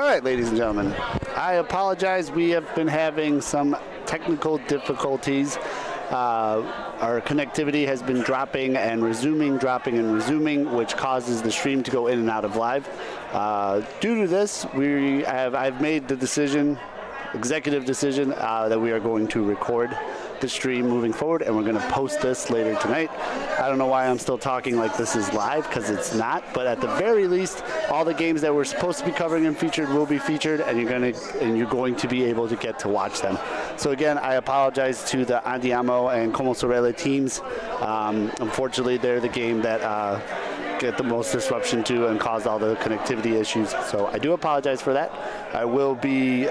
right, ladies and gentlemen, I apologize. We have been having some technical difficulties. Our connectivity has been dropping and resuming, which causes the stream to go in and out of live. Due to this, I've made the decision, executive decision, that we are going to record the stream moving forward, and we're going to post this later tonight. I don't know why I'm still talking like this is live, because it's not, but at the very least, all the games that we're supposed to be covering and featured will be featured, and you're going to be able to get to watch them. So again, I apologize to the Andiamo and Como Sorelle teams. Unfortunately, they're the game that get the most disruption to and caused all the connectivity issues. So I do apologize for that. I will be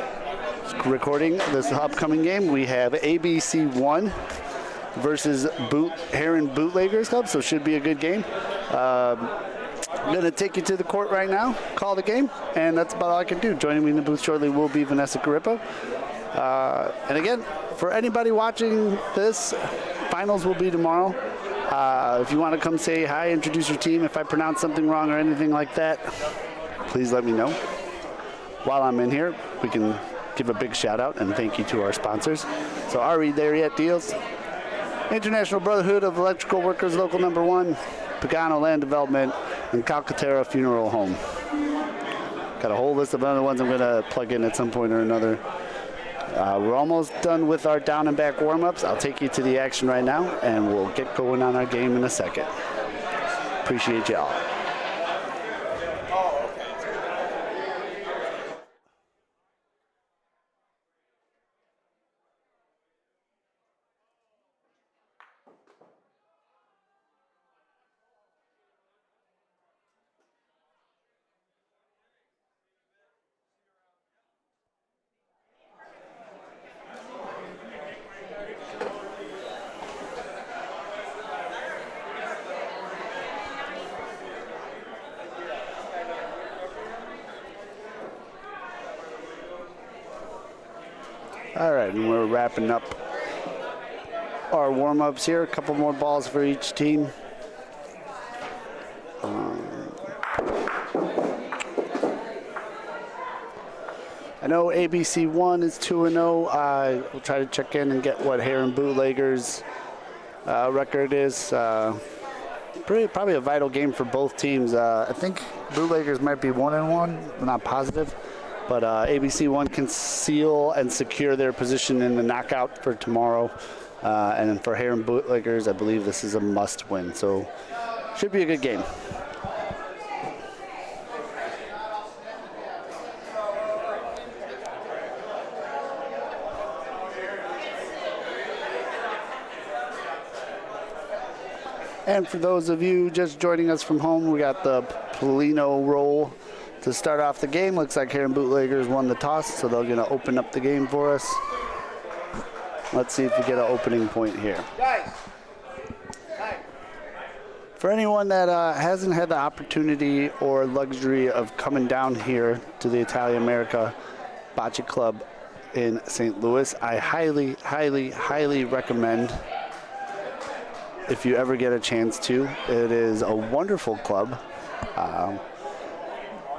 recording this upcoming game. We have ABC 1 versus Heron Bootleggers Club, so it should be a good game. I'm going to take you to the court right now, call the game, and that's about all I can do. Joining me in the booth shortly will be Vanessa Carippo. And again, for anybody watching this, finals will be tomorrow. If you want to come say hi, introduce your team, if I pronounce something wrong or anything like that, please let me know. While I'm in here, we can give a big shout out and thank you to our sponsors. So RE There Yet Deals, International Brotherhood of Electrical Workers Local Number 1, Pagano Land Development, and Calcaterra Funeral Home. Got a whole list of other ones I'm going to plug in at some point or another. We're almost done with our down and back warm-ups. I'll take you to the action right now, and we'll get going on our game in a second. Appreciate y'all. All right, and we're wrapping up our warm-ups here. A couple more balls for each team. I know ABC 1 is 2-0. We'll try to check in and get what Heron Bootleggers' record is. Probably a vital game for both teams. I think Bootleggers might be 1-1. I'm not positive. But ABC 1 can seal and secure their position in the knockout for tomorrow. And then for Heron Bootleggers, I believe this is a must-win. So should be a good game. And for those of you just joining us from home, we got the Polino roll to start off the game. Looks like Heron Bootleggers won the toss, so they're going to open up the game for us. Let's see if we get an opening point here. For anyone that hasn't had the opportunity or luxury of coming down here to the Italia America Bocce Club in St. Louis, I highly, highly, highly recommend, if you ever get a chance to. It is a wonderful club.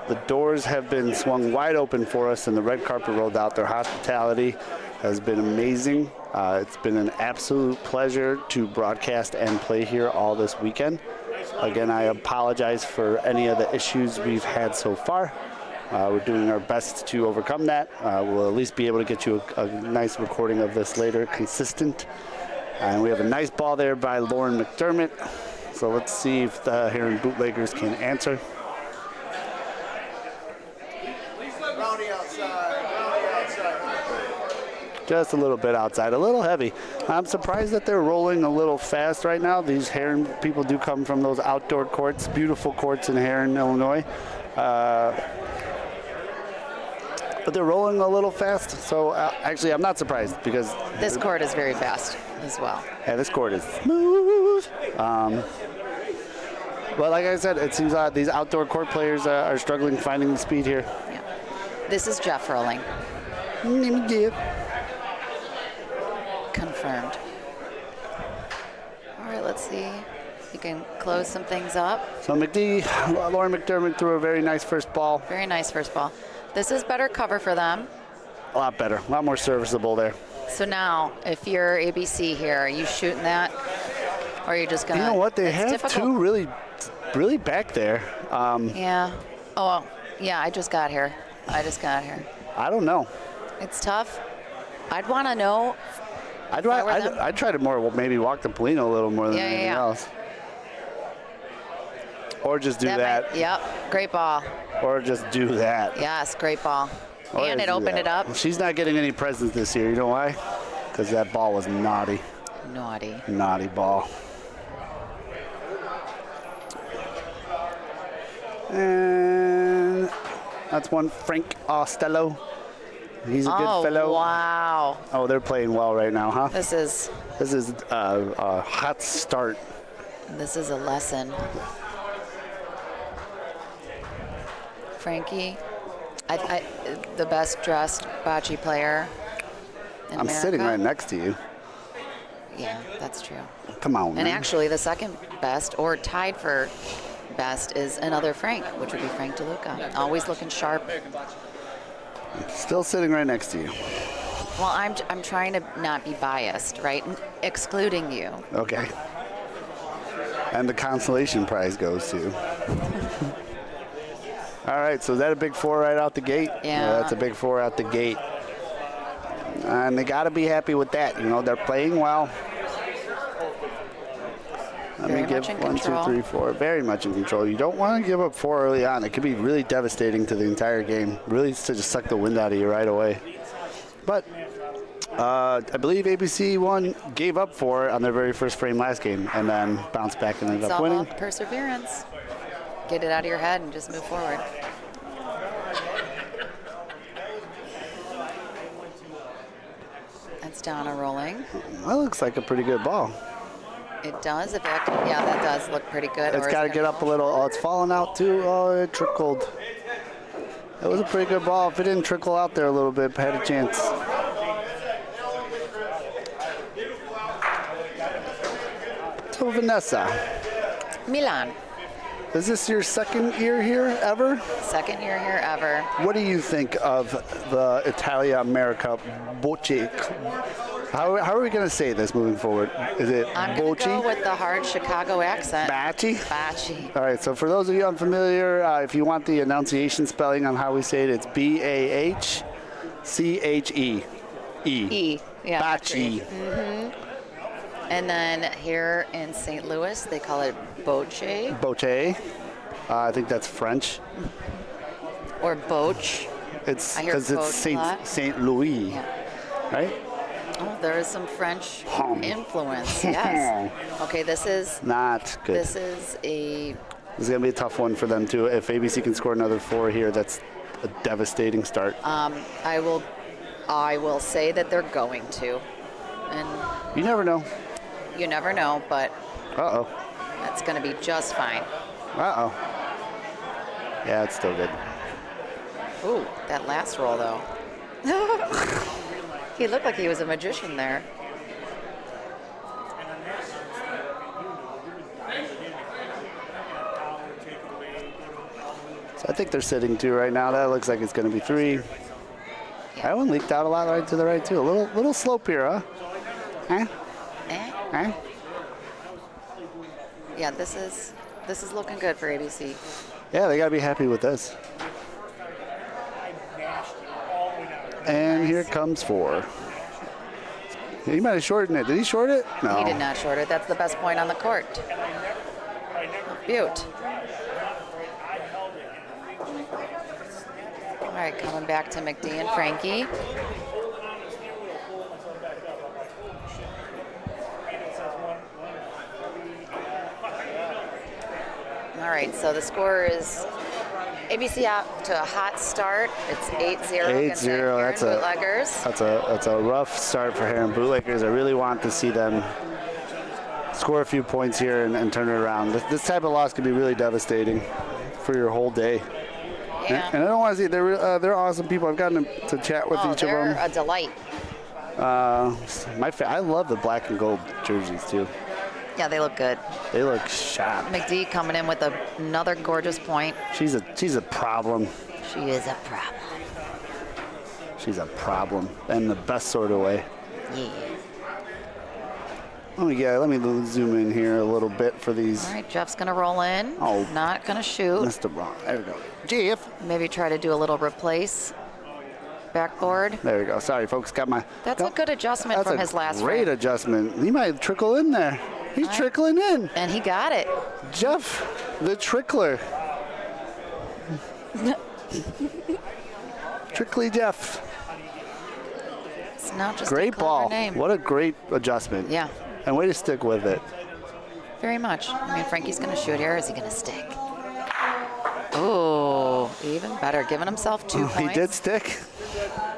The doors have been swung wide open for us and the red carpet rolled out. Their hospitality has been amazing. It's been an absolute pleasure to broadcast and play here all this weekend. Again, I apologize for any of the issues we've had so far. We're doing our best to overcome that. We'll at least be able to get you a nice recording of this later, consistent. And we have a nice ball there by Lauren McDermott. So let's see if the Heron Bootleggers can answer. Just a little bit outside, a little heavy. I'm surprised that they're rolling a little fast right now. These Heron people do come from those outdoor courts, beautiful courts in Heron, Illinois. But they're rolling a little fast, so actually I'm not surprised because this court is very fast as well. Yeah, this court is smooth. But like I said, it seems these outdoor court players are struggling finding the speed here. Yeah. This is Jeff rolling. Confirmed. All right, let's see. You can close some things up. So Lauren McDermott threw a very nice first ball. Very nice first ball. This is better cover for them. A lot better, a lot more serviceable there. So now, if you're ABC here, are you shooting that? Or are you just going to... You know what? They it's have difficult. two really back there. Yeah. Oh, yeah, I just got here. I don't know. It's tough. I'd want to know. I'd try to more maybe walk the Polino a little more than anything else. Or just do that. Yep, great ball. Or just do that. Yes, great ball. And it opened it up. She's not getting any presents this year. You know why? Because that ball was naughty. Naughty. Naughty ball. And that's one Frank Ostello. He's a good fellow. Wow. Oh, they're playing well right now, huh? This is a hot start. This is a lesson. Frankie, the best dressed bocce player in I'm America. sitting right next to you. Yeah, that's true. Come on, man. And actually, the second best, or tied for best, is another Frank, which would be Frank DeLuca. Always looking sharp. Still sitting right next to you. Well, I'm trying to not be biased, right? Excluding you. Okay. And the consolation prize goes to. All right, so is that a big 4 right out the gate? Yeah. That's a big 4 out the gate. And they got to be happy with that. You know, they're playing well. Let me give 1, 2, 3, 4. Very much in control. You don't want to give up 4 early on. It could be really devastating to the entire game. Really to just suck the wind out of you right away. But I believe ABC gave up 4 on their very first frame last game and then bounced back and ended up winning. It's all about perseverance. Get it out of your head and just move forward. That's Donna rolling. That looks like a pretty good ball. It does. Yeah, that does look pretty good. It's got to get up a little. Oh, it's falling out too. Oh, it trickled. It was a pretty good ball. If it didn't trickle out there a little bit, had a chance. So Vanessa. Milan. Is this your second year here ever? Second year here ever. What do you think of the Italia America Bocce? How are we going to say this moving forward? Is it I'm going to Bocce? go with the hard Chicago accent. Bocce? Bocce. All right, so for those of you unfamiliar, if you want the enunciation spelling on how we say it, it's B-A-H-C-H-E. E. Yeah. Bocce. And then here in St. Louis, they call it Bocce. Bocce. I think that's French. Or Boche. It's I hear because it's Boche a lot. Saint Louis, Yeah. right? Oh, there is some French influence. Yes. Okay, this is Not good. this is a This is going to be a tough one for them, too. If ABC can score another 4 here, that's a devastating start. I will say that they're going to. And You never know. you never know, but Uh-oh. that's going to be just fine. Uh-oh. Yeah, it's still good. Ooh, that last roll, though. He looked like he was a magician there. So I think they're sitting 2 right now. That looks like it's going to be 3. That one leaked out a lot right to the right, too. A little slope here, huh? Huh? Huh? Yeah, this is looking good for ABC. Yeah, they got to be happy with this. And here comes 4. He might have shortened it. Did he short it? No. He did not short it. That's the best point on the court. Beaut. All right, coming back to McD and Frankie. All right, so the score is ABC out to a hot start. It's 8-0 against the Heron Bootleggers. That's a rough start for Heron Bootleggers. I really want to see them score a few points here and turn it around. This type of loss can be really devastating for your whole day. Yeah. And I don't want to see they're awesome people. I've gotten to chat with each of them. They're a delight. I love the black and gold jerseys too. Yeah, they look good. They look sharp. McD coming in with another gorgeous point. She's a problem. She is a problem. She's a problem, in the best sort of way. Yeah. Let me zoom in here a little bit for these. All right, Jeff's going to roll in. Oh. Not going to shoot. Missed the wrong. There we go. Jeff. Maybe try to do a little replace backboard. There we go. Sorry, folks. Got my. That's a good adjustment from his last Great frame. adjustment. He might trickle in there. He's trickling in. And he got it. Jeff, the trickler. Trickly Jeff. It's not just Great a clever ball. name. What a great adjustment. Yeah. And way to stick with it. Very much. I mean, Frankie's going to shoot here. Is he going to stick? Oh, even better. Giving himself 2 points. He did stick.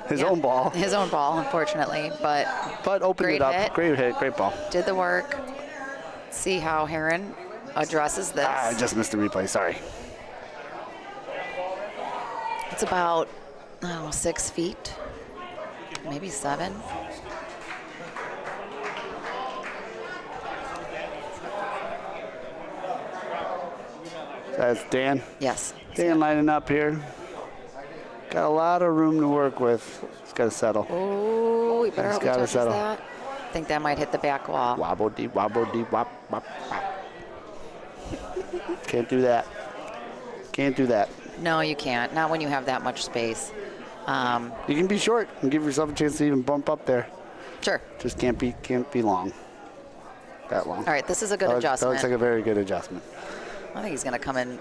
His own ball. His own ball, unfortunately. But opened it up. Hit. Great hit. Great ball. Did the work. See how Heron addresses this. I just missed the replay. Sorry. It's about, I don't know, 6 feet. Maybe 7. That's Dan. Yes. Dan lining up here. Got a lot of room to work with. He's got to settle. Oh, we better hope he touches settle. that. I think that might hit the back wall. Wobble dee, wop, wop, wop. Can't do that. Can't do that. No, you can't. Not when you have that much space. You can be short and give yourself a chance to even bump up there. Sure. Just can't be long. That long. All right, this is a good adjustment. That looks like a very good adjustment. I think he's going to come in.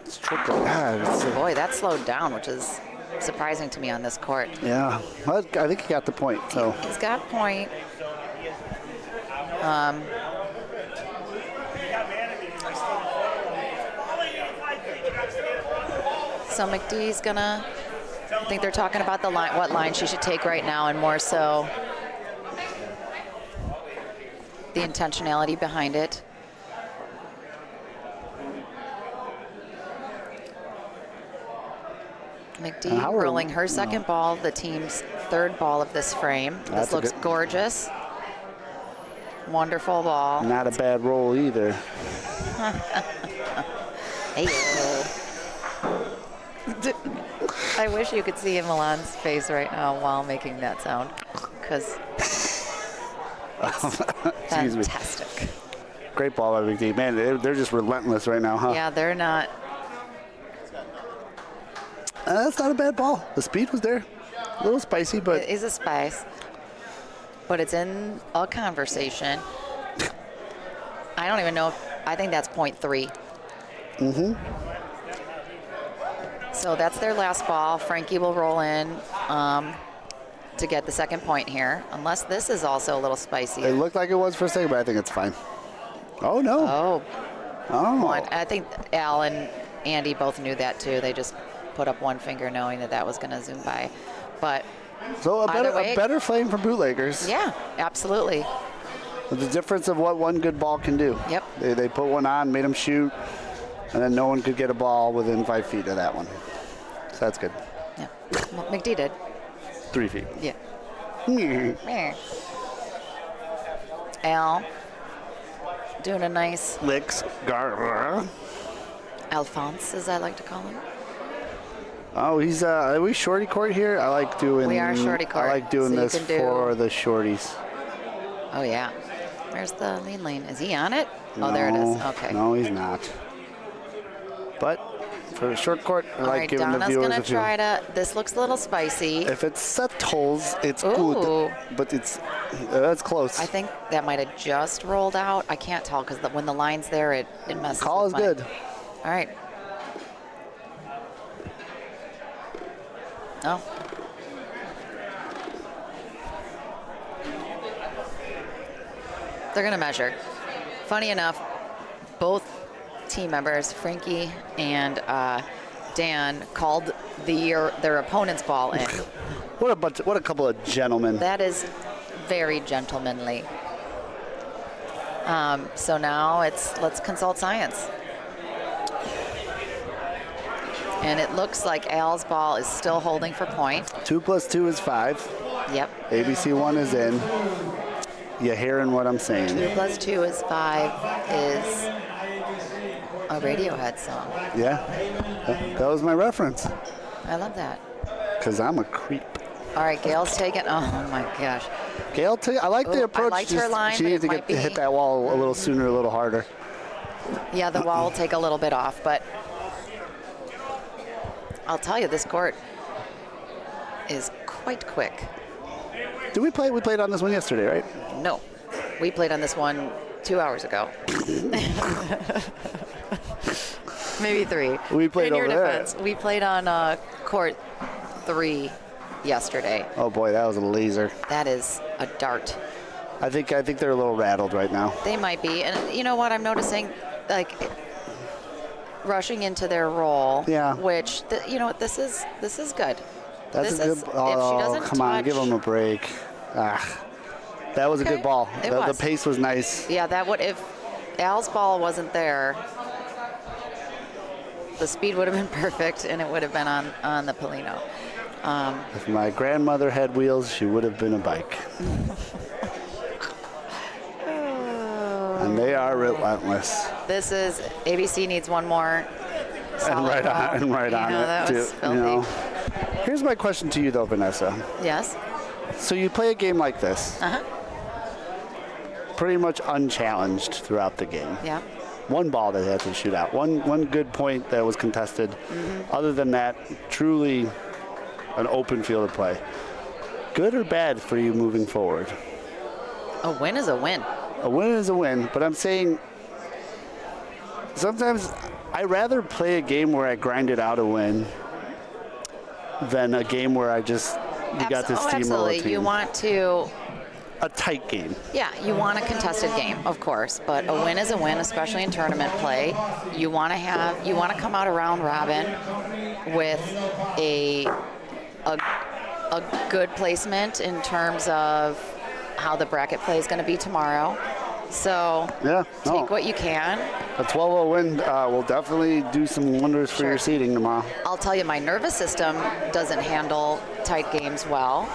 It's tricky. God, Boy, that slowed down, which is surprising to me on this court. yeah. Well, I think he got the point. So He's got point. So McDee's gonna, I think they're talking about the line, what line she should take right now, and more so the intentionality behind it. McDee rolling her second ball, the team's third ball of this frame. This looks gorgeous. Wonderful ball. not a bad roll either. Hey. I wish you could see Milan's face right now while making that sound, because Excuse me. fantastic. Great ball by McD. Man, they're just relentless right now, huh? Yeah, they're not. That's not a bad ball. The speed was there. A little spicy, but It is a spice, but it's in a conversation. I don't even know if, I think that's 0.3. So that's their last ball. Frankie will roll in to get the second point here, unless this is also a little spicy. it looked like it was for a second, but I think it's fine. Oh, no. Oh, Oh. I think Al and Andy both knew that too. They just put up one finger knowing that that was going to zoom by. But So a either way- better flame for bootleggers. yeah, absolutely. The difference of what one good ball can do. Yep. They put one on, made them shoot, and then no one could get a ball within 5 feet of that one. So that's good. Yeah. Well, McD did. 3 feet. Yeah. Meh. Al doing a nice Licks. Alphonse, as I like to call him. Oh, he's are we shorty court here? I like doing. We are shorty court, I like doing so you this can do- for the shorties. Oh, yeah. Where's the lean lane? Is he on it? Oh, there it is. No, Okay. No, he's not. But for the short court, I All like right, giving Donna's the viewers going a to few. try to, this looks a little spicy. If it's settles, it's Ooh. good. But it's that's close. I think that might have just rolled out. I can't tell because when the line's there, it messes Call is with my- good. All right. Oh. They're going to measure. Funny enough, both team members, Frankie and Dan, called their opponent's ball in. What a couple of gentlemen. That is very gentlemanly. So now let's consult science. And it looks like Al's ball is still holding for point. 2 + 2 is 5. Yep. ABC 1 is in. You hearing what I'm saying? 2 + 2 is 5 is a Radiohead song. Yeah. That was my reference. I love that. because I'm a creep. All right, Gail's taking. Oh my gosh. Gail, I like the approach. I liked her line, she but needs it to might be. hit that wall a little sooner, a little harder. Yeah, the wall will take a little bit off, but I'll tell you, this court is quite quick. Did we play? We played on this one yesterday, right? No, we played on this one 2 hours ago. Maybe 3. We played In your over there. defense, we played on court 3 yesterday. Oh boy, that was a laser. That is a dart. I think they're a little rattled right now. They might be, and you know what I'm noticing, like rushing into their role. Yeah. Which you know what, this is good. That's this a good. is, Oh, if she doesn't come on, touch, give them a break. That was a Okay. good ball. It The was. pace was nice. Yeah, that would, if Al's ball wasn't there, the speed would have been perfect, and it would have been on the Polino. If my grandmother had wheels, she would have been a bike. And they are relentless. This is ABC needs one more. And right ball. on, and right on That it was too. filthy. Here's my question to you though, Vanessa. Yes. So you play a game like this, pretty much unchallenged throughout the game. Yeah. One ball that they had to shoot out. One good point that was contested. Other than that, truly an open field of play. Good or bad for you moving forward? A win is a win. A win is a win, but I'm saying sometimes I'd rather play a game where I grinded out a win than a game where I just got to steamroll a Absolutely. team. You want to, A tight game. yeah, you want a contested game, of course, but a win is a win, especially in tournament play. You want to come out of round robin with a good placement in terms of how the bracket play is going to be tomorrow. So Yeah. take what you can. A 12-0 win will definitely do some wonders for Sure. your seeding tomorrow. I'll tell you, my nervous system doesn't handle tight games well,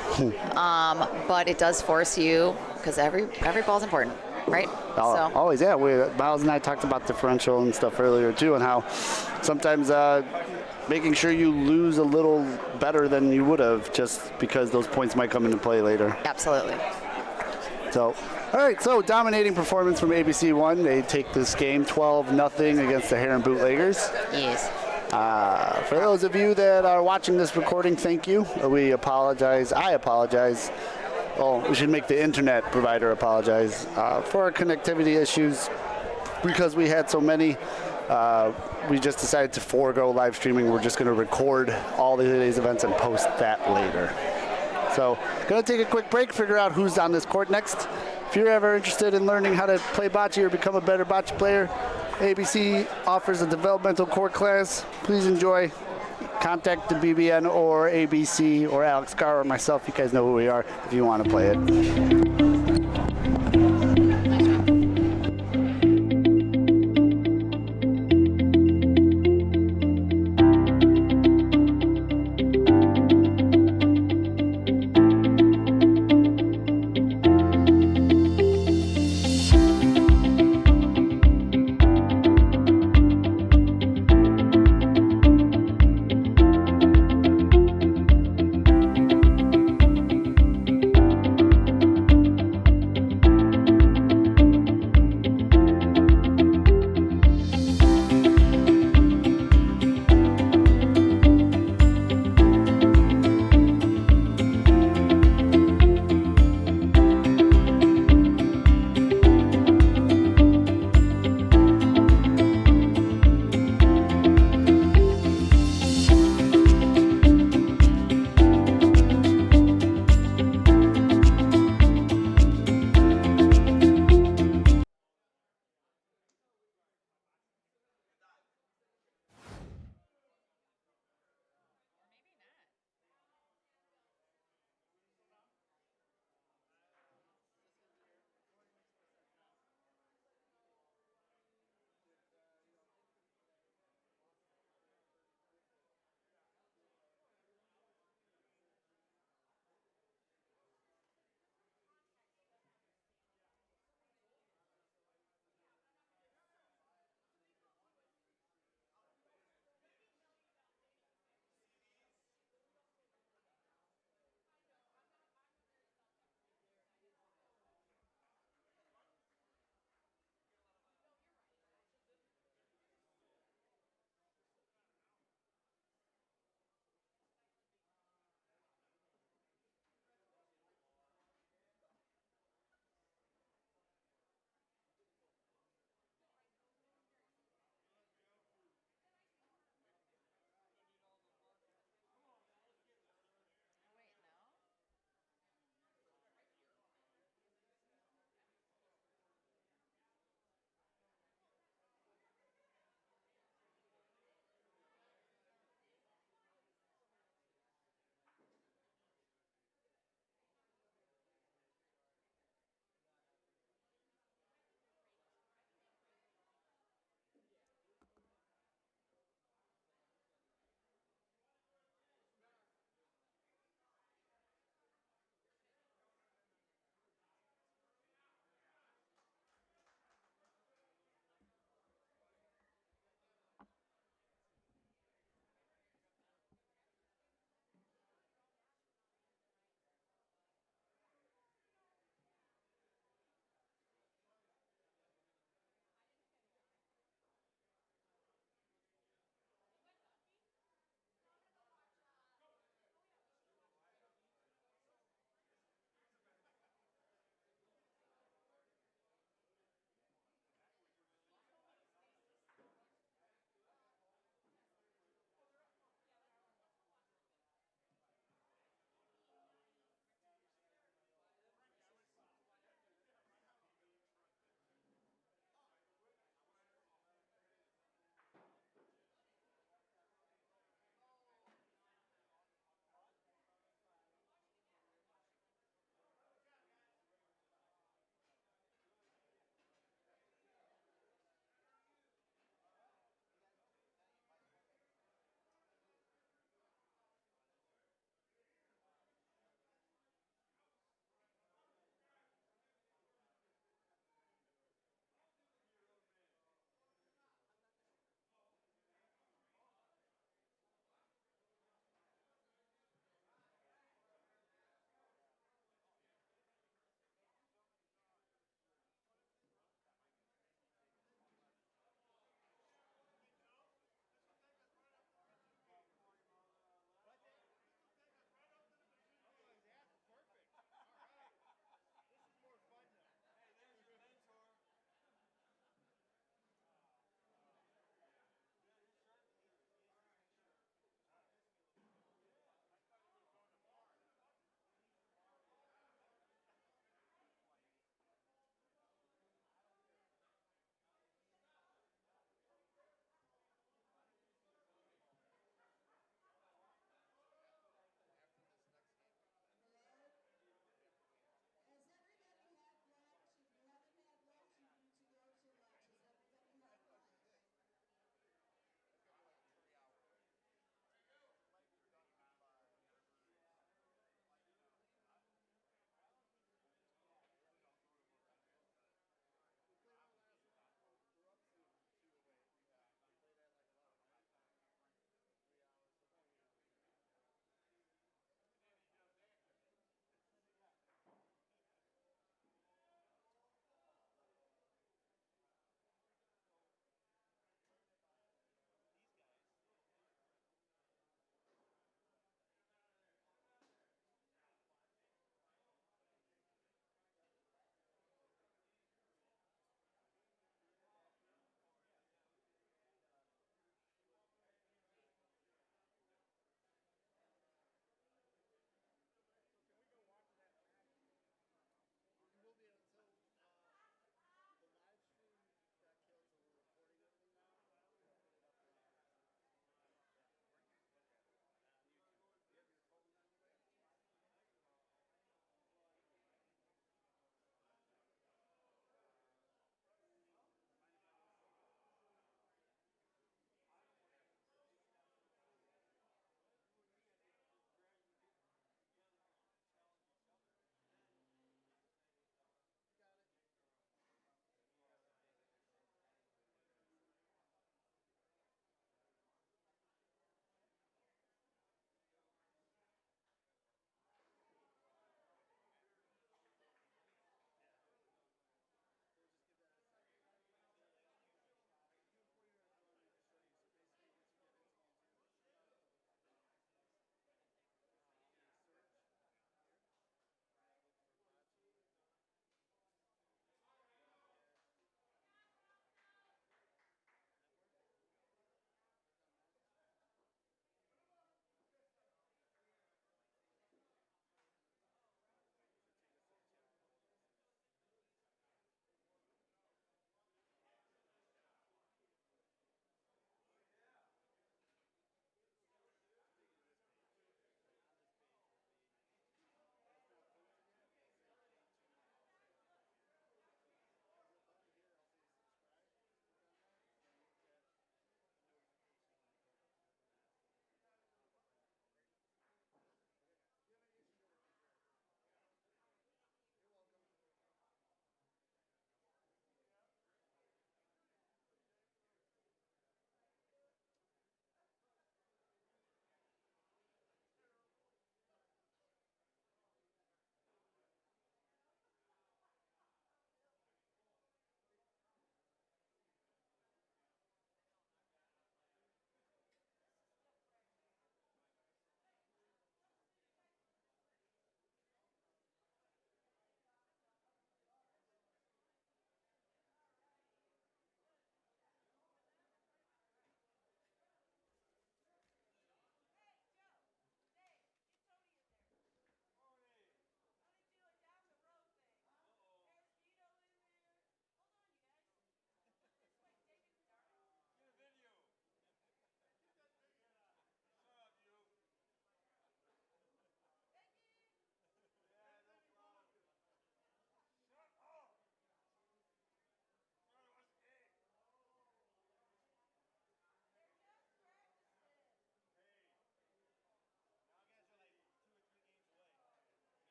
but it does force you, because every ball's important, right? So Always, yeah. Miles and I talked about differential and stuff earlier too, and how sometimes making sure you lose a little better than you would have just because those points might come into play later. absolutely. So, all right, so dominating performance from ABC 1. They take this game 12-0 against the Heron Bootleggers. Yes. For those of you that are watching this recording, thank you. We apologize. I apologize. Well, we should make the internet provider apologize for our connectivity issues because we had so many. We just decided to forego live streaming. We're just going to record all of today's events and post that later. So, going to take a quick break, figure out who's on this court next. If you're ever interested in learning how to play bocce or become a better bocce player, ABC offers a developmental court class. Please enjoy. Contact the BBN or ABC or Alex Carr or myself. You guys know who we are if you want to play it.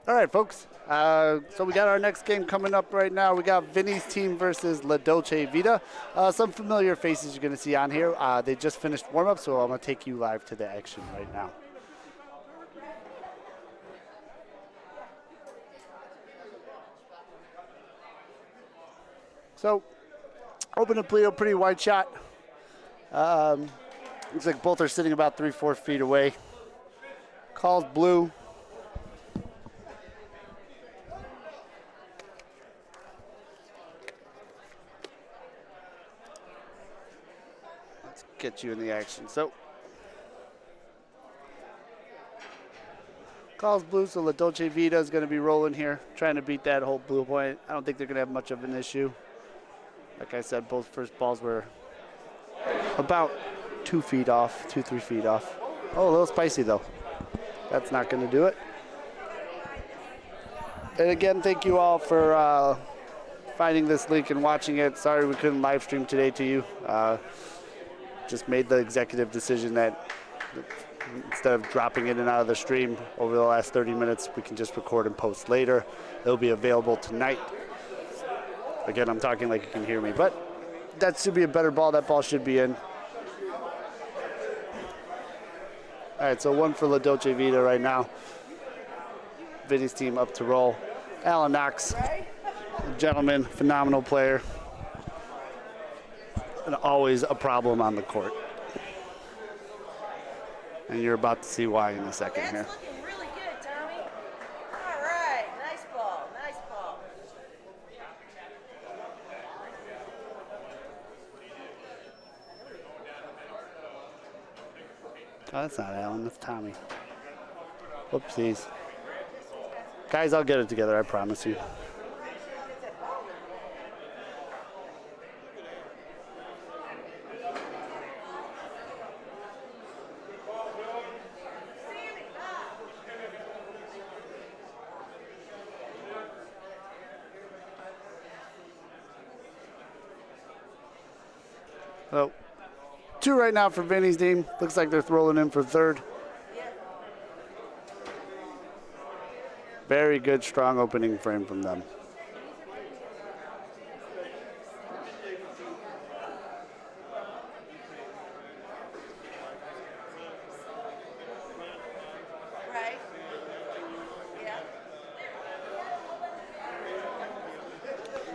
All right, folks. So we got our next game coming up right now. We got Vinny's team versus La Dolce Vita. Some familiar faces you're going to see on here. They just finished warm-up, so I'm going to take you live to the action right now. So, open to Polito, pretty wide shot. Looks like both are sitting about 3-4 feet away. Calls blue. Let's get you in the action. So, calls blue, so La Dolce Vita is going to be rolling here, trying to beat that whole blue point. I don't think they're going to have much of an issue. Like I said, both first balls were about 2 feet off, 2-3 feet off. Oh, a little spicy though. That's not going to do it. And again, thank you all for finding this link and watching it. Sorry we couldn't live stream today to you. Just made the executive decision that instead of dropping in and out of the stream over the last 30 minutes, we can just record and post later. It'll be available tonight. Again, I'm talking like you can hear me, but that should be a better ball. That ball should be in. All right, so one for La Dolce Vita right now. Vinny's team up to roll. Alan Knox, gentleman, phenomenal player. And always a problem on the court. And you're about to see why in a second here. That's looking really good, Tommy. All right, nice ball, nice ball. Oh, that's not Alan, that's Tommy. Whoopsies. Guys, I'll get it together, I promise you. So, 2 right now for Vinny's team. Looks like they're rolling in for third. Very good, strong opening frame from them. Right. Yeah.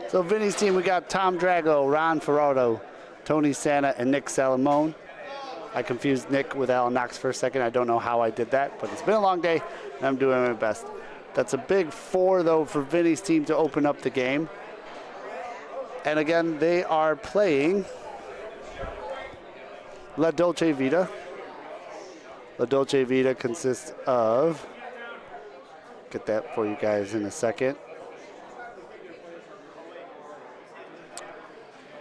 So Vinny's team, we got Tom Drago, Ron Ferraro, Tony Santa, and Nick Salamone. I confused Nick with Alan Knox for a second. I don't know how I did that, but it's been a long day, and I'm doing my best. That's a big 4, though, for Vinny's team to open up the game. And again, they are playing La Dolce Vita. La Dolce Vita consists of, get that for you guys in a second.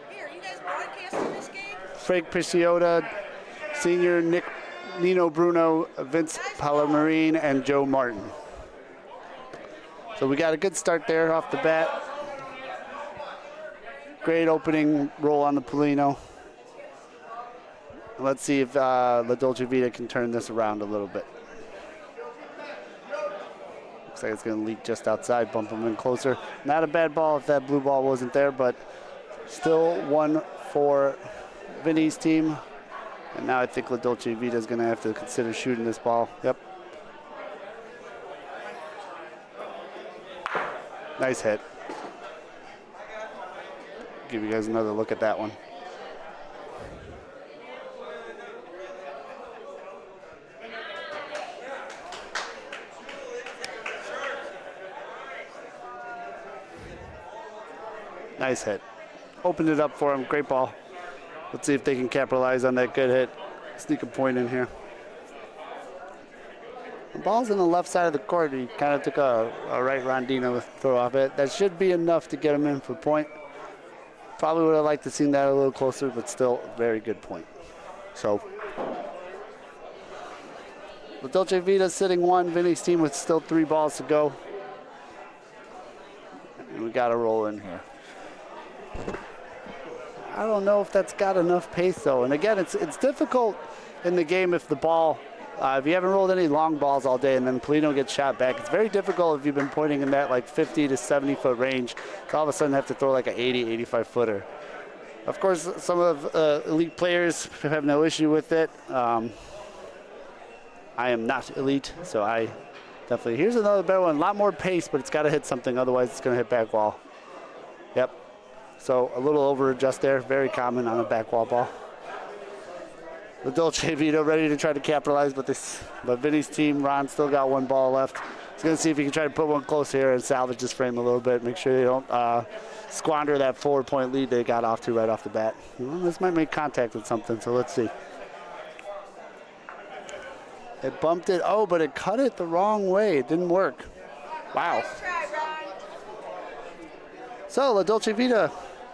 Here, you guys broadcasting this game? Frank Pisciota, Senior, Nino Bruno, Vince Palomarian, and Joe Martin. So we got a good start there off the bat. Great opening roll on the Polino. Let's see if La Dolce Vita can turn this around a little bit. Looks like it's going to leak just outside, bump them in closer. Not a bad ball if that blue ball wasn't there, but still 1 for Vinny's team. And now I think La Dolce Vita is going to have to consider shooting this ball. Yep. Nice hit. Give you guys another look at that one. Nice hit. Opened it up for him. Great ball. Let's see if they can capitalize on that good hit. Sneak a point in here. The ball's on the left side of the court. He kind of took a right rondino throw off it. That should be enough to get him in for point. Probably would have liked to seen that a little closer, but still a very good point. So, La Dolce Vita sitting 1. Vinny's team with still 3 balls to go. And we got to roll in here. I don't know if that's got enough pace though. And again, it's difficult in the game if the ball If you haven't rolled any long balls all day and then Polino gets shot back, it's very difficult if you've been pointing in that like 50 to 70 foot range to all of a sudden have to throw like an 80, 85 footer. Of course, some of elite players have no issue with it. I am not elite, so I definitely. Here's another better one. A lot more pace, but it's got to hit something. Otherwise, it's going to hit back wall. Yep. So a little over adjust there. Very common on a back wall ball. The Dolce Vita ready to try to capitalize, but Vinny's team, Ron, still got one ball left. He's going to see if he can try to put one close here and salvage this frame a little bit. Make sure they don't squander that 4-point lead they got off to right off the bat. Well, this might make contact with something, so let's see. It bumped it. Oh, but it cut it the wrong way. It didn't work. Wow. So La Dolce Vita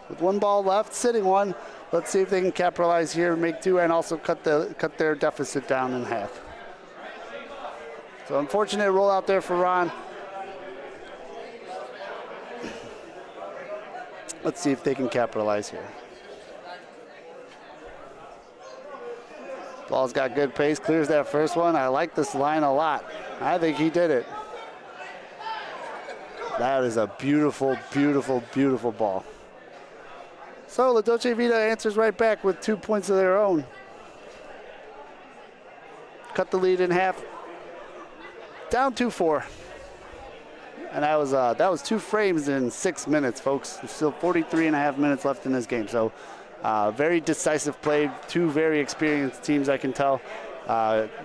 with one ball left, sitting one. Let's see if they can capitalize here, make two, and also cut their deficit down in half. So unfortunate roll out there for Ron. Let's see if they can capitalize here. Ball's got good pace, clears that first one. I like this line a lot. I think he did it. That is a beautiful, beautiful, beautiful ball. So La Dolce Vita answers right back with 2 points of their own. Cut the lead in half. Down 2-4. And that was 2 frames in 6 minutes, folks. There's still 43.5 minutes left in this game. So very decisive play. 2 very experienced teams, I can tell.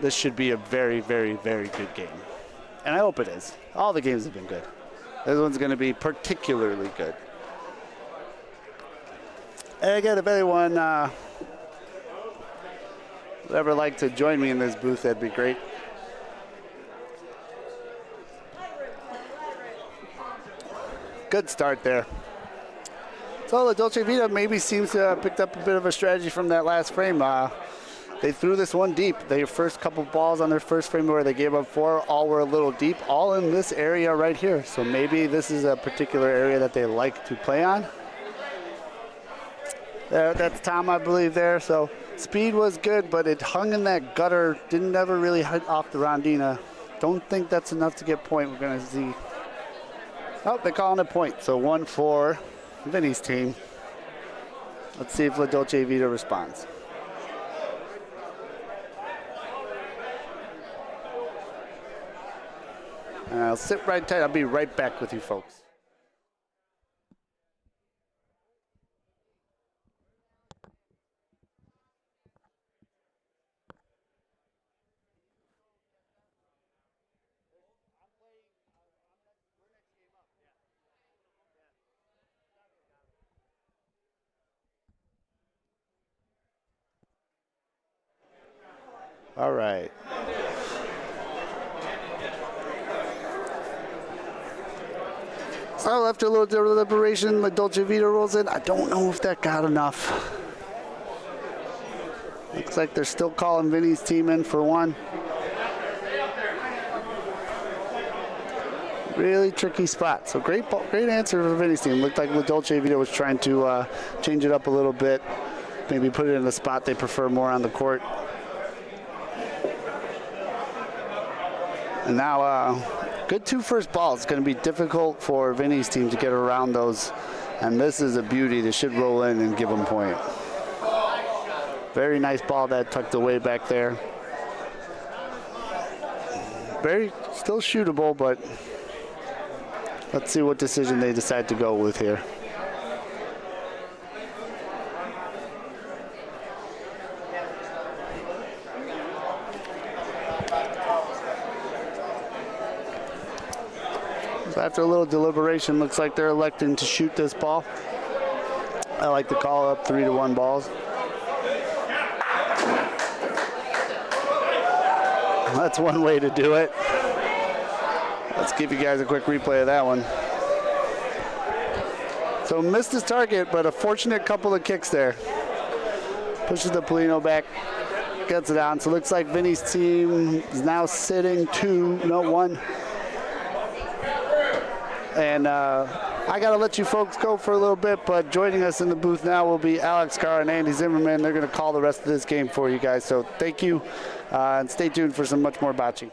This should be a very, very, very good game. And I hope it is. All the games have been good. This one's going to be particularly good. And again, if anyone would ever like to join me in this booth, that'd be great. Good start there. So La Dolce Vita maybe seems to have picked up a bit of a strategy from that last frame. They threw this one deep. Their first couple balls on their first frame where they gave up 4, all were a little deep, all in this area right here. So maybe this is a particular area that they like to play on. That's Tom, I believe, there. So speed was good, but it hung in that gutter. Didn't ever really hit off the rondina. Don't think that's enough to get point. We're going to see. Oh, they're calling it point. So 1 for Vinny's team. Let's see if La Dolce Vita responds. And I'll sit right tight. I'll be right back with you folks. All right. So after a little deliberation, La Dolce Vita rolls in. I don't know if that got enough. Looks like they're still calling Vinny's team in for one. Really tricky spot. So great answer for Vinny's team. Looked like La Dolce Vita was trying to change it up a little bit. Maybe put it in a spot they prefer more on the court. And now, good 2 first balls. It's going to be difficult for Vinny's team to get around those. And this is a beauty. They should roll in and give them point. Very nice ball that tucked away back there. Very still shootable, but let's see what decision they decide to go with here. After a little deliberation, looks like they're electing to shoot this ball. I like to call up 3-1 balls. That's one way to do it. Let's give you guys a quick replay of that one. So missed his target, but a fortunate couple of kicks there. Pushes the Polino back, gets it on. So it looks like Vinny's team is now sitting 1. And I got to let you folks go for a little bit, but joining us in the booth now will be Alex Carr and Andy Zimmerman. They're going to call the rest of this game for you guys. So thank you, and stay tuned for some much more bocce.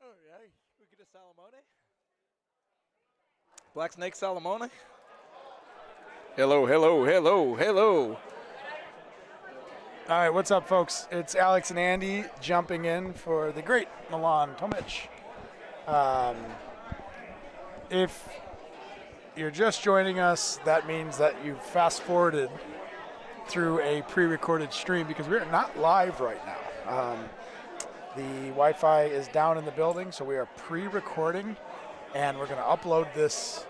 Oh, yeah, we get a Salamone. Black Snake Salamone. Hello, hello, hello, hello. All right, what's up, folks? It's Alex and Andy jumping in for the great Milan Tomic. If you're just joining us, that means that you fast-forwarded through a pre-recorded stream because we're not live right now. The Wi-Fi is down in the building, so we are pre-recording, and we're going to upload this.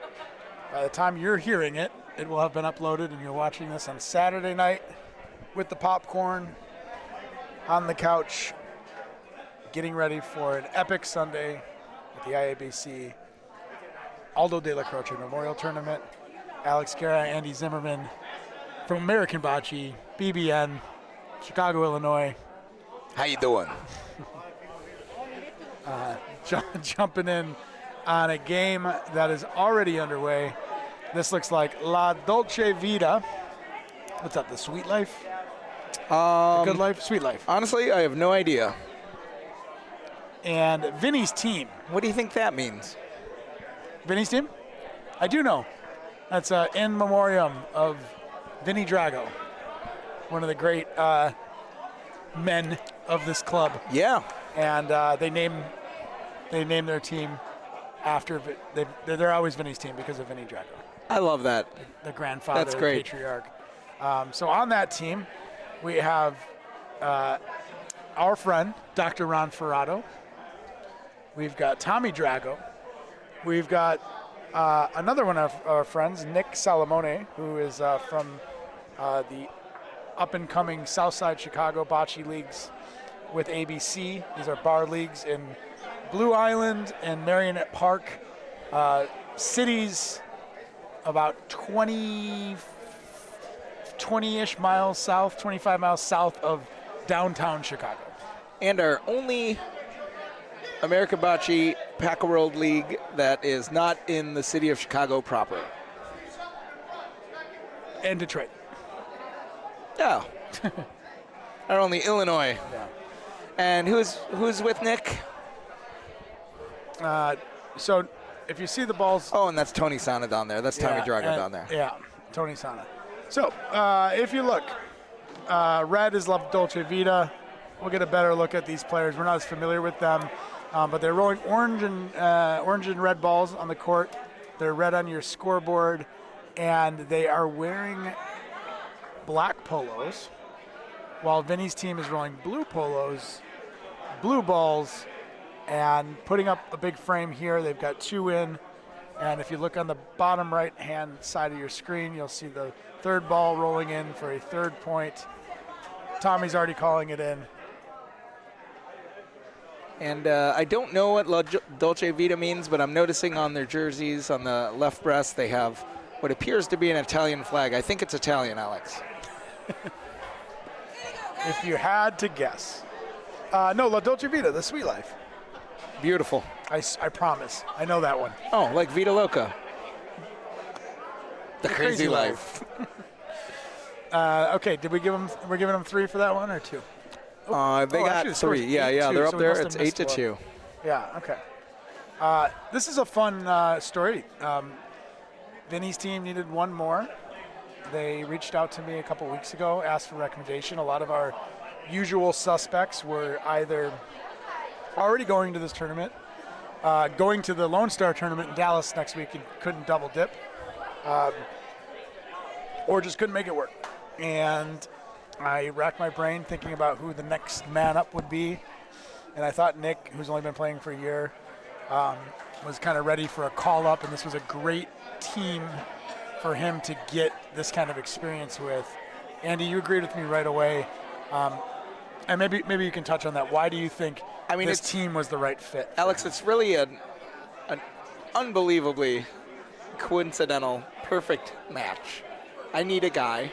By the time you're hearing it, it will have been uploaded, and you're watching this on Saturday night with the popcorn on the couch, getting ready for an epic Sunday at the IABC Aldo Della Croce Memorial Tournament. Alex Guerra, Andy Zimmerman from American Bocce, BBN, Chicago, Illinois. How you doing? Jumping in on a game that is already underway. This looks like La Dolce Vita. What's that, the Sweet Life? The Good Life? Sweet Life. Honestly, I have no idea. And Vinny's team. What do you think that means? Vinny's team? I do know. That's in memoriam of Vinny Drago, one of the great men of this club. Yeah. And they name their team after they're always Vinny's team because of Vinny Drago, I love that. the grandfather, That's great. patriarch. So on that team, we have our friend Dr. Ron Ferrato. We've got Tommy Drago. We've got another one of our friends, Nick Salamone, who is from the up-and-coming Southside Chicago Bocce Leagues with ABC. These are bar leagues in Blue Island and Marionette Park, cities about 20-ish miles south, 25 miles south of downtown Chicago. And our only American Bocce Pack-A-World League that is not in the city of Chicago proper. And Detroit. Yeah. Our only Illinois. Yeah. And who's with Nick? So if you see the balls. Oh, and that's Tony Sana down there. That's Tommy Drago down there. Yeah, Tony Sana. So if you look, red is La Dolce Vita. We'll get a better look at these players. We're not as familiar with them, but they're rolling orange and red balls on the court. They're red on your scoreboard, and they are wearing black polos, while Vinny's team is rolling blue polos, blue balls, and putting up a big frame here. They've got two in, and if you look on the bottom right-hand side of your screen, you'll see the third ball rolling in for a third point. Tommy's already calling it in. And I don't know what La Dolce Vita means, but I'm noticing on their jerseys on the left breast they have what appears to be an Italian flag. I think it's Italian, Alex. If you had to guess. No, La Dolce Vita, the Sweet Life. Beautiful. I promise. I know that one. Oh, like Vita Loca. The Crazy Life. Okay, did we give them? We're giving them 3 for that one or 2? They got actually, 3. Yeah, 8-2, they're up so we there. must have It's missed 8-2. one. Yeah. Okay. This is a fun story. Vinny's team needed one more, They reached out to me a couple weeks ago, asked for recommendation. A lot of our usual suspects were either already going to this tournament, going to the Lone Star tournament in Dallas next week and couldn't double dip, or just couldn't make it work. And I racked my brain thinking about who the next man up would be. And I thought Nick, who's only been playing for a year, was kind of ready for a call up, and this was a great team for him to get this kind of experience with. Andy, you agreed with me right away. And maybe you can touch on that. Why do you think this team was the right fit? Alex, it's really an unbelievably coincidental, perfect match. I need a guy.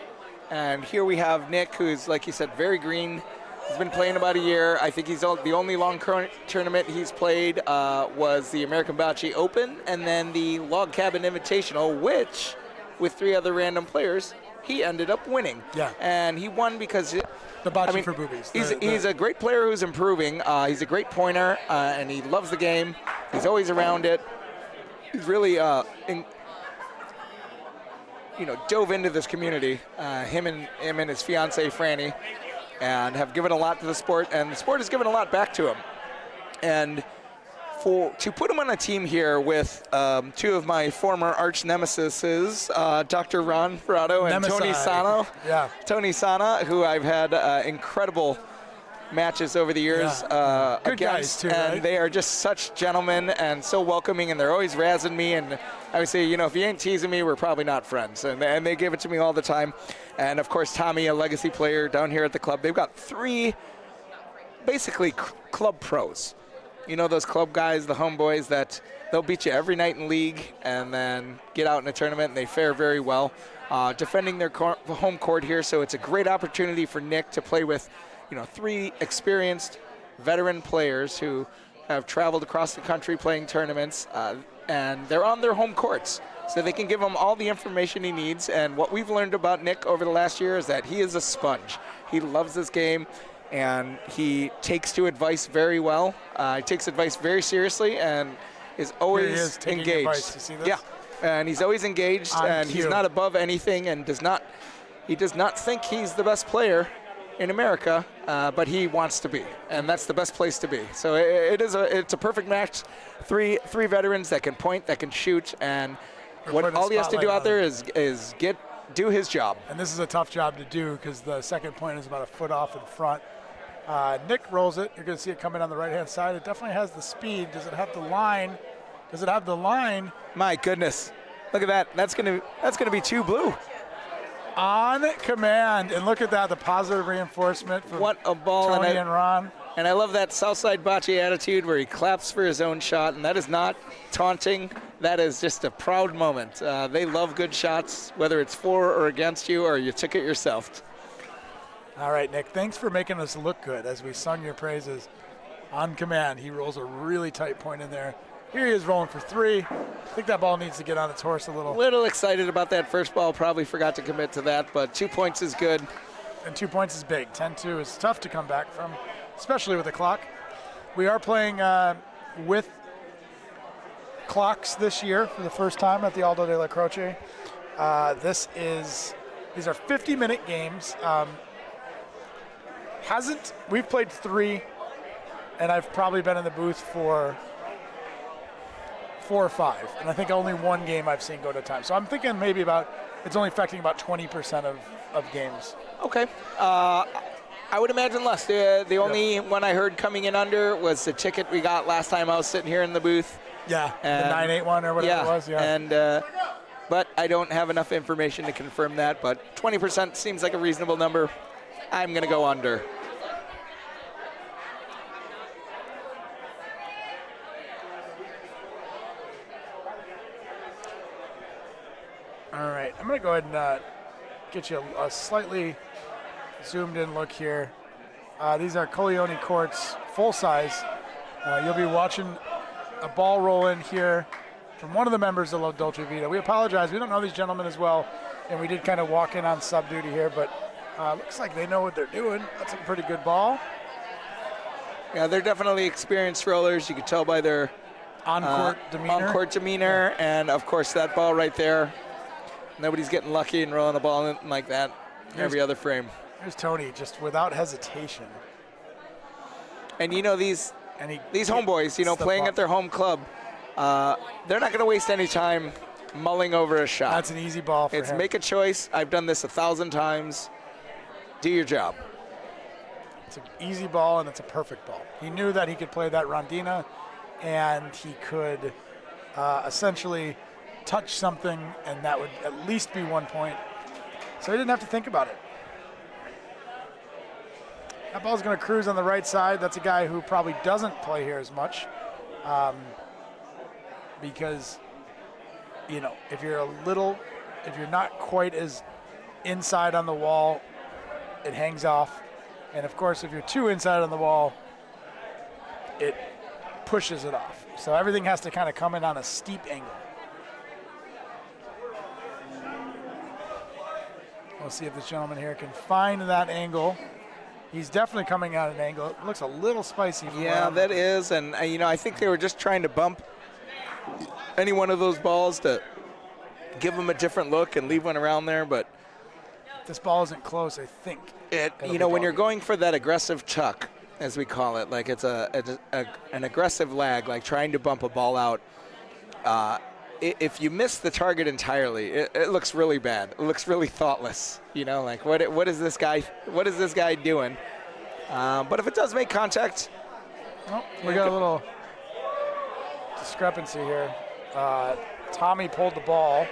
And here we have Nick, who's, like you said, very green. He's been playing about a year. I think the only long tournament he's played was the American Bocce Open and then the Log Cabin Invitational, which, with 3 other random players, he ended up winning. Yeah. And he won because the Bocce for Boobies. He's a great player who's improving. He's a great pointer, and he loves the game. He's always around it. He's really dove into this community, him and his fiancee Franny, and have given a lot to the sport, and the sport has given a lot back to him. And to put him on a team here with 2 of my former arch nemesis, Dr. Ron Ferrato and Tony Sano. Yeah. Tony Sana, who I've had incredible matches over the years Good guys too, and right? they are just such gentlemen and so welcoming, and they're always razzing me, and I would say, if you ain't teasing me, we're probably not friends, and they give it to me all the time. And of course Tommy, a legacy player down here at the club. They've got 3 basically club pros, those club guys, the homeboys that they'll beat you every night in league and then get out in a tournament, and they fare very well, defending their home court here. So it's a great opportunity for Nick to play with 3 experienced veteran players who have traveled across the country playing tournaments, and they're on their home courts, so they can give him all the information he needs. And what we've learned about Nick over the last year is that he is a sponge. He loves this game, and he takes to advice very well. He takes advice very seriously and is always engaged. Advice. You see this? Yeah, and he's always engaged, and he's not above anything, and does not think he's the best player in America, but he wants to be, and that's the best place to be. So it's a perfect match. Three veterans that can point, that can shoot, and all he has to do out there is do his job. And this is a tough job to do because the second point is about a foot off in front. Nick rolls it. You're going to see it coming on the right-hand side. It definitely has the speed. Does it have the line? Does it have the line? My goodness, look at that. That's gonna be 2 blue. On command, and look at that, the positive reinforcement from what a ball, Tony and Ron. And I love that Southside Bocce attitude where he claps for his own shot, and that is not taunting. That is just a proud moment. They love good shots, whether it's for or against you, or you took it yourself. All right, Nick, thanks for making us look good as we sung your praises. On command, he rolls a really tight point in there. Here he is rolling for 3. I think that ball needs to get on its horse a little. Little excited about that first ball. Probably forgot to commit to that, but 2 points is good. And 2 points is big. 10-2 is tough to come back from, especially with the clock. We are playing with clocks this year for the first time at the Aldo Della Croce. These are 50-minute games. We've played 3, and I've probably been in the booth for 4 or 5, and I think only 1 game I've seen go to time. So I'm thinking maybe it's only affecting about 20% of games. Okay. I would imagine less. The only one I heard coming in under was the ticket we got last time I was sitting here in the booth. Yeah, the 981 or whatever it was. Yeah. And but I don't have enough information to confirm that. But 20% seems like a reasonable number. I'm going to go under. All right, I'm going to go ahead and get you a slightly zoomed in look here. These are Coleone courts, full size. You'll be watching a ball roll in here from one of the members of La Dolce Vita. We apologize, we don't know these gentlemen as well, and we did kind of walk in on sub duty here, but looks like they know what they're doing. That's a pretty good ball. Yeah, they're definitely experienced rollers. You can tell by their on-court demeanor. On-court demeanor, and of course that ball right there. Nobody's getting lucky and rolling the ball in like that every other frame. Here's Tony, just without hesitation. And these homeboys, playing ball. at their home club, they're not going to waste any time mulling over a shot. That's an easy ball for It's him. make a choice. I've done this 1,000 times. Do your job. It's an easy ball, and it's a perfect ball. He knew that he could play that rondina, and he could essentially touch something, and that would at least be 1 point. So he didn't have to think about it. That ball's going to cruise on the right side. That's a guy who probably doesn't play here as much because, if you're not quite as inside on the wall, it hangs off. And of course, if you're too inside on the wall, it pushes it off. So everything has to kind of come in on a steep angle. We'll see if this gentleman here can find that angle. He's definitely coming at an angle. It looks a little spicy. Yeah, that is. And, I think they were just trying to bump any one of those balls to give them a different look and leave one around there. But this ball isn't close, I think. When you're going for that aggressive chuck, as we call it, like it's an aggressive lag, like trying to bump a ball out, if you miss the target entirely, it looks really bad. It looks really thoughtless. Like what is this guy doing? But if it does make contact, we got a little discrepancy here. Tommy pulled the ball,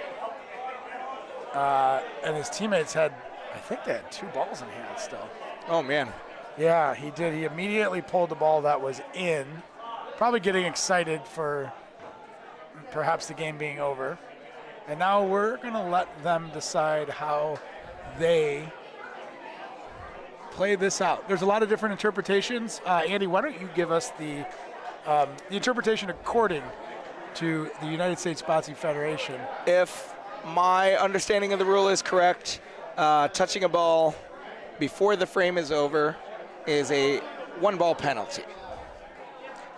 and his teammates I think they had 2 balls in hand still. Oh man. Yeah, he did. He immediately pulled the ball that was in, probably getting excited for perhaps the game being over. And now we're going to let them decide how they play this out. There's a lot of different interpretations. Andy, why don't you give us the interpretation according to the United States Bocce Federation? If my understanding of the rule is correct, touching a ball before the frame is over is a 1-ball penalty.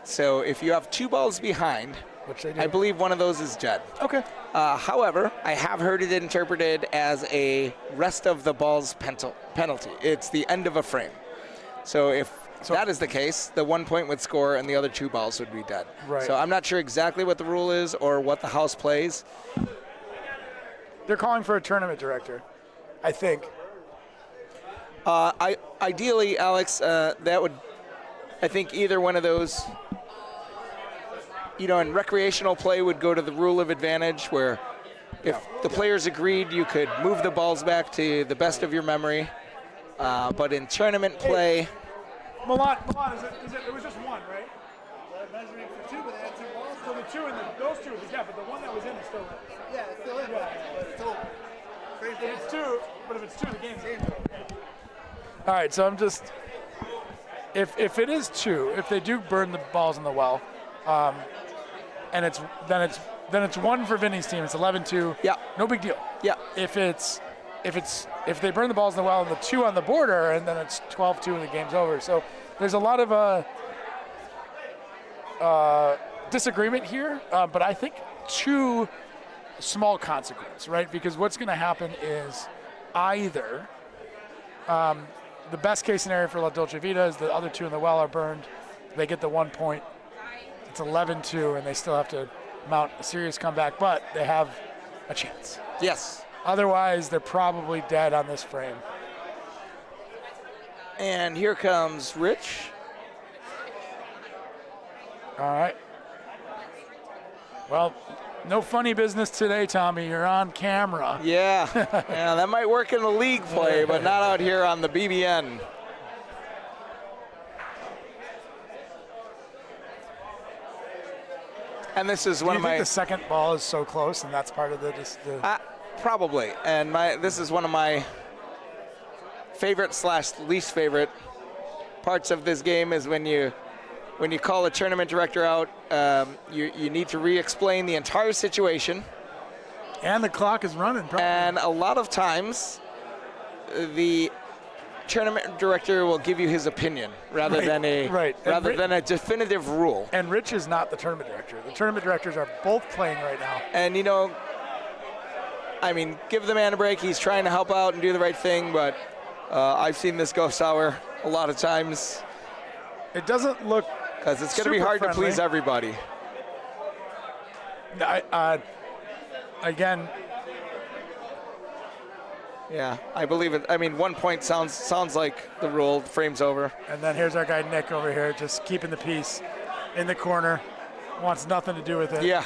So if you have 2 balls behind, Which they do. I believe one of those is dead. Okay. However, I have heard it interpreted as a rest of the balls penalty. It's the end of a frame. So if that is the case, the 1 point would score and the other 2 balls would be dead. Right. So I'm not sure exactly what the rule is or what the house plays. They're calling for a tournament director, I think. Ideally, Alex, I think either one of those, in recreational play would go to the rule of advantage, where if the players agreed, you could move the balls back to the best of your memory. But in tournament play, Milan, it was just 1, right? Measuring for 2, but they had 2 balls. So the 2 and those 2 was but the one that was in is still in. Yeah, it's still in. But it's over. If it's 2, the game's over. All right, so I'm just, if it is 2, if they do burn the balls in the well, and then it's 1 for Vinny's team. It's 11-2. Yeah. No big deal. yeah, If they burn the balls in the well and the 2 on the border, and then it's 12-2 and the game's over. So there's a lot of disagreement here, but I think 2 small consequence, right? Because what's going to happen is either the best case scenario for La Dolce Vita is the other 2 in the well are burned. They get the 1 point. It's 11-2, and they still have to mount a serious comeback, but they have a chance. yes. Otherwise, they're probably dead on this frame. And here comes Rich. All right. Well, no funny business today, Tommy. You're on camera. Yeah, yeah, that might work in the league play, but not out here on the BBN. And this is Do one you of think my the second ball is so close, and that's part of the probably. And this is one of my favorite / least favorite parts of this game is when you call a tournament director out, you need to re-explain the entire situation. And the clock is running. Probably. And a lot of times, the tournament director will give you his opinion rather than a definitive rule. And Rich is not the tournament director. The tournament directors are both playing right now. And I mean, give the man a break. He's trying to help out and do the right thing, but I've seen this go sour a lot of times. It doesn't look because it's going to be hard to please everybody. Again. Yeah, I believe it. I mean, 1 point sounds like the rule. Frame's over. And then here's our guy Nick over here, just keeping the peace in the corner. Wants nothing to do with it. Yeah.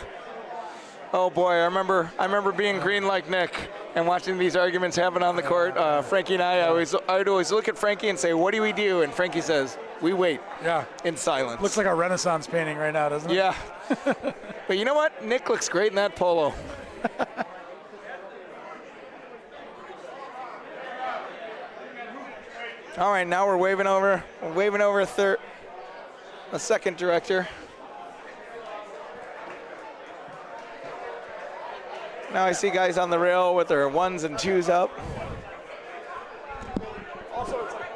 Oh boy, I remember being green like Nick and watching these arguments happen on the court. Frankie and I would always look at Frankie and say, "What do we do?" And Frankie says, "We wait." Yeah. In silence. Looks like a Renaissance painting right now, doesn't it? Yeah. But you know what? Nick looks great in that polo. All right, now we're waving over a second director. Now I see guys on the rail with their 1s and 2s up. Also, it's like,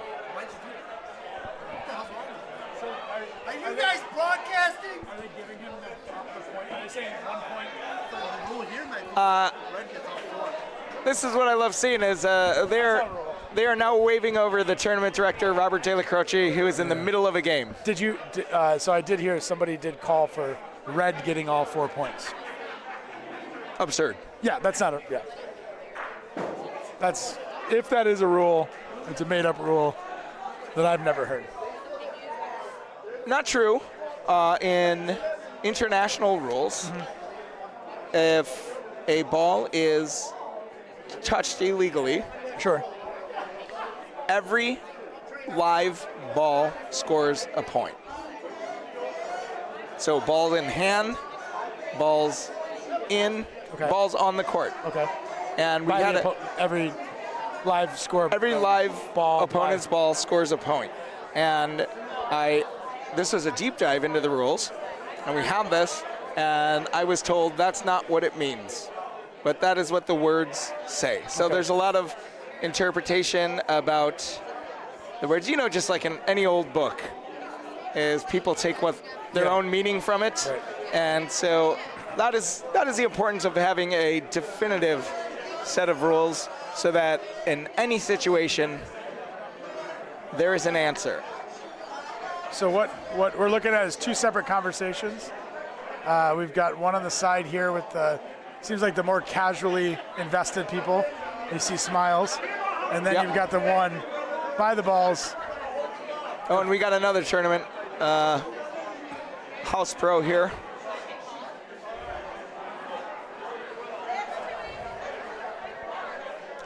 Are you guys broadcasting? are they giving him the point? Are they saying 1 point? The rule here might be red gets all 4. This is what I love seeing is they are now waving over the tournament director, Robert Della Croce, who is in the middle of a game. So I did hear somebody did call for red getting all 4 points. Absurd. Yeah, that's not yeah. That's, if that is a rule, it's a made up rule that I've never heard. Not true. In international rules, if a ball is touched illegally, Sure. every live ball scores a point. So balls in hand, balls in, Okay. balls on the court. Okay. And we had every live score. every live ball opponent's ball scores a point. And this was a deep dive into the rules, and we have this, and I was told that's not what it means, but that is what the words say. So there's a lot of interpretation about the words, just like in any old book, is people take what their own meaning from it. Right. And so that is the importance of having a definitive set of rules so that in any situation there is an answer. So what we're looking at is 2 separate conversations. We've got one on the side here with seems like the more casually invested people. You see smiles. And then you've got the one by the balls. Oh, and we got another tournament house pro here.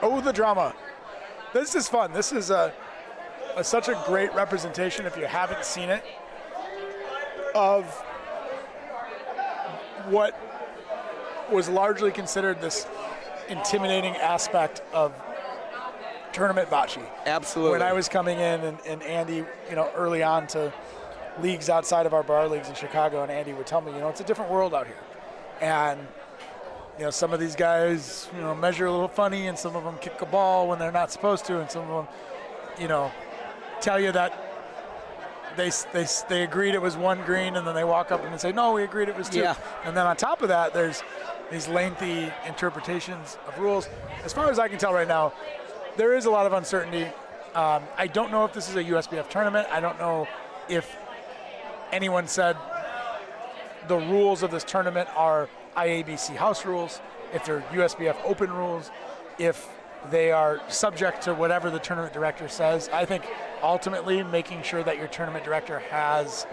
Oh, the drama. This is fun. This is such a great representation, if you haven't seen it, of what was largely considered this intimidating aspect of tournament bocce. Absolutely. When I was coming in and Andy, early on to leagues outside of our bar leagues in Chicago, and Andy would tell me, it's a different world out here. And some of these guys, measure a little funny, and some of them kick a ball when they're not supposed to, and some of them, tell you that they agreed it was 1 green, and then they walk up and they say, no, we agreed it was 2. Yeah. And then on top of that, there's these lengthy interpretations of rules. As far as I can tell right now, there is a lot of uncertainty. I don't know if this is a USBF tournament. I don't know if anyone said the rules of this tournament are IABC house rules, if they're USBF open rules, if they are subject to whatever the tournament director says. I think ultimately making sure that your tournament director has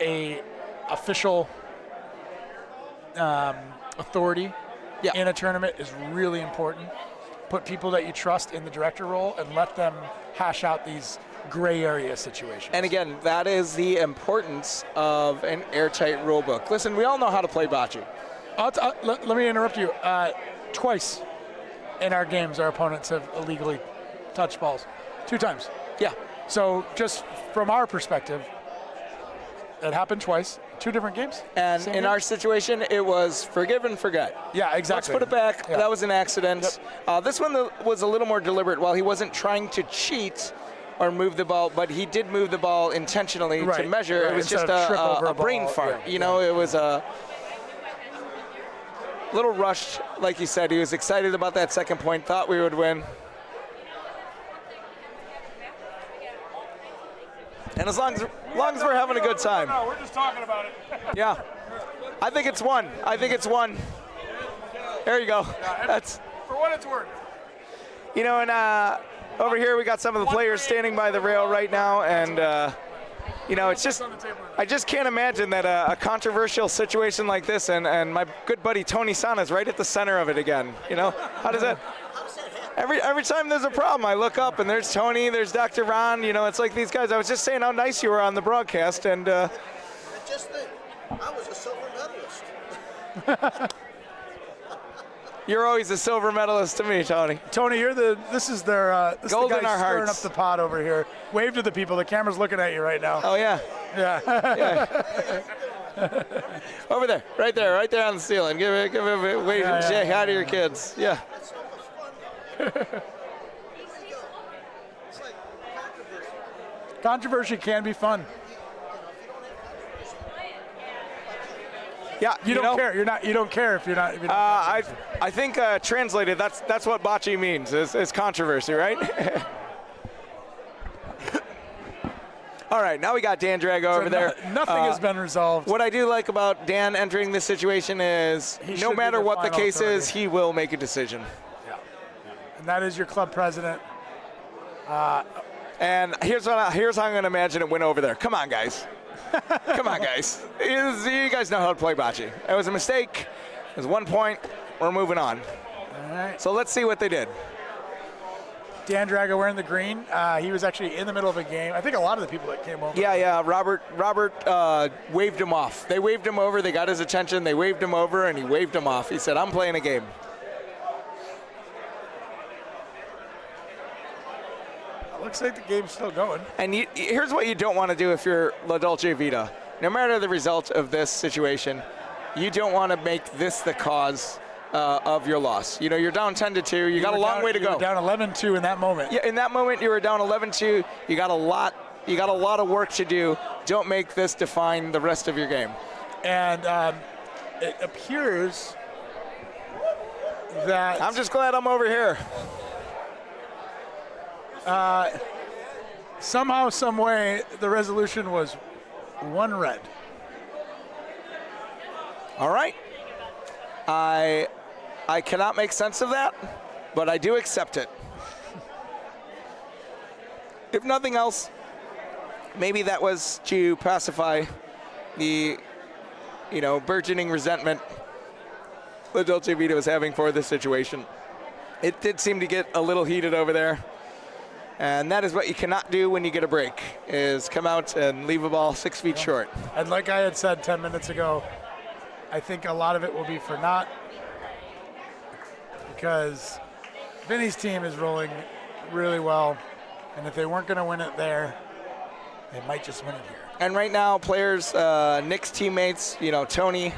a official authority in a tournament is really important. Put people that you trust in the director role and let them hash out these gray area situations. And again, that is the importance of an airtight rule book. Listen, we all know how to play bocce. Let me interrupt you. Twice in our games, our opponents have illegally touched balls. 2 times. Yeah. So just from our perspective, it happened twice, 2 different games. And in our situation, it was forgive and forget. Yeah, exactly. Let's put it back. Yeah. That was an accident. Yep. This one was a little more deliberate. While he wasn't trying to cheat or move the ball, but he did move the ball intentionally to measure. Right. It was Instead just a brain ball. fart. Yeah. It was a... little rushed, like you said. He was excited about that second point, thought we would win. And as long as we're having a good time. No, we're just talking about it. Yeah. I think it's one. There you go. That's, For what it's worth. you know, and over here we got some of the players standing by the rail right now, and you know, it's just, I just can't imagine that a controversial situation like this, and my good buddy Tony Sana is right at the center of it again. You know, how does that? Every time there's a problem, I look up and there's Tony, there's Dr. Ron. You know, it's like these guys. I was just saying how nice you were on the broadcast, and Just think, I was a silver medalist. you're always a silver medalist to me, Tony. Tony, this is their Gold the in guy our stirring hearts. up the pot over here. Wave to the people. The camera's looking at you right now. Oh yeah. Yeah. Over there, right there on the ceiling. Give it a wave. Yeah, Say hi to your kids. Yeah. That's so much fun. It's like controversy. Controversy can be fun. Yeah. You don't know, care. You don't care if you're not. If you're not I think translated, that's what bocce means. Is controversy, right? All right, now we got Dan Drago over there. Nothing has been resolved. What I do like about Dan entering this situation is He no should be matter the what the final case authority. is, he will make a decision. And that is your club president. And here's how I'm going to imagine it went over there. Come on, guys. Come on, guys. You guys know how to play bocce. It was a mistake. It was 1 point. We're moving on. All right. So let's see what they did. Dan Drago wearing the green. He was actually in the middle of a game. I think a lot of the people that came over. Yeah. Robert waved him off. They waved him over. They got his attention. They waved him over, and he waved him off. He said, I'm playing a game. Looks like the game's still going. And here's what you don't want to do if you're La Dolce Vita. No matter the result of this situation, you don't want to make this the cause of your loss. You know, you're down 10-2. You got a long way to You go. were down 11-2 in that moment. Yeah, in that moment, you were down 11-2. You got a lot of work to do. Don't make this define the rest of your game. And it appears that I'm just glad I'm over here. somehow, some way, the resolution was 1 red. All right. I cannot make sense of that, but I do accept it. If nothing else, maybe that was to pacify the, burgeoning resentment that Dolce Vita was having for this situation. It did seem to get a little heated over there. And that is what you cannot do when you get a break, is come out and leave a ball 6 feet short. And like I had said 10 minutes ago, I think a lot of it will be for naught, because Vinny's team is rolling really well, and if they weren't going to win it there, they might just win it here. And right now, players, Nick's teammates, Tommy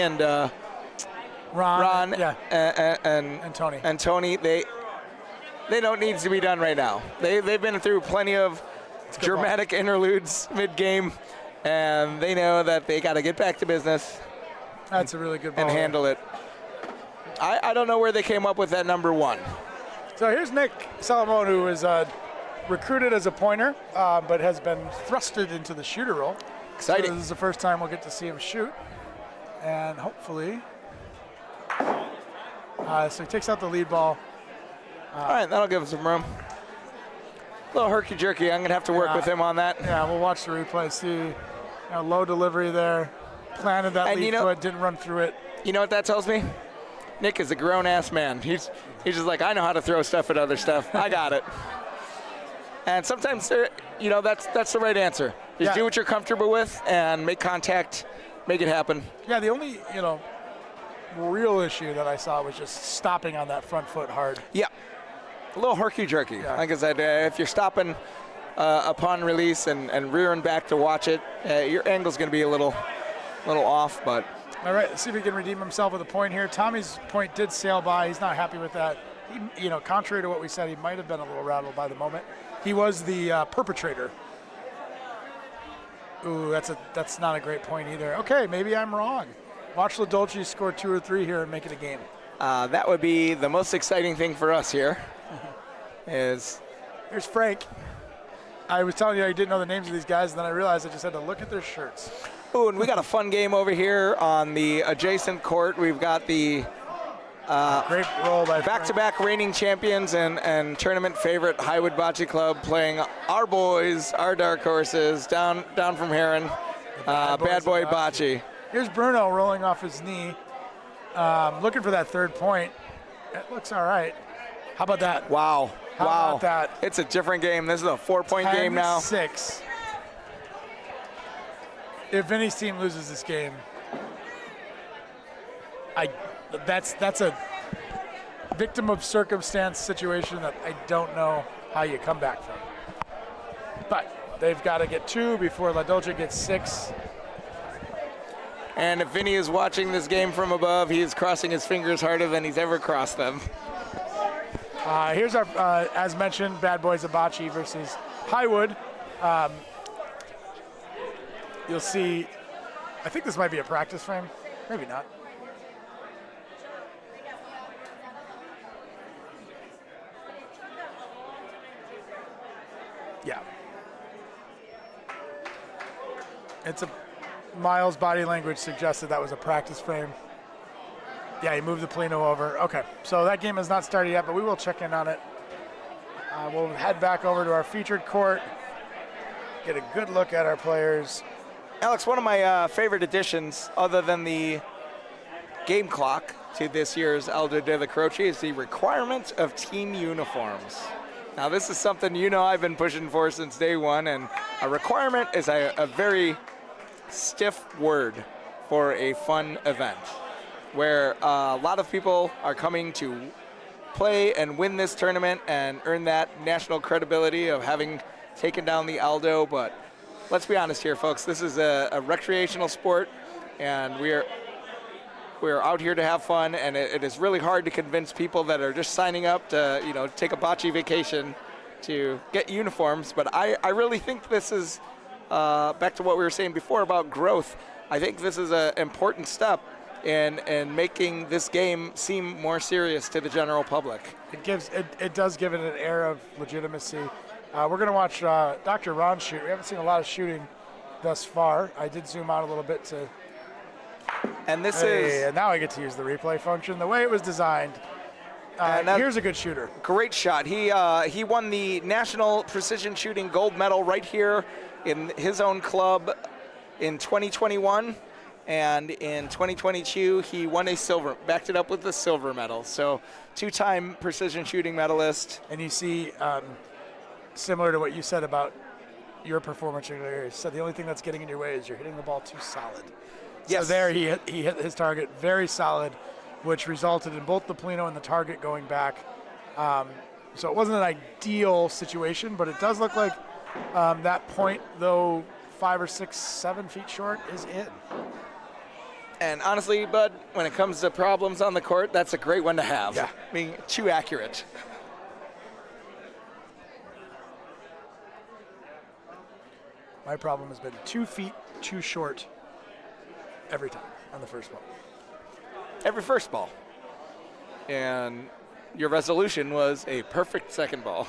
and Ron yeah, and Tony. And Tony, they know it needs to be done right now. They've been through plenty of dramatic interludes mid-game, and they know that they got to get back to business. That's a really good ball and handle it. I don't know where they came up with that number 1. So here's Nick Salomon, who was recruited as a pointer, but has been thrusted into the shooter role. Exciting. So this is the first time we'll get to see him shoot, and hopefully, so he takes out the lead ball. All right, that'll give him some room. A little herky-jerky. I'm going to have to work with him on that. Yeah, we'll watch the replay. See, low delivery there. Planted that lead foot, didn't run through it. You know what that tells me? Nick is a grown-ass man. He's just like, I know how to throw stuff at other stuff. I got it. And sometimes, that's the right answer. Just do what you're comfortable with and make contact, make it happen. Yeah, the only, real issue that I saw was just stopping on that front foot hard. Yeah. A little herky-jerky. Yeah. Like I said, if you're stopping upon release and rearing back to watch it, your angle's going to be a little off, but. All right, let's see if he can redeem himself with a point here. Tommy's point did sail by. He's not happy with that. He, contrary to what we said, he might have been a little rattled by the moment. He was the perpetrator. Ooh, that's not a great point either. Okay, maybe I'm wrong. Watch La Dolce score 2 or 3 here and make it a game. That would be the most exciting thing for us here. Here's Frank. I was telling you I didn't know the names of these guys, and then I realized I just had to look at their shirts. Ooh, and we got a fun game over here on the adjacent court. We've got the Great roll by back-to-back reigning champions and tournament favorite Highwood Bocce Club playing our boys, our dark horses, down from Heron, Bad Boy Bocce. Here's Bruno rolling off his knee, looking for that 3rd point. It looks all right. How about that? Wow. How about that? It's a different game. This is a 4-point game now. 10-6. If Vinny's team loses this game, that's a victim of circumstance situation that I don't know how you come back from. But they've got to get 2 before La Dolce gets 6. And if Vinny is watching this game from above, he is crossing his fingers harder than he's ever crossed them. Here's our, as mentioned, Bad Boys of Bocce versus Highwood. You'll see, I think this might be a practice frame. Maybe not. Yeah. It's a, Miles' body language suggested that was a practice frame. Yeah, he moved the Polino over. Okay, so that game has not started yet, but we will check in on it. We'll head back over to our featured court, get a good look at our players. Alex, one of my favorite additions, other than the game clock to this year's Aldo Della Croce, is the requirement of team uniforms. Now, this is something I've been pushing for since day one, and a requirement is a very stiff word for a fun event, where a lot of people are coming to play and win this tournament and earn that national credibility of having taken down the Aldo. But let's be honest here, folks. This is a recreational sport, and we're out here to have fun, and it is really hard to convince people that are just signing up to take a bocce vacation to get uniforms. But I really think this is back to what we were saying before about growth. I think this is an important step in making this game seem more serious to the general public. It does give it an air of legitimacy. We're going to watch Dr. Ron shoot. We haven't seen a lot of shooting thus far. I did zoom out a little bit to. And this and now I get to use the replay function the way it was designed. Here's a good shooter. Great shot. He won the National Precision Shooting Gold Medal right here in his own club in 2021. And in 2022, he won backed it up with the silver medal. So 2-time precision shooting medalist. And you see, similar to what you said about your performance earlier, you said the only thing that's getting in your way is you're hitting the ball too solid. Yes. So there he hit his target very solid, which resulted in both the Polino and the target going back. So it wasn't an ideal situation, but it does look like that point, though 5 or 6, 7 feet short, is in. And honestly, Bud, when it comes to problems on the court, that's a great one to have. Yeah. Being too accurate. My problem has been 2 feet too short every time on the first ball. Every first ball. And your resolution was a perfect second ball.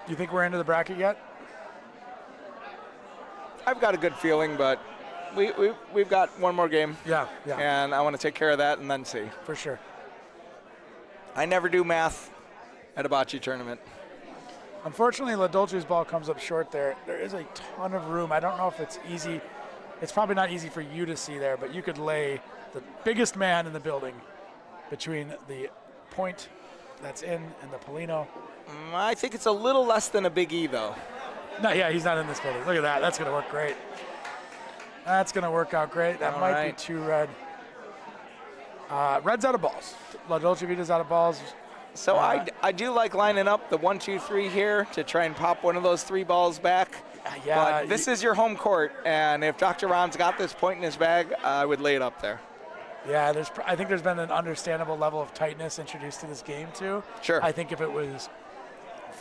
You think we're into the bracket yet? I've got a good feeling, but we've got one more game. Yeah. And I want to take care of that and then see. For sure. I never do math at a bocce tournament. Unfortunately, La Dolce's ball comes up short there. There is a ton of room. I don't know if it's easy. It's probably not easy for you to see there, but you could lay the biggest man in the building between the point that's in and the Polino. I think it's a little less than a Big E, though. No, yeah, he's not in this building. Look at that. That's going to work great. That's going to work out great. That might be too red. Red's out of balls. La Dolce Vita's out of balls. So I do like lining up the 1, 2, 3 here to try and pop one of those 3 balls back. Yeah. But this is your home court, and if Dr. Ron's got this point in his bag, I would lay it up there. Yeah, I think there's been an understandable level of tightness introduced to this game too. Sure. I think if it was,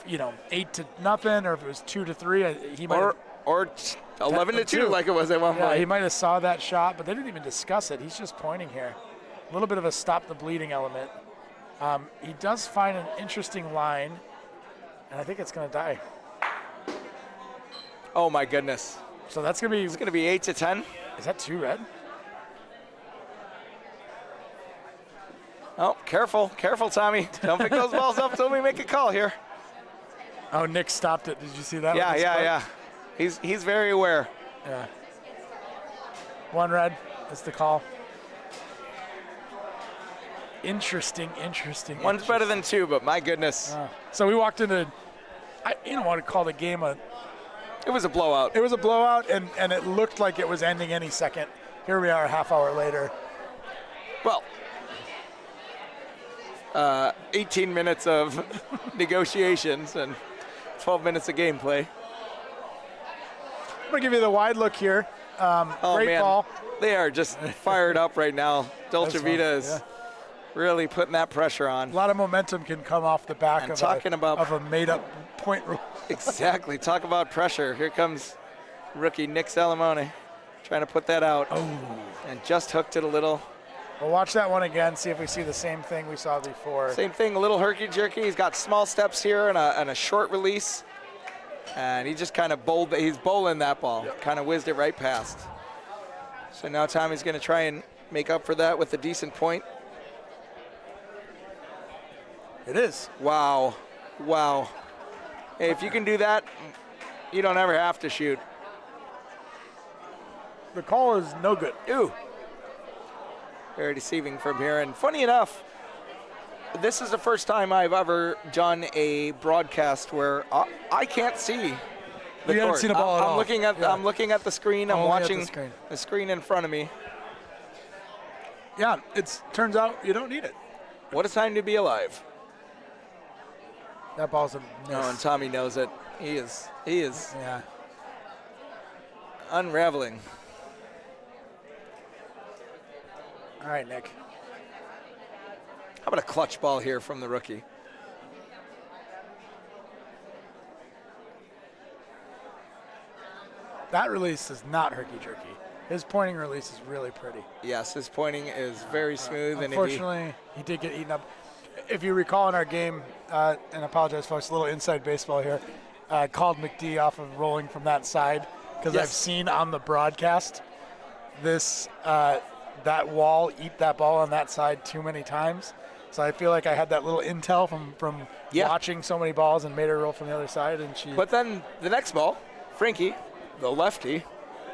8-0, or if it was 2-3, he might. Or 11-2 like it was at one Yeah, point. he might have saw that shot, but they didn't even discuss it. He's just pointing here. A little bit of a stop the bleeding element. He does find an interesting line, and I think it's going to die. Oh my goodness. So that's going to be. It's going to be 8-10. Is that 2 red? Oh, careful, Tommy. Don't pick those balls up till we make a call here. Oh, Nick stopped it. Did you see that? Yeah. He's very aware. Yeah. 1 red. That's the call. Interesting. One's better than 2, but my goodness. So we walked into. You don't want to call the game a. It was a blowout. It was a blowout, and it looked like it was ending any second. Here we are, a half hour later. Well, 18 minutes of negotiations and 12 minutes of gameplay. I'm gonna give you the wide look here. Great Man. ball. They are just fired up right now. Dolce That's fun, Vita is really putting that pressure on. A lot of momentum can come off the back And of talking about- a made-up point rule. Exactly. Talk about pressure. Here comes rookie Nick Salamone trying to put that out. Oh. And just hooked it a little. We'll watch that one again, see if we see the same thing we saw before. Same thing, a little herky-jerky. He's got small steps here and a short release. And he just kind of he's bowling that ball. Kind of whizzed it right past. So now Tommy's going to try and make up for that with a decent point. It is. Wow. Hey, if you can do that, you don't ever have to shoot. The call is no good. Ooh. Very deceiving from here. And funny enough, this is the first time I've ever done a broadcast where I can't see the You court. haven't seen the ball at all. I'm looking at the screen. I'm Only at the watching screen. the screen in front of me. Yeah, turns out you don't need it. What a time to be alive. That ball's a miss. Oh, and Tommy knows it. He is Yeah. unraveling. All right, Nick. How about a clutch ball here from the rookie? That release is not herky-jerky. His pointing release is really pretty. Yes, his pointing is very smooth. And Unfortunately, he did get eaten up. If you recall in our game, and I apologize, folks, a little inside baseball here, called McD off of rolling from that side because Yes. I've seen on the broadcast this that wall eat that ball on that side too many times. So I feel like I had that little intel from Yeah. watching so many balls and made her roll from the other side, and she. But then the next ball, Frankie, the lefty,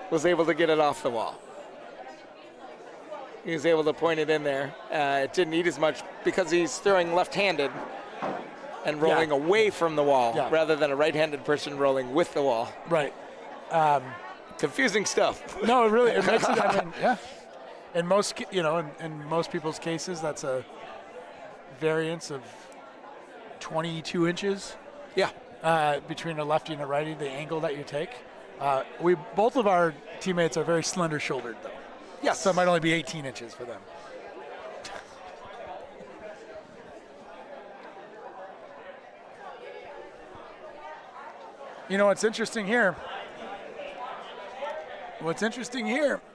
was able to get it off the wall. He was able to point it in there. It didn't need as much because he's throwing left-handed and rolling away from the wall rather than a right-handed person rolling with the wall. Right. Confusing stuff. No, it really it makes it. I mean, yeah. In most, in most people's cases, that's a variance of 22 inches Yeah. between a lefty and a righty. The angle that you take. Both of our teammates are very slender-shouldered, though. Yes. So it might only be 18 inches for them. You know what's interesting here?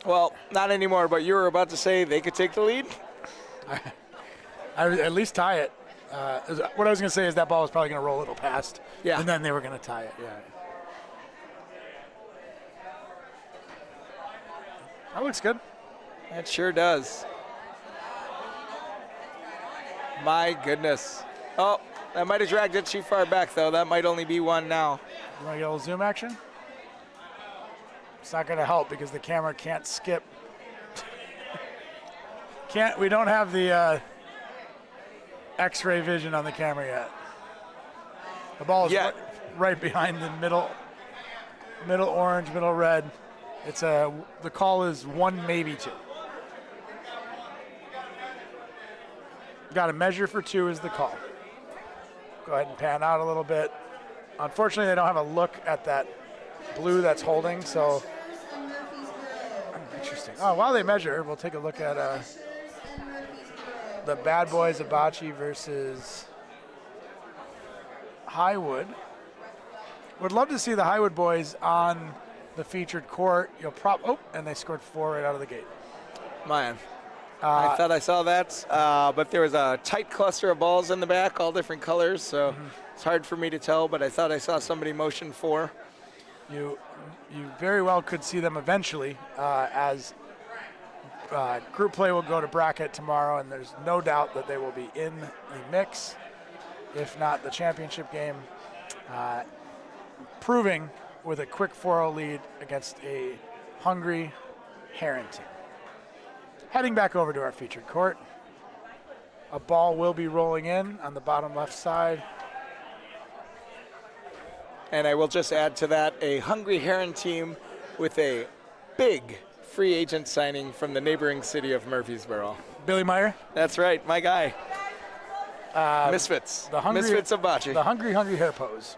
Well, not anymore, but you were about to say they could take the lead? I would at least tie it. What I was going to say is that ball was probably going to roll a little past. Yeah. And then they were going to tie it. Yeah. That looks good. That sure does. My goodness. Oh, that might have dragged it too far back, though. That might only be one now. You want to get a little zoom action? It's not going to help because the camera can't skip. We don't have the X-ray vision on the camera yet. The ball is right behind the middle orange, middle red. It's the call is 1, maybe 2. Got to measure for 2 is the call. Go ahead and pan out a little bit. Unfortunately, they don't have a look at that blue that's holding, so interesting. Oh, while they measure, we'll take a look at the Bad Boys Abachi versus Highwood. Would love to see the Highwood boys on the featured court. And they scored 4 right out of the gate. Man, I thought I saw that, but there was a tight cluster of balls in the back, all different colors, so it's hard for me to tell, but I thought I saw somebody motion 4. You very well could see them eventually, as group play will go to bracket tomorrow, and there's no doubt that they will be in the mix, if not the championship game, proving with a quick 4-0 lead against a hungry Heron team. Heading back over to our featured court. A ball will be rolling in on the bottom left side. And I will just add to that, a hungry Heron team with a big free agent signing from the neighboring city of Murfreesboro. Billy Meyer. That's right, my guy. Misfits. Misfits of Bocce. The hungry hair pose.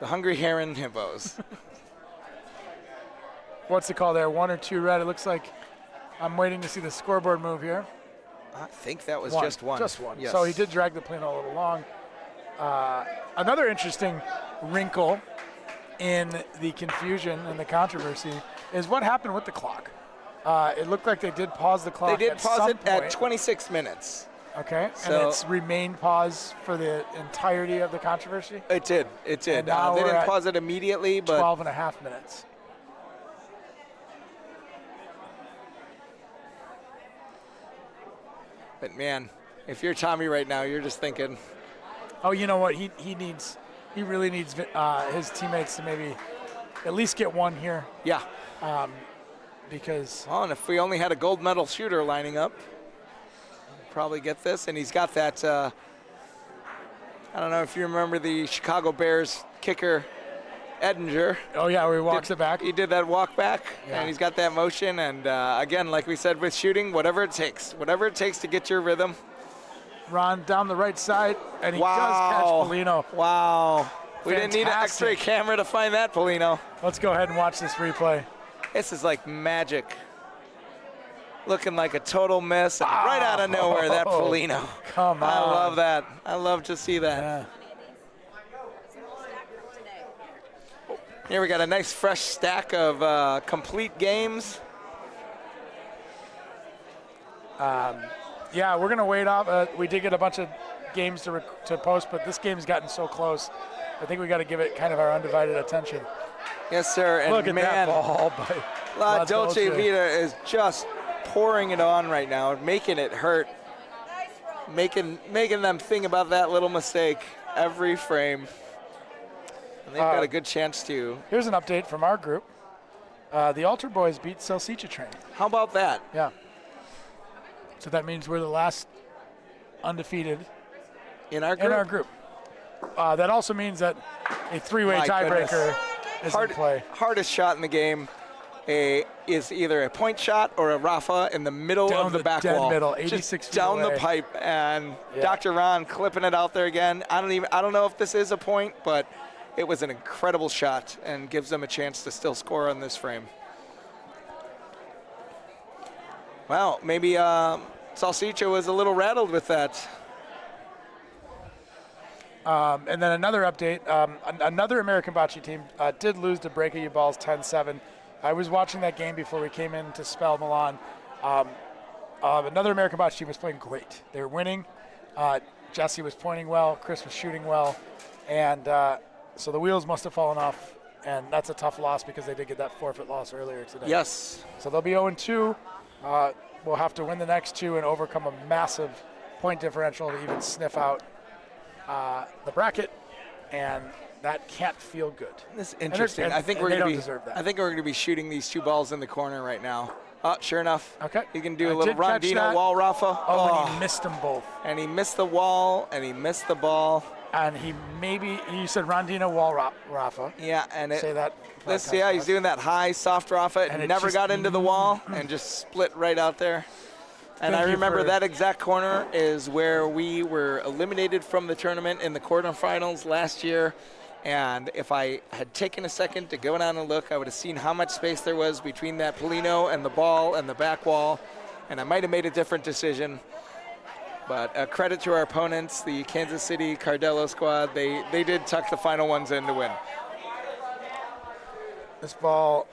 The hungry Heron hippos. What's the call there? 1 or 2 red. It looks like I'm waiting to see the scoreboard move here. I think that was 1. just 1. Just 1. Yes. So he did drag the Polino a little long. Another interesting wrinkle in the confusion and the controversy is what happened with the clock. It looked like they did pause the clock. They did at pause some it point. at 26 minutes. Okay, So- and it's remained paused for the entirety of the controversy. It did. It did. And now They we're didn't at pause it immediately, but 12 and a half minutes. man, if you're Tommy right now, you're just thinking, Oh, you know what? He really needs his teammates to maybe at least get 1 here, yeah. because Oh, and if we only had a gold medal shooter lining up, probably get this. And he's got that, I don't know if you remember the Chicago Bears kicker, Edinger. oh yeah, where he walks it back. He did that walk back, Yeah. and he's got that motion. And again, like we said with shooting, whatever it takes to get your rhythm. Ron down the right side, and he does catch Wow. Polino. Wow. We didn't need an Fantastic. X-ray camera to find that, Polino. Let's go ahead and watch this replay. This is like magic. Looking like a total miss, and right out of nowhere, that Polino. Come on. I love that. I love to see that. Yeah. Here we got a nice fresh stack of complete games. Yeah, we're gonna wait off. We did get a bunch of games to post, but this game's gotten so close. I think we got to give it kind of our undivided attention. Yes, sir. And Look at man, that ball by La Dolce Vita is just pouring it on right now, making it hurt, making them think about that little mistake every frame. And they've got a good chance to. Here's an update from our group. The Altar Boys beat Salsicha Train. How about that? Yeah. So that means we're the last undefeated In our group? in our group. That also means that a 3-way My tiebreaker goodness. is in play. Hardest shot in the game is either a point shot or a Rafa in the middle Down of the the back dead wall. middle, Just 86 feet down away. the pipe, and Yeah. Dr. Ron clipping it out there again. I don't know if this is a point, but it was an incredible shot and gives them a chance to still score on this frame. Well, maybe Salsicha was a little rattled with that. And then another update, another American Bocce team did lose to Break You Balls 10-7. I was watching that game before we came in to spell Milan. Another American Bocce team was playing great. They were winning. Jesse was pointing well. Chris was shooting well. And so the wheels must have fallen off. And that's a tough loss because they did get that forfeit loss earlier today. Yes. So they'll be 0-2. We'll have to win the next 2 and overcome a massive point differential to even sniff out the bracket, and that can't feel good. This is interesting. I think and we're they going don't to be. deserve that. I think we're going to be shooting these 2 balls in the corner right now. Oh, sure enough. Okay. You can do I a little did catch Rondino that. wall Rafa. Oh, and he missed them both. And he missed the wall, and he missed the ball. And you said Rondino wall Rafa. Yeah, and Say that. he's doing that high, soft Rafa. And It it never just- got into the wall and just split right out there. And Thank I you remember for- that exact corner is where we were eliminated from the tournament in the quarterfinals last year. And if I had taken a second to go down and look, I would have seen how much space there was between that Polino and the ball and the back wall. And I might have made a different decision. But a credit to our opponents, the Kansas City Cardello squad. They did tuck the final ones in to win. This ball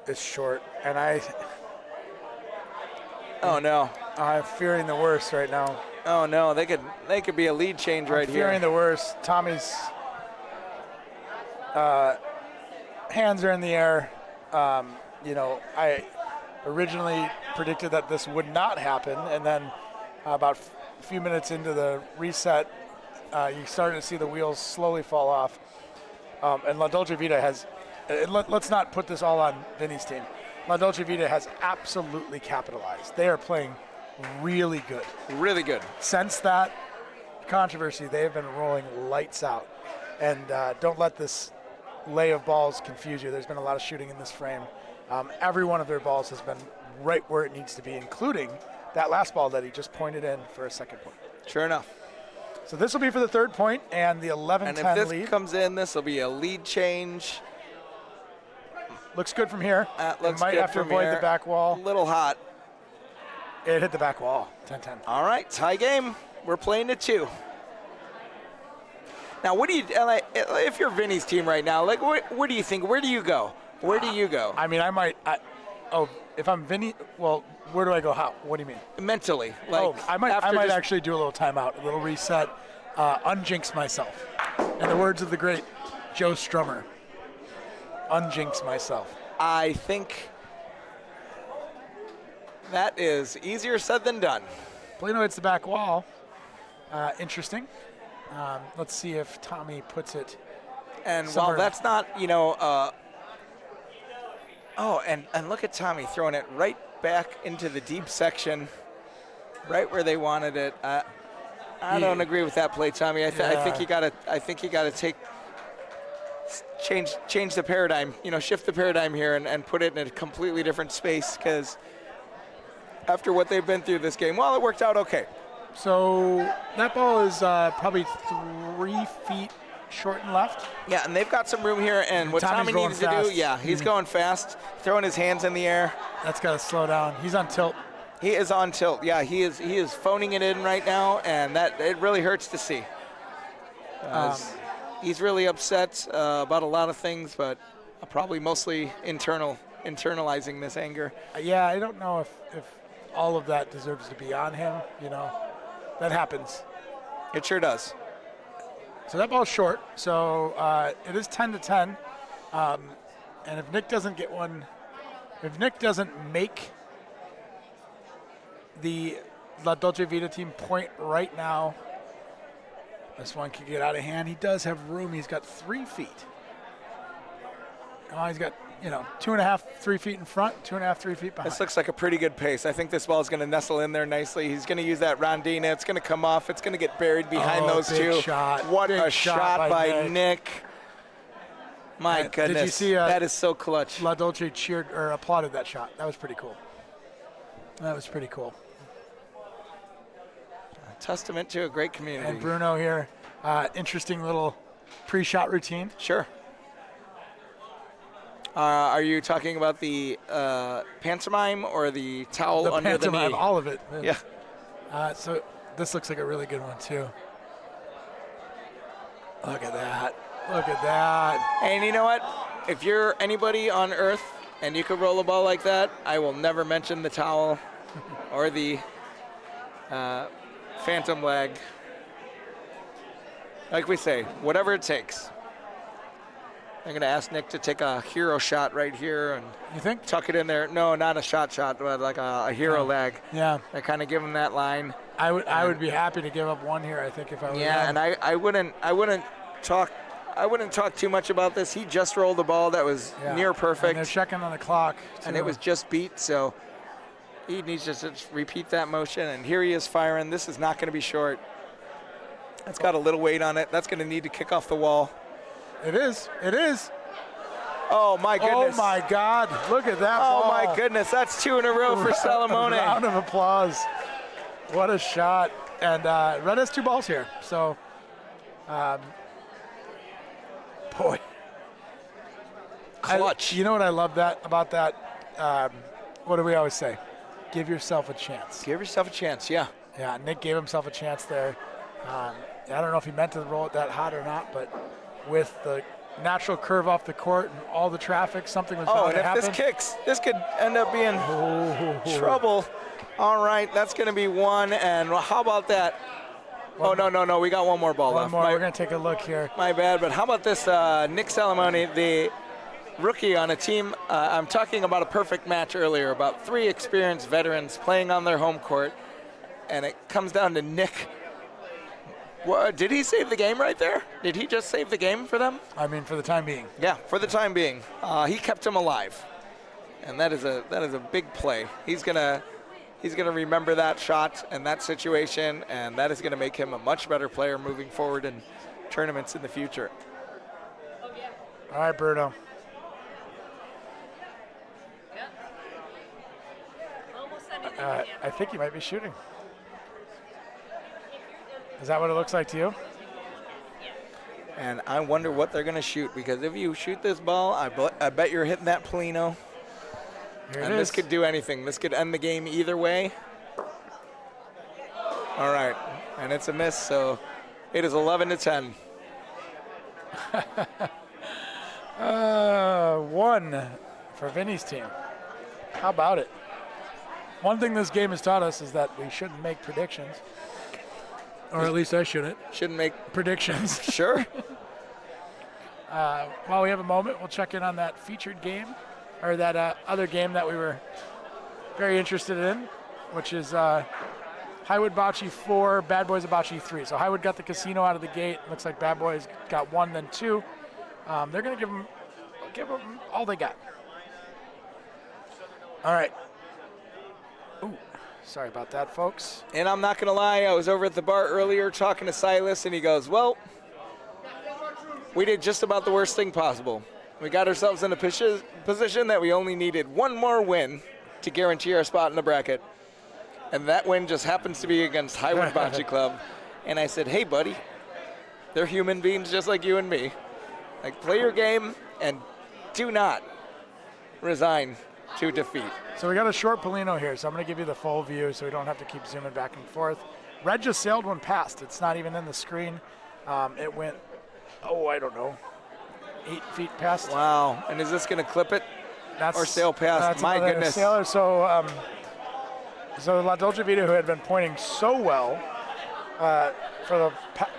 is short, and Oh no. I'm fearing the worst right now. Oh no, they could be a lead change right I'm here. fearing the worst. Tommy's hands are in the air. I originally predicted that this would not happen, and then about a few minutes into the reset, you started to see the wheels slowly fall off. And La Dolce Vita has, let's not put this all on Vinny's team. La Dolce Vita has absolutely capitalized. They are playing really good. Really good. Since that controversy, they have been rolling lights out. And don't let this lay of balls confuse you. There's been a lot of shooting in this frame. Every one of their balls has been right where it needs to be, including that last ball that he just pointed in for a second point. Sure enough. So this will be for the third point and the 11-10 And if this lead. comes in, this will be a lead change. Looks good from here. Looks might good have to from avoid here. the back wall. A little hot. It hit the back wall. 10-10. All right, tie game. We're playing to 2. Now, what do you, if you're Vinny's team right now, like, what do you think? Where do you go? Where do you go? I mean, if I'm Vinny, well, where do I go? How? What do you mean? Mentally. Like, I might actually do a little timeout, a little reset, unjinx myself. In the words of the great Joe Strummer, unjinx myself. I think that is easier said than done. Polino hits the back wall. Interesting. Let's see if Tommy puts it. And somewhere. while that's not, and look at Tommy throwing it right back into the deep section, right where they wanted it. I don't agree with that play, Tommy. I think you gotta change the paradigm. Shift the paradigm here and put it in a completely different space. Because after what they've been through this game, well, it worked out okay. So that ball is probably 3 feet short and left. Yeah, and they've got some room here. And what Tommy's Tommy needs to going do, fast. he's going fast, throwing his hands in the air. That's got to slow down. He's on tilt. He is on tilt. Yeah, he is phoning it in right now, and that it really hurts to see. He's really upset about a lot of things, but probably mostly internalizing this anger. Yeah, I don't know if all of that deserves to be on him. That happens. It sure does. So that ball's short. So it is 10-10. And if Nick doesn't get one, if Nick doesn't make the La Dolce Vita team point right now, this one could get out of hand. He does have room. He's got 3 feet. Oh, he's got 2.5, 3 feet in front, 2.5, 3 feet behind. This looks like a pretty good pace. I think this ball is going to nestle in there nicely. He's going to use that rondina. It's going to come off. It's going to get buried behind those big two. Shot. What big a shot by Nick. My goodness. Did you see that is so clutch. La Dolce cheered or applauded that shot. That was pretty cool. A testament to a great community. And Bruno here, interesting little pre-shot routine. Sure. Are you talking about the pantomime or the towel The under the knee? pantomime, all of it. Yeah. So this looks like a really good one too. Look at that. Look at that. And you know what? If you're anybody on earth and you could roll a ball like that, I will never mention the towel or the phantom leg. Like we say, whatever it takes. I'm going to ask Nick to take a hero shot right here and You think? tuck it in there. No, not a shot, but like a hero leg. Yeah. I kind of give him that line. I would be happy to give up one here, I think, if I were Yeah, them. and I wouldn't talk too much about this. He just rolled a ball that was Yeah. near And perfect. they're checking on the clock. And too. it was just beat, so he needs to just repeat that motion. And here he is firing. This is not going to be short. That's got a little weight on it. That's going to need to kick off the wall. It is. It is. Oh, my goodness. Oh, my God. Look at that Oh, ball. my goodness. That's 2 in a row for Salamone. Round of applause. What a shot. And Red has 2 balls here. So, boy. Clutch. You know what I love about that? What do we always say? Give yourself a chance. Give yourself a chance, yeah. Yeah, Nick gave himself a chance there. I don't know if he meant to roll it that hot or not, but with the natural curve off the court and all the traffic, something was Oh, bound and to if happen. this kicks, this could end up being trouble. All right, that's going to be one. And how about that? Oh, no. We got one more ball One left. more. We're going to take a look here. My bad, but how about this Nick Salamone, the rookie on a team? I'm talking about a perfect match earlier, about 3 experienced veterans playing on their home court, and it comes down to Nick. Did he save the game right there? Did he just save the game for them? I mean, for the time being. Yeah, for the time being. He kept him alive, and that is a big play. He's gonna remember that shot and that situation, and that is gonna make him a much better player moving forward in tournaments in the future. All right, Bruno. I think he might be shooting. Is that what it looks like to you? And I wonder what they're gonna shoot, because if you shoot this ball, I bet you're hitting that Polino. Here And it this is. could do anything. This could end the game either way. All right, and it's a miss, so it is 11-10. 1 for Vinny's team. How about it? One thing this game has taught us is that we shouldn't make predictions. Or at least I shouldn't. Shouldn't make Predictions. sure. While we have a moment, we'll check in on that featured game, or that other game that we were very interested in, which is Highwood Bocce 4, Bad Boys of Bocce 3. So Highwood got the casino out of the gate. Looks like Bad Boys got 1, then 2. They're going to give them all they got. All right. Ooh, sorry about that, folks. And I'm not gonna lie, I was over at the bar earlier talking to Silas, and he goes, well, we did just about the worst thing possible. We got ourselves in a position that we only needed 1 more win to guarantee our spot in the bracket. And that win just happens to be against Highwood Bocce Club. And I said, hey, buddy, they're human beings just like you and me. Like, play your game and do not resign to defeat. So we got a short Polino here, so I'm going to give you the full view so we don't have to keep zooming back and forth. Red just sailed one past. It's not even in the screen. It went, I don't know, 8 feet past. Wow. And is this going to clip it or sail past? That's My another goodness. Sailor. So, so La Dolce Vita, who had been pointing so well for the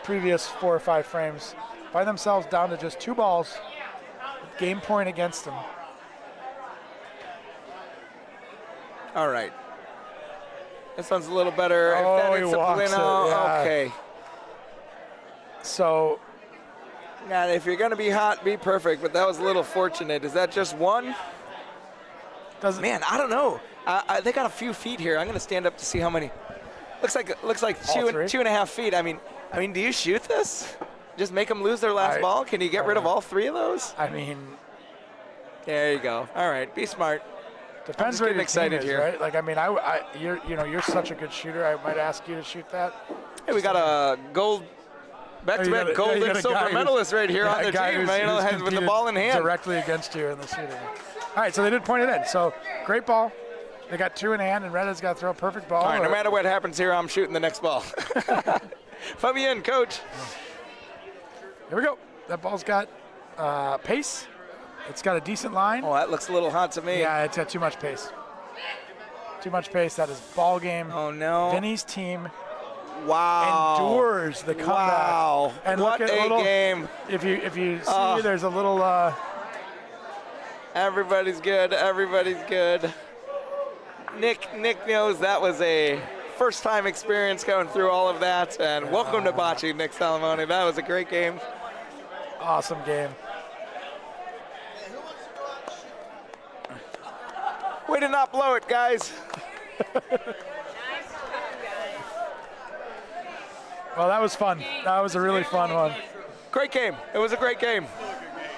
previous 4 or 5 frames, find themselves down to just 2 balls, game point against them. All right. This one's a little better. Oh, If that he hits a walks it, Polino, yeah. okay. So Now, if you're going to be hot, be perfect, but that was a little fortunate. Is that just 1? Man, I don't know. They got a few feet here. I'm going to stand up to see how many. Looks like All 2.5 feet. I mean, do you shoot this? Just make them lose their last ball? Can you get rid of all 3 of those? I mean, There you go. All right, be smart. depends just where getting your excited team is, here. right? Like, I mean, you're such a good shooter. I might ask you to shoot that. Hey, we got a back-to-back gold you got and a silver guy who's- medalist right here yeah, on a the guy team, who's with the competed ball in hand. directly against you in the shooting. All right, so they did point it in. So great ball. They got 2 in hand, and Reda's got to throw a perfect ball. All right, no matter what happens here, I'm shooting the next ball. Put me in, coach. Here we go. That ball's got pace. It's got a decent line. Oh, that looks a little hot to me. Yeah, it's got too much pace. Too much pace. That is ball game. Oh, no. Vinny's team Wow. endures the comeback. Wow. And what look at a little, game. If you see, there's a little. Everybody's good. Everybody's good. Nick knows that was a first-time experience going through all of that. And welcome to Bocce, Nick Salamone. That was a great game. Awesome game. Way to not blow it, guys. Well, that was fun. That was a really fun one. Great game. It was a great game.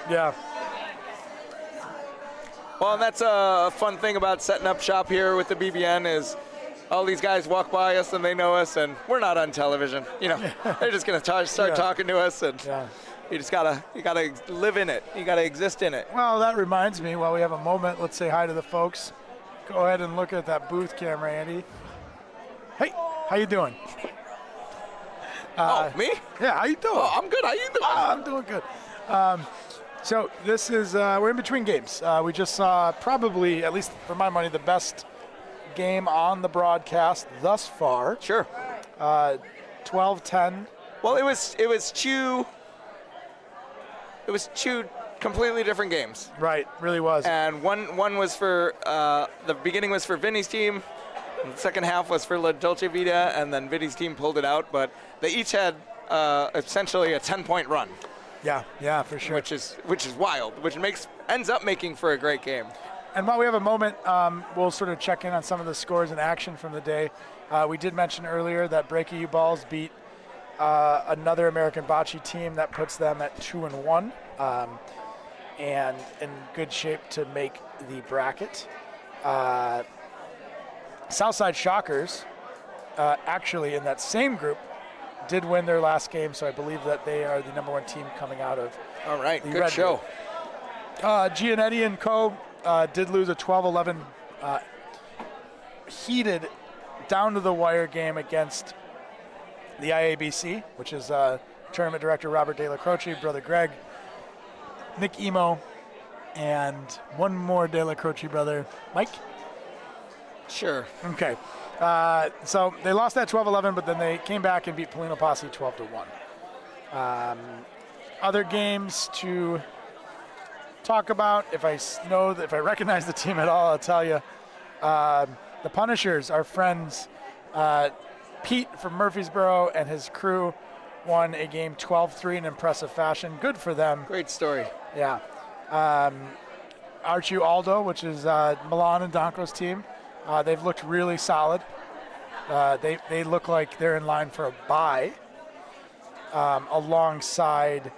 Yeah. Well, and that's a fun thing about setting up shop here with the BBN is all these guys walk by us and they know us, and we're not on television. You know, they're just gonna start talking to us, and you just gotta live in it. You gotta exist in it. Well, that reminds me. While we have a moment, let's say hi to the folks. Go ahead and look at that booth camera, Andy. Hey, how you doing? Oh, me? Yeah, how you doing? Oh, I'm good. How you doing? I'm doing good. So this is, we're in between games. We just saw probably, at least for my money, the best game on the broadcast thus far. Sure. 12-10. Well, it was two completely different games. Right, really was. And one was for, the beginning was for Vinny's team, and the second half was for La Dolce Vita, and then Vinny's team pulled it out, but they each had essentially a 10-point run. Yeah, for sure. Which is wild, which ends up making for a great game. And while we have a moment, we'll sort of check in on some of the scores and action from the day. We did mention earlier that Breaky U Balls beat another American bocce team. That puts them at 2-1 and in good shape to make the bracket. Southside Shockers, actually in that same group, did win their last game, so I believe that they are the number 1 team coming out of All right, the good red show. Gianetti and Co. Did lose a 12-11 heated down-to-the-wire game against the IABC, which is tournament director Robert Della Croce, brother Greg, Nick Emo, and one more Della Croce brother, Mike. Sure. Okay. So they lost that 12-11, but then they came back and beat Polino Posse 12-1. Other games to talk about, if I recognize the team at all, I'll tell you. The Punishers, our friends, Pete from Murfreesboro and his crew won a game 12-3 in impressive fashion. Good for them. Great story. Yeah. Archie Aldo, which is Milan and Donko's team, they've looked really solid. They look like they're in line for a bye alongside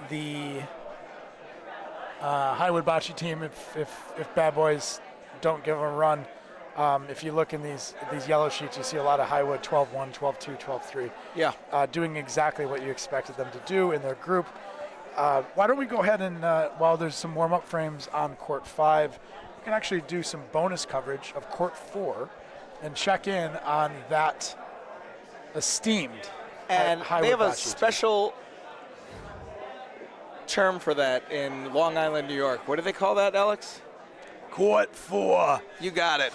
the Highwood Bocce team if Bad Boys don't give them a run. If you look in these yellow sheets, you see a lot of Highwood 12-1, 12-2, 12-3. Yeah. Doing exactly what you expected them to do in their group. Why don't we go ahead and, while there's some warm-up frames on Court 5, we can actually do some bonus coverage of Court 4 and check in on that esteemed And Highwood they have a Bocce team. special term for that in Long Island, New York. What do they call that, Alex? Court 4. You got it.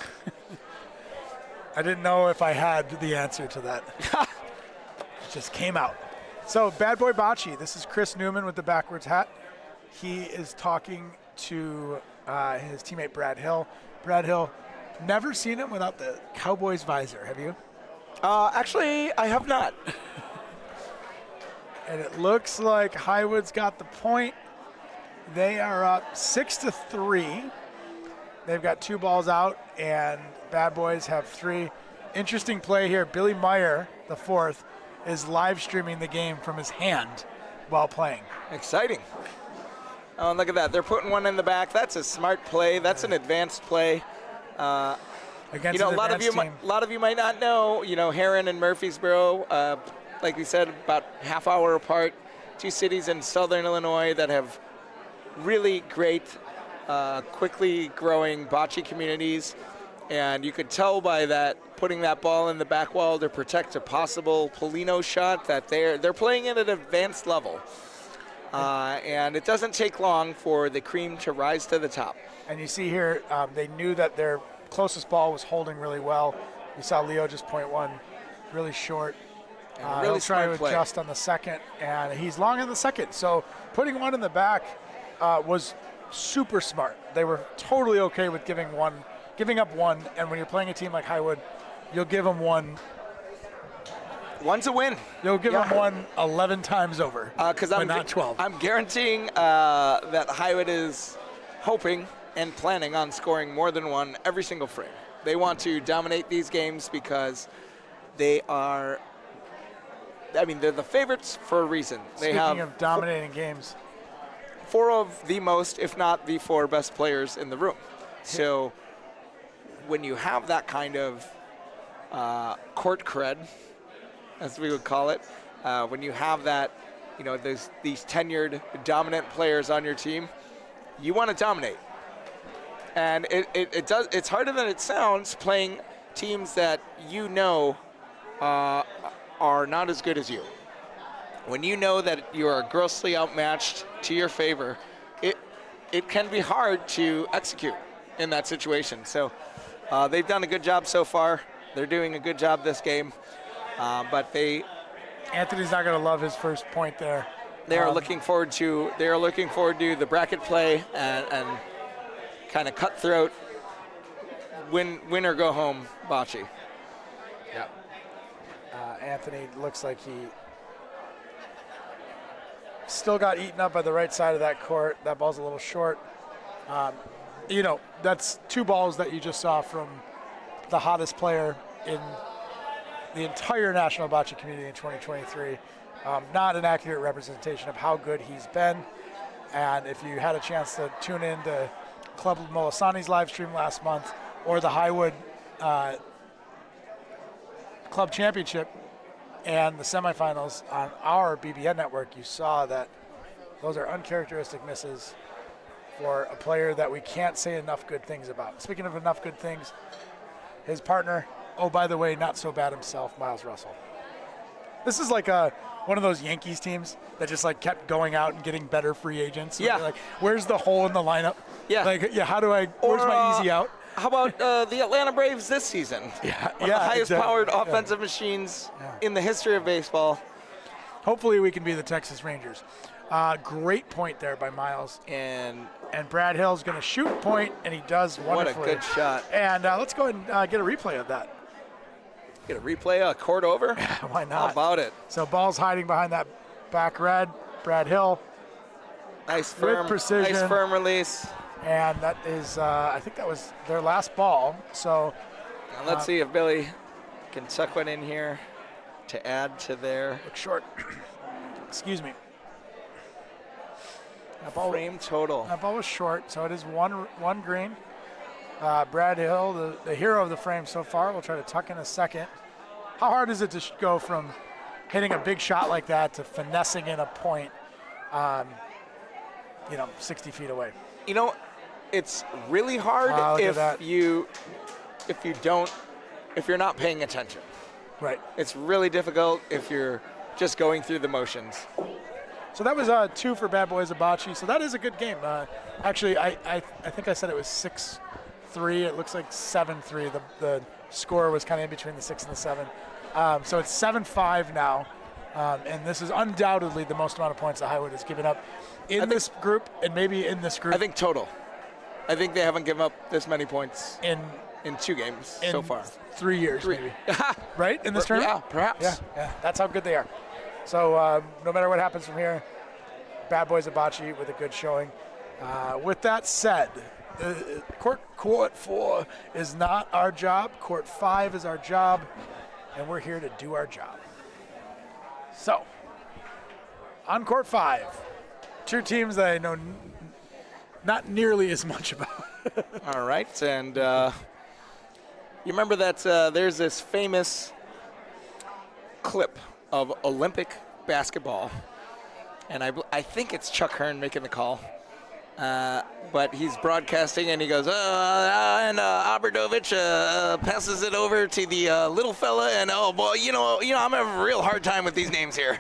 I didn't know if I had the answer to that. It just came out. So, Bad Boy Bocce, this is Chris Newman with the backwards hat. He is talking to his teammate Brad Hill. Brad Hill, never seen him without the Cowboys visor, have you? Actually, I have not. And it looks like Highwood's got the point. They are up 6-3. They've got 2 balls out, and Bad Boys have 3. Interesting play here. Billy Meyer, the 4th, is live streaming the game from his hand while playing. Exciting. Oh, and look at that. They're putting one in the back. That's a smart play. That's an advanced play. Against a an lot of you might not know, Heron and Murfreesboro, like we said, about half hour apart, 2 cities in southern Illinois that have really great, quickly growing bocce communities. And you could tell by that, putting that ball in the back wall to protect a possible Polino shot, that they're playing it at an advanced level. And it doesn't take long for the cream to rise to the top. And you see here, they knew that their closest ball was holding really well. You saw Leo just point one really short. Really he'll try to smart play. adjust on the second, and he's long on the second. So putting one in the back was super smart. They were totally okay with giving up one. And when you're playing a team like Highwood, you'll give them one. One's a win. You'll give them one 11 times over, but not 12. I'm guaranteeing that Highwood is hoping and planning on scoring more than one every single frame. They want to dominate these games because they're the favorites for a reason. Speaking of dominating games, 4 of the most, if not the 4 best players in the room. So when you have that kind of court cred, as we would call it, when you have that, these tenured dominant players on your team, you want to dominate. And it's harder than it sounds playing teams that are not as good as you. when you know that you are grossly outmatched to your favor, it can be hard to execute in that situation. So they've done a good job so far. They're doing a good job this game, but Anthony's not going to love his first point there. they are looking forward to the bracket play and kind of cutthroat win or go home bocce. Yeah. Anthony looks like he still got eaten up by the right side of that court. That ball's a little short. That's 2 balls that you just saw from the hottest player in the entire national bocce community in 2023. Not an accurate representation of how good he's been. And if you had a chance to tune in to Club Molisani's live stream last month or the Highwood Club Championship and the semifinals on our BBN network, you saw that those are uncharacteristic misses for a player that we can't say enough good things about. Speaking of enough good things, his partner, oh, by the way, not so bad himself, Miles Russell. This is like one of those Yankees teams that just like kept going out and getting better free agents. Yeah. Like, where's the hole in the lineup? Yeah. Like, where's my easy out? How about the Atlanta Braves this season? Yeah. One of the highest powered offensive machines in the history of baseball. Hopefully we can be the Texas Rangers. Great point there by Miles. And Brad Hill's going to shoot point, and he does wonderfully. what a good shot. And let's go ahead and get a replay of that. Get a replay, a court over? Why not? How about it? So ball's hiding behind that back red. Brad Hill. Nice firm, precision. nice firm release. And that is, I think that was their last ball. So Now let's see if Billy can tuck one in here to add to their look short. Excuse me. frame total. That ball was short, so it is one green. Brad Hill, the hero of the frame so far, will try to tuck in a second. How hard is it to go from hitting a big shot like that to finessing in a point, 60 feet away? It's really hard if you're not paying attention. Right. It's really difficult if you're just going through the motions. So that was 2 for Bad Boys of Bocce. So that is a good game. Actually, I think I said it was 6-3. It looks like 7-3. The score was kind of in between the 6 and the 7. So it's 7-5 now. And this is undoubtedly the most amount of points that Highwood has given up in this group and maybe in this group. I think total. I think they haven't given up this many points in 2 games so far. 3 years, maybe. Right? In this tournament? Yeah, perhaps. Yeah. That's how good they are. So no matter what happens from here, Bad Boys of Bocce with a good showing. With that said, court 4 is not our job. Court 5 is our job, and we're here to do our job. So, on court 5, 2 teams that I know not nearly as much about. All right, and you remember that there's this famous clip of Olympic basketball, and I think it's Chuck Hearn making the call, but he's broadcasting and he goes, and Obradovich passes it over to the little fella, and oh boy, I'm having a real hard time with these names here.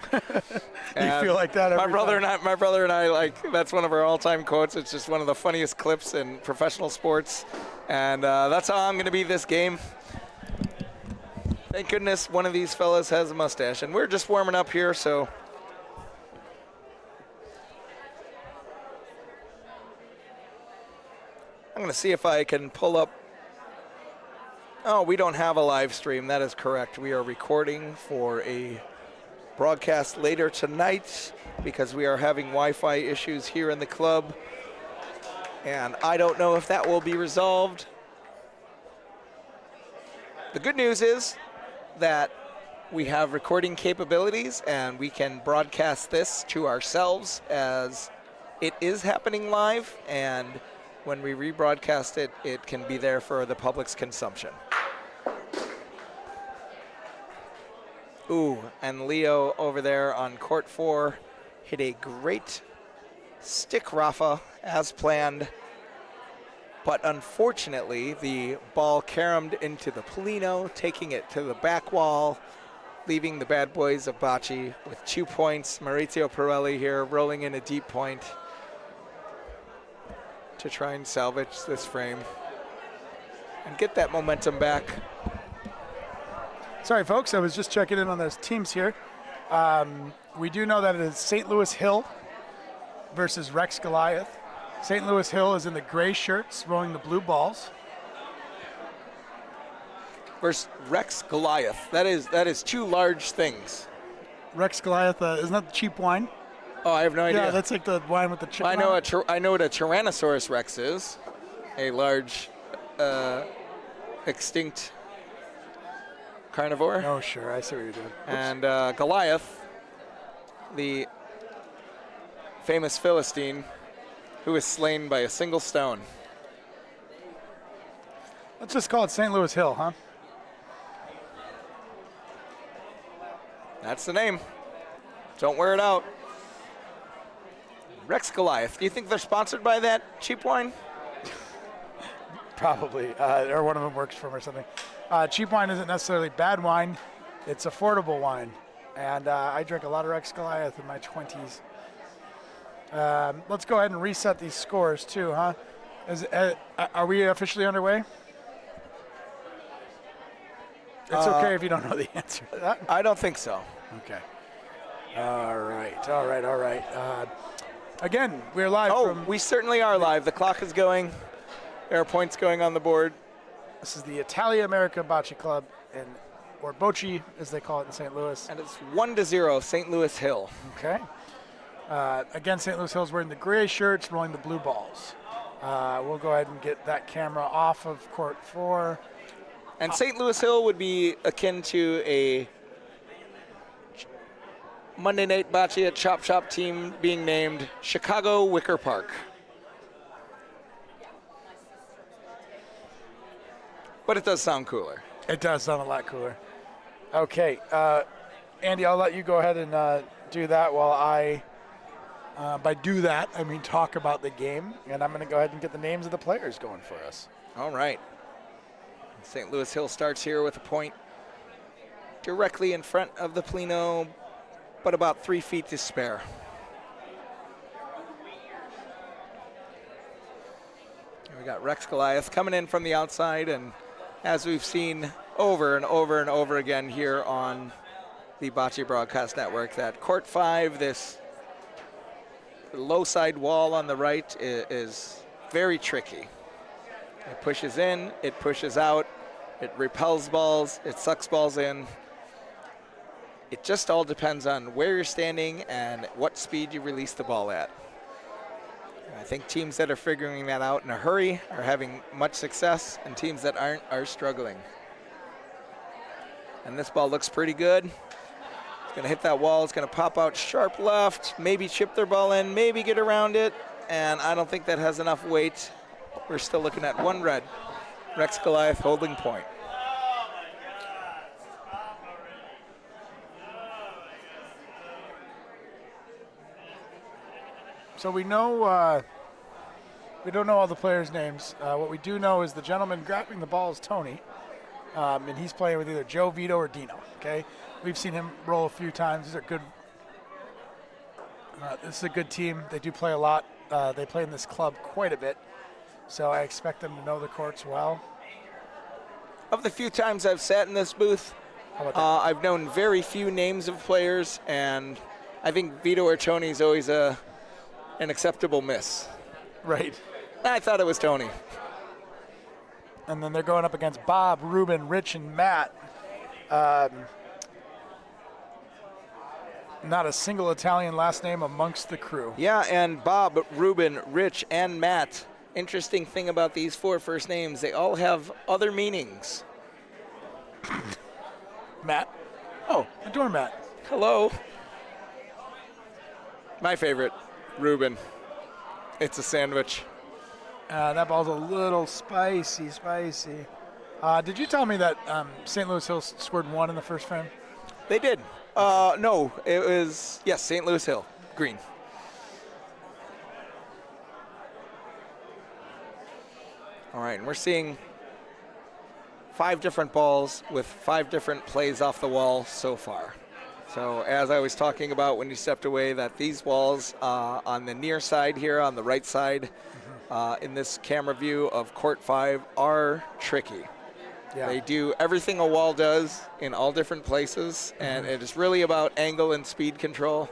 You feel like that every my brother time. and I, like, that's one of our all-time quotes. It's just one of the funniest clips in professional sports, and that's how I'm going to be this game. Thank goodness one of these fellas has a mustache, and we're just warming up here, so. I'm going to see if I can pull up. Oh, we don't have a live stream. That is correct. We are recording for a broadcast later tonight because we are having Wi-Fi issues here in the club, and I don't know if that will be resolved. The good news is that we have recording capabilities and we can broadcast this to ourselves as it is happening live, and when we rebroadcast it, it can be there for the public's consumption. Ooh, and Leo over there on court 4 hit a great stick rafa as planned, but unfortunately the ball caromed into the Polino, taking it to the back wall, leaving the bad boys of bocce with 2 points. Maurizio Pirelli here rolling in a deep point to try and salvage this frame and get that momentum back. Sorry, folks, I was just checking in on those teams here. We do know that it is St. Louis Hill versus Rex Goliath. St. Louis Hill is in the gray shirts, rolling the blue balls. Versus Rex Goliath. That is two large things. Rex Goliath, isn't that the cheap wine? Oh, I have no idea. Yeah, that's like the wine with the chicken. I know what a Tyrannosaurus Rex is, a large, extinct carnivore. Oh, sure, I see what you're doing. And Goliath, the famous Philistine, who was slain by a single stone. Let's just call it St. Louis Hill, huh? That's the name. Don't wear it out. Rex Goliath. Do you think they're sponsored by that cheap wine? Probably, or one of them works for them or something. Cheap wine isn't necessarily bad wine. It's affordable wine. And I drank a lot of Rex Goliath in my 20s. Let's go ahead and reset these scores too, huh? Are we officially underway? It's okay if you don't know the answer to that. I don't think so. Okay. All right. Again, we're live from... We certainly are live. The clock is going. There are points going on the board. This is the Italia America Bocce Club, or Bocce, as they call it in St. Louis. And it's 1-0, St. Louis Hill. Okay. Again, St. Louis Hill's wearing the gray shirts, rolling the blue balls. We'll go ahead and get that camera off of court 4. And St. Louis Hill would be akin to a Monday Night Bocce at Chop Chop team being named Chicago Wicker Park. But it does sound cooler. It does sound a lot cooler. Okay. Andy, I'll let you go ahead and do that while I, by do that, I mean talk about the game. And I'm going to go ahead and get the names of the players going for us. All right. St. Louis Hill starts here with a point directly in front of the Plino, but about 3 feet to spare. And we got Rex Goliath coming in from the outside, and as we've seen over and over and over again here on the Bocce Broadcast Network, that court 5, this low side wall on the right is very tricky. It pushes in, it pushes out, it repels balls, it sucks balls in. It just all depends on where you're standing and what speed you release the ball at. I think teams that are figuring that out in a hurry are having much success, and teams that aren't are struggling. And this ball looks pretty good. It's going to hit that wall. It's going to pop out sharp left, maybe chip their ball in, maybe get around it, and I don't think that has enough weight. We're still looking at 1 red. Rex Goliath holding point. So we know we don't know all the players' names. What we do know is the gentleman grabbing the ball is Tony, and he's playing with either Joe, Vito, or Dino. Okay, we've seen him roll a few times. These are good. This is a good team. They do play a lot. They play in this club quite a bit, so I expect them to know the courts well. Of the few times I've sat in this booth, I've known very few names of players, and I think Vito or Tony is always an acceptable miss. Right. I thought it was Tony. And then they're going up against Bob, Ruben, Rich, and Matt. Not a single Italian last name amongst the crew. Yeah, and Bob, Ruben, Rich, and Matt. Interesting thing about these 4 first names, they all have other meanings. Matt? Oh, a doormat. Hello. My favorite, Ruben. It's a sandwich. That ball's a little spicy. Did you tell me that St. Louis Hill scored 1 in the first frame? They did. No, it was, yes, St. Louis Hill, green. All right, and we're seeing 5 different balls with 5 different plays off the wall so far. So as I was talking about when you stepped away, that these balls on the near side here, on the right side, in this camera view of court 5 are tricky. Yeah. They do everything a wall does in all different places, and it is really about angle and speed control.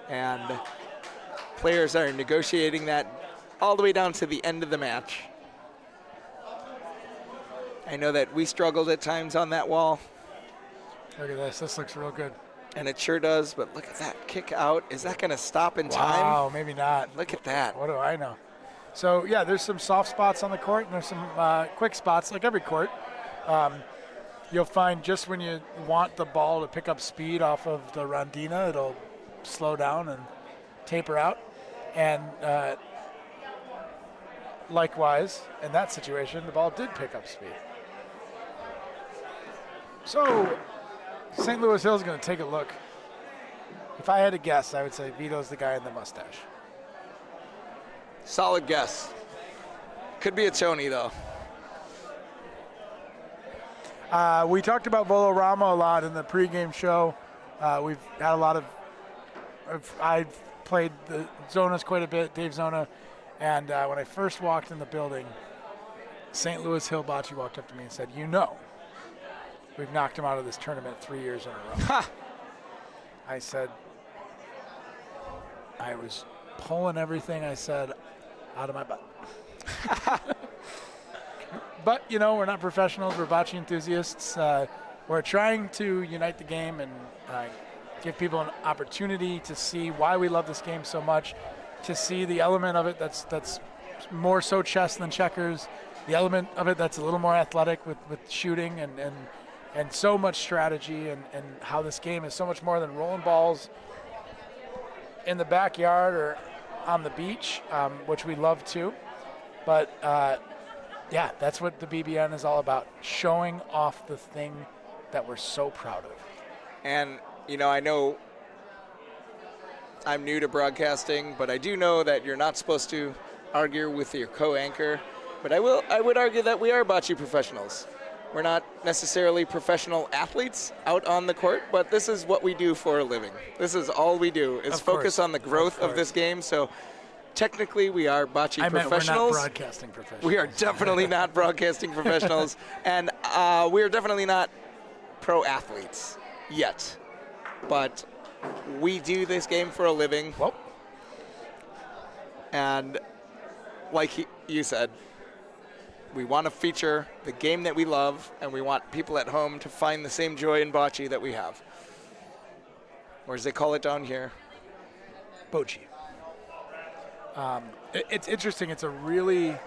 And players are negotiating that all the way down to the end of the match. I know that we struggled at times on that wall. Look at this. This looks real good. And it sure does, but look at that kick out. Is that going to stop in time? Wow, maybe not. Look at that. What do I know? So, yeah, there's some soft spots on the court, and there's some quick spots, like every court. You'll find just when you want the ball to pick up speed off of the rondina, it'll slow down and taper out. And likewise, in that situation, the ball did pick up speed. So, St. Louis Hill is going to take a look. If I had to guess, I would say Vito's the guy in the mustache. Solid guess. Could be a Tony, though. We talked about Volorama a lot in the pregame show. We've had a lot of I've played the Zonas quite a bit, Dave Zona, and when I first walked in the building, St. Louis Hill Bocce walked up to me and said, we've knocked him out of this tournament 3 years in a row. Ha! I said, I was pulling everything I said out of my butt. But, we're not professionals. We're bocce enthusiasts. We're trying to unite the game and give people an opportunity to see why we love this game so much, to see the element of it that's more so chess than checkers, the element of it that's a little more athletic with shooting and so much strategy, and how this game is so much more than rolling balls in the backyard or on the beach, which we love too. But yeah, that's what the BBN is all about, showing off the thing that we're so proud of. And, I know I'm new to broadcasting, but I do know that you're not supposed to argue with your co-anchor. But I would argue that we are bocce professionals. We're not necessarily professional athletes out on the court, but this is what we do for a living. This is all we do, is focus on the growth of this game. So technically we are bocce professionals. We're not broadcasting professionals. We are definitely not broadcasting professionals, and we are definitely not pro athletes yet. But we do this game for a living. Well, and like you said, we want to feature the game that we love, and we want people at home to find the same joy in bocce that we have. Or as they call it down here, Bocce. It's interesting. It's a really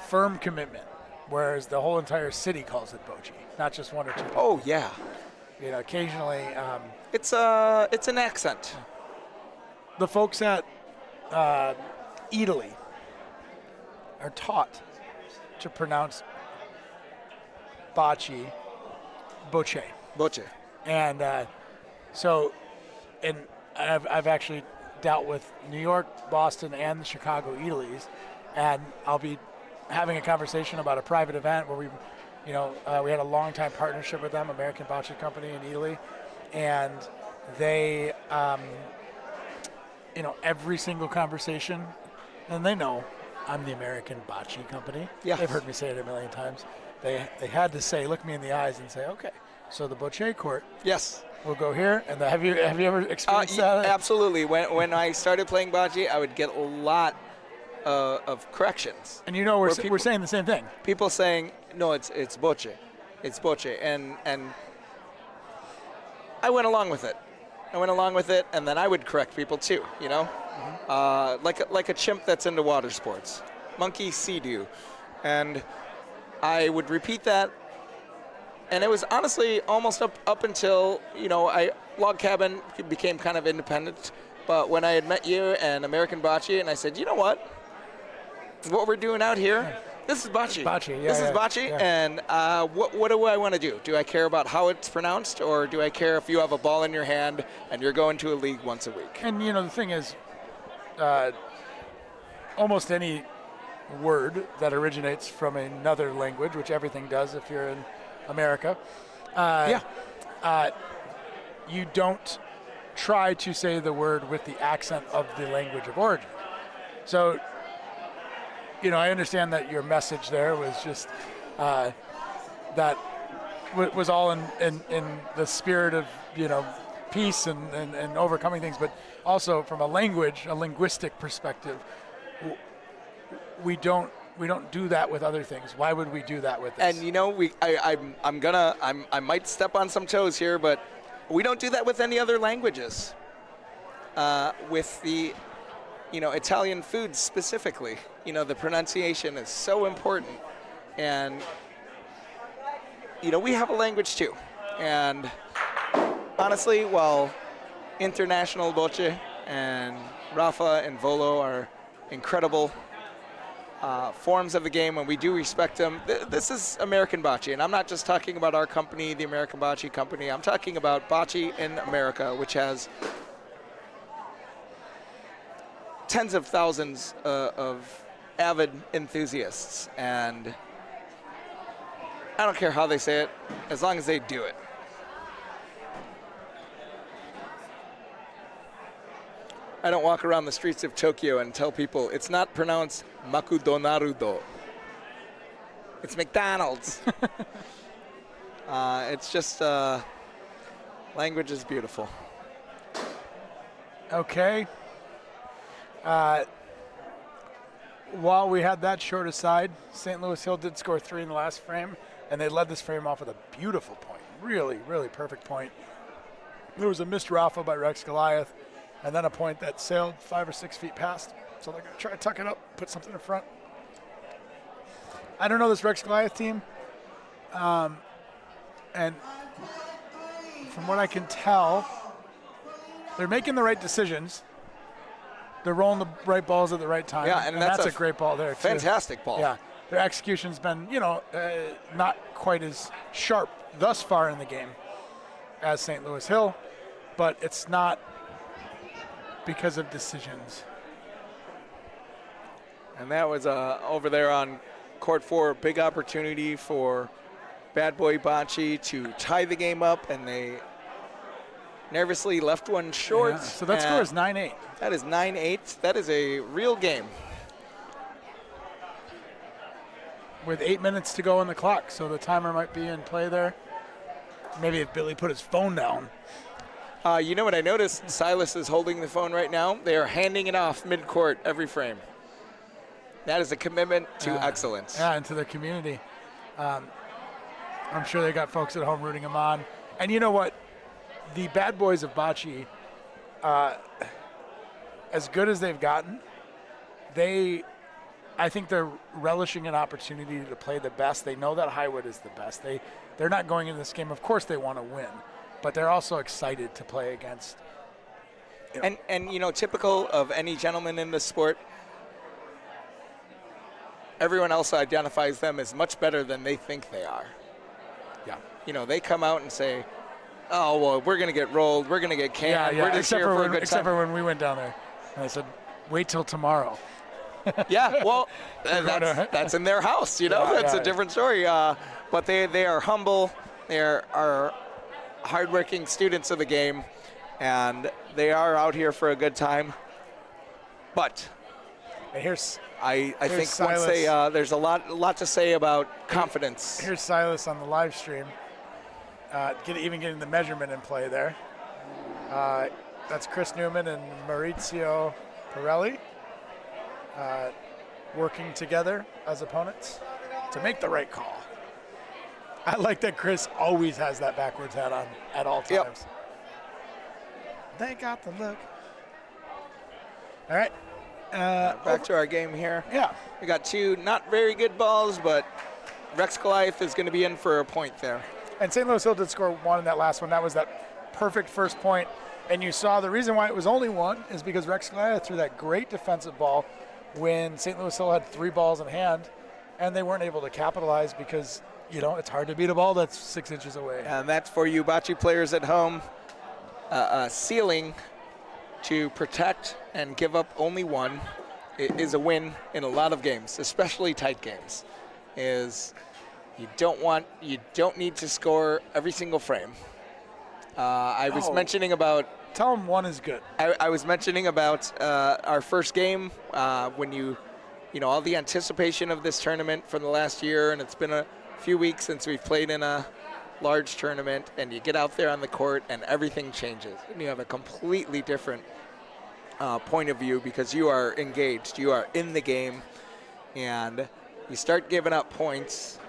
firm commitment, whereas the whole entire city calls it Bocce, not just one or two people. Oh, yeah. Occasionally. It's an accent. The folks at Italy are taught to pronounce bocce, bocce. Bocce. And I've actually dealt with New York, Boston, and the Chicago Italies, and I'll be having a conversation about a private event where we had a long-time partnership with them, American Bocce Company in Italy, and they, every single conversation, and they know I'm the American Bocce Company. Yeah. They've heard me say it a million times. They had to say, look me in the eyes and say, okay, so the Bocce court. Yes. We'll go here. And have you ever experienced that? Absolutely. When I started playing bocce, I would get a lot of corrections. And we're saying the same thing. People saying, no, it's bocce. It's bocce. And I went along with it. And then I would correct people too, like a chimp that's into water sports. Monkey see-do. And I would repeat that. And it was honestly almost up until, Log Cabin became kind of independent. But when I had met you and American Bocce, and I said, you know what we're doing out here, this is bocce. This is bocce, yeah. And what do I want to do? Do I care about how it's pronounced, or do I care if you have a ball in your hand and you're going to a league once a week? And, the thing is, almost any word that originates from another language, which everything does if you're in America. You don't try to say the word with the accent of the language of origin. So, I understand that your message there was just that was all in the spirit of, peace and overcoming things, but also from a linguistic perspective, we don't do that with other things. Why would we do that with this? And I might step on some toes here, but we don't do that with any other languages. With the, Italian foods specifically, the pronunciation is so important, and we have a language too. And honestly, while International Bocce and Rafa and Volo are incredible forms of the game, and we do respect them, this is American bocce, and I'm not just talking about our company, the American Bocce Company. I'm talking about bocce in America, which has tens of thousands of avid enthusiasts, and I don't care how they say it, as long as they do it. I don't walk around the streets of Tokyo and tell people it's not pronounced Makudonarudo. It's McDonald's. It's just, language is beautiful. Okay. While we had that short aside, St. Louis Hill did score 3 in the last frame, and they led this frame off with a beautiful point. Really, really perfect point. There was a missed Rafa by Rex Goliath, and then a point that sailed 5 or 6 feet past. So they're going to try to tuck it up, put something in front. I don't know this Rex Goliath team. And from what I can tell, they're making the right decisions. They're rolling the right balls at the right time. Yeah, and that's a great ball there, too. Fantastic ball. Yeah, their execution's been, not quite as sharp thus far in the game as St. Louis Hill, but it's not because of decisions. And that was over there on court 4, a big opportunity for Bad Boy Bocce to tie the game up, and they nervously left one short. Yeah, so that score is 9-8. That is 9-8. That is a real game. With 8 minutes to go on the clock, so the timer might be in play there. Maybe if Billy put his phone down. You know what I noticed? Silas is holding the phone right now. They are handing it off mid-court every frame. That is a commitment to excellence. Yeah, and to the community. I'm sure they got folks at home rooting them on. And you know what? The bad boys of bocce, as good as they've gotten, I think they're relishing an opportunity to play the best. They know that Highwood is the best. They're not going into this game. Of course they want to win, but they're also excited to play against. And typical of any gentleman in this sport, everyone else identifies them as much better than they think they are. Yeah. They come out and say, oh, well, we're going to get rolled. We're going to get canned. Yeah. We're just here for a good time. Except for when we went down there. And I said, wait till tomorrow. Yeah, well, that's in their house, That's a different story. But they are humble. They are hardworking students of the game, and they are out here for a good time. But and I think Silas. once there's a lot to say about confidence. Here's Silas on the live stream, even getting the measurement in play there. That's Chris Newman and Maurizio Pirelli working together as opponents to make the right call. I like that Chris always has that backwards hat on at all times. Yep. They got the look. All right. Back to our game here. Yeah. We got 2 not very good balls, but Rex Goliath is going to be in for a point there. And St. Louis Hill did score 1 in that last one. That was that perfect first point. And you saw the reason why it was only 1 is because Rex Goliath threw that great defensive ball when St. Louis Hill had 3 balls in hand, and they weren't able to capitalize because, it's hard to beat a ball that's 6 inches away. And that's for you bocce players at home. A ceiling to protect and give up only 1 is a win in a lot of games, especially tight games, is you don't need to score every single frame. I was mentioning about. Tell them one is good. I was mentioning about our first game when you know, all the anticipation of this tournament from the last year, and it's been a few weeks since we've played in a large tournament, and you get out there on the court and everything changes. And you have a completely different point of view because you are engaged, you are in the game, and you start giving up points,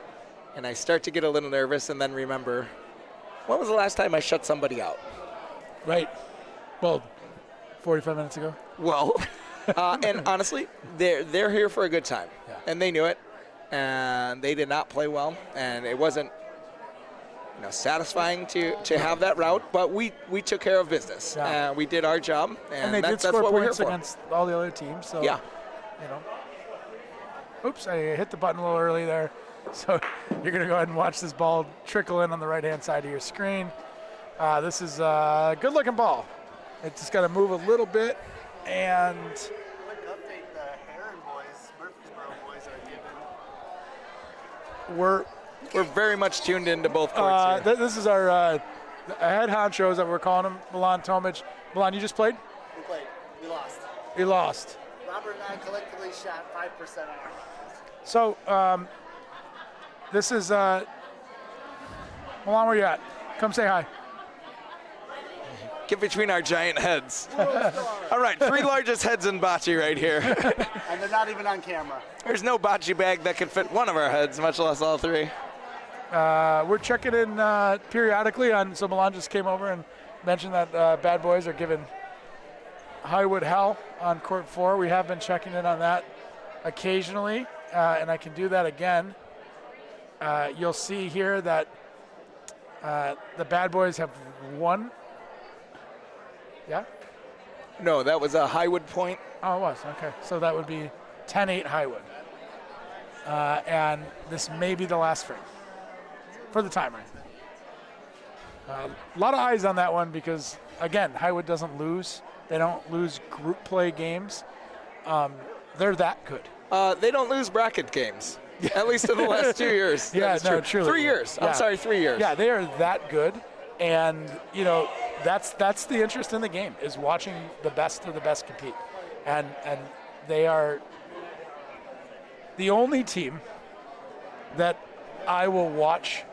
and I start to get a little nervous and then remember, when was the last time I shut somebody out? Right. Well, 45 minutes ago. Well, and honestly, they're here for a good time, and they knew it, and they did not play well, and it wasn't, you know, satisfying to have that route, but we took care of business. Yeah. We did our job, and they did that's score what we're here points for. against all the other teams. So, Yeah. you know. Oops, I hit the button a little early there. So you're going to go ahead and watch this ball trickle in on the right-hand side of your screen. This is a good-looking ball. It's just got to move a little bit, and Quick update, the Heron boys, Murfreesboro boys are given. We're very much tuned into both courts here. This is our head honchos that we're calling him, Milan Tomic. Milan, you just played? We played. We lost. You lost. Robert and I collectively shot 5% on our So this is Milan, where you at? Come say hi. Get between our giant heads. All right, 3 largest heads in bocce right here. And they're not even on camera. There's no bocce bag that can fit one of our heads, much less all 3. We're checking in periodically on. So Milan just came over and mentioned that bad boys are giving Highwood hell on court 4. We have been checking in on that occasionally, and I can do that again. You'll see here that the bad boys have won. Yeah? No, that was a Highwood point. Oh, it was. Okay. So that would be 10-8 Highwood. And this may be the last frame for the timer. A lot of eyes on that one because, again, Highwood doesn't lose. They don't lose group play games. They're that good. They don't lose bracket games, at least in the last 2 years. Yeah, That is no, true. truly. 3 years. Yeah. I'm sorry, 3 years. Yeah, they are that good. And, you know, that's the interest in the game, is watching the best of the best compete. And they are the only team that I will watch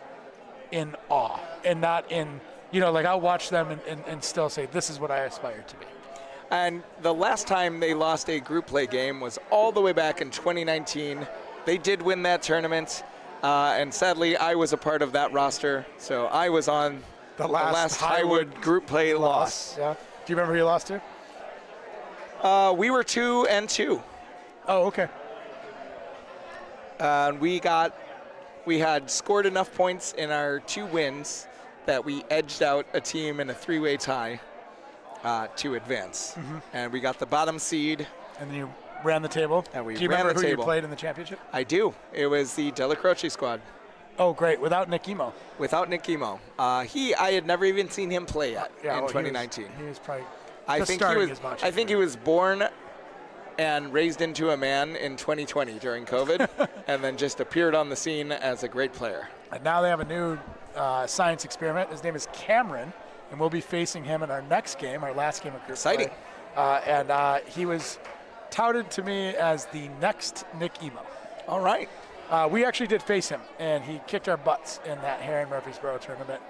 in awe and not in, you know, like I'll watch them and still say, this is what I aspire to be. And the last time they lost a group play game was all the way back in 2019. They did win that tournament, and sadly, I was a part of that roster, so I was on the last Highwood group play loss. Yeah. Do you remember who you lost to? We were 2-2. Oh, okay. And we had scored enough points in our 2 wins that we edged out a team in a 3-way tie to advance. Mm-hmm. And we got the bottom seed. And then you ran the table. And we Do you ran remember the who table. you played in the championship? I do. It was the Della Croce squad. Oh, great. Without Nick Emo. Without Nick Emo. I had never even seen him play yet in 2019. He was probably I just think starting his bocce I think he was born and raised into a man in 2020 during COVID, and then just appeared on the scene as a great player. And now they have a new science experiment. His name is Cameron, and we'll be facing him in our next game, our last game of group Exciting. play. And he was touted to me as the next Nick Emo. All right. We actually did face him, and he kicked our butts in that Heron Murfreesboro tournament,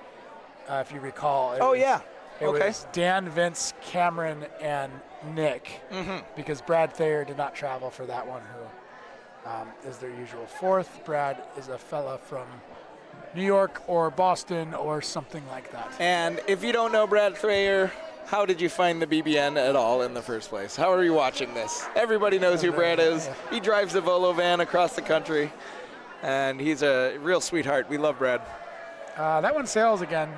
if you recall. It was Dan, Vince, Cameron, and Nick, because Brad Thayer did not travel for that one, who is their usual 4th. Brad is a fella from New York or Boston or something like that. And if you don't know Brad Thayer, how did you find the BBN at all in the first place? How are you watching this? Everybody knows who Brad is. He drives a Volvo van across the country, and he's a real sweetheart. We love Brad. That one sails again.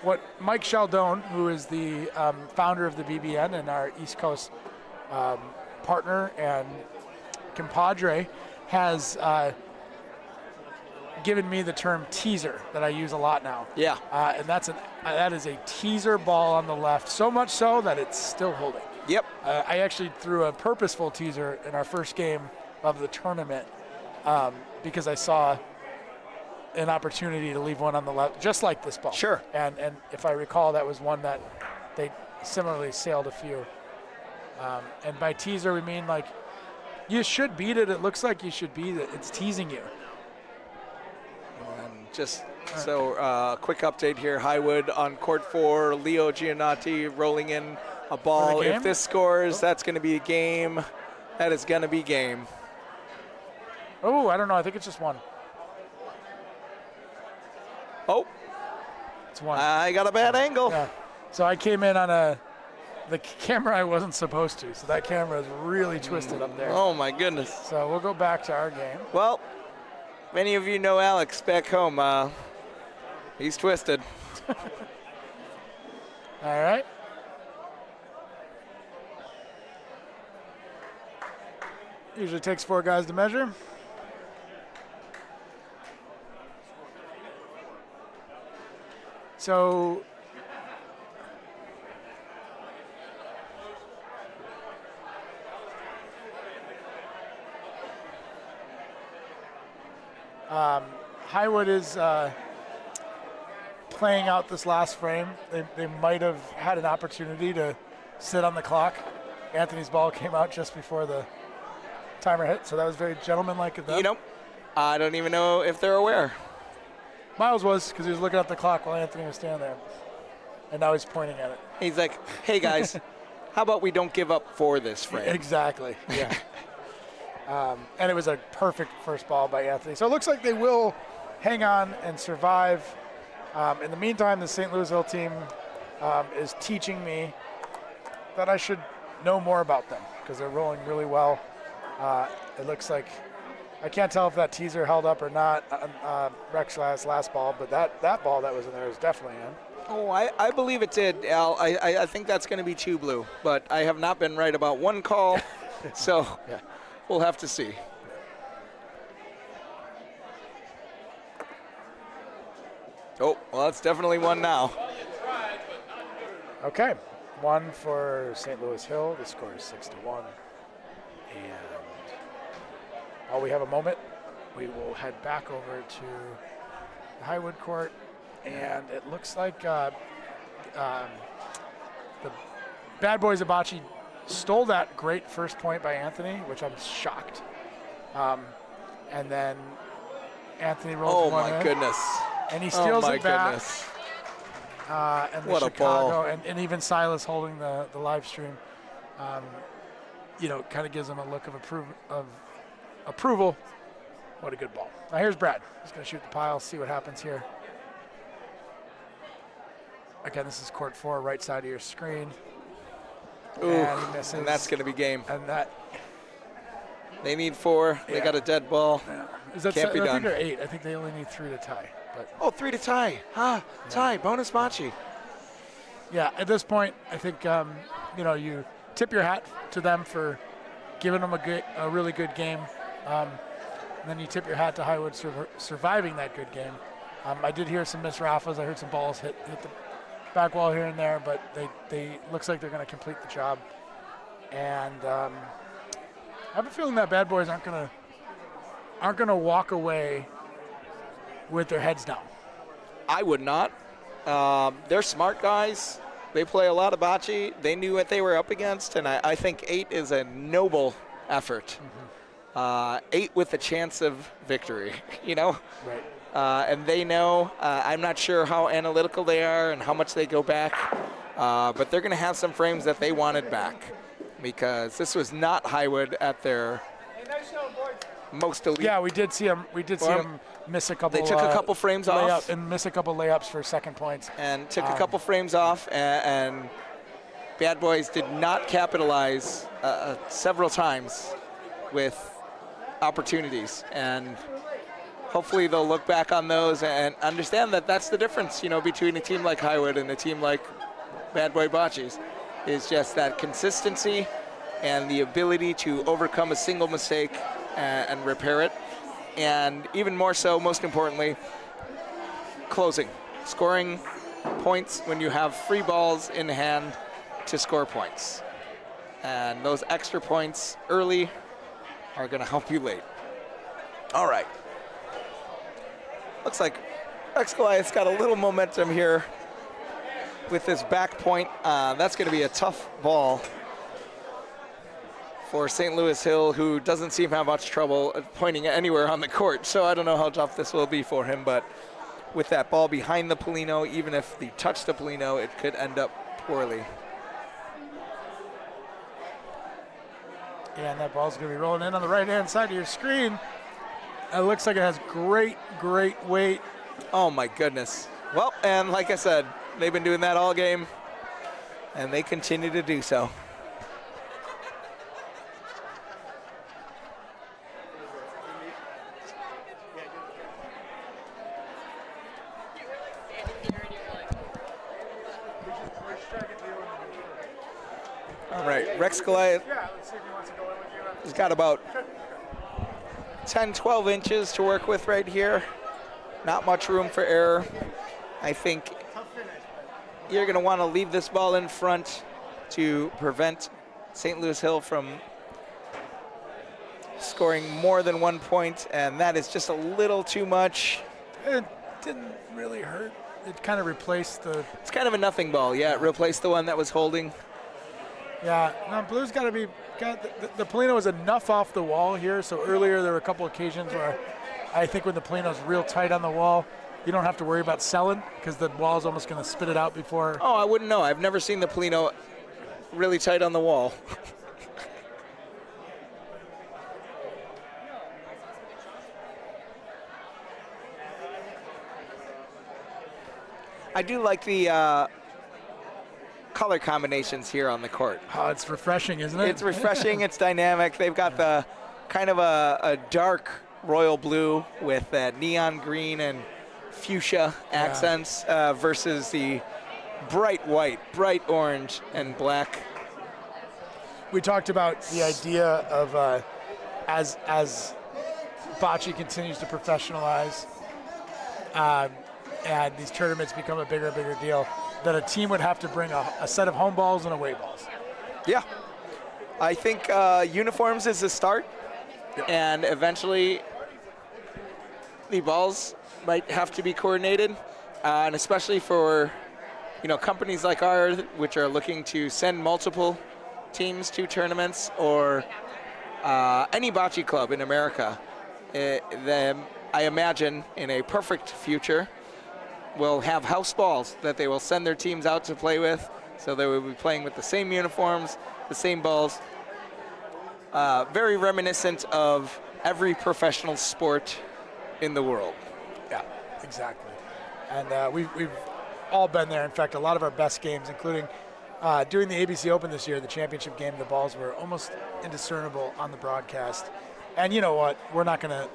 What Mike Sheldon, who is the founder of the BBN and our East Coast partner and compadre, has given me the term teaser that I use a lot now. Yeah. And that is a teaser ball on the left, so much so that it's still holding. Yep. I actually threw a purposeful teaser in our first game of the tournament because I saw an opportunity to leave one on the left, just like this ball. Sure. And if I recall, that was one that they similarly sailed a few. And by teaser, we mean like you should beat it. It looks like you should beat it. It's teasing you. And just so quick update here. Highwood on court 4. Leo Giannotti rolling in a ball. If this scores, that's going to be a game. That is going to be game. Oh, I don't know. I think it's just one. Oh, It's one. I got a bad angle. Yeah. So I came in on the camera I wasn't supposed to. So that camera is really twisted up there. Oh my goodness. So we'll go back to our game. Well, many of you know Alex back home. He's twisted. All right. Usually takes 4 guys to measure. So Highwood is playing out this last frame. They might have had an opportunity to sit on the clock. Anthony's ball came out just before the timer hit, so that was very gentlemanlike of them. You know, I don't even know if they're aware. Miles was, because he was looking at the clock while Anthony was standing there. And now he's pointing at it. He's like, hey guys, how about we don't give up for this frame? Exactly, yeah. And it was a perfect first ball by Anthony. So it looks like they will hang on and survive. In the meantime, the St. Louisville team is teaching me that I should know more about them because they're rolling really well. It looks like, I can't tell if that teaser held up or not, Rex last ball, but that ball that was in there is definitely in. Oh, I believe it did, Al. I think that's going to be 2 blue, but I have not been right about one call, so Yeah. we'll have to see. Oh, well, that's definitely one now. Okay, 1 for St. Louis Hill. The score is 6-1. And while we have a moment, we will head back over to the Highwood court. And it looks like the Bad Boys of Bocce stole that great first point by Anthony, which I'm shocked. And then Anthony rolls one in. Oh, my goodness. And he steals it back. Goodness. And the What a Chicago, ball. and even Silas holding the live stream, kind of gives him a look of approval. What a good ball. Now here's Brad. He's going to shoot the pile, see what happens here. Again, this is court 4, right side of your screen. Ooh, And he misses. and that's going to be game. And that They need 4. They Yeah. got a dead ball. is that Can't be I done. think they're 8. I think they only need 3 to tie. But Oh, 3 to tie. Tie. Bonus bocce. yeah, at this point, I think you tip your hat to them for giving them a really good game. And then you tip your hat to Highwood surviving that good game. I did hear some missed raffles. I heard some balls hit the back wall here and there, but they looks like they're going to complete the job. And I have a feeling that Bad Boys aren't going to walk away with their heads down. I would not. They're smart guys. They play a lot of bocce. They knew what they were up against, and I think 8 is a noble effort. 8 with a chance of victory, Right. And they know. I'm not sure how analytical they are and how much they go back, but they're going to have some frames that they wanted back because this was not Highwood at their most elite. Yeah, we did see him. Miss a couple. They took a couple frames off and miss a couple layups for second points. and took a couple frames off, and Bad Boys did not capitalize several times with opportunities, and hopefully they'll look back on those and understand that that's the difference, between a team like Highwood and a team like Bad Boy Bocce's, is just that consistency and the ability to overcome a single mistake and repair it. And even more so, most importantly, closing, scoring points when you have free balls in hand to score points. And those extra points early are going to help you late. All right. Looks like Rex Goliath's got a little momentum here with this back point. That's going to be a tough ball for St. Louis Hill, who doesn't seem to have much trouble pointing anywhere on the court. So I don't know how tough this will be for him, but with that ball behind the Polino, even if they touch the Polino, it could end up poorly. Yeah, and that ball's going to be rolling in on the right-hand side of your screen. It looks like it has great, great weight. Oh, my goodness. Well, and like I said, they've been doing that all game, and they continue to do so. All right, Rex Goliath has got about 10, 12 inches to work with right here. Not much room for error. I think you're going to want to leave this ball in front to prevent St. Louis Hill from scoring more than 1 point, and that is just a little too much. It didn't really hurt. It kind of replaced the... It's kind of a nothing ball, yeah. It replaced the one that was holding. Yeah, no, Blue's got to be... The Polino was enough off the wall here, so earlier there were a couple occasions where I think when the Polino's real tight on the wall, you don't have to worry about selling because the wall's almost going to spit it out before... Oh, I wouldn't know. I've never seen the Polino really tight on the wall. I do like the color combinations here on the court. Oh, it's refreshing, isn't it? It's refreshing. It's dynamic. They've got the kind of a dark royal blue with neon green and fuchsia accents versus the bright white, bright orange, and black. We talked about the idea of as bocce continues to professionalize and these tournaments become a bigger and bigger deal, that a team would have to bring a set of home balls and away balls. Yeah. I think uniforms is the start, and eventually the balls might have to be coordinated, and especially for companies like ours, which are looking to send multiple teams to tournaments, or any bocce club in America. Then I imagine in a perfect future, will have house balls that they will send their teams out to play with, so they will be playing with the same uniforms, the same balls. Very reminiscent of every professional sport in the world. Yeah, exactly. And we've all been there. In fact, a lot of our best games, including doing the ABC Open this year, the championship game, the balls were almost indiscernible on the broadcast. And you know what? We're not going to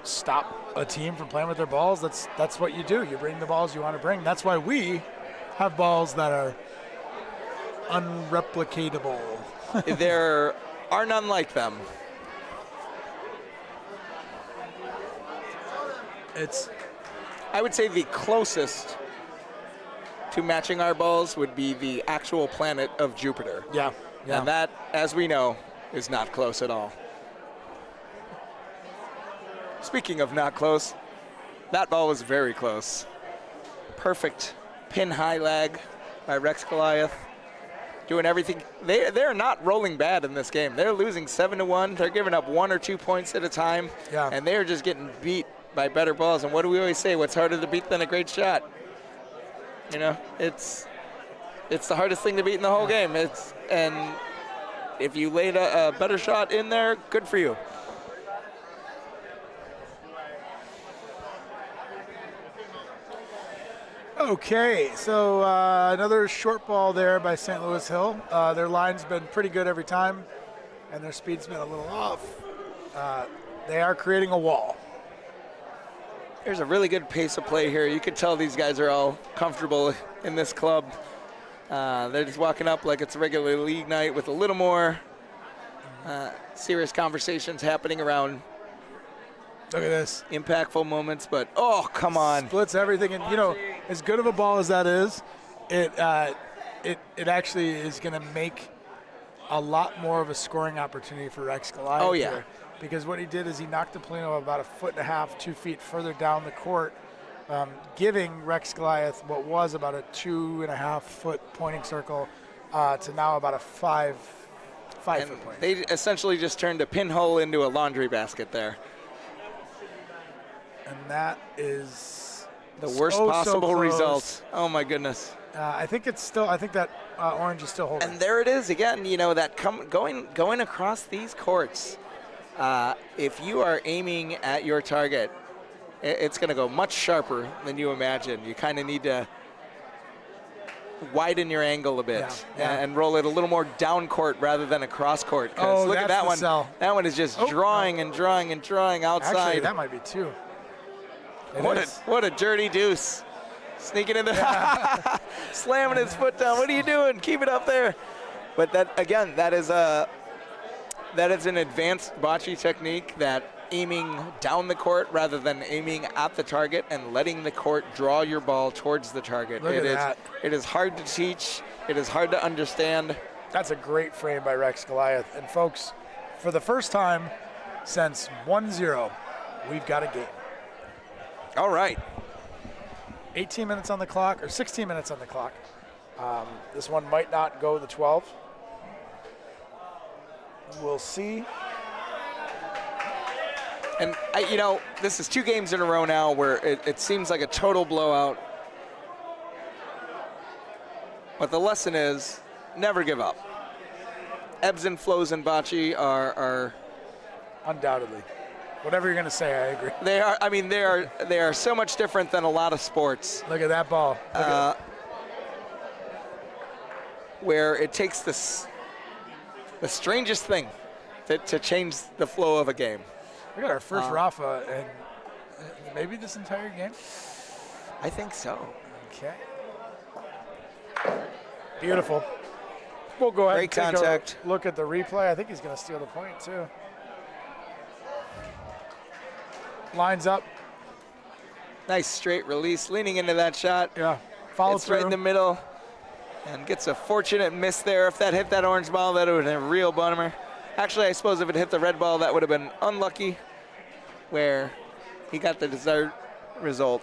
stop a team from playing with their balls. That's what you do. You bring the balls you want to bring. That's why we have balls that are unreplicatable. There are none like them. I would say the closest to matching our balls would be the actual planet of Jupiter. Yeah. And that, as we know, is not close at all. Speaking of not close, that ball was very close. Perfect pin high lag by Rex Goliath. Doing everything. They're not rolling bad in this game. They're losing 7-1. They're giving up 1 or 2 points at a time. Yeah. And they're just getting beat by better balls. And what do we always say? What's harder to beat than a great shot? It's the hardest thing to beat in the whole game. And if you laid a better shot in there, good for you. Okay, so another short ball there by St. Louis Hill. Their line's been pretty good every time, and their speed's been a little off. They are creating a wall. There's a really good pace of play here. You could tell these guys are all comfortable in this club. They're just walking up like it's a regular league night with a little more serious conversations happening around. Look at this. Impactful moments, but oh, come on. Splits everything, and as good of a ball as that is, it actually is going to make a lot more of a scoring opportunity for Rex Goliath. Oh, yeah. here, because what he did is he knocked Polino about 1.5 feet, 2 feet further down the court, giving Rex Goliath what was about a 2.5 foot pointing circle to now about a 5 And foot pointing. they essentially just turned a pinhole into a laundry basket there. And that is The worst so possible close. result. Oh my goodness. I think that orange is still holding. And there it is again. You know that going across these courts. If you are aiming at your target, it's going to go much sharper than you imagine. You kind of need to widen your angle a bit and roll it a little more down court rather than across court. 'Cause look at that's that the one. sell. That one is just drawing and drawing and drawing outside. Actually, that might be 2. What a dirty deuce. Sneaking in the slamming his foot down. What are you doing? Keep it up there. But that again, that is an advanced bocce technique, that aiming down the court rather than aiming at the target and letting the court draw your ball towards the target. Look at that. It is hard to teach. It is hard to understand. That's a great frame by Rex Goliath. And folks, for the first time since 1-0, we've got a game. All right. 18 minutes on the clock, or 16 minutes on the clock. This one might not go the 12. We'll see. And, this is 2 games in a row now where it seems like a total blowout. But the lesson is never give up. Ebbs and flows in bocce are Undoubtedly. Whatever you're going to say, I agree. they are so much different than a lot of sports. Look at that ball. Look at Where it takes the strangest thing to change the flow of a game. we got our first Rafa and maybe this entire game. I think so. Okay. Beautiful. We'll go ahead Great and take contact. a look at the replay. I think he's going to steal the point, too. Lines up. Nice straight release, leaning into that shot. Yeah. Follow It's through. right in the middle and gets a fortunate miss there. If that hit that orange ball, that would have been a real bummer. Actually, I suppose if it hit the red ball, that would have been unlucky, where he got the desired result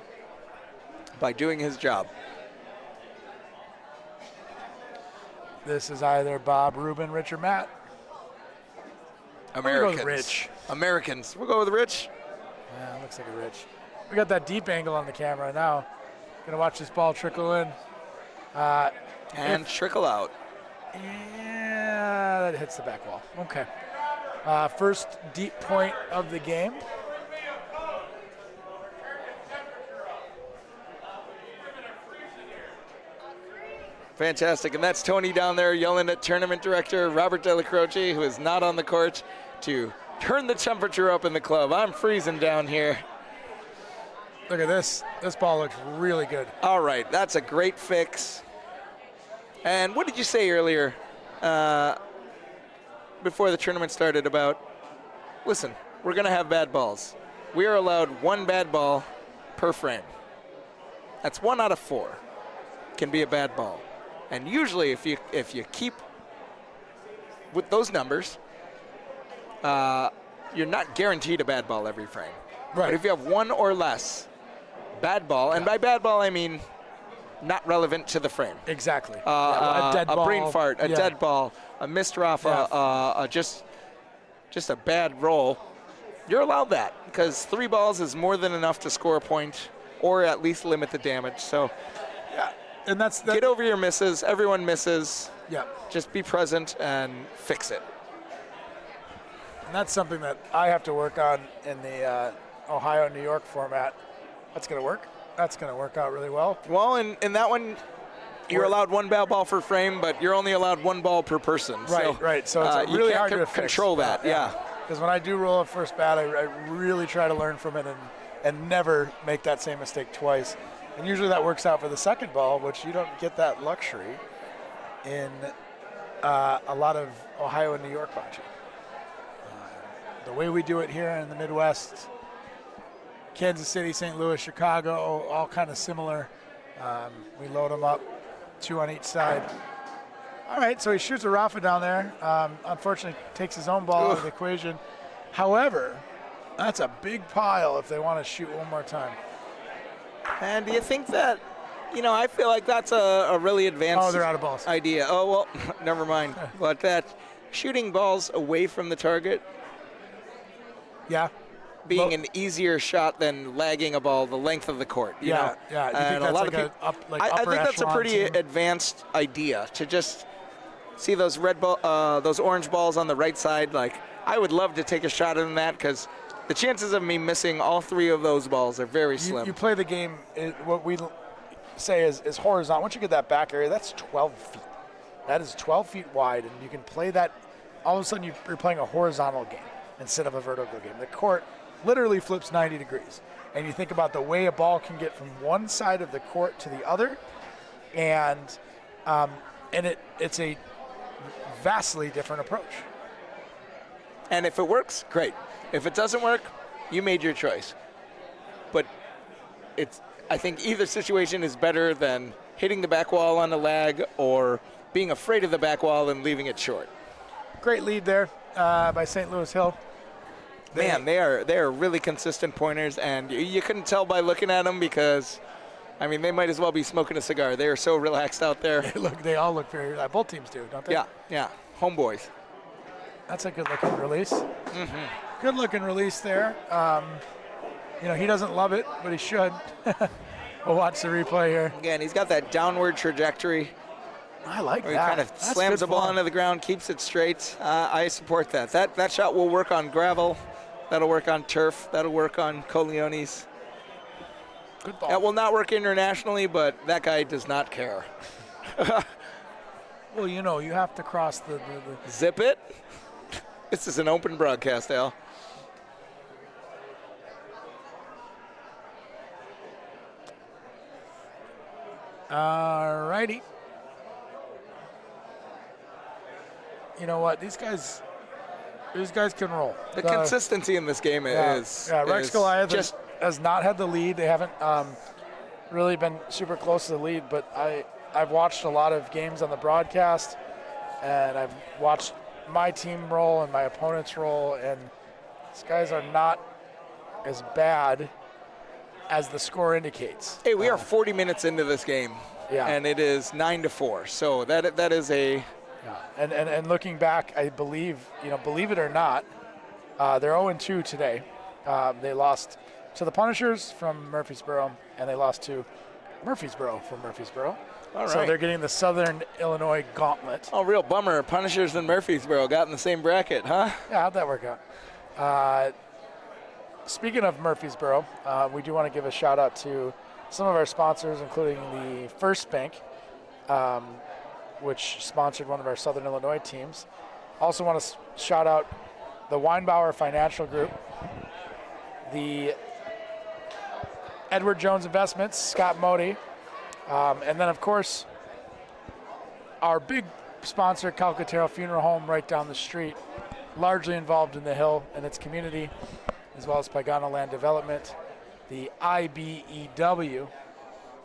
by doing his job. This is either Bob, Ruben, Rich, or Matt. Americans. Go with Rich. Americans. We'll go with Rich. Yeah, looks like a Rich. We got that deep angle on the camera now. Gonna watch this ball trickle in. And trickle out. Yeah, that hits the back wall. Okay. First deep point of the game. Fantastic. And that's Tony down there yelling at tournament director Robert Della Croce, who is not on the court, to turn the temperature up in the club. I'm freezing down here. Look at this. This ball looks really good. All right, that's a great fix. And what did you say earlier before the tournament started about, listen, we're going to have bad balls. We are allowed 1 bad ball per frame. That's 1 out of 4 can be a bad ball. And usually if you keep with those numbers, you're not guaranteed a bad ball every frame. Right. But if you have 1 or less bad ball, and by bad ball I mean not relevant to the frame. Exactly. A dead ball. brain fart, a dead ball, a missed Rafa, just a bad roll. You're allowed that because 3 balls is more than enough to score a point or at least limit the damage. So And that's get over your misses. Everyone misses. Yeah. Just be present and fix it. And that's something that I have to work on in the Ohio-New York format. That's going to work. That's going to work out really well. Well, in that one, you're allowed 1 bad ball per frame, but you're only allowed 1 ball per person. Right. So it's really you hard can't to control fix. that. Yeah. Because when I do roll a first bat, I really try to learn from it and never make that same mistake twice. And usually that works out for the second ball, which you don't get that luxury in a lot of Ohio and New York bocce. The way we do it here in the Midwest, Kansas City, St. Louis, Chicago, all kind of similar. We load them up, 2 on each side. All right, so he shoots a Rafa down there. Unfortunately, takes his own ball out of the equation. However, that's a big pile if they want to shoot one more time. And do you think that, I feel like that's a really advanced they're out of balls. idea. Oh, well, never mind. But that shooting balls away from the target Yeah. being an easier shot than lagging a ball the length of the court. You know? Yeah. You think And that's a lot like of a people, upper I think that's a echelon pretty team? advanced idea to just see those those orange balls on the right side. Like, I would love to take a shot at that because the chances of me missing all 3 of those balls are very slim. You play the game, what we say is horizontal. Once you get that back area, that's 12 feet. That is 12 feet wide, and you can play that. All of a sudden, you're playing a horizontal game instead of a vertical game. The court literally flips 90 degrees, and you think about the way a ball can get from one side of the court to the other, and it's a vastly different approach. And if it works, great. If it doesn't work, you made your choice. But I think either situation is better than hitting the back wall on a lag or being afraid of the back wall and leaving it short. Great lead there by St. Louis Hill. Man, they are really consistent pointers, and you couldn't tell by looking at them because, they might as well be smoking a cigar. They are so relaxed out there. They all look very. Both teams do, don't they? Yeah, homeboys. That's a good-looking release. Mm-hmm. Good-looking release there. He doesn't love it, but he should. We'll watch the replay here. Again, he's got that downward trajectory. I like Where that. he kind of That's slams good the ball form. onto the ground, keeps it straight. I support that. That shot will work on gravel. That'll work on turf. That'll work on Coleones. Good ball. That will not work internationally, but that guy does not care. Well, you have to cross the Zip it. This is an open broadcast, Al. All righty. You know what? These guys can roll. The consistency in this game is Rex is Goliath just has not had the lead. They haven't really been super close to the lead, but I've watched a lot of games on the broadcast, and I've watched my team roll and my opponent's roll, and these guys are not as bad as the score indicates. Hey, we are 40 minutes into this game, Yeah. and it is 9-4. So that is a. Yeah. And looking back, I believe it or not, they're 0-2 today. They lost to the Punishers from Murfreesboro, and they lost to Murfreesboro from Murfreesboro. All So right. they're getting the Southern Illinois gauntlet. Oh, real bummer. Punishers and Murfreesboro got in the same bracket, huh? Yeah, how'd that work out? Speaking of Murfreesboro, we do want to give a shout out to some of our sponsors, including the First Bank, which sponsored one of our Southern Illinois teams. Also want to shout out the Weinbauer Financial Group, the Edward Jones Investments, Scott Modi, and then, of course, our big sponsor, Calcaterra Funeral Home, right down the street, largely involved in the Hill and its community, as well as Pagano Land Development, the IBEW,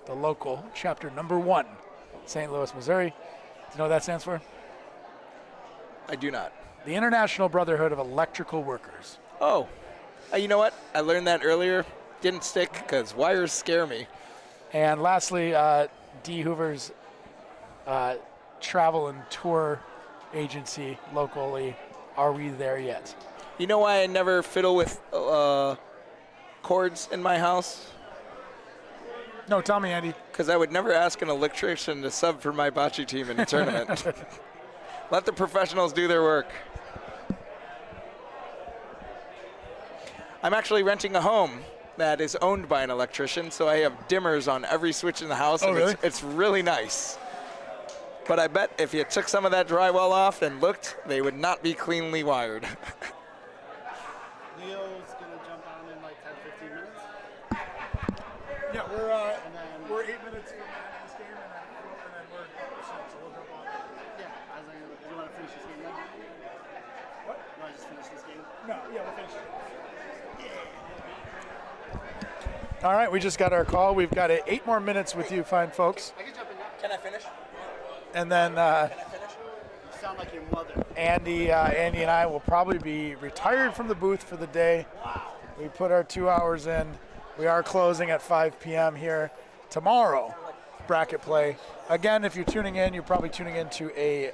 the local chapter number 1, St. Louis, Missouri. Do you know what that stands for? I do not. The International Brotherhood of Electrical Workers. Oh, you know what? I learned that earlier. Didn't stick because wires scare me. And lastly, D. Hoover's travel and tour agency locally. Are we there yet? You know why I never fiddle with chords in my house? No, tell me, Andy. Because I would never ask an electrician to sub for my bocce team in a tournament. Let the professionals do their work. I'm actually renting a home that is owned by an electrician, so I have dimmers on every switch in the house. Oh, and really? It's really nice. But I bet if you took some of that drywall off and looked, they would not be cleanly wired. Leo's gonna jump on in like 10-15 minutes. Yeah, we're 8 minutes from the end of this game, and then we're so we'll jump on. Yeah, I was like, you want to finish this game then? What? You want to just finish this game? No, yeah, we'll finish it. All right, we just got our call. We've got 8 more minutes with you fine folks. I can jump in now. Can I finish? And then Can I finish? sound like your mother. Andy and I will probably be retired from the booth for the day. We put our 2 hours in. We are closing at 5 p.m. here tomorrow. Bracket play. Again, if you're tuning in, you're probably tuning into a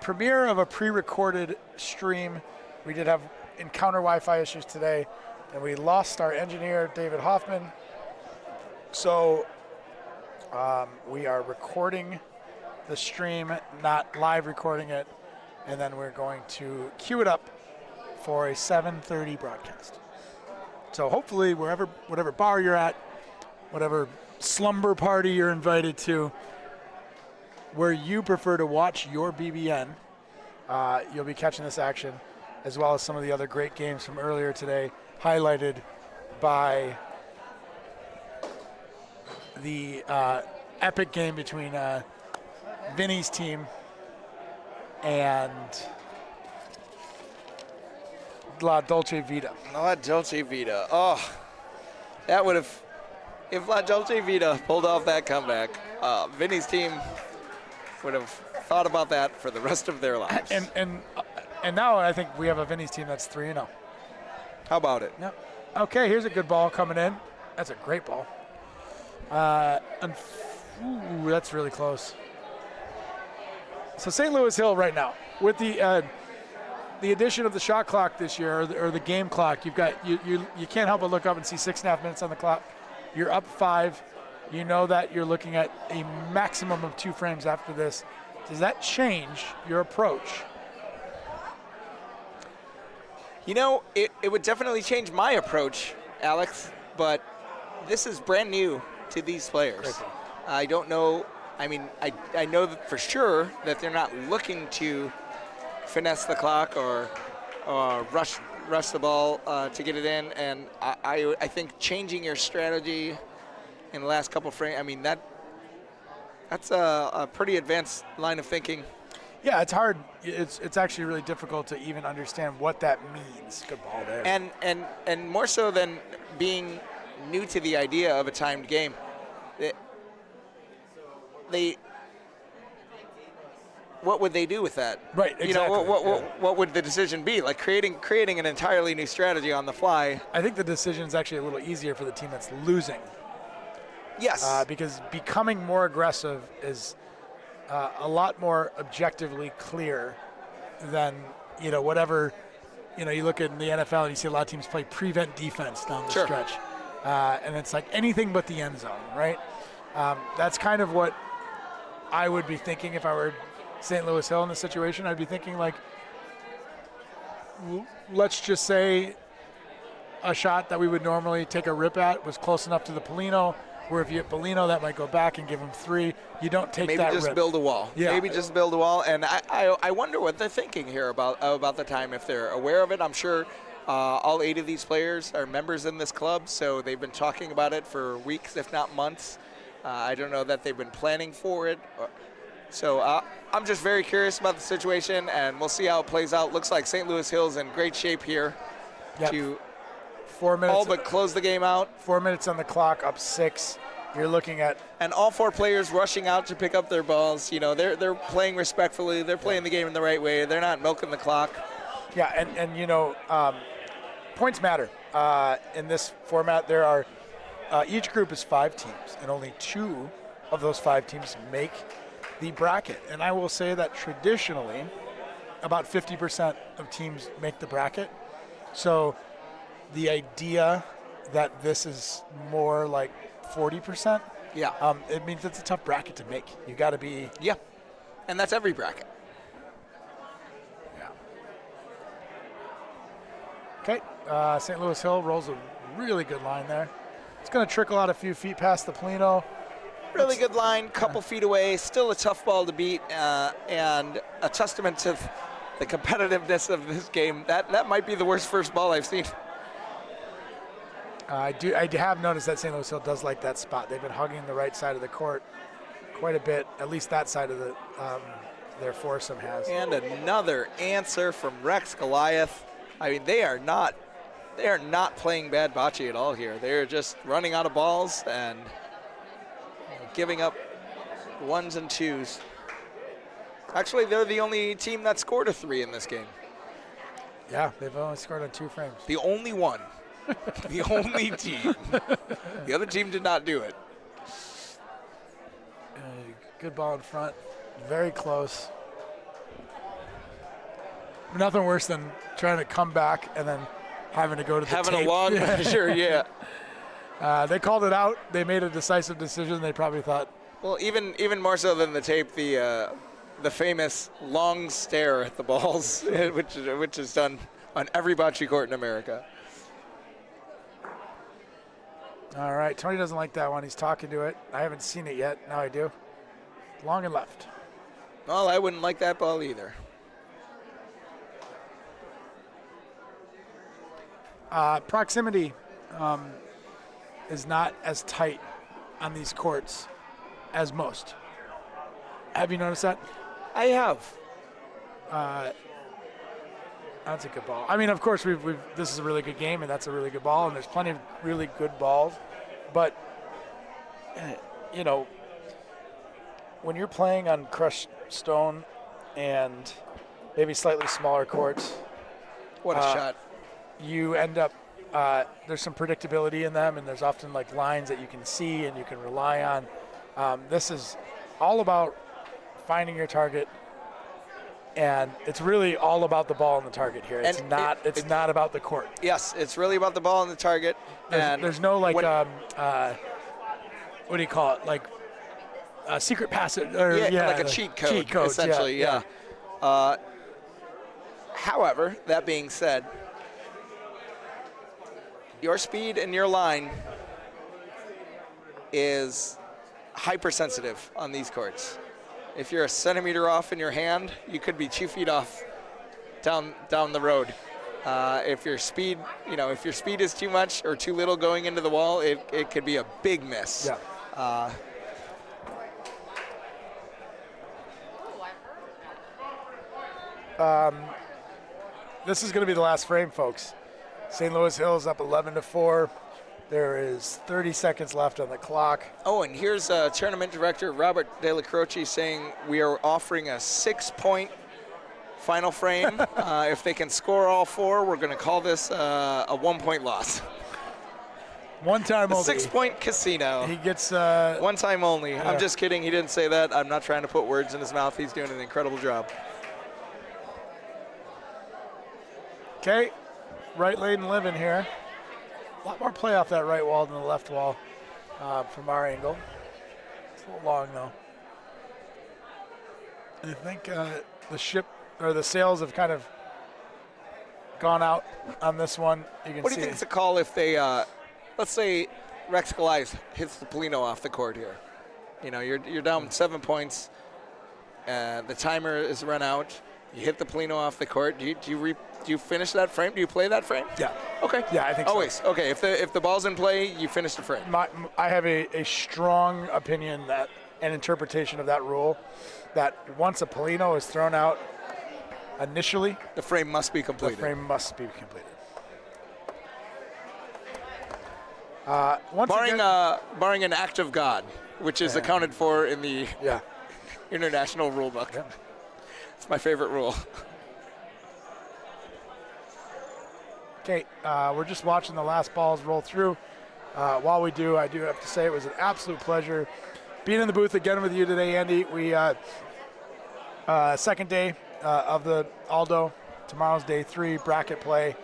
premiere of a pre-recorded stream. We did have encounter Wi-Fi issues today, and we lost our engineer, David Hoffman. So we are recording the stream, not live recording it, and then we're going to queue it up for a 7:30 broadcast. So hopefully whatever bar you're at, whatever slumber party you're invited to, where you prefer to watch your BBN, you'll be catching this action, as well as some of the other great games from earlier today, highlighted by the epic game between Vinny's team and La Dolce Vita. La Dolce Vita. Oh, that would have, if La Dolce Vita pulled off that comeback, Vinny's team would have thought about that for the rest of their lives. And now I think we have a Vinny's team that's 3-0. How about it? Yep. Okay, here's a good ball coming in. That's a great ball. Ooh, that's really close. So St. Louis Hill right now, with the addition of the shot clock this year, or the game clock, you've got you can't help but look up and see 6.5 minutes on the clock. You're up 5. You know that you're looking at a maximum of 2 frames after this. Does that change your approach? You know, it would definitely change my approach, Alex, but this is brand new to these players. I don't know. I mean, I know that for sure that they're not looking to finesse the clock or rush the ball to get it in. And I think changing your strategy in the last couple frames, I mean, that's a pretty advanced line of thinking. Yeah, it's hard. It's actually really difficult to even understand what that means. Good ball there. And more so than being new to the idea of a timed game, what would they do with that? Right, exactly. You know, what would the decision be? Like creating an entirely new strategy on the fly. I think the decision is actually a little easier for the team that's losing. Yes. Because becoming more aggressive is a lot more objectively clear than, whatever, you look at the NFL and you see a lot of teams play prevent defense down the Sure. stretch. And it's like anything but the end zone, right? That's kind of what I would be thinking if I were St. Louis Hill in this situation. I'd be thinking like, let's just say a shot that we would normally take a rip at was close enough to the Polino, where if you hit Polino, that might go back and give him 3. You don't take Maybe that just rip. build a wall. Yeah. Maybe just build a wall. And I wonder what they're thinking here about the time, if they're aware of it. I'm sure all 8 of these players are members in this club, so they've been talking about it for weeks, if not months. I don't know that they've been planning for it. So I'm just very curious about the situation, and we'll see how it plays out. Looks like St. Louis Hill's in great shape here to 4 minutes. all but close the game out. 4 minutes on the clock, up 6. You're looking at, And all 4 players rushing out to pick up their balls. They're playing respectfully. They're playing the game in the right way. They're not milking the clock. yeah, and points matter. In this format, there are each group is 5 teams, and only 2 of those 5 teams make the bracket. And I will say that traditionally, about 50% of teams make the bracket. So the idea that this is more like 40%, Yeah. it means it's a tough bracket to make. You got to be. Yeah. And that's every bracket. Yeah. Okay, St. Louis Hill rolls a really good line there. It's going to trickle out a few feet past the Polino. Really good line, couple feet away. Still a tough ball to beat, and a testament to the competitiveness of this game. That might be the worst first ball I've seen. I have noticed that St. Louis Hill does like that spot. They've been hugging the right side of the court quite a bit. At least that side of the their foursome has. And another answer from Rex Goliath. I mean, they are not playing bad bocce at all here. They're just running out of balls and giving up 1s and 2s. Actually, they're the only team that scored a 3 in this game. Yeah, they've only scored on 2 frames. The only one. The only team. The other team did not do it. Good ball in front. Very close. Nothing worse than trying to come back and then having to go to the Having tape. a long measure, yeah. They called it out. They made a decisive decision. They probably thought. Well, even more so than the tape, the famous long stare at the balls, which is done on every bocce court in America. All right, Tony doesn't like that one. He's talking to it. I haven't seen it yet. Now I do. Long and left. Well, I wouldn't like that ball either. Proximity is not as tight on these courts as most. Have you noticed that? I have. That's a good ball. I mean, of course, this is a really good game, and that's a really good ball, and there's plenty of really good balls. But, you know, when you're playing on crushed stone and maybe slightly smaller courts, What a shot. you end up, there's some predictability in them, and there's often like lines that you can see and you can rely on. This is all about finding your target, and it's really all about the ball on the target here. It's And not about the court. Yes, it's really about the ball on the target. There's no like what do you call it, like a secret passage or like a cheat code, essentially. Yeah. However, that being said, your speed and your line is hypersensitive on these courts. If you're a centimeter off in your hand, you could be 2 feet off down the road. If your speed, if your speed is too much or too little going into the wall, it could be a big miss. Yeah. This is going to be the last frame, folks. St. Louis Hills up 11-4. There is 30 seconds left on the clock. Oh, and here's tournament director Robert Della Croce saying we are offering a 6-point final frame. If they can score all 4, we're going to call this a 1-point loss. One time only. 6-point casino. He gets. One time only. Yeah. I'm just kidding. He didn't say that. I'm not trying to put words in his mouth. He's doing an incredible job. Okay, right lane living here. A lot more play off that right wall than the left wall from our angle. It's a little long though. I think the ship or the sails have kind of gone out on this one. You can What do see. you think it's a call if they, let's say Rex Goliath hits the Polino off the court here? You're down 7 points. The timer is run out. You hit the Polino off the court. Do you finish that frame? Do you play that frame? Yeah. Okay. Yeah, I think so. Always. Okay. If the ball's in play, you finish the frame. I have a strong opinion that an interpretation of that rule, that once a Polino is thrown out initially, The frame must be completed. the frame must be completed. Barring an act of God, which is accounted for in the Yeah. international rule book. Yeah. It's my favorite rule. Okay, we're just watching the last balls roll through. While we do, I do have to say it was an absolute pleasure being in the booth again with you today, Andy. We second day of the Aldo. Tomorrow's day 3 bracket play.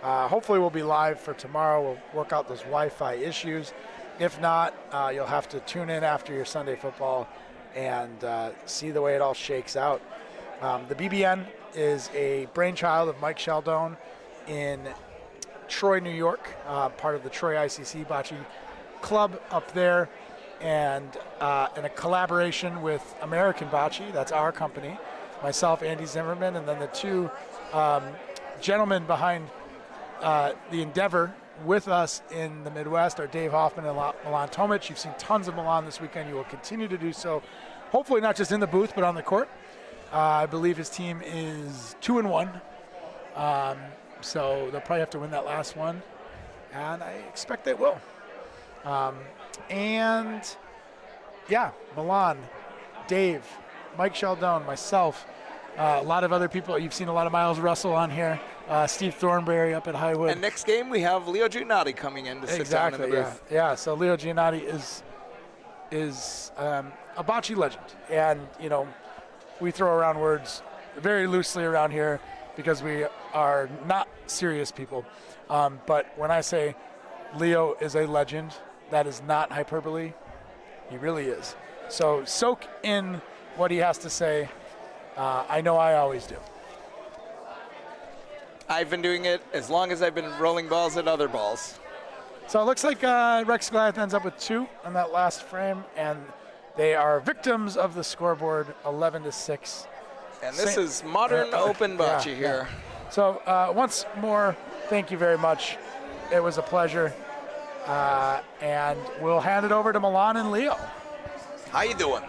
Hopefully we'll be live for tomorrow. We'll work out those Wi-Fi issues. If not, you'll have to tune in after your Sunday football and see the way it all shakes out. The BBN is a brainchild of Mike Sheldon in Troy, New York, part of the Troy ICC Bocce Club up there, and in a collaboration with American Bocce, that's our company, myself, Andy Zimmerman, and then the 2 gentlemen behind the endeavor with us in the Midwest are Dave Hoffman and Milan Tomic. You've seen tons of Milan this weekend. You will continue to do so, hopefully not just in the booth, but on the court. I believe his team is 2-1. So they'll probably have to win that last one, and I expect they will. And yeah, Milan, Dave, Mike Sheldon, myself, a lot of other people. You've seen a lot of Miles Russell on here. Steve Thornberry up at Highwood. And next game we have Leo Giannotti coming in to sit down in the booth. Yeah. So Leo Giannotti is a bocce legend, and we throw around words very loosely around here because we are not serious people. But when I say Leo is a legend, that is not hyperbole. He really is. So soak in what he has to say. I know I always do. I've been doing it as long as I've been rolling balls at other balls. So it looks like Rex Goliath ends up with 2 on that last frame, and they are victims of the scoreboard, 11-6. And this is modern open bocce here. Yeah. So once more, thank you very much. It was a pleasure. And we'll hand it over to Milan and Leo. How you doing?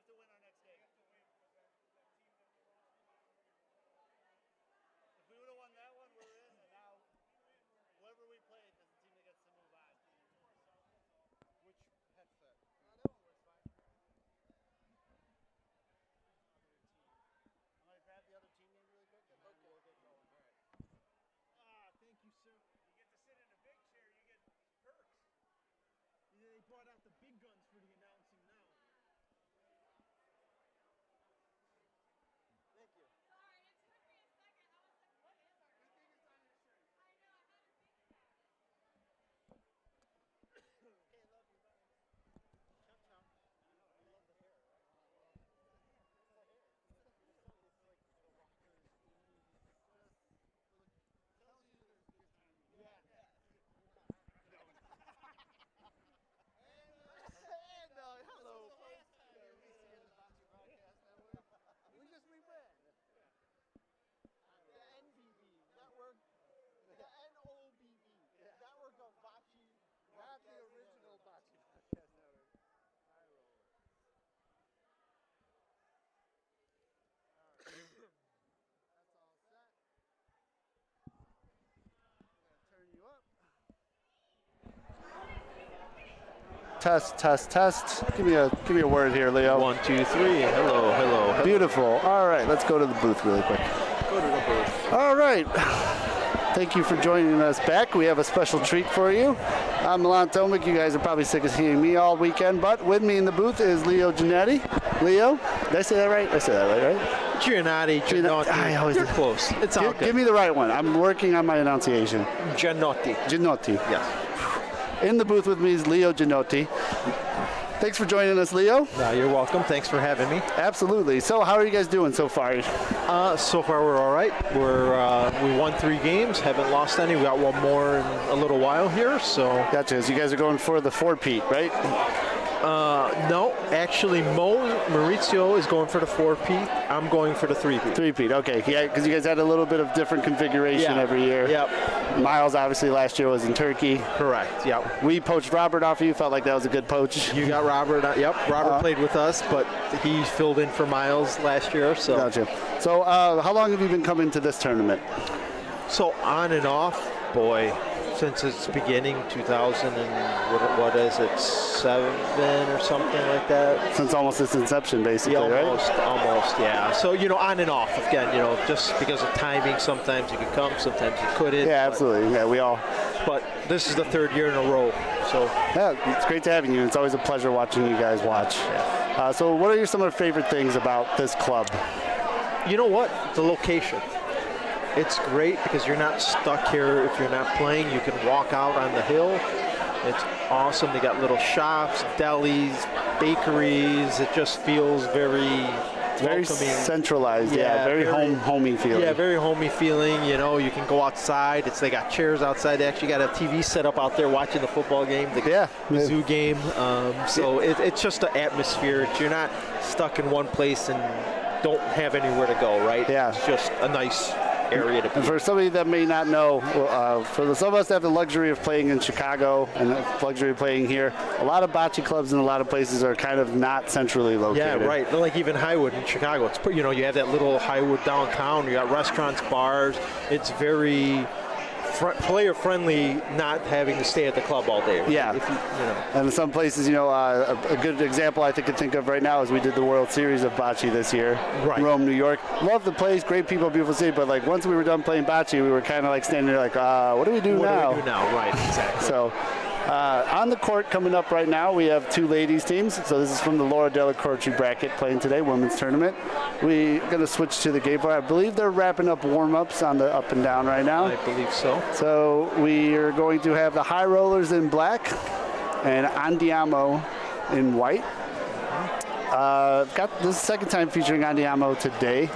to win our next game. If we would have won that one, we're in, and now whoever we played is the team that gets to move on. Which headset? That one works fine. I'm going to grab the other team name really quick, and then we'll get going. All right. Thank you, sir. You get to sit in a big chair, you get perks. They brought out the big guns for the announcing now. Thank you. Sorry, it took me a second. I was like, what is our Good thing it's on your shirt. I know, I had to think about it. Okay, love you. Bye. Ciao, ciao. I love the hair, right? It's the hair. It's like the rockers, 80s. Tells you there's good time. Yeah. Hello, folks. IABC and the Bocce Broadcast Network. We just rebrand. The NBB network, the NOBB network of Bocce. Not the original Bocce Broadcast Network. High roller. That's all set. I'm going to turn you up. Test, test, test. Give me a word here, Leo. 1, 2, 3. Hello, hello, hello. Beautiful. All right, let's go to the booth really quick. Go to the booth. All right. Thank you for joining us back. We have a special treat for you. I'm Milan Tomic. You guys are probably sick of hearing me all weekend, but with me in the booth is Leo Giannetti. Leo, did I say that right? I said that right? Giannotti, Giannotti. I always You're do. close. It's all Give, give me the right one. I'm working on my enunciation. Giannotti. Giannotti. Yes. In the booth with me is Leo Giannotti. Thanks for joining us, Leo. You're welcome. Thanks for having me. Absolutely. So how are you guys doing so far? So far, we're all right. We won 3 games. Haven't lost any. We got one more in a little while here. So. Gotcha. So you guys are going for the 4-peat, right? No, actually, Maurizio is going for the 4-peat. I'm going for the 3-peat. 3-peat. Okay. Yeah, because you guys had a little bit of different configuration every year. Yep. Miles obviously last year was in Turkey. Correct. Yep. We poached Robert off of you. Felt like that was a good poach. You got Robert. Yep. Robert played with us, but he filled in for Miles last year. So. Gotcha. So how long have you been coming to this tournament? So on and off, boy, since its beginning, 2000 and what is it, 7 or something like that? Since almost its inception, basically, Yeah, right? almost, yeah. So, on and off, again, just because of timing, sometimes you could come, sometimes you couldn't. Yeah, absolutely. Yeah, we all. But this is the 3rd year in a row, so. Yeah, it's great to have you. It's always a pleasure watching you guys watch. Yeah. So what are some of your favorite things about this club? You know what? The location. It's great because you're not stuck here. If you're not playing, you can walk out on the hill. It's awesome. They got little shops, delis, bakeries. It just feels very welcoming. Centralized, very homey feeling. Yeah, very homey feeling. You can go outside. They got chairs outside. They actually got a TV set up out there watching the football game, the zoo game. So it's just an atmosphere. You're not stuck in one place and don't have anywhere to go, right? Yeah. It's just a nice area to be. And for somebody that may not know, for some of us that have the luxury of playing in Chicago and the luxury of playing here, a lot of bocce clubs in a lot of places are kind of not centrally located. Yeah, right. Like even Highwood in Chicago, it's you have that little Highwood downtown. You got restaurants, bars. It's very player friendly, not having to stay at the club all day. Yeah. And in some places, a good example I think of right now is we did the World Series of bocce this year. Right. Rome, New York. Love the place, great people, beautiful city. But once we were done playing bocce, we were kind of standing there what do we do now? What do we do now? Right. Exactly. So. On the court coming up right now, we have 2 ladies teams. So this is from the Della Croce bracket playing today, women's tournament. We're going to switch to the game floor. I believe they're wrapping up warm-ups on the up and down right now. I believe so. So we are going to have the high rollers in black and Andiamo in white. This is the second time featuring Andiamo today.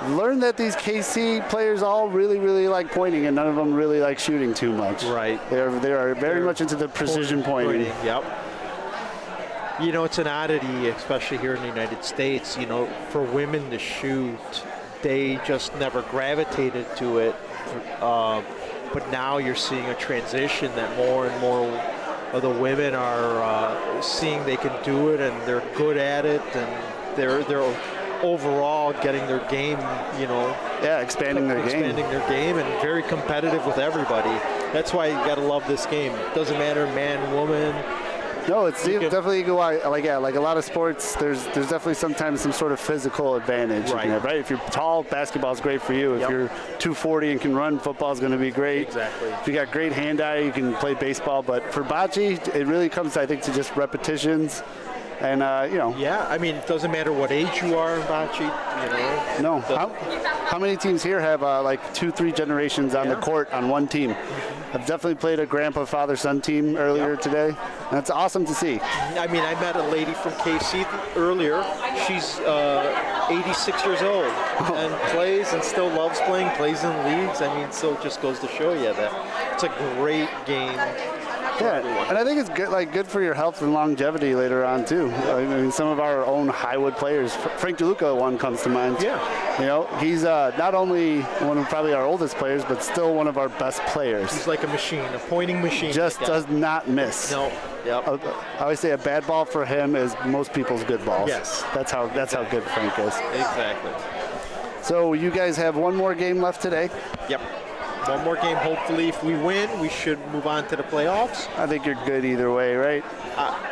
Learned that these KC players all really, really like pointing, and none of them really like shooting too much. Right. They are very much into the precision pointing. Yep. It's an oddity, especially here in the United States. For women to shoot, they just never gravitated to it. But now you're seeing a transition that more and more the women are seeing they can do it, and they're good at it, and they're overall getting their game, expanding their game, and very competitive with everybody. That's why you got to love this game. It doesn't matter man, woman. No, it's definitely like a lot of sports. There's definitely sometimes some sort of physical advantage. Right. You can have, right? If you're tall, basketball's great for you. If you're 240 and can run, football's going to be great. Exactly. If you got great hand-eye, you can play baseball. But for bocce, it really comes, I think, to just repetitions. And Yeah, I mean, it doesn't matter what age you are in bocce. No. How many teams here have like 2-3 generations on the court on one team? I've definitely played a grandpa, father, son team earlier today, and it's awesome to see. I mean, I met a lady from KC earlier. She's 86 years old and plays and still loves playing, plays in leagues. I mean, so it just goes to show you that it's a great game. Yeah, and I think it's good for your health and longevity later on too. I mean, some of our own Highwood players, Frank DeLuca, one comes to mind. Yeah. He's not only one of probably our oldest players, but still one of our best players. He's like a machine, a pointing machine. Just does not miss. No. Yep. I always say a bad ball for him is most people's good balls. Yes. That's how good Frank is. Exactly. So you guys have one more game left today. Yep. One more game. Hopefully, if we win, we should move on to the playoffs. I think you're good either way, right?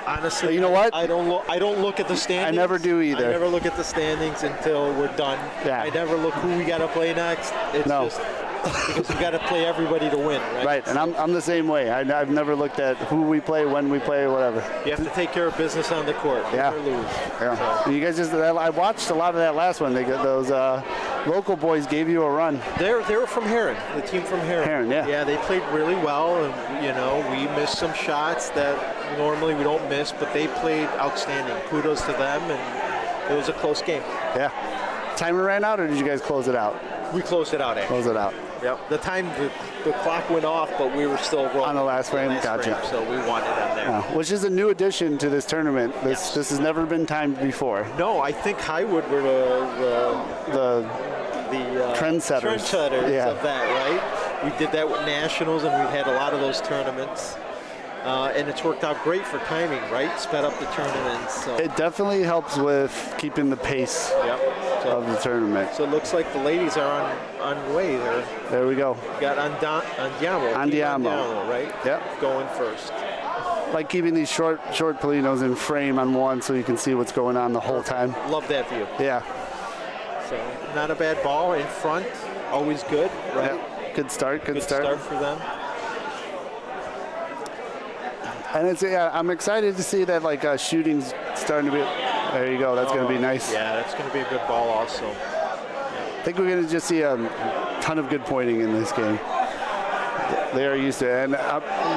Honestly, but you know what? I don't look at the standings. I never do either. I never look at the standings until we're done. Yeah. I never look who we got to play next. It's just because we got to play everybody to win, right? Right, and I'm the same way. I've never looked at who we play, when we play, whatever. You have to take care of business on the court. Win or lose. Yeah. So. You guys I watched a lot of that last one. They got those local boys gave you a run. They were from Heron, the team from Heron. Heron, yeah. Yeah, they played really well, and we missed some shots that normally we don't miss, but they played outstanding. Kudos to them, and it was a close game. Yeah. Timer ran out, or did you guys close it out? We closed it out, actually. Close it out. Yep. The time the clock went off, but we were still rolling on the last frame. Gotcha. So we won it on there. Which is a new addition to this tournament. This has never been timed before. No, I think Highwood were the trendsetters of that, right? We did that with nationals, and we've had a lot of those tournaments. And it's worked out great for timing, right? Sped up the tournaments. So. It definitely helps with keeping the pace of the tournament. So it looks like the ladies are on the way there. There we go. We got Andiamo, right? Yep. Going first. Like keeping these short Polinos in frame on one so you can see what's going on the whole time. Love that view. Yeah. So not a bad ball in front. Always good, right? Yep. Good start. Good start for them. And I'm excited to see that shooting's starting to be. There you go. That's going to be nice. Yeah, that's going to be a good ball also. I think we're going to just see a ton of good pointing in this game. They are used to it. And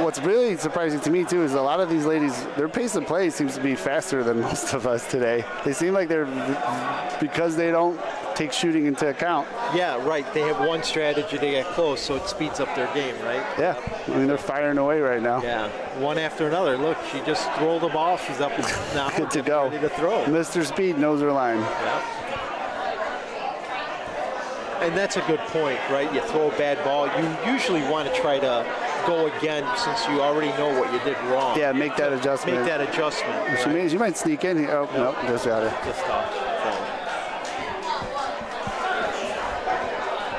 what's really surprising to me, too, is a lot of these ladies, their pace of play seems to be faster than most of us today. They seem like because they don't take shooting into account. Yeah, right. They have one strategy to get close, so it speeds up their game, right? Yeah. I mean, they're firing away right now. Yeah. One after another. Look, she just rolled the ball. She's up now. Good to go. Ready to throw. Mr. Speed knows her line. Yeah. And that's a good point, right? You throw a bad ball. You usually want to try to go again since you already know what you did wrong. Yeah, make that adjustment. Make that adjustment. Right? She might sneak in. Oh, no, just got it. Just off.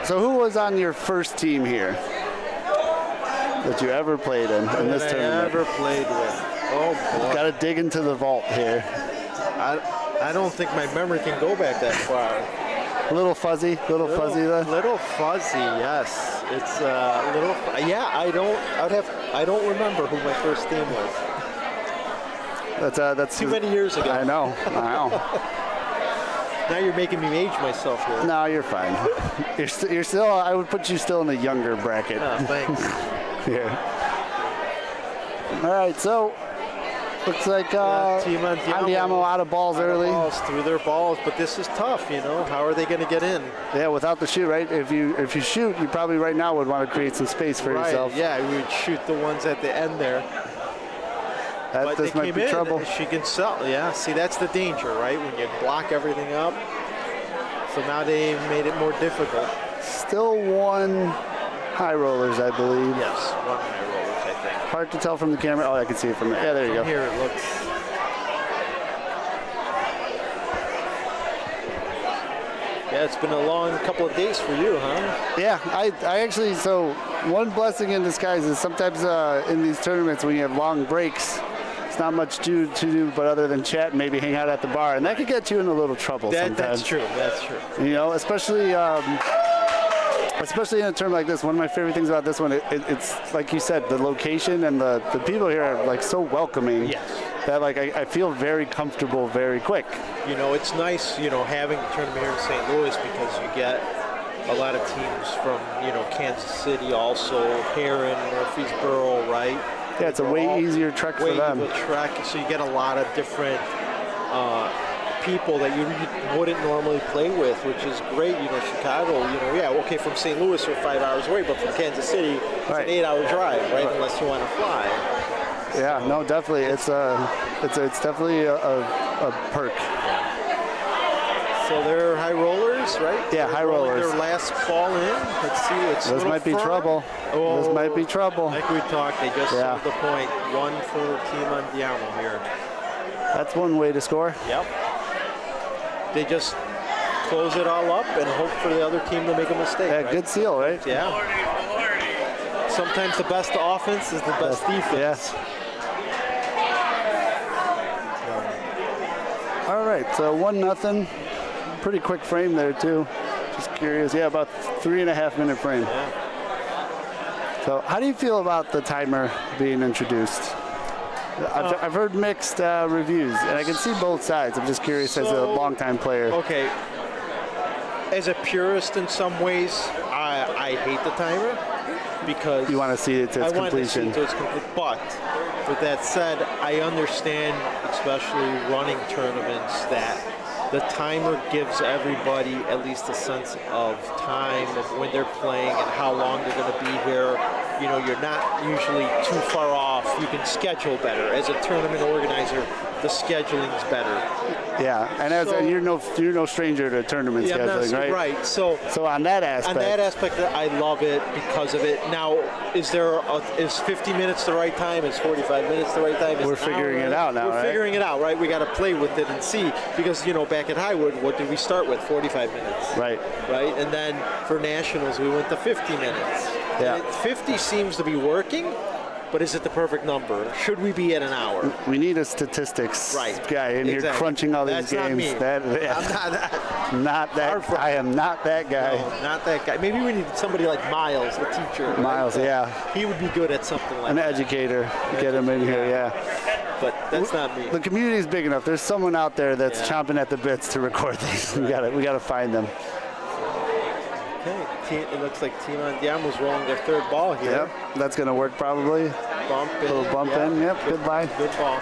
So who was on your first team here that you ever played in this tournament? I ever played with. Oh, boy. Got to dig into the vault here. I don't think my memory can go back that far. A little fuzzy then? Little fuzzy, yes. It's a little. Yeah, I don't remember who my first team was. That's too many years ago. I know. Now you're making me age myself here. No, you're fine. You're still. I would put you still in the younger bracket. Oh, thanks. Yeah. All right, so looks like Team Andiamo out of balls early. Threw their balls, but this is tough. How are they going to get in? Yeah, without the shoot, right? If you shoot, you probably right now would want to create some space for yourself. Yeah, we would shoot the ones at the end there. But this might be trouble. She can sell. Yeah, see, that's the danger, right? When you block everything up. So now they made it more difficult. Still one high rollers, I believe. Yes, one high rollers, I think. hard to tell from the camera. Oh, I can see it from there. Yeah, there you go. Here it looks. Yeah, it's been a long couple of days for you, huh? Yeah, I actually, so one blessing in disguise is sometimes in these tournaments when you have long breaks, it's not much to do but other than chat and maybe hang out at the bar, and that could get you in a little trouble sometimes. That's true. That's true. You know, especially in a tournament like this. One of my favorite things about this one, it's like you said, the location and the people here are like so welcoming. Yes. That like I feel very comfortable very quick. You know, it's nice, you know, having the tournament here in St. Louis because you get a lot of teams from, you know, Kansas City, also Heron, Murfreesboro, right? Yeah, it's a way easier trek for them. Way easier trek, so you get a lot of different people that you wouldn't normally play with, which is great. You know, Chicago, you know, yeah, okay, from St. Louis we're 5 hours away, but from Kansas City, it's an 8-hour drive, right? Unless you want to fly. Yeah, no, definitely. It's definitely a perk. So they're high rollers, right? Yeah, high rollers. Their last ball in. Let's see. It's This might be firm. trouble. Oh, This might be trouble. Like we talked, they just served the point. One for Team Andiamo here. That's one way to score. Yep. They just close it all up and hope for the other team to make a mistake. Yeah, right? good seal, right? Yeah. Sometimes the best offense is the best defense. Yes. All right, so 1-0. Pretty quick frame there too. Just curious. Yeah, about 3.5 minute frame. Yeah. So how do you feel about the timer being introduced? I've heard mixed reviews, and I can see both sides. I'm just curious as a longtime player. Okay. As a purist in some ways, I hate the timer because You want to see it to its I want to completion. see it to its complete. But with that said, I understand, especially running tournaments, that the timer gives everybody at least a sense of time of when they're playing and how long they're going to be here. You know, you're not usually too far off. You can schedule better. As a tournament organizer, the scheduling's better. Yeah, and and you're no stranger to tournament scheduling, right? Right. So on that aspect. On that aspect, I love it because of it. Now, is 50 minutes the right time? Is 45 minutes the right time? We're figuring it out now, We're figuring it out, right? We got to play with it and see because, you know, back at Highwood, what did we start with? 45 minutes. Right. Right? And then for Nationals, we went to 50 minutes. Yeah. And 50 seems to be working, but is it the perfect number? Should we be at an hour? We need a statistics guy in here crunching all these games. Not me. I'm not that. I am not that guy. No, not that guy. Maybe we need somebody like Miles, the teacher. Miles, right? yeah. He would be good at something like An that. educator. Get him in here, yeah. But that's not me. The community is big enough. There's someone out there that's chomping at the bits to record these. We gotta find them. Okay, it looks like Team Andiamo's rolling their third ball here. Yep, that's gonna work probably. Bump in. Little bump in. Yep, good line. Good ball.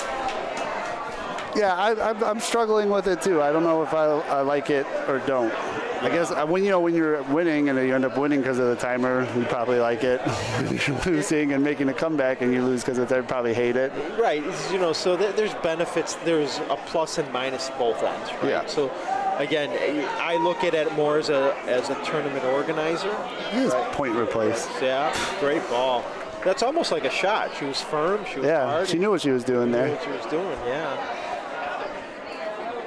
Yeah, I'm struggling with it too. I don't know if I like it or don't. I guess when you're winning and you end up winning because of the timer, you probably like it. When you're losing and making a comeback and you lose because of it, you probably hate it. Right. You know, so there's benefits. There's a plus and minus both ends. Right? Yeah. So again, I look at it more as a tournament organizer. Point replace. Yeah. Great ball. That's almost like a shot. She was firm. She was hard. She knew what she was doing She knew there. what she was doing. Yeah.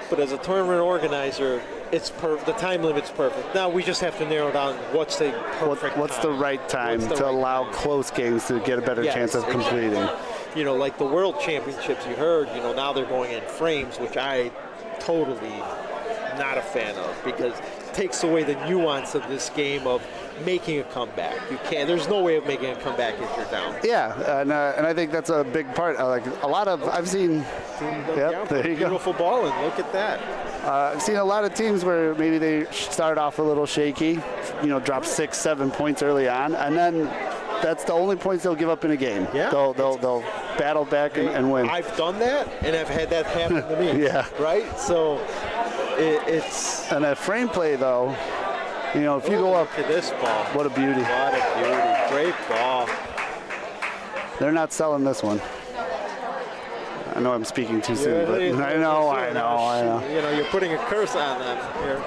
But as a tournament organizer, the time limit's perfect. Now we just have to narrow down what's the perfect What's the time. right time What's the to right not time? close games to get a better Yes, chance of completing. exactly. You know, like the World Championships you heard, you know, now they're going in frames, which I totally not a fan of because it takes away the nuance of this game of making a comeback. You can't. There's no way of making a comeback if you're down. Yeah, and I think that's a big part. Like a lot of I've seen. Yep, there you go. Beautiful ball, and look at that. I've seen a lot of teams where maybe they start off a little shaky, you know, drop 6-7 points early on, and then that's the only points they'll give up in a game. Yeah. They'll battle back and win. I've done that, and I've had that happen to me. Yeah. Right. So it's. And that frame play though, you know, if you go up, to this ball. what a beauty. What a beauty. Great ball. They're not selling this one. I know I'm speaking too soon, but I know. You know, you're putting a curse on them here.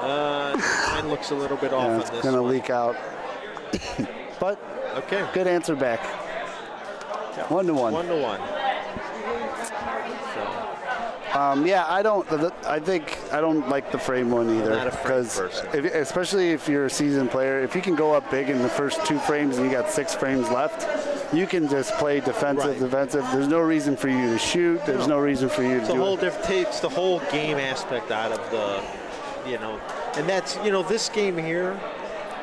Mine looks a little bit off Yeah, on it's this gonna one. leak out. But Okay. good answer back. 1-1. 1-1. Yeah, I don't like the frame one either. Not a frame person. Especially if you're a seasoned player, if you can go up big in the first 2 frames and you got 6 frames left, you can just play defensive. There's no reason for you to shoot. There's no reason for you to do it. Takes the whole game aspect out of the, and that's, this game here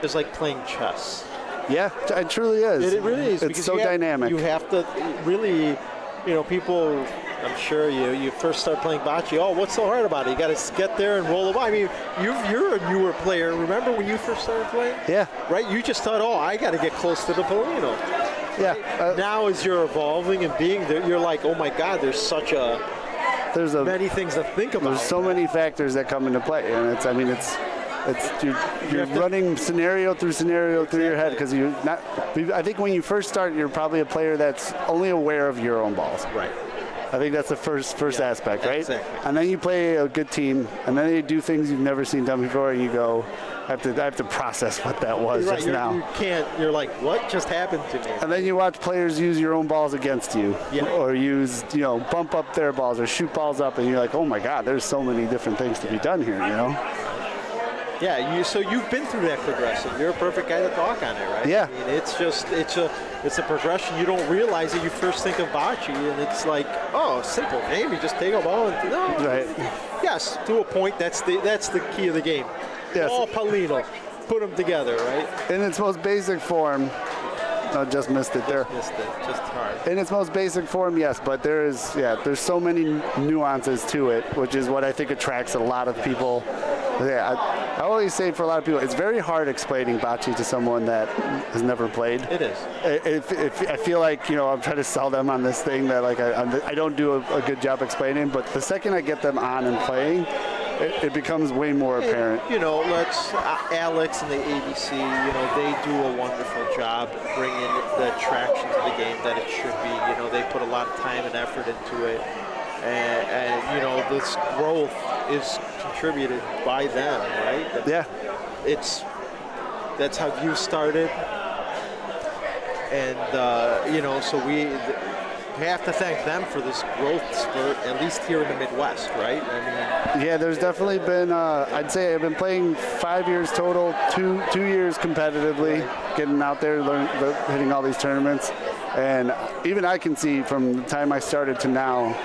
is like playing chess. Yeah, it truly is. It really is. It's so dynamic. You have to really, people, I'm sure you first start playing bocce. Oh, what's so hard about it? You got to get there and roll the ball. I mean, you're a newer player. Remember when you first started playing? Yeah. Right? You just thought, I got to get close to the Polino. Yeah. Now as you're evolving and being there, you're like, oh my God, there's many things to think about. There's so many factors that come into play, and you're running scenario through scenario through your head because I think when you first start, you're probably a player that's only aware of your own balls. Right. I think that's the first aspect, right? Exactly. And then you play a good team, and then they do things you've never seen done before, and you go, I have to process what that was just now. You can't. You're like, what just happened to me? And then you watch players use your own balls against you, or use bump up their balls or shoot balls up, and you're like, oh my God, there's so many different things to be done here, Yeah, so you've been through that progression. You're a perfect guy to talk on it, right? Yeah. I mean, it's a progression. You don't realize it. You first think of bocce, and it's like, simple game. You just take a ball and Right. Yes, to a point. That's the key of the game. Yes. All Paulino, put them together, right? In its most basic form, I just missed it there. Missed it, just hard. In its most basic form, yes, but there's so many nuances to it, which is what I think attracts a lot of people. Yeah, I always say for a lot of people, it's very hard explaining bocce to someone that has never played. It is. If I feel like I'm trying to sell them on this thing that I don't do a good job explaining, but the second I get them on and playing, it becomes way more apparent. Alex and the ABC, they do a wonderful job bringing the attraction to the game that it should be. They put a lot of time and effort into it. And this growth is contributed by them, right? Yeah. That's how you started. And, so we have to thank them for this growth spurt, at least here in the Midwest, right? Yeah, there's definitely been, I'd say I've been playing 5 years total, 2 years competitively, getting out there, hitting all these tournaments. And even I can see from the time I started to now,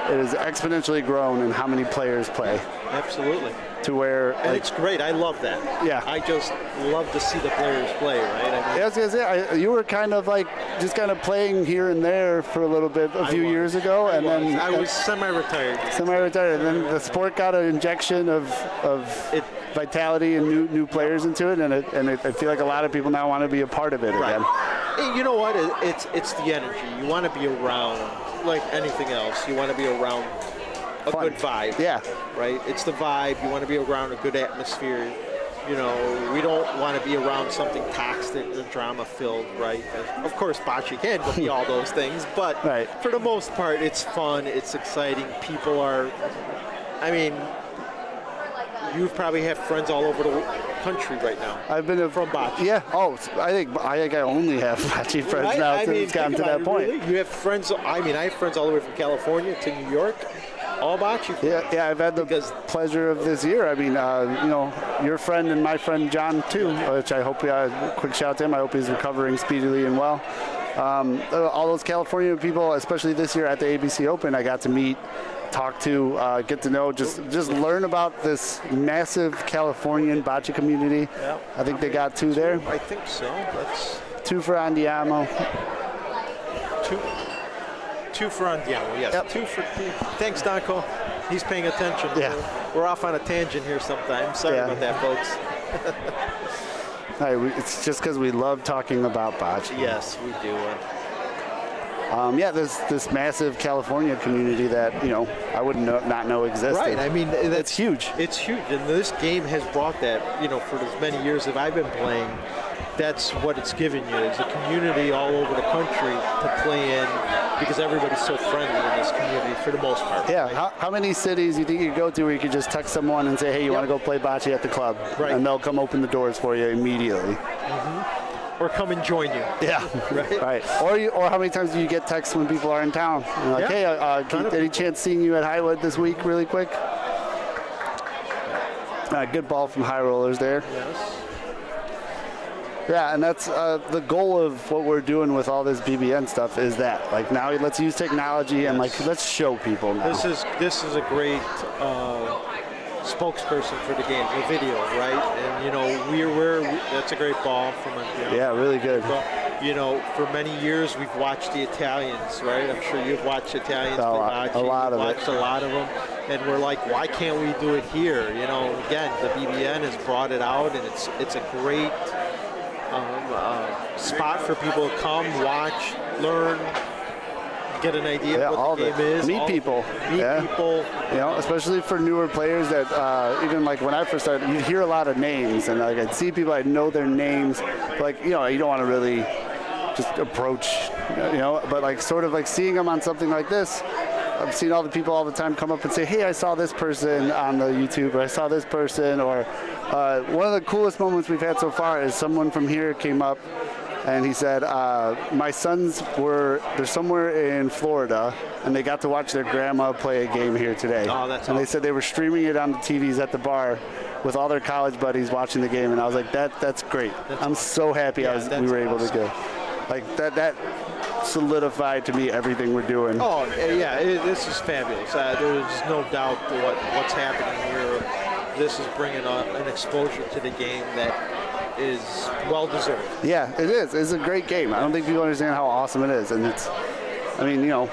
it has exponentially grown in how many players play. Absolutely. To where... And it's great. I love that. Yeah. I just love to see the players play, right? I was going to say, you were kind of just kind of playing here and there for a little bit a few years ago. I was semi-retired. Semi-retired. And then the sport got an injection of vitality and new players into it. And I feel like a lot of people now want to be a part of it again. Hey, you know what? It's the energy. You want to be around, like anything else. You want to be around a good vibe. Yeah. Right? It's the vibe. You want to be around a good atmosphere. We don't want to be around something toxic or drama-filled, right? And of course, bocce can be all those things, but for the most part, it's fun. It's exciting. People are, you probably have friends all over the country right now. I've been from bocce. Yeah. Oh, I think I only have bocce friends now since it's gotten to that point. Really? You have friends. I have friends all the way from California to New York. All bocce friends. Yeah. I've had the pleasure of this year. Your friend and my friend John too, which I hope. Quick shout out to him. I hope he's recovering speedily and well. All those California people, especially this year at the ABC Open, I got to meet, talk to, get to know, just learn about this massive Californian bocce community. Yeah. I think they got 2 there. I think so. That's 2 for Andiamo. 2 for Andiamo, yes. Yep. 2 for. Thanks, Donko. He's paying attention. Yeah. We're off on a tangent here sometimes. Sorry about that, folks. It's just because we love talking about bocce. Yes, we do. There's this massive California community that I wouldn't not know existed. Right. It's huge. It's huge, and this game has brought that. For as many years that I've been playing, that's what it's given you. It's a community all over the country to play in because everybody's so friendly in this community for the most part. Yeah. Right? How many cities you think you could go to where you could just text someone and say, hey, you want to go play bocce at the club? Right. And they'll come open the doors for you immediately. or come and join you. Yeah, Right? right. Or how many times do you get texts when people are in town? You're like, Yeah. hey, any chance seeing you at Highwood this week really quick? Good ball from High Rollers there. Yes. Yeah, and that's the goal of what we're doing with all this BBN stuff is that. Like now let's use technology and like let's show people now. This is a great spokesperson for the game, the video, right? And you know, that's a great ball from a Yeah, really good. You know, for many years we've watched the Italians, right? I'm sure you've watched Italians play hockey. A lot of it. Watched a lot of them, and we're like, why can't we do it here? You know, again, the BBN has brought it out, and it's a great spot for people to come, watch, learn, get an idea of what the game is. Meet people. You know, especially for newer players that even like when I first started, you'd hear a lot of names, and like I'd see people, I'd know their names. Like, you know, you don't want to really just approach, you know, but like sort of like seeing them on something like this. I've seen all the people all the time come up and say, hey, I saw this person on the YouTube, or I saw this person, or one of the coolest moments we've had so far is someone from here came up and he said, my sons they're somewhere in Florida, and they got to watch their grandma play a game here today. Oh, that's and awesome. they said they were streaming it on the TVs at the bar with all their college buddies watching the game, and I was like, that's great. I'm so happy we were able to go. Like that solidified to me everything we're doing. Oh, yeah, this is fabulous. There's no doubt what's happening here. This is bringing an exposure to the game that is well-deserved. Yeah, it is. It's a great game. I don't think people understand how awesome it is. And it's, I mean, you know,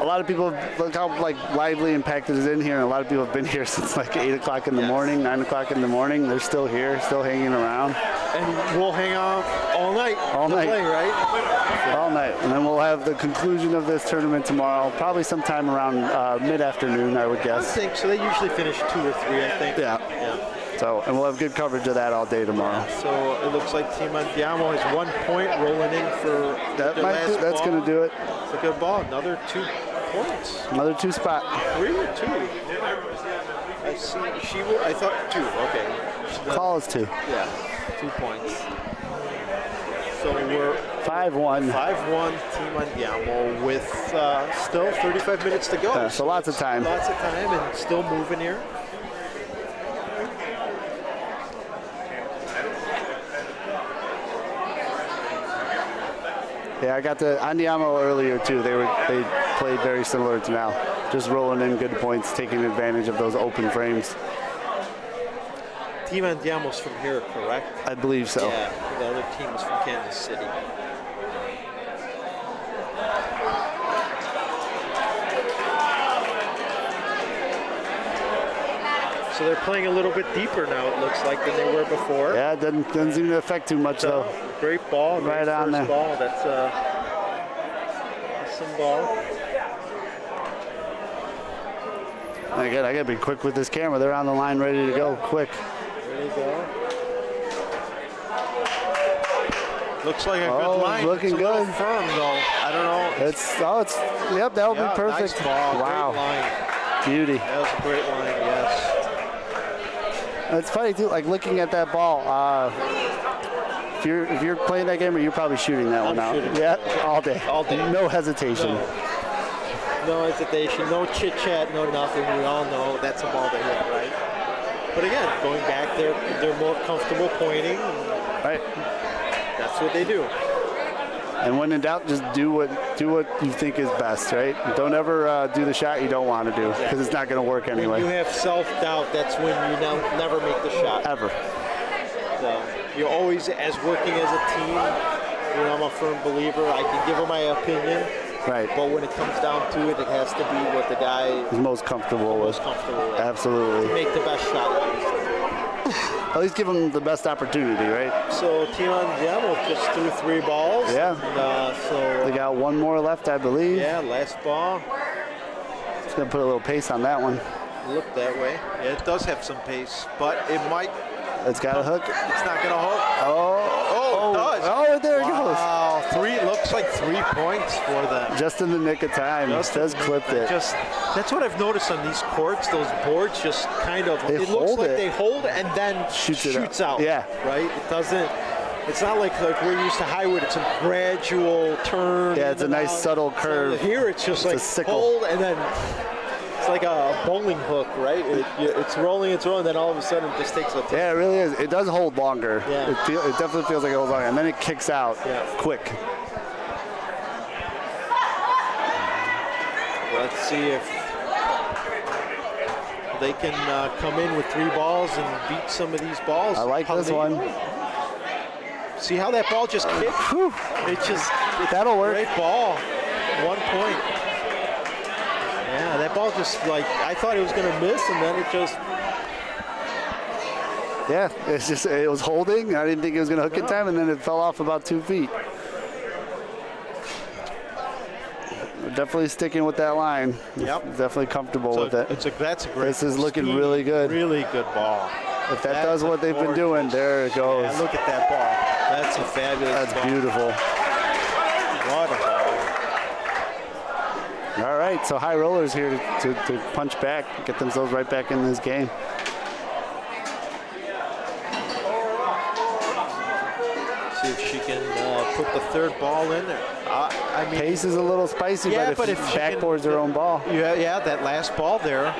a lot of people, look how like lively and packed it is in here, and a lot of people have been here since like 8 o'clock in the morning, 9 o'clock in the morning. They're still here, still hanging around. And we'll hang out all night. All night. Play, right? All night. And then we'll have the conclusion of this tournament tomorrow, probably sometime around mid-afternoon, I would I guess. think so. They usually finish 2 or 3, I think. Yeah. So, and we'll have good coverage of that all day tomorrow. So it looks like Team Andiamo has 1 point rolling in for That's going to do it. It's a good ball. Another 2 points. Another 2 spot. 3 or 2? I thought 2. Okay. Call is 2. Yeah, 2 points. So we're 5-1. 5-1 Team Andiamo with still 35 minutes to go. So lots of time. Lots of time and still moving here. Yeah, I got the Andiamo earlier too. They played very similar to now, just rolling in good points, taking advantage of those open frames. Team Andiamo's from here, correct? I believe so. Yeah, the other team is from Kansas City. So they're playing a little bit deeper now, it looks like, than they were before. Yeah, it doesn't seem to affect too much though. Great ball, Right on there. ball. That's some ball. I gotta be quick with this camera. They're on the line, ready to go, quick. There you go. Looks like a good line. Looking it's a little good. firm though. I don't know. Yep, that'll be perfect. Nice ball. Wow, Great line. beauty. That was a great line. Yes. It's funny too, like looking at that ball. If you're playing that game, you're probably shooting that one out. Shooting. Yeah, all day. All day. No hesitation. No hesitation, no chit chat, no nothing. We all know that's a ball they hit, right? But again, going back, they're more comfortable pointing. Right. That's what they do. And when in doubt, just do what you think is best, right? Don't ever do the shot you don't want to do, because it's not going to work anyway. When you have self-doubt, that's when you never make the shot. Ever. So you're always, as working as a team, you know, I'm a firm believer. I can give them my opinion. Right. But when it comes down to it, it has to be what the guy is He's most comfortable with. comfortable with. Absolutely. Make the best shot at least. At least give them the best opportunity, right? So Team Andiamo just threw 3 balls. Yeah. And, They got one more left, I believe. yeah, last ball. Just gonna put a little pace on that one. Look that way. Yeah, it does have some pace, but it might. It's got a hook. It's not gonna hook. Oh, it does. Oh, there it goes. Wow, looks like 3 points for them. Just in the nick of time. Just clipped it. That's what I've noticed on these courts. Those boards just kind of. They it looks hold like it. they hold and then Shoots out. Yeah. Right. It doesn't. It's not like we're used to Highwood. It's a gradual turn. Yeah, it's a nice subtle curve. So here it's just like sickle. hold, and then it's like a bowling hook, right? It's rolling, then all of a sudden it just takes a turn. Yeah, it really is. It does hold longer. Yeah. It definitely feels like it holds longer, and then it kicks out quick. Let's see if they can come in with 3 balls and beat some of these balls. I like this one. See how that ball just kicked? Whew. That'll work. Great ball. 1 point. Yeah, that ball just I thought it was going to miss, and then it just. Yeah, it was holding. I didn't think it was going to hook in time, and then it fell off about 2 feet. We're definitely sticking with that line. Yep. Definitely comfortable with it. That's a great. This is looking really good. Really good ball. If that does what they've been doing, there it goes. Yeah, look at that ball. That's a fabulous ball. That's beautiful. What a ball. All right, so High Rollers here to punch back, get themselves right back in this game. See if she can put the 3rd ball in there. I mean, Pace is a little spicy, but if backboard's her own ball. Yeah, that last ball there.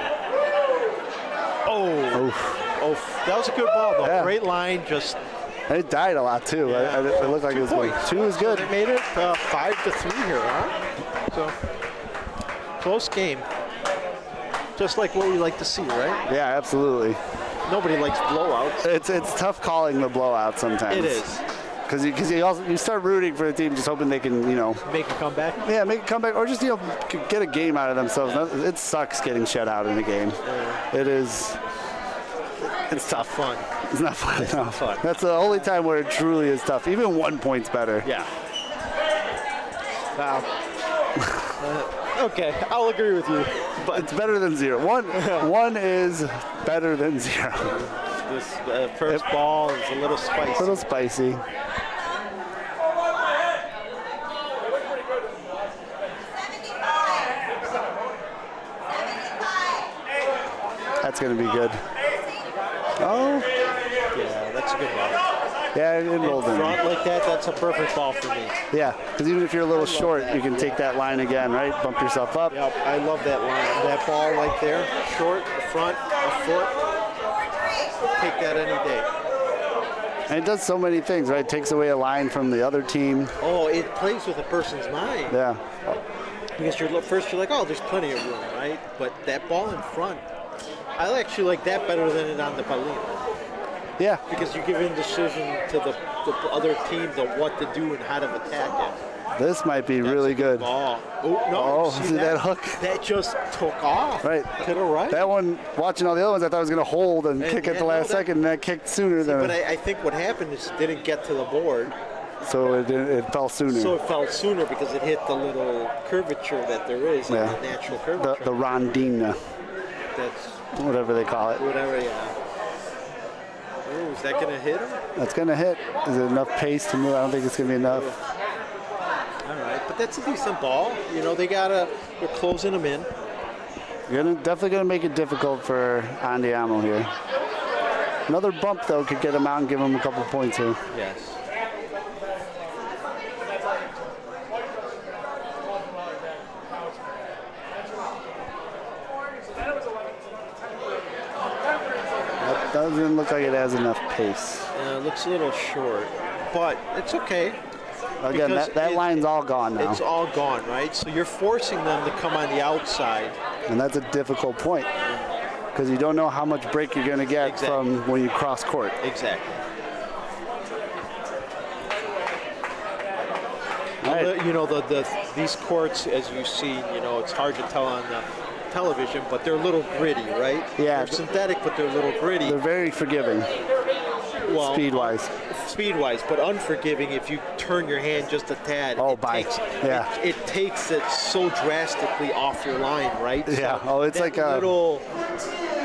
Oh, that was a good ball though. Yeah. Great line, just. It died a lot too. Yeah. It looked like it was going. 2 is good. They made it 5-3 here, huh? So close game. Just like what we like to see, right? Yeah, absolutely. Nobody likes blowouts. It's tough calling the blowout sometimes. It is. Because you start rooting for the team, just hoping they can make a comeback. Yeah, make a comeback, or just get a game out of themselves. It sucks getting shut out in a game. Yeah. It is. It's tough. Fun. It's not fun. It's not fun. That's the only time where it truly is tough. Even 1 point's better. Yeah. Wow. Okay, I'll agree with you. But it's better than 0. One is better than 0. This first ball is a little spicy. A little spicy. That's going to be good. Oh. Yeah, that's a good ball. Yeah, it rolled in. Front like that, that's a perfect ball for me. Yeah, because even if you're a little short, you can take that line again, right? Bump yourself up. Yep, I love that line. That ball right there, short, a front, a foot. Take that any day. And it does so many things, right? It takes away a line from the other team. Oh, it plays with a person's mind. Yeah. Because you're like, oh, there's plenty of room, right? But that ball in front, I actually like that better than it on the Palin. Yeah. Because you give indecision to the other teams of what to do and how to attack it. This might be That's really a good good. ball. Oh, no. See that hook? That just took off. Right. To the right. That one, watching all the other ones, I thought it was going to hold and kick at the last second, and that kicked sooner than. But I think what happened is it didn't get to the board. So it fell sooner. So it fell sooner because it hit the little curvature that there is, the natural curvature. The rondine. That's whatever they call it. Whatever, yeah. Oh, is that going to hit him? That's going to hit. Is it enough pace to move? I don't think it's going to be enough. All right, but that's a decent ball. They're closing them in. Definitely going to make it difficult for Andiamo here. Another bump, though, could get him out and give him a couple points here. Yes. That doesn't look like it has enough pace. It looks a little short, but it's okay. Again, that line's all gone now. It's all gone, right? So you're forcing them to come on the outside. And that's a difficult point because you don't know how much break you're going to get from when you cross court. Exactly. Right. These courts, as you see, it's hard to tell on the television, but they're a little gritty, right? Yeah. They're synthetic, but they're a little gritty. They're very forgiving, speed-wise. Speed-wise, but unforgiving if you turn your hand just a tad. It takes it so drastically off your line, right? Yeah. So it's like a little.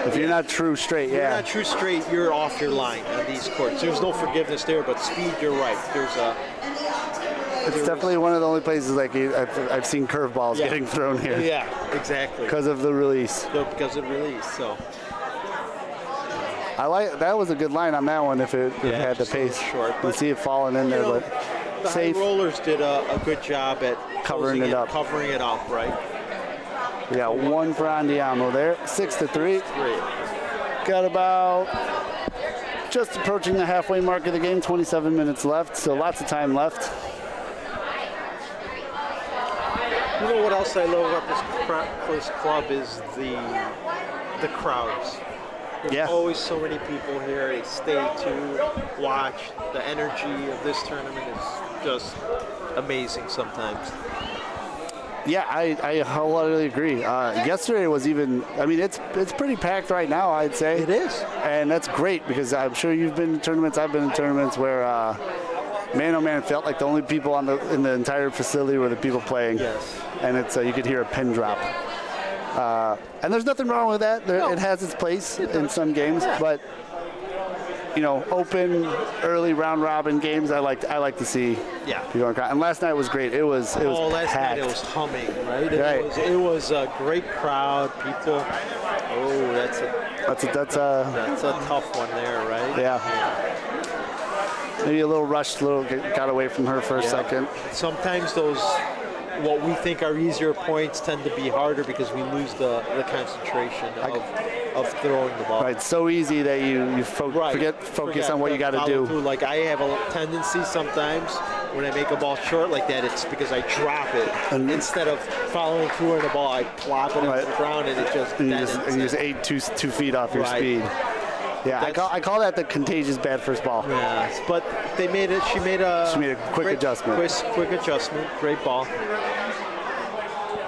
If you're not true straight, you're not true straight, you're off your line on these courts. There's no forgiveness there, but speed, you're right. It's definitely one of the only places I've seen curveballs getting thrown here. Yeah, exactly. Because of the release. Because of the release, so. that was a good line on that one if it had the just a little pace. short, You but, see it falling in there, know, but The safe. High Rollers did a good job at Covering closing it up. covering it up, right? We got one for Andiamo there, 6-3. Great. Got about just approaching the halfway mark of the game, 27 minutes left, so lots of time left. You know what else I love about this club is the crowds. There's Yeah. always so many people here. They stay to watch. The energy of this tournament is just amazing sometimes. Yeah, I wholeheartedly agree. Yesterday was even, I mean, it's pretty packed right now, I'd say. It is. And that's great because I'm sure you've been in tournaments, I've been in tournaments where, man, oh man, it felt like the only people in the entire facility were the people playing. Yes. And it's you could hear a pin drop. And there's nothing wrong with that. It has its place in some games, but open early round robin games, I like to see. Yeah. People on crowd. And last night was great. It was last packed. night it was humming, right? Right. It was a great crowd. People. Oh, that's a tough one there, right? Yeah. Maybe a little rushed, got away from her for a second. Sometimes those, what we think are easier points tend to be harder because we lose the concentration of throwing the ball. Right, it's so easy that you focus on what you got to do. Through. Like I have a tendency sometimes when I make a ball short like that, it's because I drop it. And instead of following through on the ball, I plop it into the ground and it just and you just ate 2 feet off your speed. Yeah, I call that the contagious bad first ball. Yes, but they made it. She made a quick adjustment. Quick adjustment. Great ball.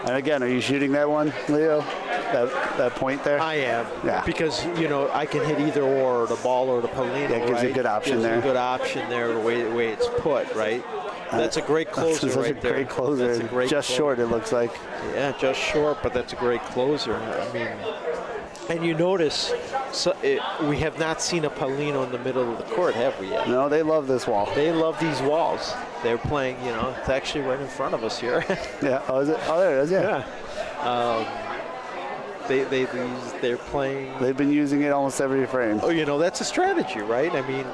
And again, are you shooting that one, Leo? That point there? I am. Yeah. Because I can hit either or the ball or the Polino. Yeah, it gives you a good option there. A good option there. The way it's put, right? That's a great closer That's right there. Great closer. That's a great just closer. Short, it looks like. Yeah, just short, but that's a great closer. I mean, and you notice we have not seen a Polino in the middle of the court, have we yet? No, they love this wall. They love these walls. They're playing, it's actually right in front of us here. Yeah. Oh, is it? Oh, there it is. Yeah. They're playing. They've been using it almost every frame. Oh, that's a strategy, right? I mean,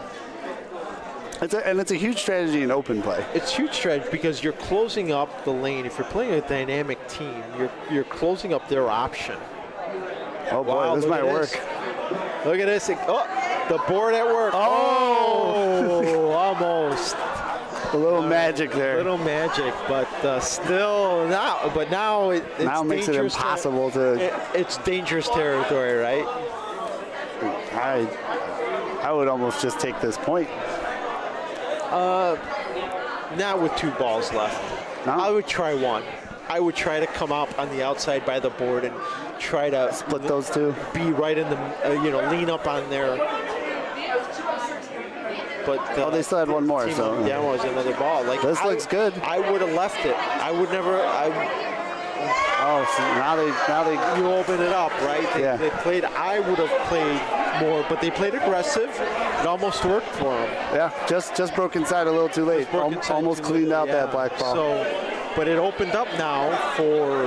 it's a huge strategy in open play. It's huge strategy because you're closing up the lane. If you're playing a dynamic team, you're closing up their option. Oh boy, wow, this might work. Look at this. Oh, the board at work. Oh, almost. A little magic there. A little magic, but still now. But now it's now makes it impossible to. It's dangerous territory, right? I would almost just take this point. Not with 2 balls left. No? I would try one. I would try to come up on the outside by the board and try to split those two. Be right in the, lean up on there. But they still had one more. So was another ball. Like this looks good. I would have left it. I would never. So now they you open it up, right? They played. I would have played more, but they played aggressive. It almost worked for them. Yeah, just broke inside a little too late. Almost cleaned out that black ball. But it opened up now for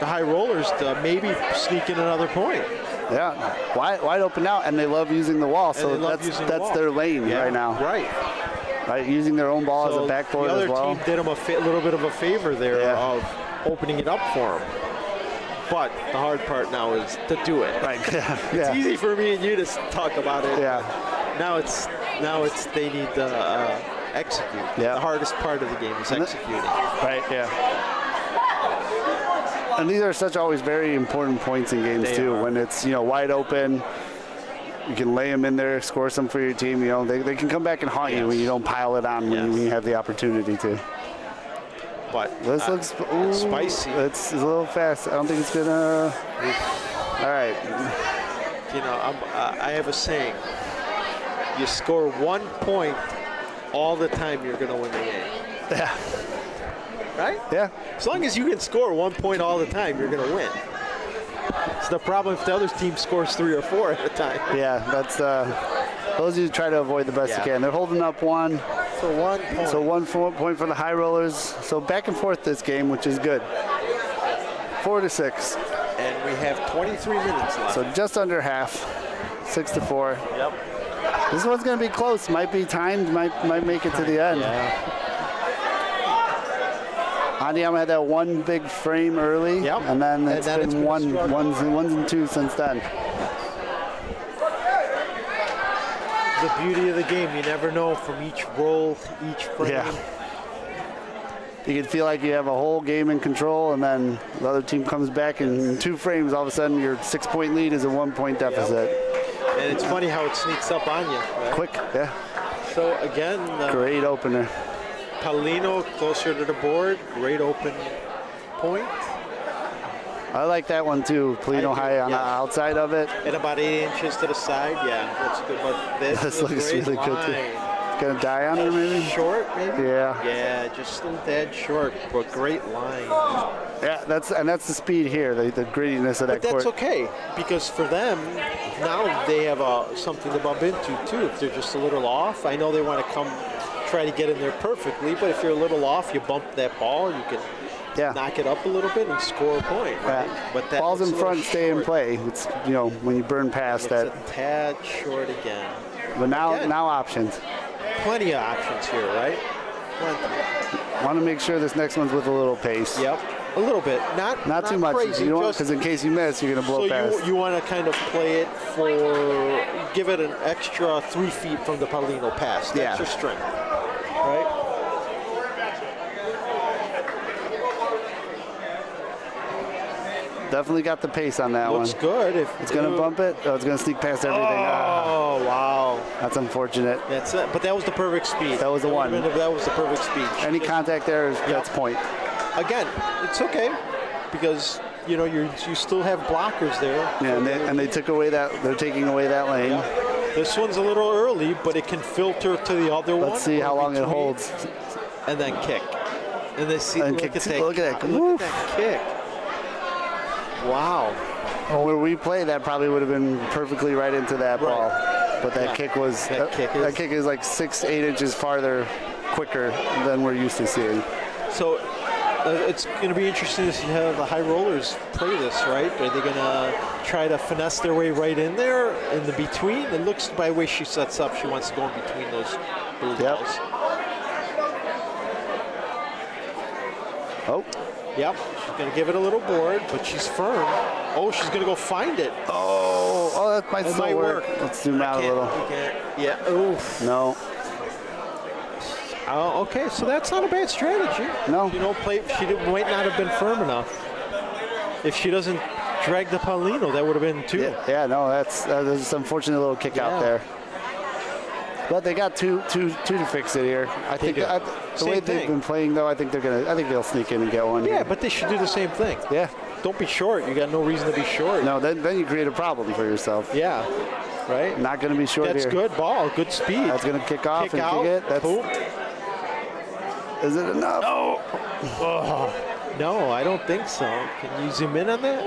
the High Rollers to maybe sneak in another point. Yeah, wide open now, and they love using the wall. So that's their lane right now. Right, using their own ball as a backboard as well. The other team did them a little bit of a favor there of opening it up for them. But the hard part now is to do it. Right. It's easy for me and you to talk about it. Yeah. Now it's they need to execute. Yeah. The hardest part of the game is executing. Right. Yeah. And these are such always very important points in games too. When it's wide open, you can lay them in there, score some for your team. They can come back and haunt you when you don't pile it on when you have the opportunity to. But this looks it's spicy. It's a little fast. I don't think it's gonna. All right. I have a saying. You score 1 point all the time, you're gonna win the game. Yeah. Right? Yeah. As long as you can score 1 point all the time, you're going to win. It's the problem if the other team scores 3 or 4 at a time. Yeah, that's those you try to avoid the best you can. They're holding up 1. So 1 point. So 1 point for the High Rollers. So back and forth this game, which is good. 4-6. And we have 23 minutes left. So just under half. 6-4. Yep. This one's going to be close. Might be timed. Might make it to the end. Yeah. Andiamo had that one big frame early, Yep. and then And it's then been it's been a struggle. ones and twos since then. The beauty of the game, you never know from each roll, each frame. Yeah. You can feel like you have a whole game in control, and then the other team comes back, and in 2 frames, all of a sudden your 6-point lead is a 1-point deficit. And it's funny how it sneaks up on you. Right? Quick, yeah. So again, Great opener. Paulino closer to the board, great open point. I like that one too. I Polino do, high on the yeah. outside of it. And about 8 inches to the side, yeah, that's good. But this This is a looks great really good, too. line. Gonna die on her maybe? Short, maybe? Yeah. Yeah, just a little tad short, but great line. Yeah, that's the speed here, the grittiness of that But that's court. okay, because for them, now they have something to bump into too. If they're just a little off, I know they want to come try to get in there perfectly, but if you're a little off, you bump that ball, you can Yeah. knock it up a little bit and score a point, right? Yeah. But that Balls looks in a little front, stay in short. play. It's, when you burn past Looks that. a tad short again. But again. now options. Plenty of options here, right? Plenty. Want to make sure this next one's with a little pace. Yep, a little bit. Not too much. Crazy, Because in case you miss, you're going to blow so past. you want to kind of play it give it an extra 3 feet from the Paulino pass. That's Yeah. your strength, right? Definitely got the pace on that Looks one. good. If It's going to bump it. Oh, it's going to sneak past everything. Oh, wow. That's unfortunate. That's it. But that was the perfect speed. That was the one. That was the perfect speed. Any contact there, that's point. Again, it's okay because you still have blockers there. Yeah, and they took away that. They're taking away that lane. Yeah. This one's a little early, but it can filter to the other one. Let's see how long it between, holds. And then kick. And then see. And Look kick at too. that. Look at that. Look at that kick. Wow. Where we played, that probably would have been perfectly right into that Right. ball. But that Yeah. kick was That kick is- like 6-8 inches farther, quicker than we're used to seeing. So it's going to be interesting to see how the high rollers play this, right? Are they going to try to finesse their way right in there in the between? It looks by the way she sets up, she wants to go in between those blue Yep. balls. Oh, Yep, she's going to give it a little board, but she's firm. Oh, she's going to go find it. oh, that might It still might work. work. Let's zoom out a little. You can't. Yeah, oof. No, Oh, okay, so that's not a bad strategy. No. Might not have been firm enough. If she doesn't drag the Paulino, that would have been two. yeah, no, that's an unfortunate little kick Yeah. out there. But they got two to fix it here. I think do. the Same way thing. they've been playing, though, I think they'll sneak in and get one. Yeah, here. but they should do the same thing. Yeah. Don't be short. You got no reason to be short. No, then you create a problem for yourself. Yeah, right? Not going to be short That's here. good ball, good speed. That's going to kick off Kick and out. kick it. That's, Boom. is it enough? Oh. No, I don't think so. Can you zoom in on that?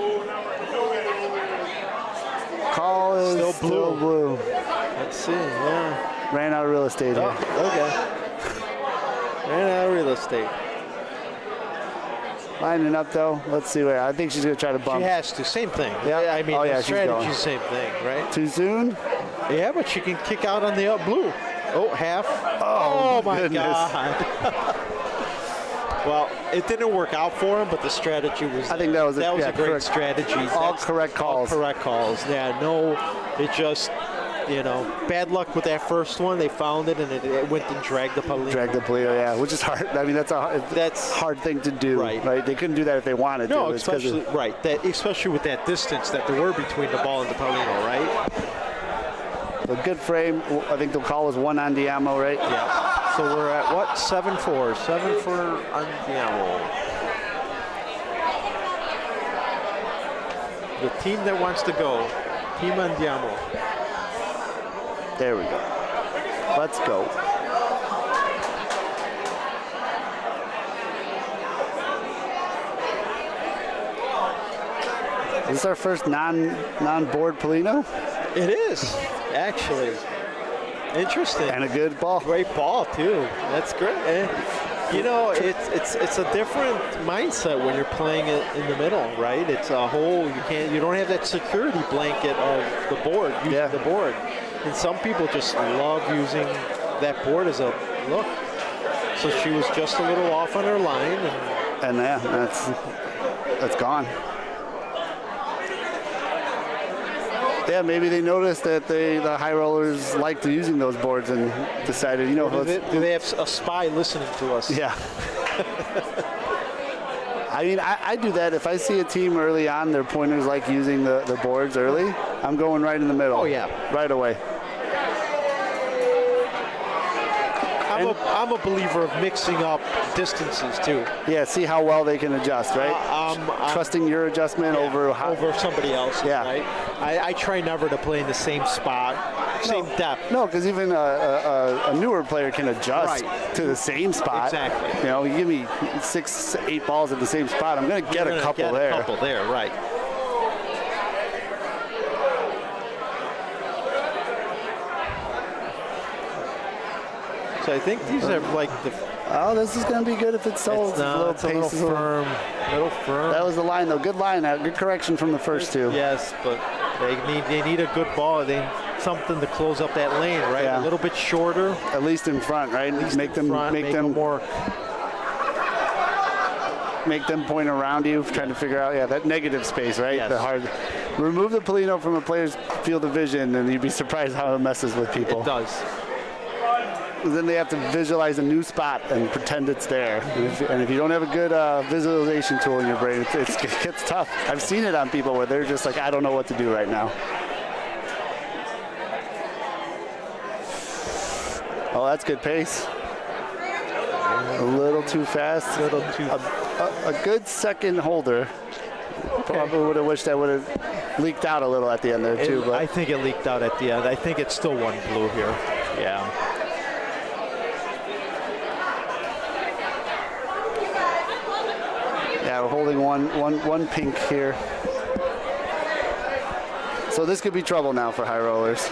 Call is Still still blue. blue. Let's see. Yeah. Ran out of real estate Oh, here. okay. Ran out of real estate. Lining up, though. Let's see where. I think she's going to try to She bump. has to. Same thing. Yeah. I mean, Oh, yeah, the she's strategy's going. the same thing, right? Too soon? Yeah, but she can kick out on the blue. Oh, half. Oh my goodness. God. Well, it didn't work out for him, but the strategy was. I think that was a a great correct- strategy. all That's correct calls. All correct calls. Yeah, no, it just, bad luck with that first one. They found it and it went and dragged the Paulino. Drag the play, yeah, which is hard. I mean, that's a hard thing to do. Right. They couldn't do that if they wanted No, to. It's 'cause especially especially with that distance that there were between the ball and the Paulino, right? a good frame. I think the call was one on Diamo, right? Yeah. So we're at what? 7-4. 7 for Andiamo. The team that wants to go. Team Andiamo. There we go. Let's go. Is this our first non-board Polino? It is, actually. Interesting. And a good ball. Great ball, too. That's great. You know, it's a different mindset when you're playing it in the middle, right? It's a whole, you don't have that security blanket of the board, using the board. And some people just love using that board as a look. So she was just a little off on her line, and yeah, that's gone. Yeah, maybe they noticed that the high rollers liked using those boards and decided, you know, do they have a spy listening to us? Yeah. I mean, I do that. If I see a team early on, their pointers like using the boards early, I'm going right in the middle. Oh, yeah. Right away. I'm a believer of mixing up distances too. Yeah, see how well they can adjust, right? Trusting your adjustment over somebody else. Yeah. Right? I try never to play in the same spot, same depth. No, because even a newer player can adjust to the same spot. Exactly. You know, you give me 6, 8 balls at the same spot, I'm going to get a couple there. A couple there, right. So I think these are like the. Oh, this is going to be good if it's sold. It's a little firm. Little firm. That was the line, though. Good line out. Good correction from the first two. Yes, but they need a good ball. They need something to close up that lane, right? Yeah. A little bit shorter. At least in front, right? Make them point around you, trying to figure out, that negative space, right? Yes. The hard. Remove the Polino from a player's field of vision, and you'd be surprised how it messes with people. It does. Then they have to visualize a new spot and pretend it's there. And if you don't have a good visualization tool in your brain, it gets tough. I've seen it on people where they're just like, I don't know what to do right now. Oh, that's good pace. A little too fast. A good second holder. Probably would have wished that would have leaked out a little at the end there too. But I think it leaked out at the end. I think it's still one blue here. Yeah. Yeah, we're holding one pink here. So this could be trouble now for high rollers.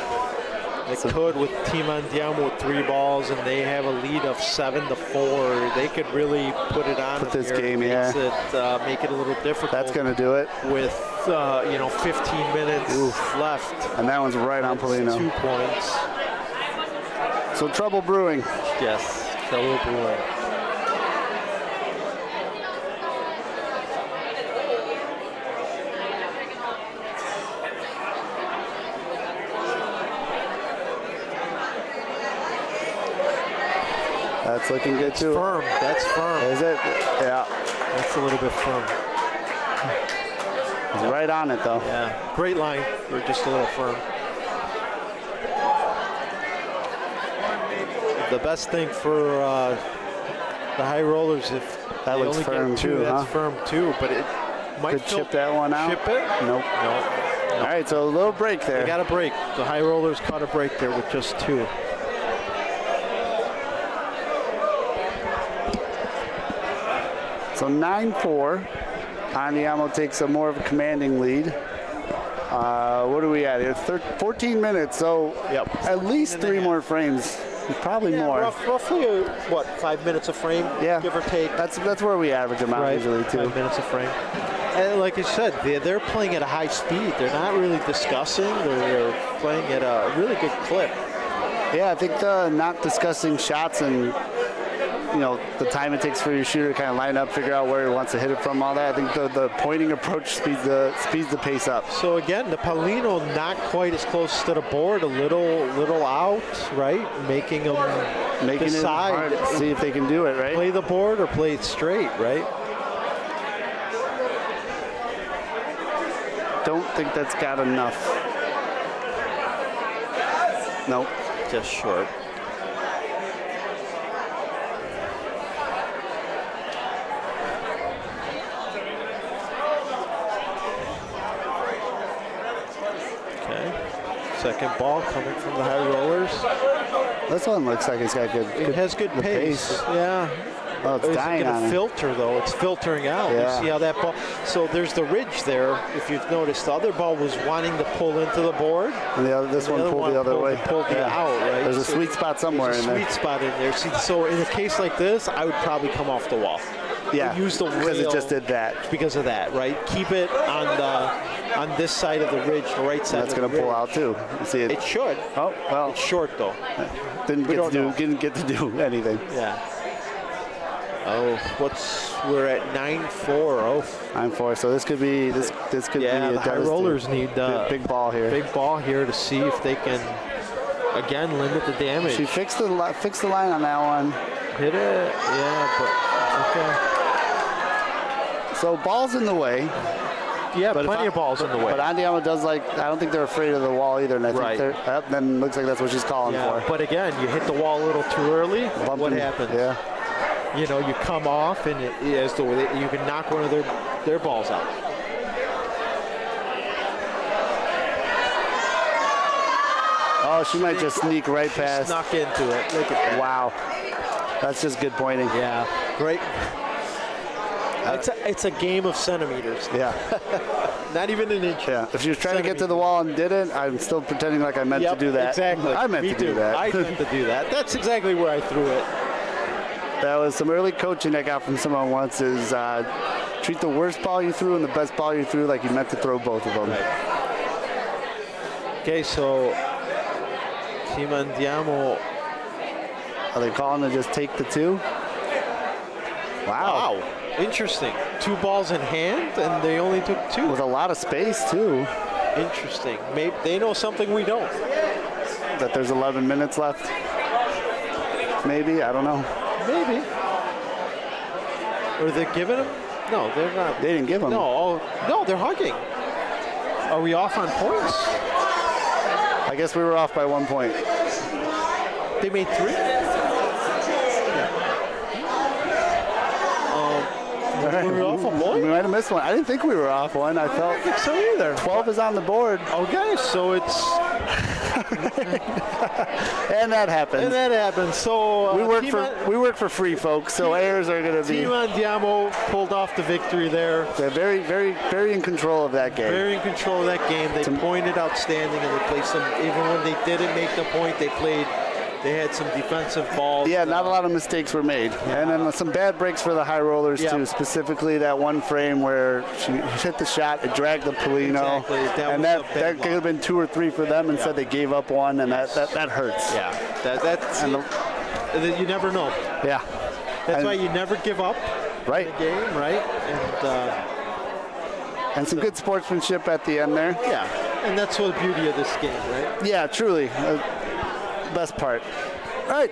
They could with Team Andiamo with 3 balls, and they have a lead of 7-4. They could really put it on. Put this game, make it a little difficult. That's going to do it. With 15 minutes left. And that one's right on Polino. 2 points. So trouble brewing. Yes, trouble brewing. That's looking good too. Firm. That's firm. Is it? Yeah. That's a little bit firm. He's right on it though. Yeah. Great line. We're just a little firm. The best thing for the high rollers, if that looks firm too, that's firm too. But it might could chip that one out. Chip it? Nope. All right, so a little break there. They got a break. The high rollers caught a break there with just 2. So 9-4. Andiamo takes a more of a commanding lead. What are we at here? 14 minutes, so at least 3 more frames. Probably more. Roughly, 5 minutes a frame, give or take. That's where we average them out usually, too. 5 minutes a frame. And like I said, they're playing at a high speed. They're not really discussing. They're playing at a really good clip. Yeah, I think not discussing shots and the time it takes for your shooter to kind of line up, figure out where he wants to hit it from, all that. I think the pointing approach speeds the pace up. So again, the Paulino not quite as close to the board, a little out, right? Making them decide, it hard, see if they can do it, right? Play the board or play it straight, right? Don't think that's got enough. Nope. Just short. Second ball coming from the high rollers. This one looks like it's got good. It has good pace. Yeah. Oh, it's Is it dying going on to it. filter, though? It's filtering out. Yeah. You see how that ball... So there's the ridge there. If you've noticed, the other ball was wanting to pull into the board. And this The one other pulled one the other way. pulled you out, right? There's a So sweet spot somewhere there's in a there. sweet spot in there. See, so in a case like this, I would probably come off the wall. Yeah, Use the because it rail just did that. because of that, right? Keep it on this side of the ridge, the right side. That's of going to the pull ridge. out too. You see it? It should. Oh well, It's short though. didn't we don't know. get to do anything. Yeah. Oh, we're at 9-4. Oh, 9-4. So this could be this could be yeah. a The high rollers need big ball here. big ball here to see if they can again limit the damage. She fixed the line on that one. Hit it. Yeah, but okay. So ball's in the way. Yeah, But plenty of balls in the way. But Andiamo does I don't think they're afraid of the wall either. And I think Right. then looks like that's what she's calling Yeah, for. but again, you hit the wall a little too early. What Bumping- happens? Yeah. You know, you come off and you can knock one of their balls out. Oh, she might just sneak right past. Snuck into it. Look at that. Wow. That's just good pointing. Yeah, great. It's a game of centimeters, Yeah. not even an inch. Yeah. If she was trying to get to the wall and didn't, I'm still pretending like I meant to do that. Exactly. I meant Me to too. do that. I meant to do that. That's exactly where I threw it. That was some early coaching I got from someone once is treat the worst ball you threw and the best ball you threw like you meant to throw both of them. Okay, so Team Andiamo. Are they calling to just take the two? Wow. Wow, interesting. 2 balls in hand, and they only took 2. With a lot of space, too. Interesting. Maybe they know something we don't. That there's 11 minutes left. Maybe, I don't know. Maybe. Or they're giving them? No, they're not. They didn't give them. No, they're hugging. Are we off on points? I guess we were off by 1 point. They made 3? Were we off on We points? might have missed one. I didn't think we were off one. I felt I don't think so either. 12 is on the board. Okay, so it's... And that happens. And that happens. So we work for free, folks. So errors are going to be. Team Andiamo pulled off the victory there. They're very, very, very in control of that game. Very in control of that game. They pointed outstanding, and they played some. Even when they didn't make the point, they played. They had some defensive balls. Yeah, not a lot of mistakes were made. And then some bad breaks for the high rollers, Yeah. too. Specifically, that one frame where she hit the shot, it dragged the Polino. Exactly. And was a that bad could have been 2 or 3 for them. Instead, they gave up one, and that hurts. Yeah, that's And you never know. Yeah. That's And- why you never give up Right. in a game, right? And some good sportsmanship at the end there. Yeah, and that's the beauty of this game, right? Yeah, truly. Best part. All right.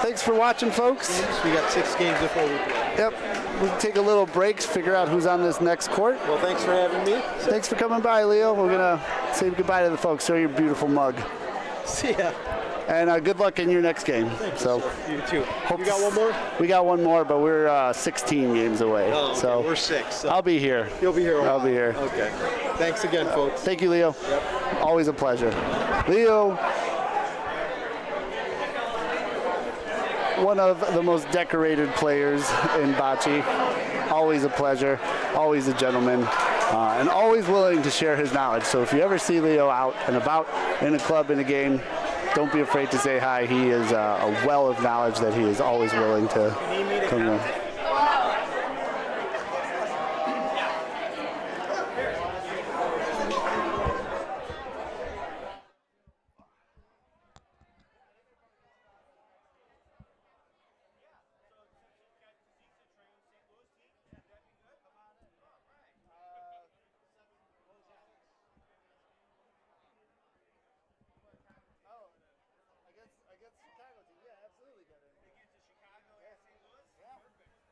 Thanks for watching, folks. We got 6 games before we play. Yep. We'll take a little break, figure out who's on this next court. Well, thanks for having me. Thanks for coming by, Leo. We're going to say goodbye to the folks. Show your beautiful mug. See ya. And good luck in your next game. So You too. You got one more? we got one more, but we're 16 games away. Oh, okay. So We're 6. So I'll be here. you'll be here. I'll be here. Okay. Thanks again, folks. Thank you, Leo. Yep. Always a pleasure. Leo, one of the most decorated players in bocce. Always a pleasure. Always a gentleman. And always willing to share his knowledge. So if you ever see Leo out and about in a club, in a game, don't be afraid to say hi. He is a well of knowledge that he is always willing to come in. Against Chicago team, yeah, absolutely. Against the Chicago and St. Louis? Yeah. Perfect.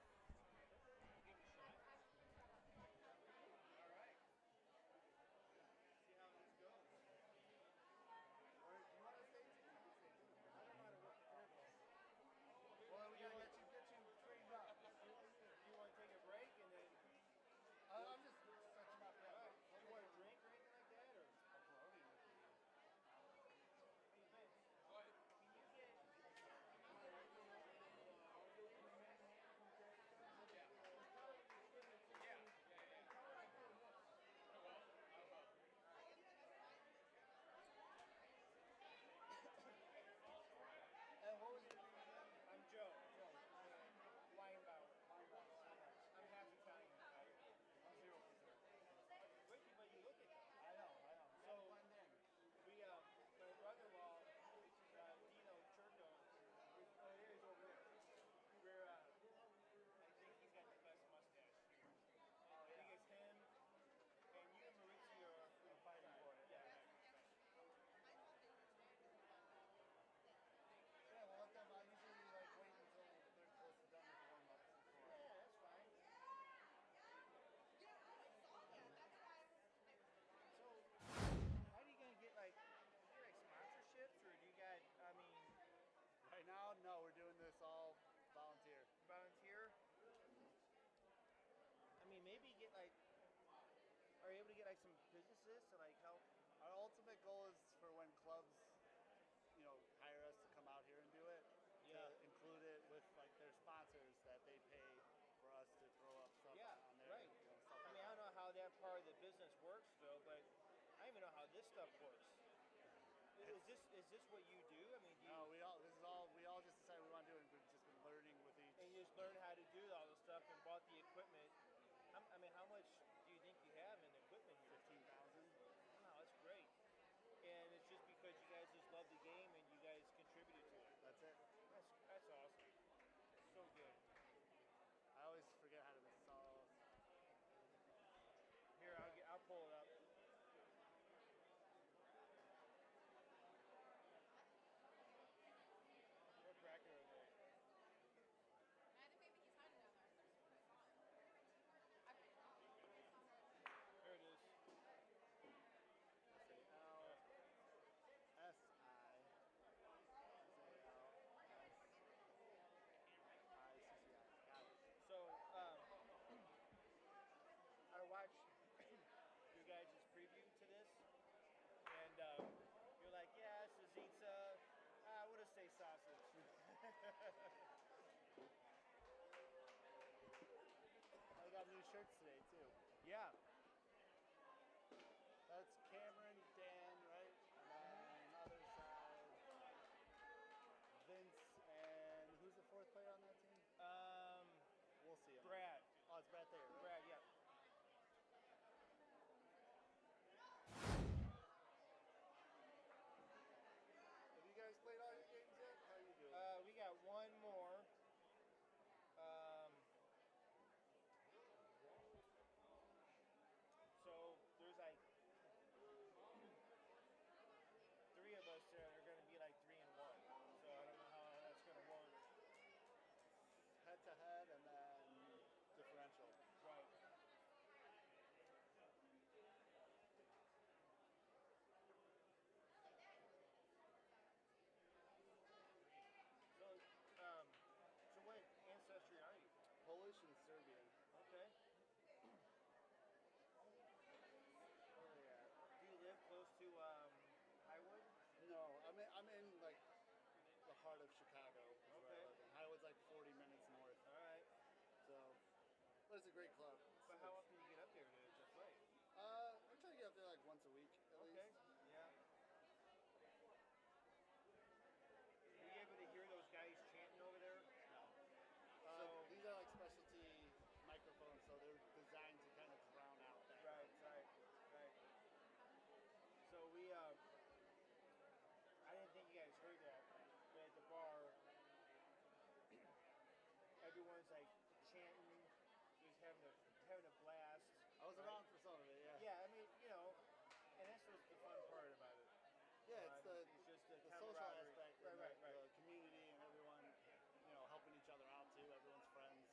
some businesses to like help? Our ultimate goal is for when clubs, hire us to come out here and do it, Yeah. to include it with like their sponsors that they pay for us to throw up stuff Yeah, on there. right. Stuff I like mean, I that. don't know how that part of the business works, Phil, but I don't even know how this stuff works. Is this what you do? I mean, do you, No, we all just decided we want to do it, and we've just been learning with each. and you just learn how to do all this stuff and bought the equipment. I mean, how much do you think you have in equipment here? 15,000. Wow, that's great. And it's just because you guys just love the game and you guys contributed to it. That's it. That's awesome. So good. I always forget how to install. Here, I'll pull it up. What cracker are those? There it is. SALSICCI. Got it. So, I watched your guys' preview to this, and you're like, yeah, it's a Zitza. I would have say sausage. I got new shirts today too. Yeah. That's Cameron, Dan, right? And then other side, Vince, and who's the fourth player on that team? We'll see him. Brad. Oh, it's Brad there, right? Brad, yeah. Have you guys played all your games yet? How are you doing? We got one more. So there's like three of us that are going to be like 3-1. So I don't know how that's going to work. Head to head and then differential. Right. So what ancestry are you? Polish and Serbian. Okay. Where are they at? Do you live close to Highwood? No, I'm in like the heart of Chicago. Is where Okay. I live in. Highwood's like 40 minutes north. All right. So, but it's a great club. But how often do you get up there to play? I try to get up there like once a week at Okay. least. Yeah. Were you able to hear those guys chanting over there? No. So- These are like specialty microphones, so they're designed to kind of drown out that. Right. So I didn't think you guys heard that, but at the bar, everyone's like chanting, just having a blast. I was right? around for some of it, yeah. Yeah, I mean, and that's what's the fun part about it. Yeah, It's just the social camaraderie. aspect, and Right. the community, and everyone, helping each other out too. Everyone's friends.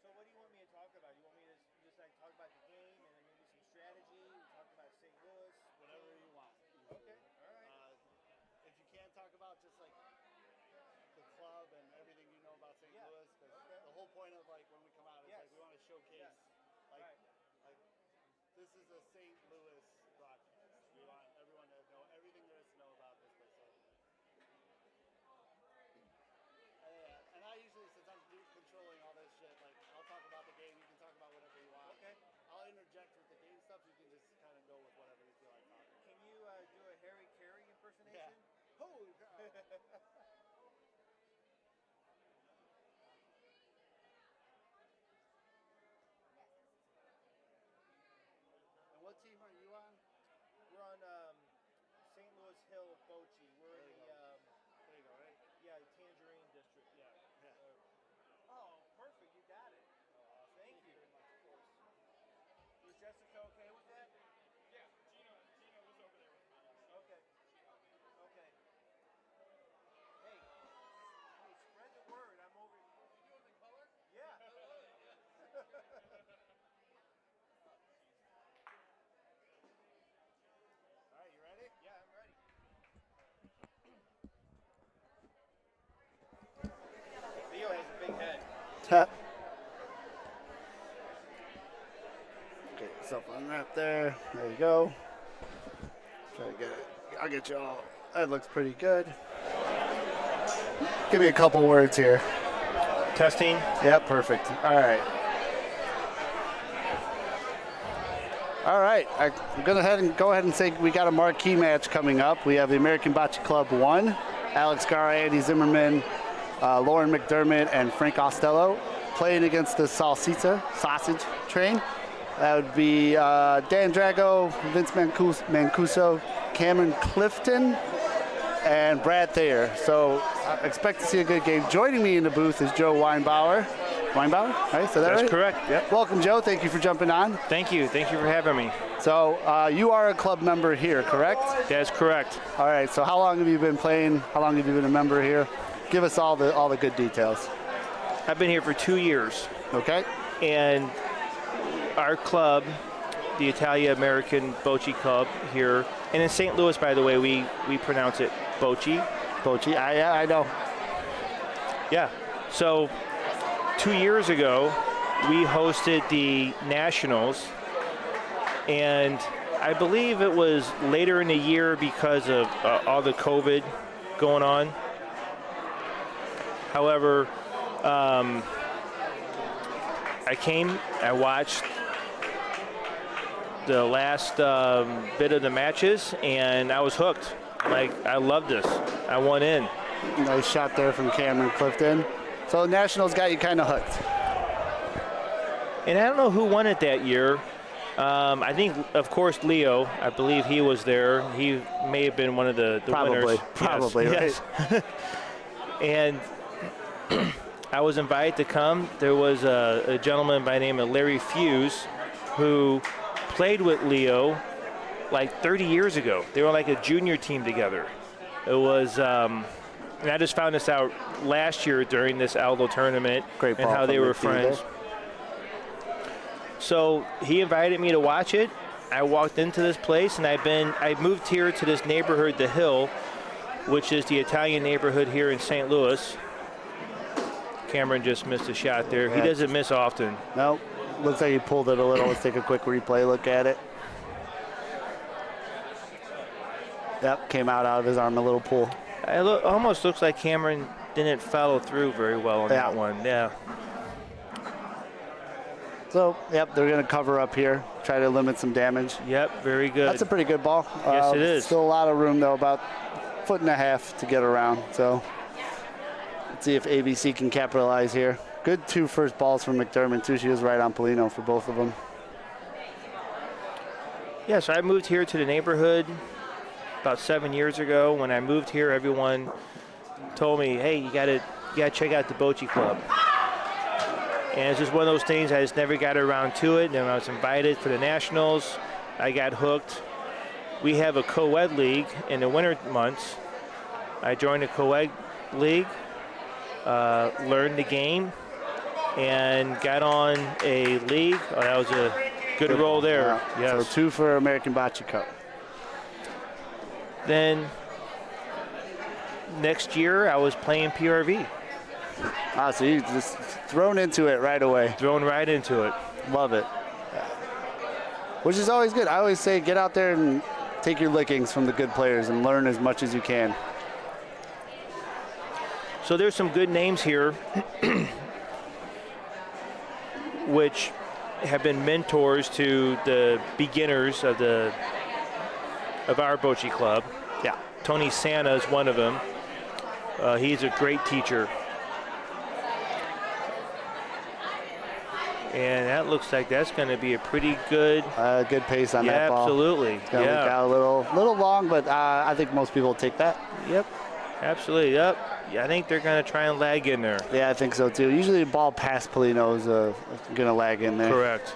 So what do you want me to talk about? You want me to just like talk about the game and then maybe some strategy? We talk about St. Louis, Whatever you want. Okay, all right. If you can talk about just like the club and everything you know about St. Yeah, Louis, because okay. the whole point of like when we come out is Yes. like we want to showcase Yes. like Right. like this is a St. Louis broadcast. We want everyone to know everything there is to know about this place. So, and I usually, since I'm controlling all this shit, like I'll talk about the game. You can talk about whatever you want. Okay. I'll interject with the game stuff. You can just kind of go with whatever you feel like talking. Can you do a Harry Carey impersonation? Holy cow! And what team are you on? We're on St. Louis Hill Bocce. We're There in you the There you go, right? the Tangerine District. Yeah. Yeah. Oh, perfect. You got it. Thank you. Very much, of course. Was Jessica okay with that? Yeah, Gina was over there with me. Okay. Okay. Hey, spread the word. I'm over. You doing the color? Yeah. All right, you ready? Yeah, I'm ready. Theo has a big head. Okay, so stuff on that there. There you go. Try to get it. I'll get you all. That looks pretty good. Give me a couple words here. Testing. Yep, perfect. All right. All right. I'm going to go ahead and say we got a marquee match coming up. We have the American Bocce Club 1, Alex Gara, Andy Zimmerman, Lauren McDermott, and Frank Ostello playing against the sausage train. That would be Dan Drago, Vince Mancuso, Cameron Clifton, and Brad Thayer. So I expect to see a good game. Joining me in the booth is Joe Weinbauer. Weinbauer, right? So That's right? correct. Yep. Welcome, Joe. Thank you for jumping on. Thank you. Thank you for having me. So you are a club member here, correct? That's correct. All right. So how long have you been playing? How long have you been a member here? Give us all the good details. I've been here for 2 years. Okay. And our club, the Italia American Bocce Club here, and in St. Louis, by the way, we pronounce it Bocce. Bocce. I know. Yeah. So 2 years ago, we hosted the Nationals, and I believe it was later in the year because of all the COVID going on. However, I came, I watched the last bit of the matches, and I was hooked. Like, I love this. I want in. Nice shot there from Cameron Clifton. So Nationals got you kind of hooked. And I don't know who won it that year. I think, of course, Leo. I believe he was there. He may have been one of the winners. Probably, yes. right? Yes. And I was invited to come. There was a gentleman by the name of Larry Fuse who played with Leo like 30 years ago. They were like a junior team together. It was, and I just found this out last year during this Aldo tournament. Great and ball how they from were the team friends. there. So he invited me to watch it. I walked into this place, and I moved here to this neighborhood, The Hill, which is the Italian neighborhood here in St. Louis. Cameron just missed a shot there. He doesn't miss often. Nope. Looks like he pulled it a little. Let's take a quick replay look at it. Yep, came out of his arm a little pull. It almost looks like Cameron didn't follow through very well on that one. Yeah. So, yep, they're going to cover up here, try to limit some damage. Yep, very good. That's a pretty good ball. Yes, it is. Still a lot of room, though, about 1.5 feet to get around. So, let's see if ABC can capitalize here. Good 2 first balls from McDermott, too. She was right on Polino for both of them. Yeah, so I moved here to the neighborhood about 7 years ago. When I moved here, everyone told me, hey, you gotta check out the Bocce Club. And it's just one of those things, I just never got around to it. And then I was invited for the Nationals. I got hooked. We have a co-ed league in the winter months. I joined the co-ed league, learned the game, and got on a league. Oh, that was a good roll there. Yes. So 2 for American Bocce Cup. Then next year, I was playing PRV. Ah, so you just thrown into it right away. Thrown right into it. Love it. Yeah. Which is always good. I always say get out there and take your lickings from the good players and learn as much as you can. So there's some good names here which have been mentors to the beginners of our Bocce Club. Yeah. Tony Santa is one of them. He's a great teacher. And that looks like that's going to be a pretty good good pace on that ball. Absolutely. It's gonna look out a little long, but I think most people will take that. Yep. Absolutely. Yep. Yeah, I think they're going to try and lag in there. Yeah, I think so too. Usually a ball past Polino is going to lag in there. Correct.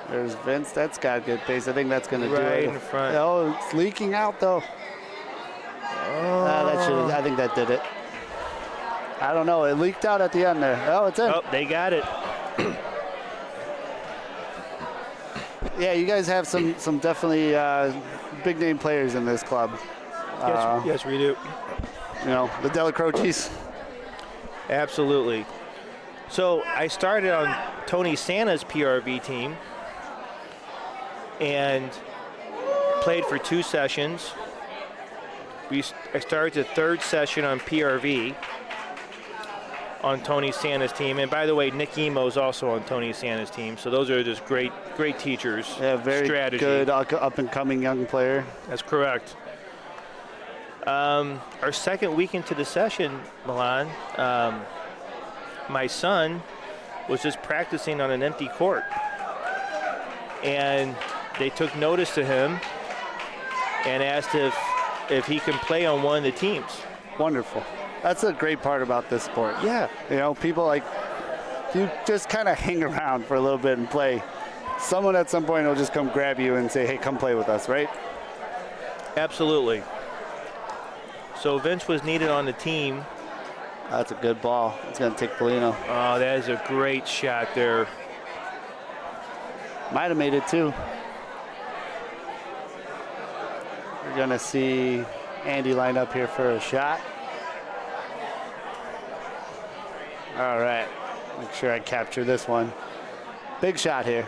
There's Vince. That's got good pace. I think that's going to do it. Right in front. Oh, it's leaking out though. I think that did it. I don't know. It leaked out at the end there. Oh, it's in. Oh, they got it. Yeah, you guys have some definitely big name players in this club. Yes, we do. You know, the Della Croces. Absolutely. So I started on Tony Santa's PRV team and played for 2 sessions. I started the 3rd session on PRV on Tony Santa's team. And by the way, Nick Emo's also on Tony Santa's team. So those are just great teachers. Yeah, very strategy. good up-and-coming young player. That's correct. Our second week into the session, Milan, my son was just practicing on an empty court. And they took notice to him and asked if he can play on one of the teams. Wonderful. That's a great part about this sport. Yeah. You know, people like, you just kind of hang around for a little bit and play. Someone at some point will just come grab you and say, hey, come play with us, right? Absolutely. So Vince was needed on the team. That's a good ball. It's going to take Polino. Oh, that is a great shot there. Might have made it too. We're going to see Andy line up here for a shot. All right. Make sure I capture this one. Big shot here.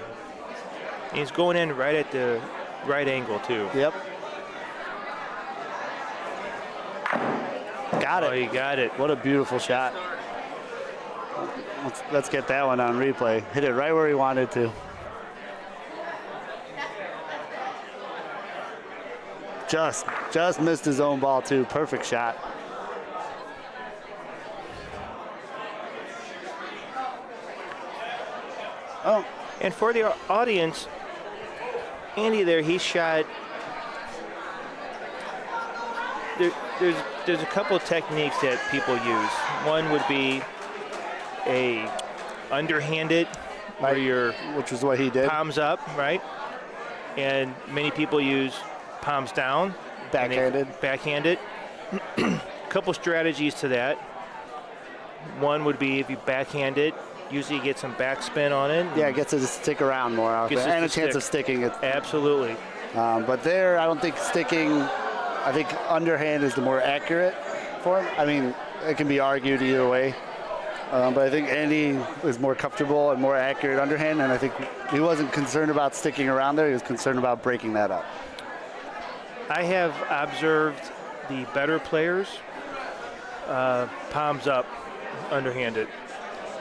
He's going in right at the right angle, too. Yep. Got it. Oh, he got it. What a beautiful shot. Let's get that one on replay. Hit it right where he wanted to. Just missed his own ball too. Perfect shot. Oh, and for the audience, Andy there, he shot. There's a couple of techniques that people use. One would be a underhanded, where your which is what he did. Palms up, right? And many people use palms down. Backhanded. Backhanded. A couple strategies to that. One would be if you backhand it, usually you get some backspin on it. Yeah, it gets it to stick around more often, and a chance of sticking it. Absolutely. But there, I don't think sticking. I think underhand is the more accurate form. I mean, it can be argued either way. But I think Andy is more comfortable and more accurate underhand, and I think he wasn't concerned about sticking around there. He was concerned about breaking that up. I have observed the better players palms up, underhanded,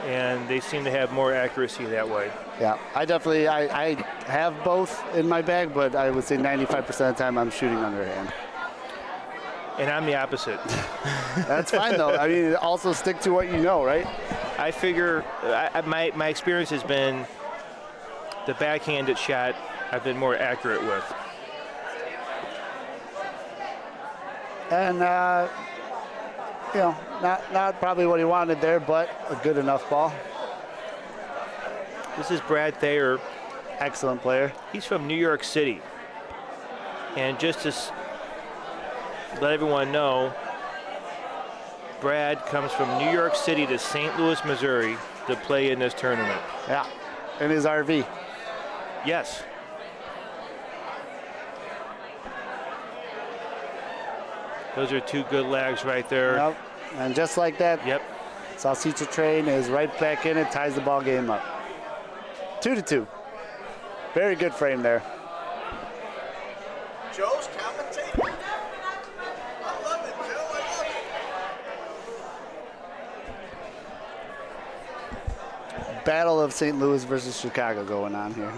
and they seem to have more accuracy that way. Yeah, I have both in my bag, but I would say 95% of the time I'm shooting underhand. And I'm the opposite. That's fine, though. I mean, also stick to what you know, right? I figure my experience has been the backhanded shot I've been more accurate with. And, you know, not probably what he wanted there, but a good enough ball. This is Brad Thayer. Excellent player. He's from New York City. And just to let everyone know, Brad comes from New York City to St. Louis, Missouri to play in this tournament. Yeah, in his RV. Yes. Those are 2 good lags right there. Yep. And just like that, yep. Salsicha Train is right back in it, ties the ball game up. 2-2. Very good frame there. Joe's commentating. I love it, Joe. I love it. Battle of St. Louis versus Chicago going on here.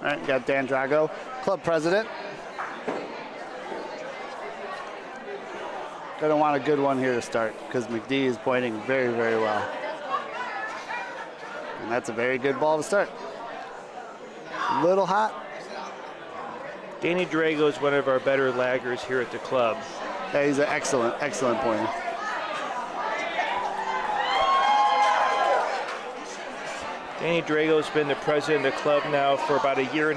All right, got Dan Drago, club president. Gonna want a good one here to start because McD is pointing very, very well. And that's a very good ball to start. A little hot. Danny Drago is one of our better laggers here at the club. Yeah, he's an excellent pointer. Danny Drago's been the president of the club now for about 1.5 years.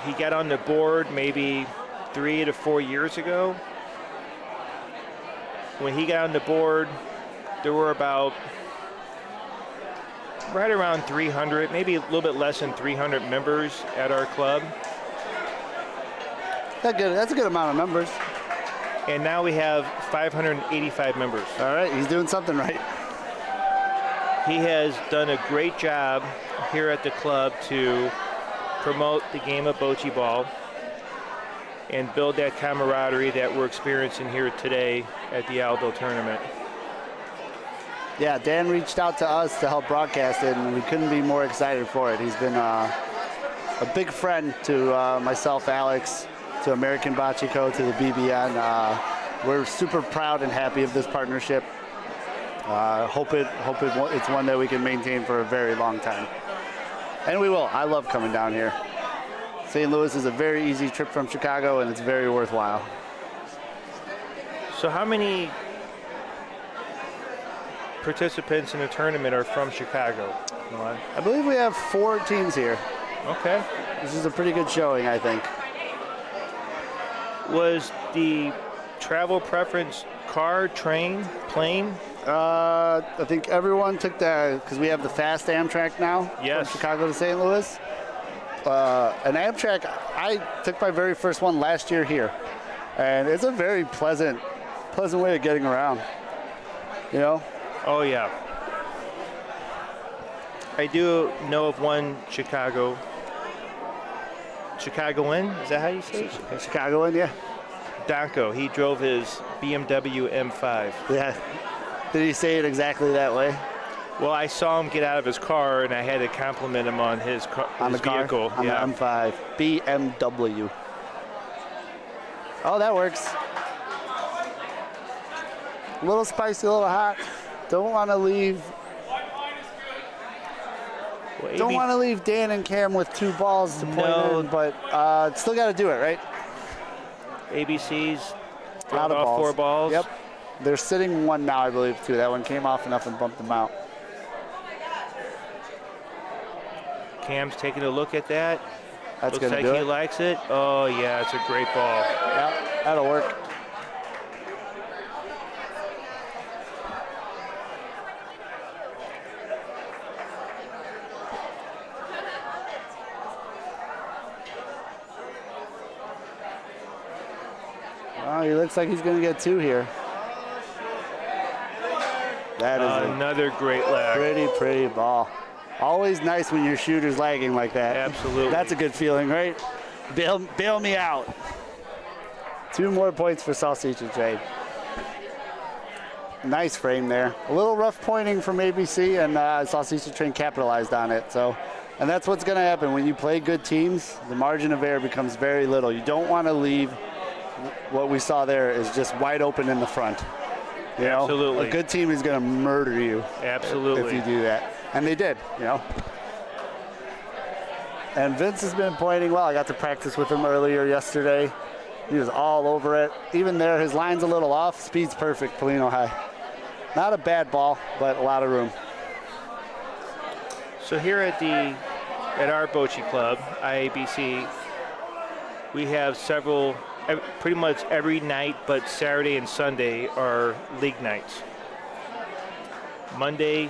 He got on the board maybe 3 to 4 years ago. When he got on the board, there were about right around 300, maybe a little bit less than 300 members at our club. That's a good amount of members. And now we have 585 members. All right, he's doing something right. He has done a great job here at the club to promote the game of bocce ball and build that camaraderie that we're experiencing here today at the Aldo tournament. Yeah, Dan reached out to us to help broadcast it, and we couldn't be more excited for it. He's been a big friend to myself, Alex, to American Bocce Co., to the BBN. We're super proud and happy of this partnership. Hope it's one that we can maintain for a very long time. And we will. I love coming down here. St. Louis is a very easy trip from Chicago, and it's very worthwhile. So how many participants in the tournament are from Chicago? I believe we have 4 teams here. Okay. This is a pretty good showing, I think. Was the travel preference car, train, plane? I think everyone took the, because we have the fast Amtrak now. Yes. From Chicago to St. Louis. An Amtrak, I took my very first one last year here. And it's a very pleasant way of getting around. You know? Oh, yeah. I do know of one Chicagoan, is that how you say it? Chicagoan, yeah. Donko, he drove his BMW M5. Yeah. Did he say it exactly that way? Well, I saw him get out of his car, and I had to compliment him on his vehicle. On yeah. the M5. BMW. Oh, that works. A little spicy, a little hot. Don't want to leave. Well, Don't want to leave Dan and Cam with 2 balls to point in, but still got to do it, right? ABC's Out of off balls. 4 balls. Yep. They're sitting 1 now, I believe, too. That one came off enough and bumped them out. Cam's taking a look at that. That's Looks going to like do he it. likes it. Oh, yeah, it's a great ball. Yeah, that'll work. Oh, he looks like he's going to get 2 here. That is another great lag. pretty ball. Always nice when your shooter's lagging like that. Absolutely. That's a good feeling, right? Bail me out. 2 more points for Salsicha Trade. Nice frame there. A little rough pointing from ABC, and Salsicha Train capitalized on it. And that's what's going to happen when you play good teams. The margin of error becomes very little. You don't want to leave. What we saw there is just wide open in the front. You know? Absolutely. A good team is going to murder you. Absolutely. If you do that. And they did, you know. And Vince has been pointing well. I got to practice with him earlier yesterday. He was all over it. Even there, his line's a little off. Speed's perfect, Polino High. Not a bad ball, but a lot of room. So here at our Bocce Club, IABC, we have pretty much every night, but Saturday and Sunday are league nights. Monday,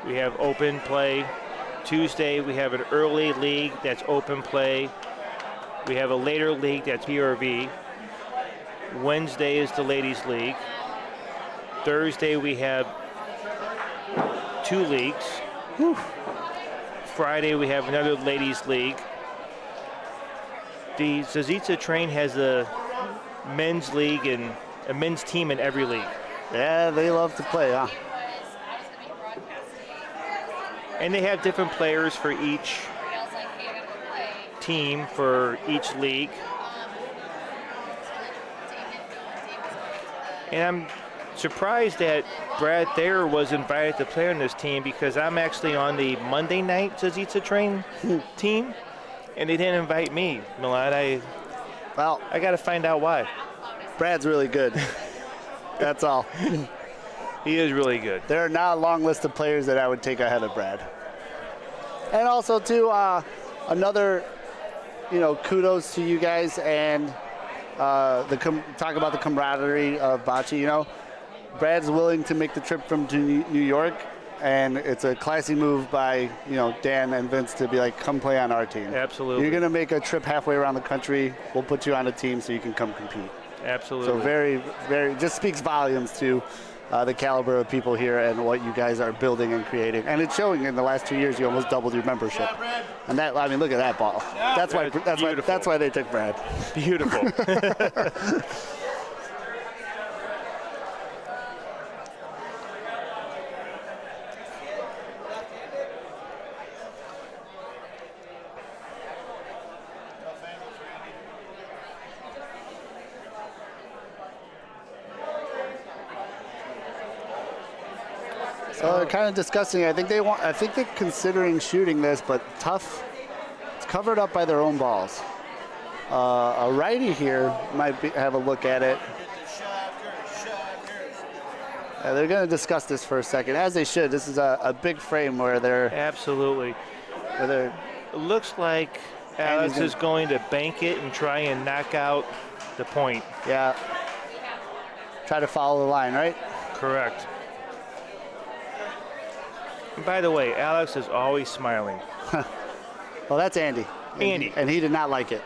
we have open play. Tuesday, we have an early league that's open play. We have a later league that's PRV. Wednesday is the ladies' league. Thursday, we have 2 leagues. Whew. Friday, we have another ladies' league. The Zazica Train has a men's league and a men's team in every league. Yeah, they love to play, huh? And they have different players for each team, for each league. And I'm surprised that Brad Thayer was invited to play on this team, because I'm actually on the Monday night Zazica Train team, and they didn't invite me, Milan. I got to find out why. Brad's really good. That's all. He is really good. There are now a long list of players that I would take ahead of Brad. And also, too, another, kudos to you guys and talk about the camaraderie of bocce. Brad's willing to make the trip from New York and it's a classy move by Dan and Vince to be like, come play on our team. Absolutely. You're gonna make a trip halfway around the country. We'll put you on a team so you can come compete. Absolutely. So very, very just speaks volumes to the caliber of people here and what you guys are building and creating. And it's showing. In the last 2 years, you almost doubled your membership. And that, I mean, look at that ball. That's why they took Brad. Beautiful. So they're kind of discussing it. I think they're considering shooting this, but tough. It's covered up by their own balls. A righty here might have a look at it. They're going to discuss this for a second, as they should. This is a big frame where they're absolutely. It looks like Alex is going to bank it and try and knock out the point. Yeah. Try to follow the line, right? Correct. And by the way, Alex is always smiling. Well, that's Andy. Andy. And he did not like it.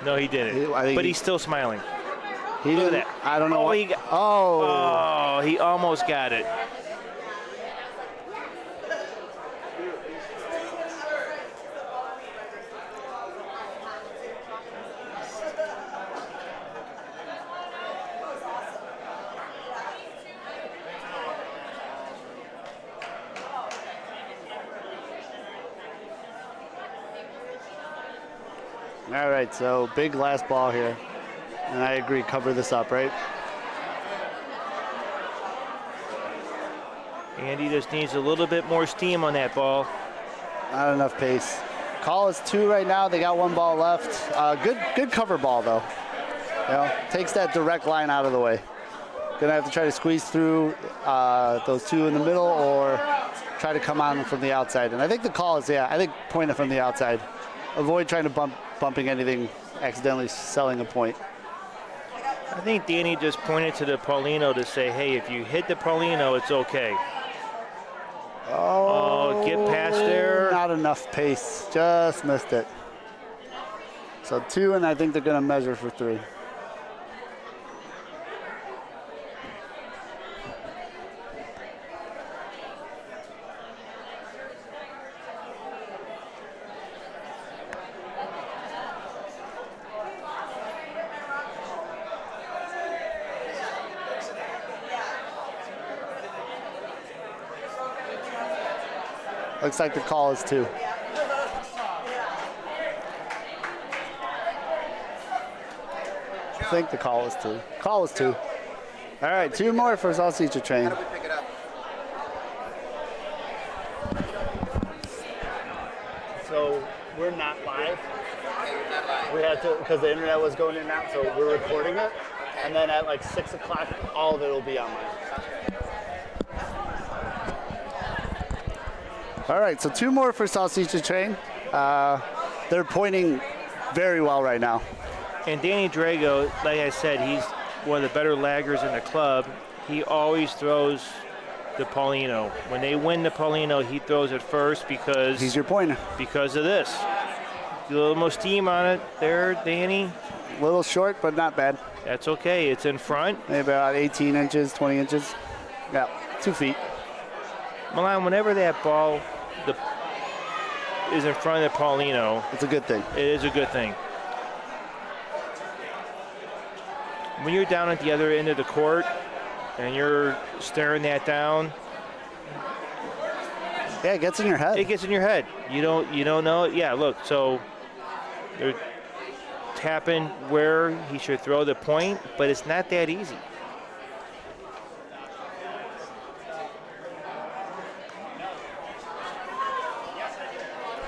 No, he didn't. But he's still smiling. He Look didn't. at that. I don't know. Oh, he almost got it. All right, so big last ball here. And I agree, cover this up, right? Andy just needs a little bit more steam on that ball. Not enough pace. Call is 2 right now. They got 1 ball left. Good cover ball, though. Takes that direct line out of the way. Gonna have to try to squeeze through those 2 in the middle or try to come on from the outside. And I think the call is, I think point it from the outside. Avoid trying to bumping anything, accidentally selling a point. I think Danny just pointed to the Paulino to say, hey, if you hit the Paulino, it's okay. Oh, get past there. Not enough pace. Just missed it. So 2, and I think they're going to measure for 3. Looks like the call is 2. I think the call is 2. Call is 2. All right, 2 more for Sausage Train. How do we pick it up? So we're not live. Okay, we're not live. We had to, because the internet was going in and out, so we're recording it. And then at like 6 o'clock, all of it will be online. All right, so 2 more for Sausage Train. They're pointing very well right now. And Danny Drago, like I said, he's one of the better laggers in the club. He always throws the Paulino. When they win the Paulino, he throws it first because he's your pointer. Because of this. A little more steam on it there, Danny. A little short, but not bad. That's okay. It's in front. Maybe about 18 inches, 20 inches. Yeah, 2 feet. Milan, whenever that ball is in front of the Paulino, it's a good thing. It is a good thing. When you're down at the other end of the court and you're staring that down, yeah, it gets in your head. It gets in your head. You don't know it. Yeah, look. So they're tapping where he should throw the point, but it's not that easy.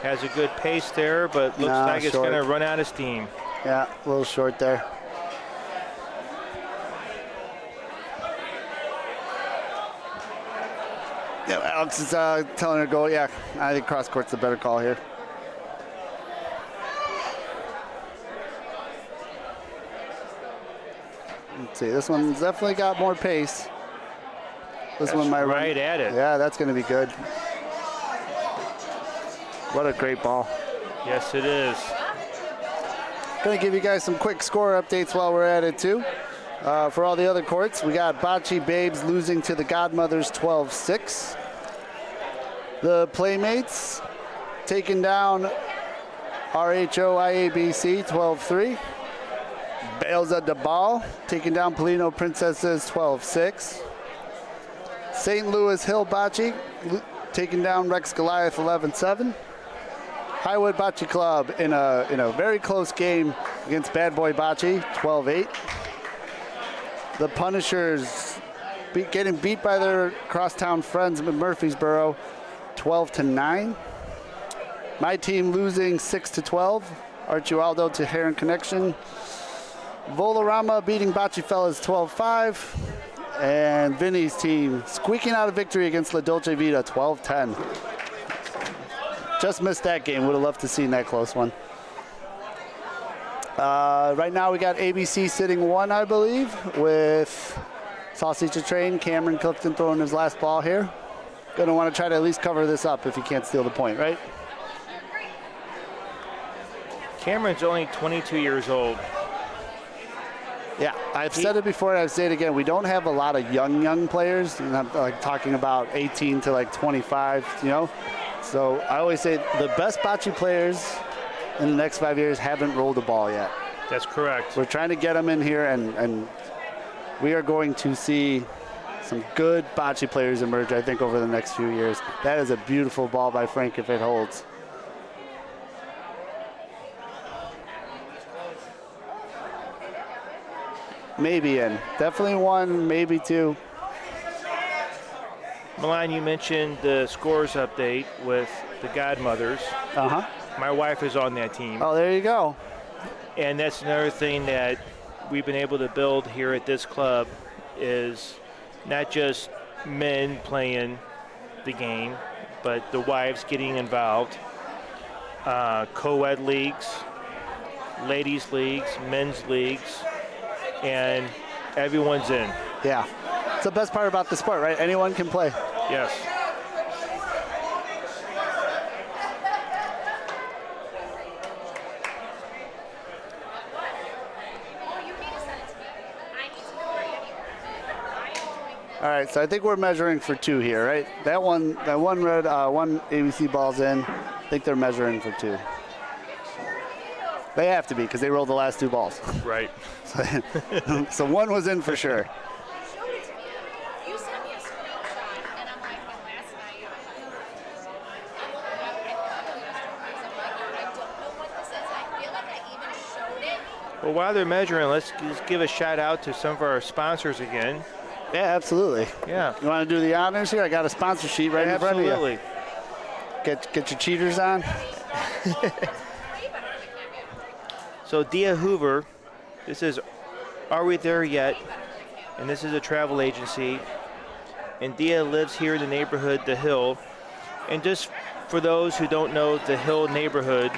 Has a good pace there, but looks like it's going to run out of steam. Yeah, a little short there. Yeah, Alex is telling her to go. Yeah, I think cross court's the better call here. Let's see, this one's definitely got more pace. This one might right at it. Yeah, that's going to be good. What a great ball. Yes, it is. Going to give you guys some quick score updates while we're at it, too. For all the other courts, we got Bocce Babes losing to the Godmothers 12-6. The Playmates taking down RHO IABC 12-3. Belza de Ball taking down Polino Princesses 12-6. St. Louis Hill Bocce taking down Rex Goliath 11-7. Highwood Bocce Club in a very close game against Bad Boy Bocce 12-8. The Punishers getting beat by their crosstown friends in Murfreesboro 12-9. My team losing 6-12. Archie Aldo to Heron Connection. Volarama beating Bocce Fellas 12-5. And Vinny's team squeaking out a victory against La Dolce Vita 12-10. Just missed that game. Would have loved to see that close one. Right now we got ABC sitting 1, I believe, with Sausage Train. Cameron Clifton throwing his last ball here. Gonna want to try to at least cover this up if he can't steal the point, right? Cameron's only 22 years old. Yeah, I've said it before and I've said it again. We don't have a lot of young players, and I'm like talking about 18 to like 25, you know? So I always say the best bocce players in the next 5 years haven't rolled a ball yet. That's correct. We're trying to get them in here, and we are going to see some good bocce players emerge, I think, over the next few years. That is a beautiful ball by Frank if it holds. Maybe in. Definitely 1, maybe 2. Milan, you mentioned the scores update with the Godmothers. Uh-huh. My wife is on that team. Oh, there you go. And that's another thing that we've been able to build here at this club is not just men playing the game, but the wives getting involved. Co-ed leagues, ladies leagues, men's leagues, and everyone's in. Yeah. It's the best part about the sport, right? Anyone can play. Yes. All right, so I think we're measuring for 2 here, right? That one red, one ABC ball's in. I think they're measuring for 2. They have to be because they rolled the last 2 balls. Right. So 1 was in for sure. You sent me a screenshot, and I'm like, last night, I don't know what this is. I feel like I even showed it. Well, while they're measuring, let's just give a shout out to some of our sponsors again. Yeah, absolutely. Yeah. You want to do the honors here? I got a sponsor sheet right in front of you. Absolutely. Get your cheaters on. So Dia Hoover, this is Are We There Yet? And this is a travel agency. And Dia lives here in the neighborhood, The Hill. And just for those who don't know the Hill neighborhood,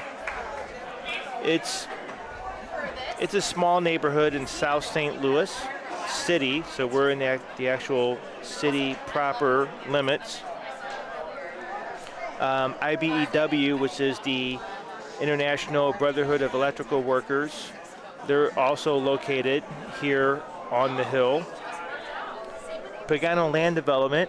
it's a small neighborhood in South St. Louis City. So we're in the actual city proper limits. IBEW, which is the International Brotherhood of Electrical Workers. They're also located here on the Hill. Pagano Land Development.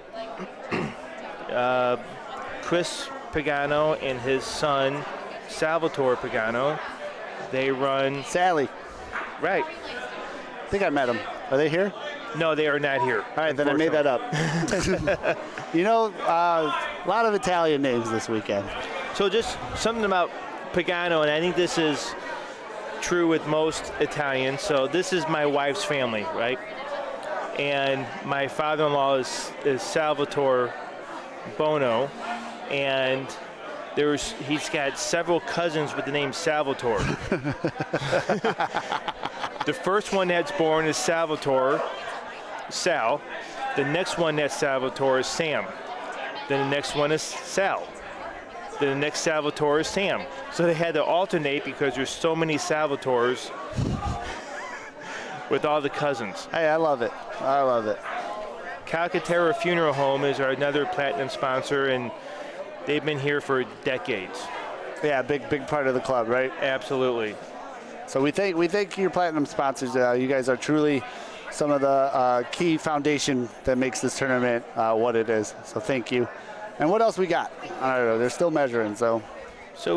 Chris Pagano and his son, Salvatore Pagano, they run... Sally. Right. I think I met them. Are they here? No, they are not here. All right, then I made that up. You know, a lot of Italian names this weekend. So just something about Pagano, and I think this is true with most Italians. So this is my wife's family, right? And my father-in-law is Salvatore Bono, and he's got several cousins with the name Salvatore. The first one that's born is Salvatore, Sal. The next one that's Salvatore is Sam. Then the next one is Sal. Then the next Salvatore is Sam. So they had to alternate because there's so many Salvatores with all the cousins. Hey, I love it. I love it. Calcaterra Funeral Home is our another platinum sponsor, and they've been here for decades. Yeah, big part of the club, right? Absolutely. So we thank your platinum sponsors. You guys are truly some of the key foundation that makes this tournament what it is. So thank you. And what else we got? I don't know. They're still measuring. So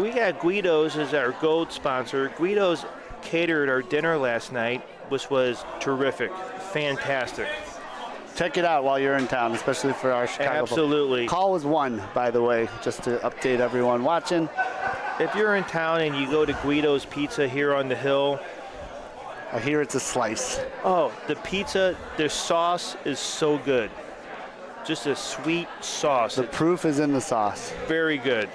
we got Guido's as our gold sponsor. Guido's catered our dinner last night, which was terrific, fantastic. check it out while you're in town, especially for our Chicago. Absolutely. Call was won, by the way, just to update everyone watching. If you're in town and you go to Guido's Pizza here on the hill, I hear it's a slice. oh, the pizza, the sauce is so good. Just a sweet sauce. The proof is in the sauce. Very good.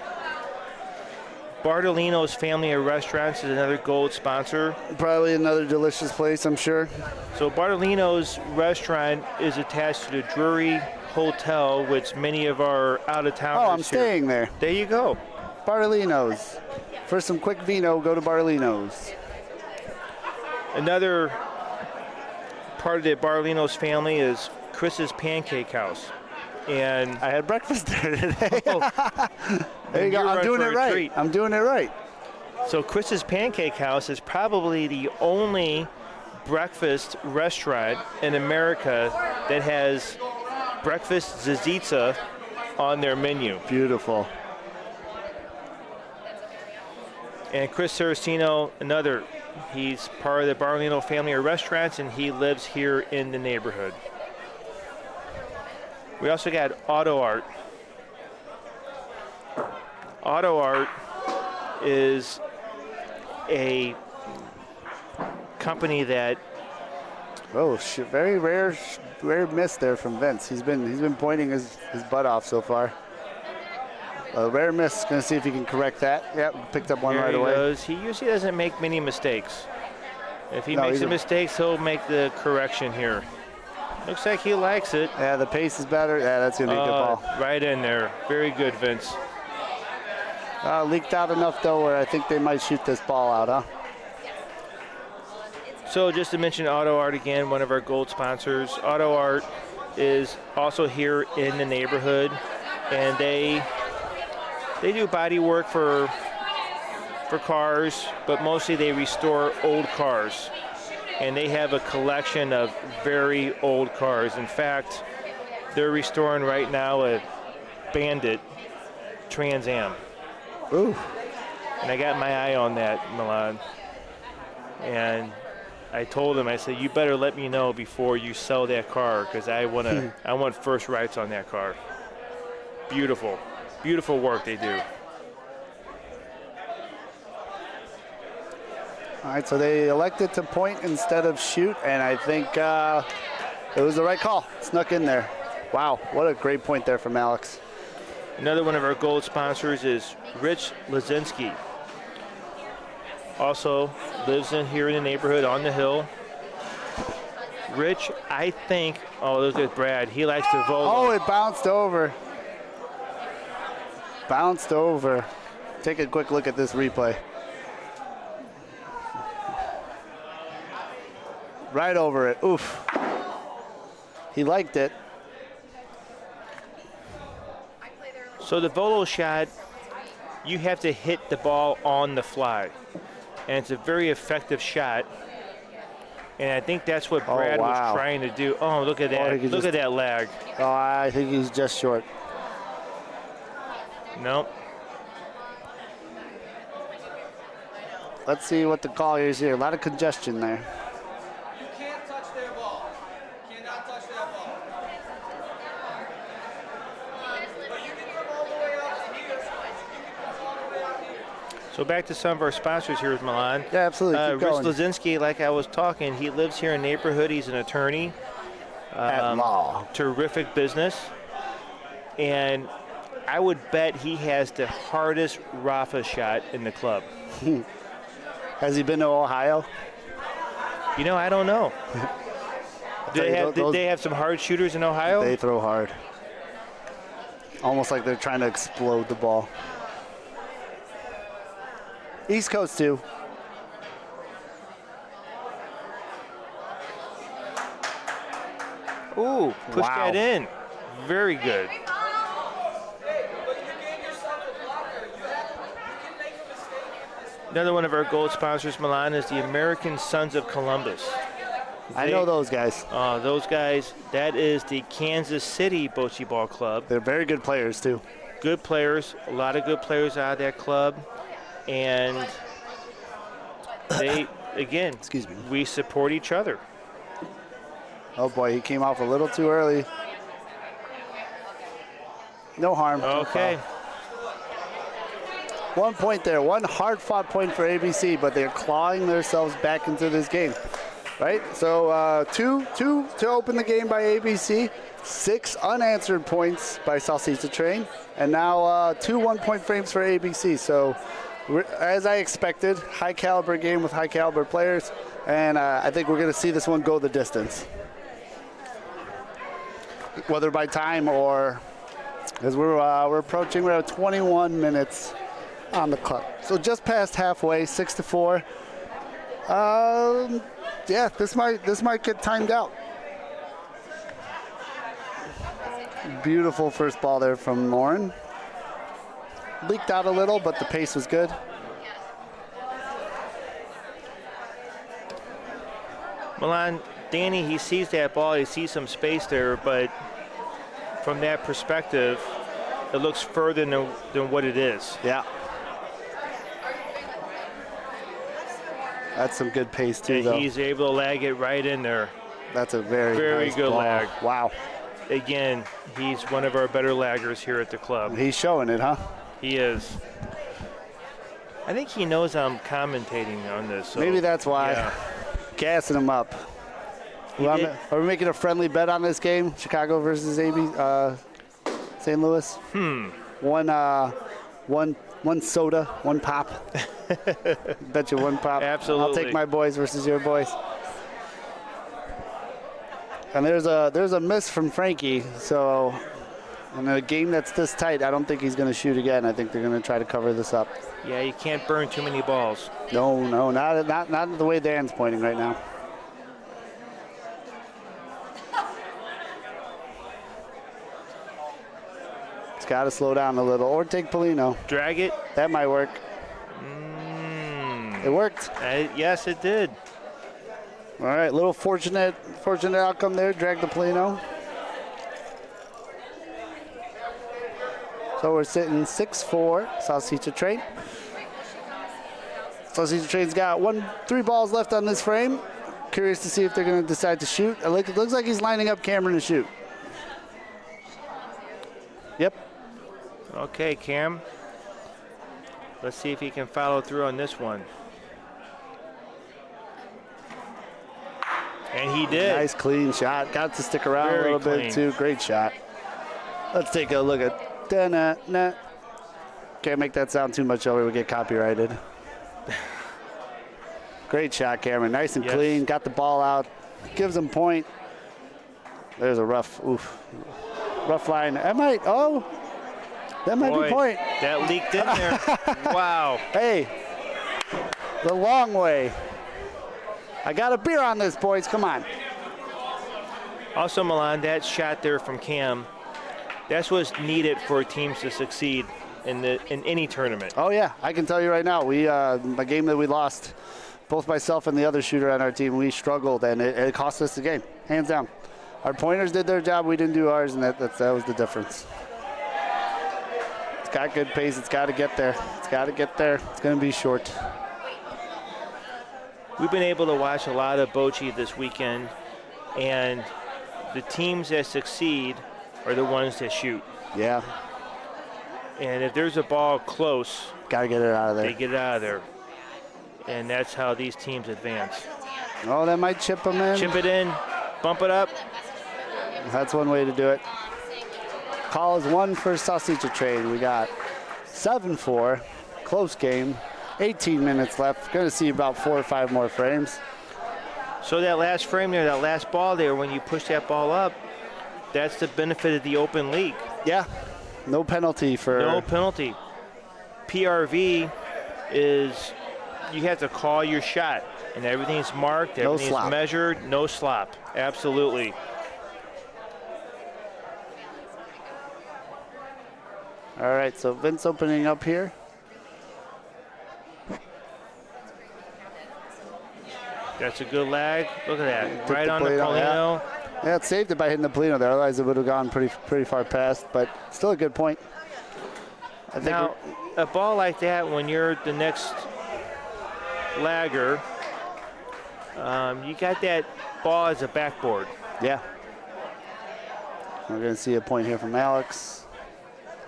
Bartolino's Family of Restaurants is another gold sponsor. Probably another delicious place, I'm sure. So Bartolino's restaurant is attached to the Drury Hotel, which many of our out-of-towners Oh, I'm staying there. There you go. Bartolino's. For some quick vino, go to Bartolino's. Another part of the Bartolino's family is Chris's Pancake House. And I had breakfast there today. Oh, there you go. I'm doing it right. Treat. I'm doing it right. So Chris's Pancake House is probably the only breakfast restaurant in America that has breakfast zazitza on their menu. Beautiful. And Chris Saraceno, another, he's part of the Bartolino family of restaurants, and he lives here in the neighborhood. We also got Auto Art. Auto Art is a company that. Oh, shit. Very rare miss there from Vince. He's been pointing his butt off so far. A rare miss. Going to see if he can correct that. Yep, picked up one There right he away. goes. He usually doesn't make many mistakes. If he makes a mistake, he'll make the correction here. Looks like he likes it. Yeah, the pace is better. Yeah, that's going to be a good ball. Right in there. Very good, Vince. Leaked out enough, though, where I think they might shoot this ball out, huh? So just to mention Auto Art again, one of our gold sponsors. Auto Art is also here in the neighborhood, and they do body work for cars, but mostly they restore old cars. And they have a collection of very old cars. In fact, they're restoring right now a Bandit Trans Am. Ooh. And I got my eye on that, Milan. And I told him, I said, you better let me know before you sell that car, because I want first rights on that car. Beautiful. Beautiful work they do. All right, so they elected to point instead of shoot, and I think it was the right call. Snuck in there. Wow, what a great point there from Alex. Another one of our gold sponsors is Rich Lazinski. Also lives in here in the neighborhood on the hill. Rich, I think, oh, look at Brad. He likes to vote. Oh, it bounced over. Bounced over. Take a quick look at this replay. Right over it. Oof. He liked it. So the volo shot, you have to hit the ball on the fly. And it's a very effective shot. And I think that's what Brad was trying to do. Oh, look at that. Look at that lag. Oh, I think he's just short. Nope. Let's see what the call is here. A lot of congestion there. You can't touch their ball. Cannot touch that ball. But you can come all the way out to here. You can come all the way out here. So back to some of our sponsors here with Milan. Yeah, absolutely. Keep Rich going. Lazinski, like I was talking, he lives here in the neighborhood. He's an attorney. At law. Terrific business. And I would bet he has the hardest Rafa shot in the club. Has he been to Ohio? You know, I don't know. Did they have some hard shooters in Ohio? They throw hard. Almost like they're trying to explode the ball. East Coast too. Ooh, push Wow. that in. Very good. Another one of our gold sponsors, Milan, is the American Sons of Columbus. I know those guys. Those guys, that is the Kansas City Bocce Ball Club. They're very good players, too. Good players, a lot of good players out of that club. And they, again, Excuse me. we support each other. Oh, boy, he came off a little too early. No harm. no Okay. foul. 1 point there. One hard-fought point for ABC, but they're clawing themselves back into this game. Right? So two to open the game by ABC, 6 unanswered points by Salsicha Train, and now 2 1-point frames for ABC. So as I expected, high-caliber game with high-caliber players, and I think we're going to see this one go the distance. Whether by time or as we're approaching, we're at 21 minutes on the clock. So just past halfway, 6-4. Yeah, this might get timed out. Beautiful first ball there from Lauren. Leaked out a little, but the pace was good. Milan, Danny, he sees that ball, he sees some space there, but from that perspective, it looks further than what it is. Yeah. That's some good pace too, And though. he's able to lag it right in there. That's a very nice good ball. lag. Wow. Again, he's one of our better laggers here at the club. He's showing it, huh? He is. I think he knows I'm commentating on this. So, Maybe that's why. yeah. Gassing him up. did. Are we making a friendly bet on this game? Chicago versus St. Louis? One soda, one pop. Bet you one pop. Absolutely. I'll take my boys versus your boys. And there's a miss from Frankie. So in a game that's this tight, I don't think he's going to shoot again. I think they're going to try to cover this up. Yeah, you can't burn too many balls. No, not the way Dan's pointing right now. It's got to slow down a little, or take Polino. Drag it. That might work. It worked. Yes, it did. All right, little fortunate outcome there. Drag the Polino. So we're sitting 6-4. Salsicha Train. Salsicha Train's got 3 balls left on this frame. Curious to see if they're going to decide to shoot. It looks like he's lining up Cameron to shoot. Yep. Okay, Cam. Let's see if he can follow through on this one. And he did. Nice clean shot. Got to stick around Very a little clean. bit too. Great shot. Let's take a look at da-na-na. Can't make that sound too much or we get copyrighted. Great shot, Cameron. Nice and Yes. clean. Got the ball out. Gives him point. There's a rough line. That might Boy, be point. That leaked in there. Wow. Hey, the long way. I got a beer on this, boys. Come on. Also, Milan, that shot there from Cam, that's what's needed for teams to succeed in any tournament. Oh yeah, I can tell you right now. We a game that we lost, both myself and the other shooter on our team, we struggled, and it cost us the game, hands down. Our pointers did their job, we didn't do ours, and that was the difference. It's got good pace. It's got to get there. It's got to get there. It's going to be short. We've been able to watch a lot of bocce this weekend, and the teams that succeed are the ones that shoot. Yeah, And if there's a ball close, got to get it out of they there. get it out of there. And that's how these teams advance. Oh, that might chip them in. Chip it in, bump it up. That's one way to do it. Call is 1 for Salsicha Train. We got 7-4, close game, 18 minutes left. Going to see about 4 or 5 more frames. So that last frame there, that last ball there, when you push that ball up, that's the benefit of the open league. Yeah, no penalty for. No penalty. PRV is you have to call your shot, and everything's marked, No everything's slop. measured, no slop. Absolutely. All right, so Vince opening up here. That's a good lag. Look at that. Took Right the on the Polino, Polino. Yeah, it saved it by hitting the Polino there. Otherwise, it would have gone pretty far past, but still a good point. I think Now, a ball like that, when you're the next lagger, you got that ball as a backboard. yeah. We're going to see a point here from Alex.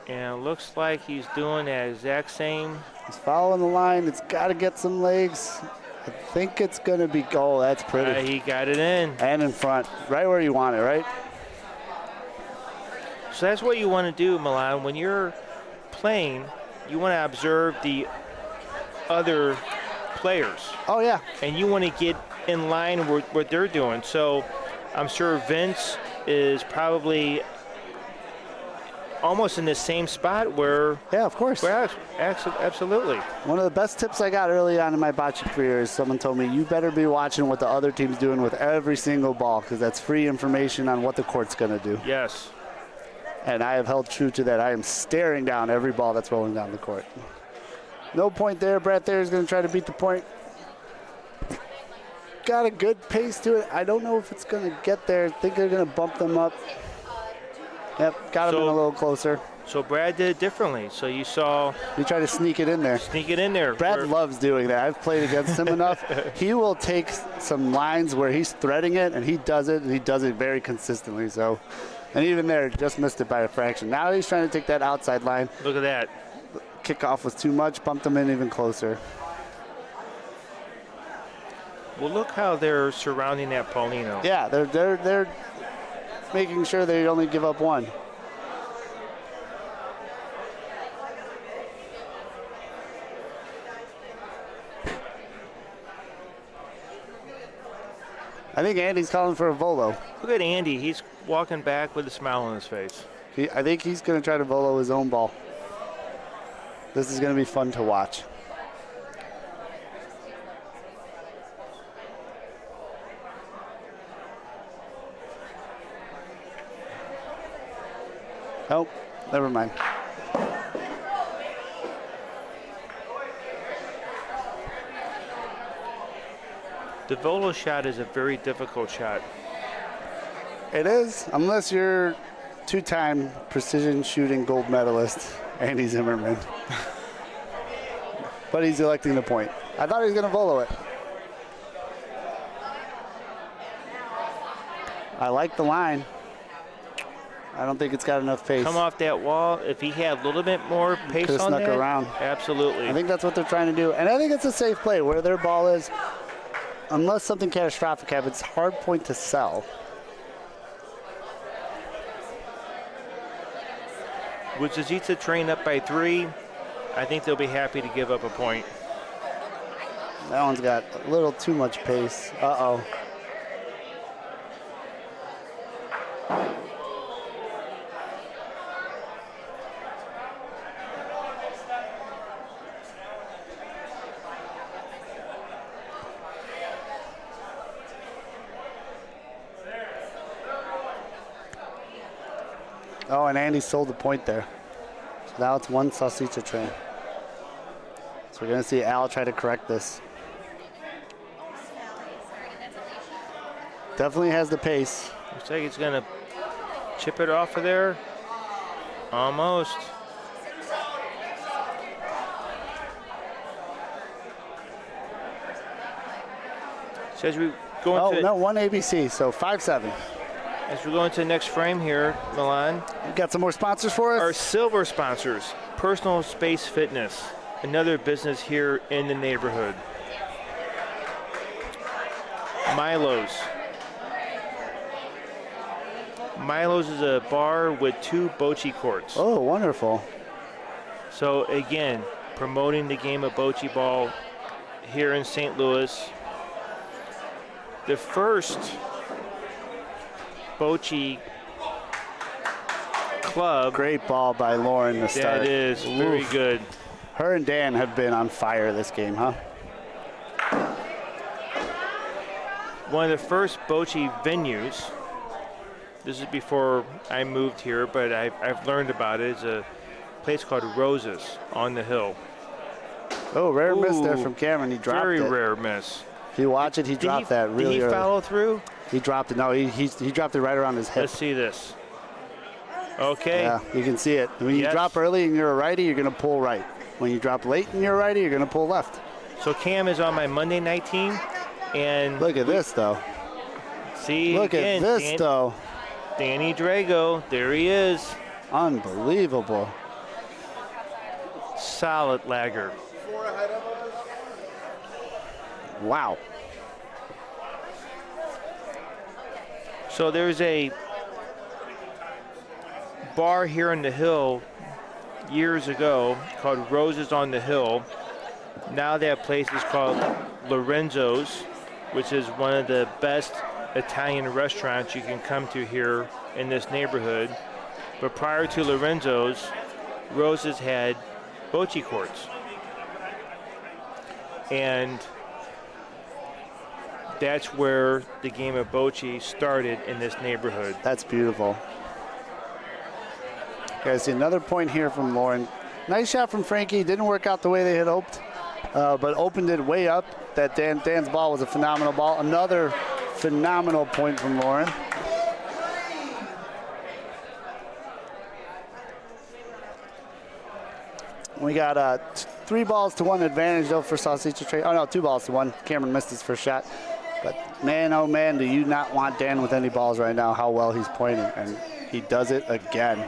And it looks like he's doing that exact same. He's following the line. It's got to get some legs. I think it's going to be, oh, that's pretty. He got it in. And in front, right where you want it, right? So that's what you want to do, Milan. When you're playing, you want to observe the other players. Oh, yeah. And you want to get in line with what they're doing. So I'm sure Vince is probably almost in the same spot where. Yeah, of course. Absolutely. One of the best tips I got early on in my bocce career is someone told me, you better be watching what the other team's doing with every single ball, because that's free information on what the court's going to do. Yes. And I have held true to that. I am staring down every ball that's rolling down the court. No point there. Brad Thayer is going to try to beat the point. Got a good pace to it. I don't know if it's going to get there. I think they're going to bump them up. Yep, got him in a little closer. So Brad did it differently. So you saw. He tried to sneak it in there. Sneak it in there. Brad loves doing that. I've played against him enough. He will take some lines where he's threading it, and he does it very consistently. So, and even there, just missed it by a fraction. Now he's trying to take that outside line. Look at that. Kickoff was too much, bumped him in even closer. Well, look how they're surrounding that Paulino. Yeah, they're making sure they only give up one. I think Andy's calling for a volo. Look at Andy. He's walking back with a smile on his face. I think he's going to try to volo his own ball. This is going to be fun to watch. Oh, never mind. The volo shot is a very difficult shot. It is, unless you're two-time precision shooting gold medalist, Andy Zimmerman. But he's electing the point. I thought he was going to volo it. I like the line. I don't think it's got enough pace. Come off that wall. If he had a little bit more pace Could've on snuck that, around. absolutely. I think that's what they're trying to do. And I think it's a safe play. Where their ball is, unless something catastrophic happens, hard point to sell. With Zizica trained up by 3, I think they'll be happy to give up a point. That one's got a little too much pace. Uh-oh. Oh, and Andy sold the point there. So now it's one Salsicha train. So we're going to see Al try to correct this. Definitely has the pace. Looks like he's going to chip it off of there. Almost. Says we go into. Oh, no, one ABC, so 5-7. As we go into the next frame here, Milan. You got some more sponsors for us? Our silver sponsors, Personal Space Fitness, another business here in the neighborhood. Milo's. Milo's is a bar with 2 bocce courts. Oh, wonderful. So again, promoting the game of bocce ball here in St. Louis. The first bocce club. Great ball by Lauren to start. That is very Oof. good. Her and Dan have been on fire this game, huh? One of the first bocce venues. This is before I moved here, but I've learned about it. It's a place called Roses on the hill. Oh, rare miss there Ooh, from Cameron. He dropped Very it. rare miss. If you watch it, he dropped that really Did he early. follow through? He dropped it. No, he dropped it right around his hip. Let's see this. Okay. Yeah, you can see it. When you Yes. drop early and you're a righty, you're going to pull right. When you drop late and you're a righty, you're going to pull left. So Cam is on my Monday night team, and Look at this, though. see Look again, at this, though. Danny Drago, there he is. Unbelievable. Solid lagger. Wow. So there's a bar here on the hill years ago called Roses on the Hill. Now that place is called Lorenzo's, which is one of the best Italian restaurants you can come to here in this neighborhood. But prior to Lorenzo's, Roses had bocce courts. And that's where the game of bocce started in this neighborhood. That's beautiful. Okay, I see another point here from Lauren. Nice shot from Frankie. Didn't work out the way they had hoped, but opened it way up. That Dan's ball was a phenomenal ball. Another phenomenal point from Lauren. We got 3 balls to 1 advantage though for Salsicha Train. Oh no, 2 balls to 1. Cameron missed his first shot. But man, oh man, do you not want Dan with any balls right now, how well he's pointing. And he does it again.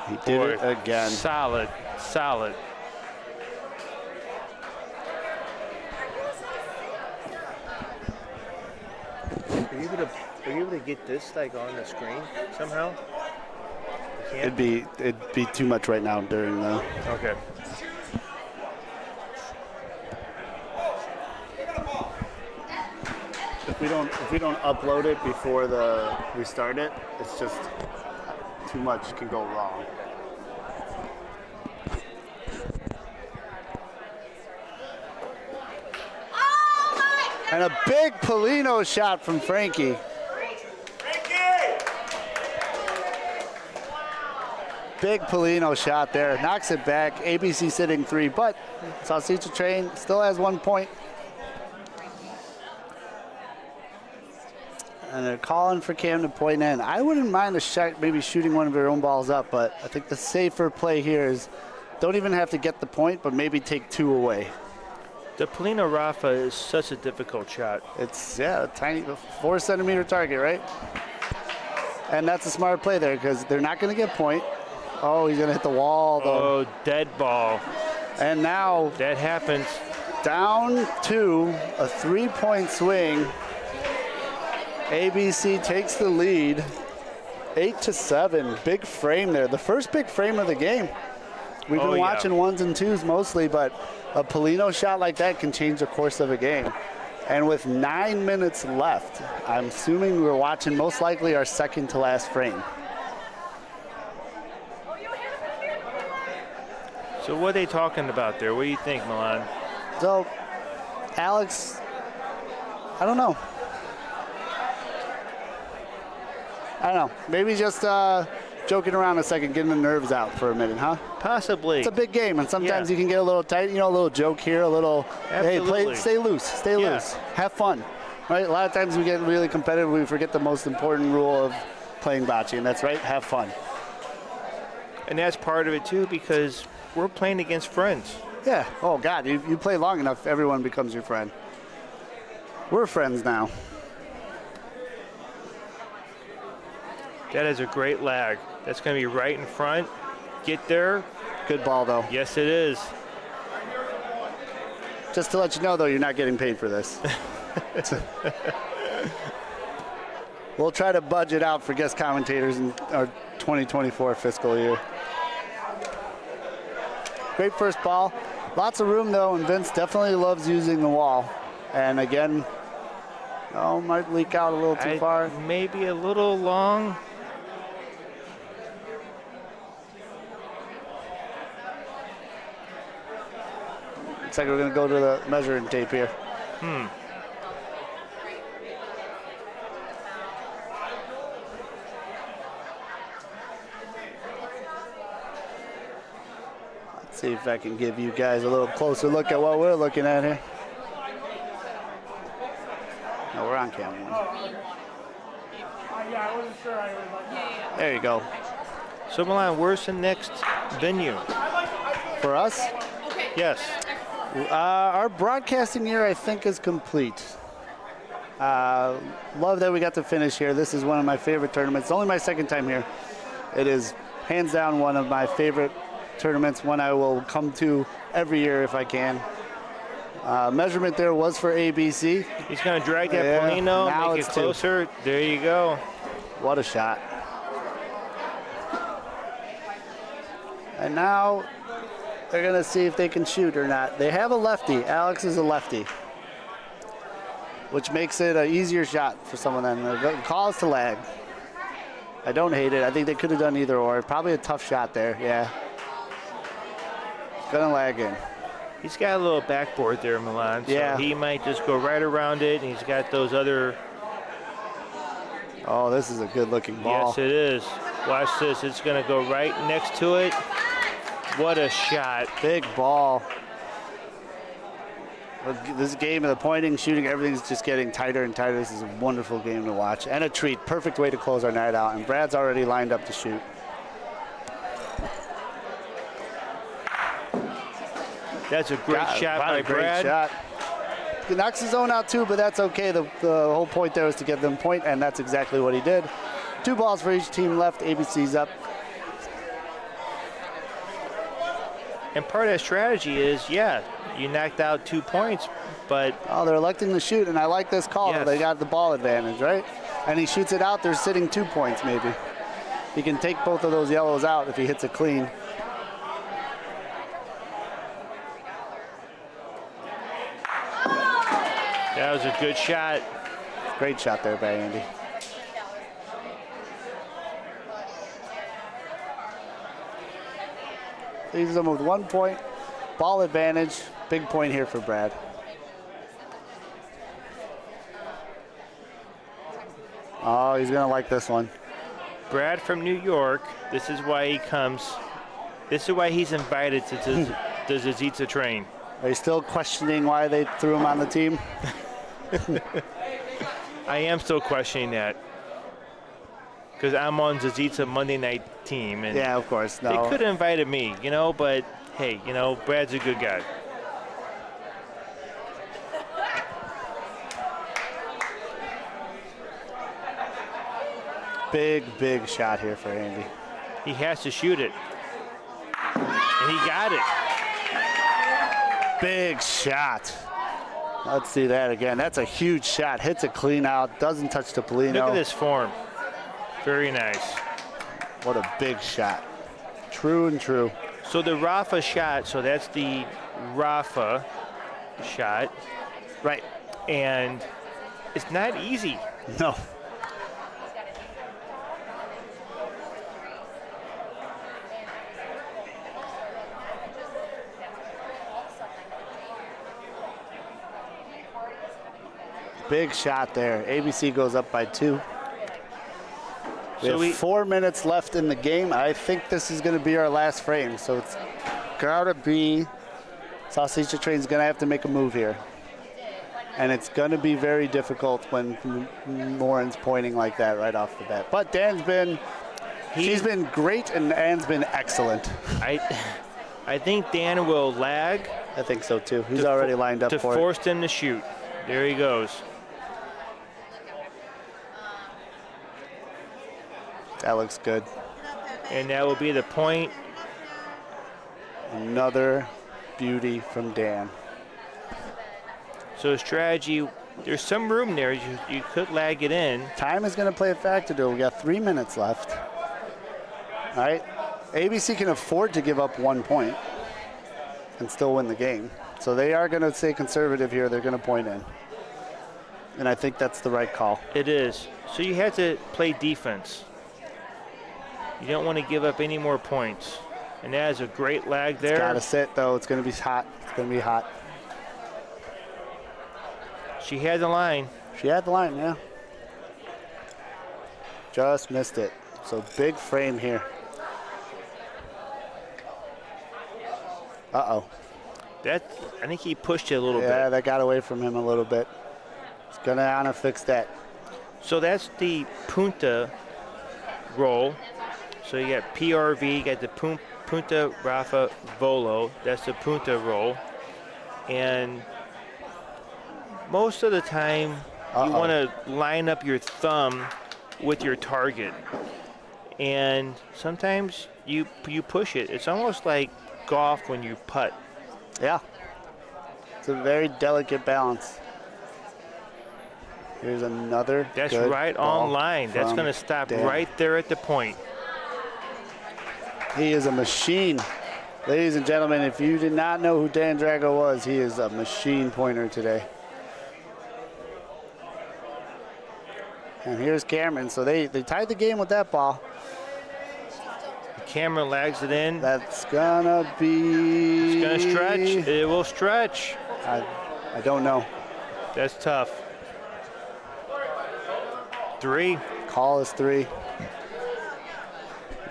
He did it again. Solid, solid. Are you able to get this like on the screen somehow? It'd be too much right now during the. Okay. If we don't upload it before we start it, it's just too much can go wrong. And a big Polino shot from Frankie. Big Polino shot there. Knocks it back. ABC sitting 3, but Salsicha Train still has 1 point. And they're calling for Cam to point in. I wouldn't mind a shot, maybe shooting one of their own balls up, but I think the safer play here is don't even have to get the point, but maybe take 2 away. The Polino Rafa is such a difficult shot. It's, yeah, a tiny 4 centimeter target, right? And that's a smart play there because they're not going to get point. Oh, he's going to hit the wall, though. Oh, dead ball. And now that happens. Down to a 3-point swing. ABC takes the lead, 8-7. Big frame there. The first big frame of the game. We've been watching 1s and 2s mostly, but a Polino shot like that can change the course of a game. And with 9 minutes left, I'm assuming we're watching most likely our second to last frame. So what are they talking about there? What do you think, Milan? So, Alex, I don't know. Maybe just joking around a second, getting the nerves out for a minute, huh? Possibly. It's a big game, and sometimes you can get a little tight. You know, a little joke here, a little, Absolutely. hey, stay loose, loose. Have fun, right? A lot of times we get really competitive. We forget the most important rule of playing bocce, and that's right, have fun. And that's part of it, too, because we're playing against friends. Yeah. Oh, God, you play long enough, everyone becomes your friend. We're friends now. That is a great lag. That's going to be right in front. Get there. Good ball, though. Yes, it is. Just to let you know, though, you're not getting paid for this. We'll try to budget out for guest commentators in our 2024 fiscal year. Great first ball. Lots of room, though, and Vince definitely loves using the wall. And again, might leak out a little too far. Maybe a little long. Looks like we're going to go to the measuring tape here. See if I can give you guys a little closer look at what we're looking at here. No, we're on cam 1. Yeah, I wasn't sure. There you go. So Milan, where's the next venue? For us, Yes. our broadcasting year, I think, is complete. Love that we got to finish here. This is one of my favorite tournaments. It's only my second time here. It is hands down one of my favorite tournaments, one I will come to every year if I can. Measurement there was for ABC. He's going to drag that Yeah, Polino, now make it it's 2. closer. There you go. What a shot. And now they're going to see if they can shoot or not. They have a lefty. Alex is a lefty, which makes it an easier shot for someone then. The call is to lag. I don't hate it. I think they could have done either or. Probably a tough shot there, yeah. Gonna lag in. He's got a little backboard there, Milan. So Yeah. he might just go right around it, and he's got those other. Oh, this is a good looking ball. Yes, it is. Watch this. It's going to go right next to it. What a shot. Big ball. This game of the pointing, shooting, everything's just getting tighter and tighter. This is a wonderful game to watch and a treat. Perfect way to close our night out. And Brad's already lined up to shoot. That's a great shot by Great Brad. shot. He knocks his own out too, but that's okay. The whole point there was to get them point, and that's exactly what he did. 2 balls for each team left. ABC's up. And part of that strategy is, yeah, you knocked out 2 points, but Oh, they're electing to shoot, and I like this call. Yes. They got the ball advantage, right? And he shoots it out. They're sitting 2 points maybe. He can take both of those yellows out if he hits it clean. that was a good shot. Great shot there by Andy. Leaves them with 1 point. Ball advantage. Big point here for Brad. Oh, he's going to like this one. Brad from New York, this is why he comes. This is why he's invited to the Zazitza train. Are you still questioning why they threw him on the team? I am still questioning that. Because I'm on Zazitza Monday night team. And Yeah, of course. they No. could have invited me, but hey, Brad's a good guy. Big shot here for Andy. He has to shoot it. And he got it. Big shot. Let's see that again. That's a huge shot. Hits it clean out. Doesn't touch the Polino. Look at this form. Very nice. What a big shot. True and true. So the Rafa shot, so that's the Rafa shot. Right. And it's not easy. No. Big shot there. ABC goes up by 2. We have 4 minutes left in the game. I think this is going to be our last frame. So it's got to be, Sausage Train's going to have to make a move here. And it's going to be very difficult when Lauren's pointing like that right off the bat. But Dan's been, she's been great and Ann's been excellent. I think Dan will lag. I think so too. He's already lined up to for force them to shoot. There he goes. That looks good. And that will be the point. Another beauty from Dan. So strategy, there's some room there. You could lag it in. Time is going to play a factor though. We got 3 minutes left. All right. ABC can afford to give up 1 point and still win the game. So they are going to stay conservative here. They're going to point in. And I think that's the right call. It is. So you have to play defense. You don't want to give up any more points. And that is a great lag there. It's got to sit though. It's going to be hot. It's going to be hot. She had the line. She had the line, yeah. Just missed it. So big frame here. Uh-oh. I think he pushed it a little Yeah, bit. that got away from him a little bit. He's going to want to fix that. So that's the punta roll. So you got PRV, you got the punta Rafa Volo. That's the punta roll. And most of the time, you want to line up your thumb with your target. And sometimes you push it. It's almost like golf when you putt. Yeah. It's a very delicate balance. Here's another. That's good right ball on line. That's from going to stop Dan. right there at the point. He is a machine. Ladies and gentlemen, if you did not know who Dan Drago was, he is a machine pointer today. And here's Cameron. So they tied the game with that ball. Cameron lags it in. That's gonna be. It's going to stretch. It will stretch. I don't know. That's tough. 3. Call is 3.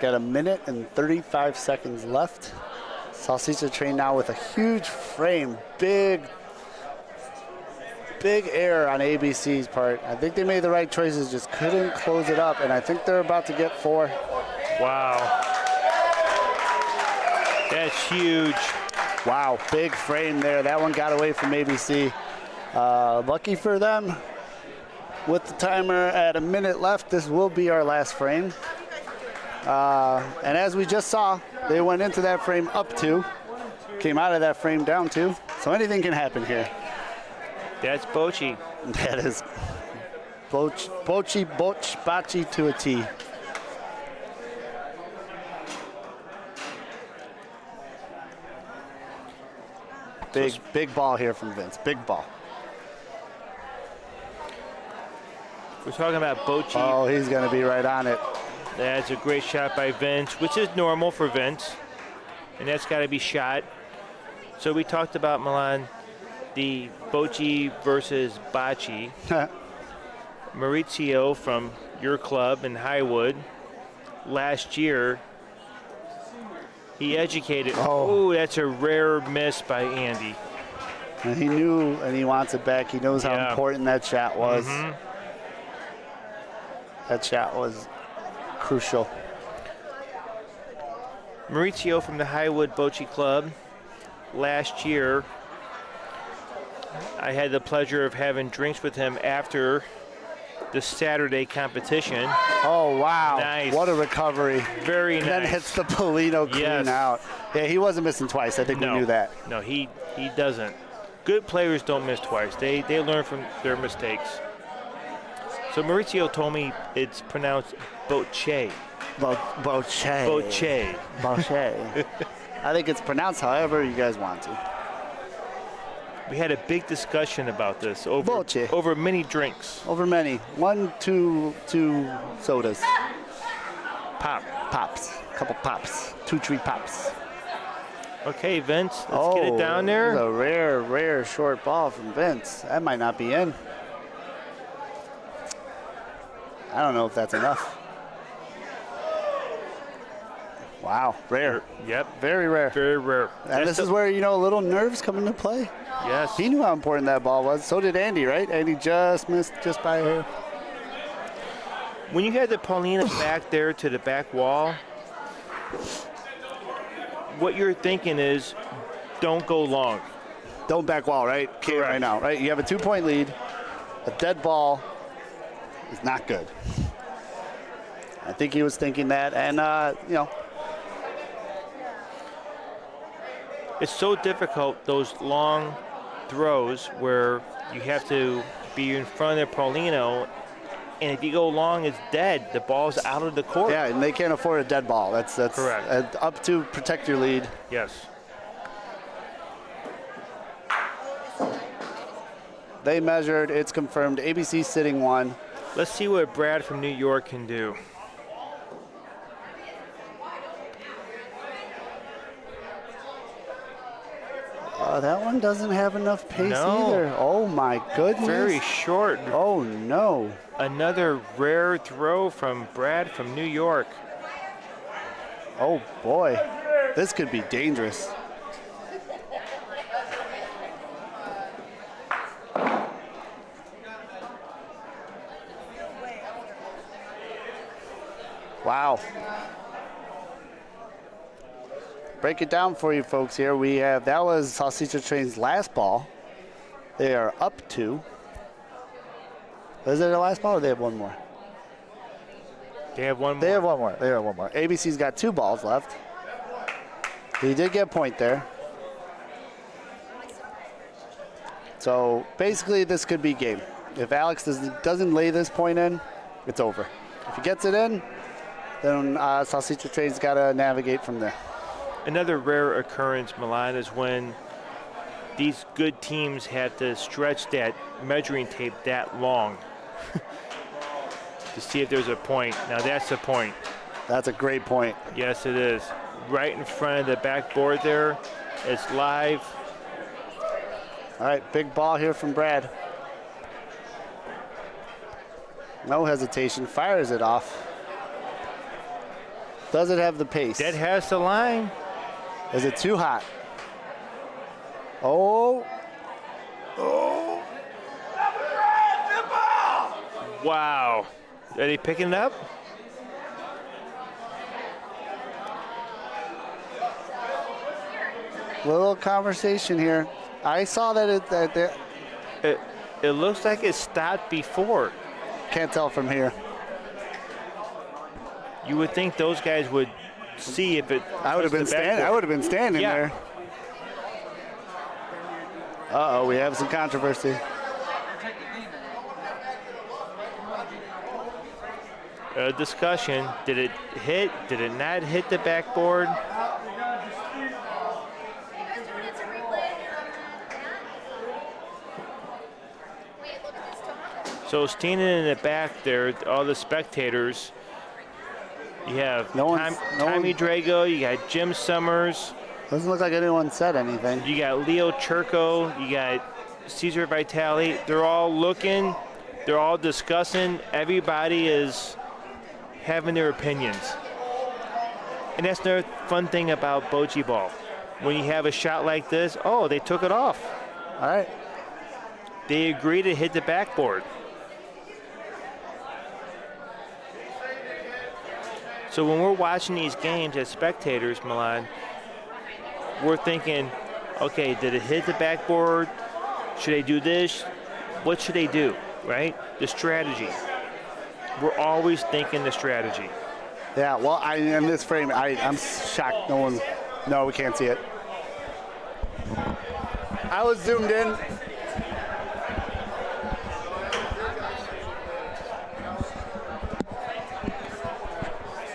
Got a minute and 35 seconds left. Salsicha train now with a huge frame. Big error on ABC's part. I think they made the right choices, just couldn't close it up, and I think they're about to get 4. Wow. That's huge. Wow, big frame there. That one got away from ABC. Lucky for them, with the timer at a minute left, this will be our last frame. And as we just saw, they went into that frame up 2, came out of that frame down 2. So anything can happen here. That's Bocce. That is Bocce to a T. Big ball here from Vince. Big ball. We're talking about Bocce. Oh, he's going to be right on it. That's a great shot by Vince, which is normal for Vince. And that's got to be shot. So we talked about, Milan, the Bocce versus Bocce. Maurizio from your club in Highwood last year, he educated. Oh, that's a rare miss by Andy. And he knew, and he wants it back. He knows how important that shot was. That shot was crucial. Maurizio from the Highwood Bocce Club. Last year, I had the pleasure of having drinks with him after the Saturday competition. Oh, wow. Nice. What a recovery. Very nice. Then hits the Polino clean out. Yeah, he wasn't missing twice. I think we knew that. No, he doesn't. Good players don't miss twice. They learn from their mistakes. So Maurizio told me it's pronounced Bocce. Bocce. Bocce. Bocce. I think it's pronounced however you guys want to. We had a big discussion about this over many drinks. Over many. 1, 2 sodas. Pops. A couple pops. 2 tree pops. Okay, Vince, let's get it down there. This is a rare short ball from Vince. That might not be in. I don't know if that's enough. Wow, rare. Yep. Very rare. Very rare. And this is where, a little nerves come into play. Yes. He knew how important that ball was. So did Andy, right? Andy just missed just by her. When you had the Paulina back there to the back wall, what you're thinking is don't go long. Don't back wall, right? Okay, right now, right? You have a 2-point lead. A dead ball is not good. I think he was thinking that, and, It's so difficult, those long throws where you have to be in front of Paulino, and if you go long, it's dead. The ball's out of the court. Yeah, and they can't afford a dead ball. That's correct. Up to protect your lead. Yes. They measured. It's confirmed. ABC sitting 1. Let's see what Brad from New York can do. That one doesn't have enough pace No. either. Oh, my goodness. Very short. Oh, no. Another rare throw from Brad from New York. Oh, boy. This could be dangerous. Wow. Break it down for you folks here. We have, that was Salsicha Train's last ball. They are up 2. Is it their last ball or they have one more? They have one more. They have one more. They have one more. ABC's got 2 balls left. He did get a point there. So basically this could be game. If Alex doesn't lay this point in, it's over. If he gets it in, then Salsicha Train's got to navigate from there. Another rare occurrence, Milan, is when these good teams have to stretch that measuring tape that long to see if there's a point. Now that's a point. That's a great point. Yes, it is. Right in front of the backboard there. It's live. All right, big ball here from Brad. No hesitation, fires it off. Does it have the pace? That has the line. Is it too hot? Oh. Oh. Wow. Are they picking it up? Little conversation here. I saw that It looks like it stopped before. Can't tell from here. You would think those guys would see if it. I would have been standing. I would have been standing there. Uh-oh, we have some controversy. A discussion. Did it hit? Did it not hit the backboard? So standing in the back there, all the spectators, you have Tommy Drago, you got Jim Summers. Doesn't look like anyone said anything. You got Leo Churko, you got Cesar Vitale. They're all looking, they're all discussing. Everybody is having their opinions. And that's another fun thing about bocce ball. When you have a shot like this, oh, they took it off. All right. They agree to hit the backboard. So when we're watching these games as spectators, Milan, we're thinking, okay, did it hit the backboard? Should they do this? What should they do, right? The strategy. We're always thinking the strategy. Yeah, well, in this frame, I'm shocked no, we can't see it. I was zoomed in.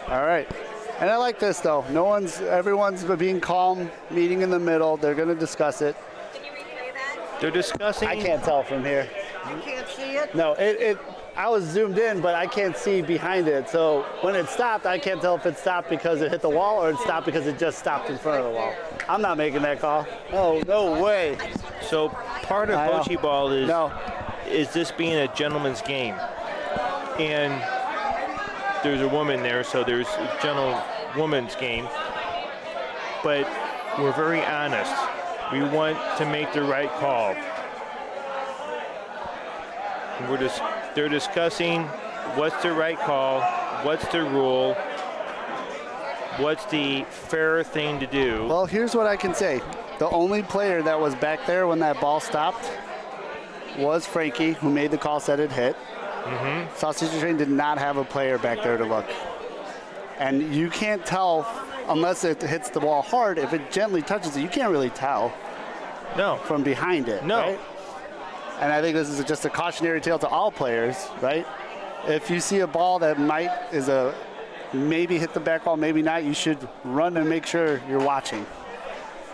All right. And I like this though. Everyone's being calm, meeting in the middle. They're going to discuss it. Can you replay that? They're discussing. I can't tell from here. You can't see it? No, I was zoomed in, but I can't see behind it. So when it stopped, I can't tell if it stopped because it hit the wall or it stopped because it just stopped in front of the wall. I'm not making that call. Oh, no way. So part of bocce ball is this being a gentleman's game. And there's a woman there, so there's a gentlewoman's game. But we're very honest. We want to make the right call. And they're discussing what's the right call, what's the rule, what's the fair thing to do. Well, here's what I can say. The only player that was back there when that ball stopped was Frankie, who made the call, said it hit. Salsicha Train did not have a player back there to look. And you can't tell unless it hits the wall hard. If it gently touches it, you can't really tell. No. From behind it. No. Right? And I think this is just a cautionary tale to all players, right? If you see a ball that maybe hit the back wall, maybe not, you should run and make sure you're watching.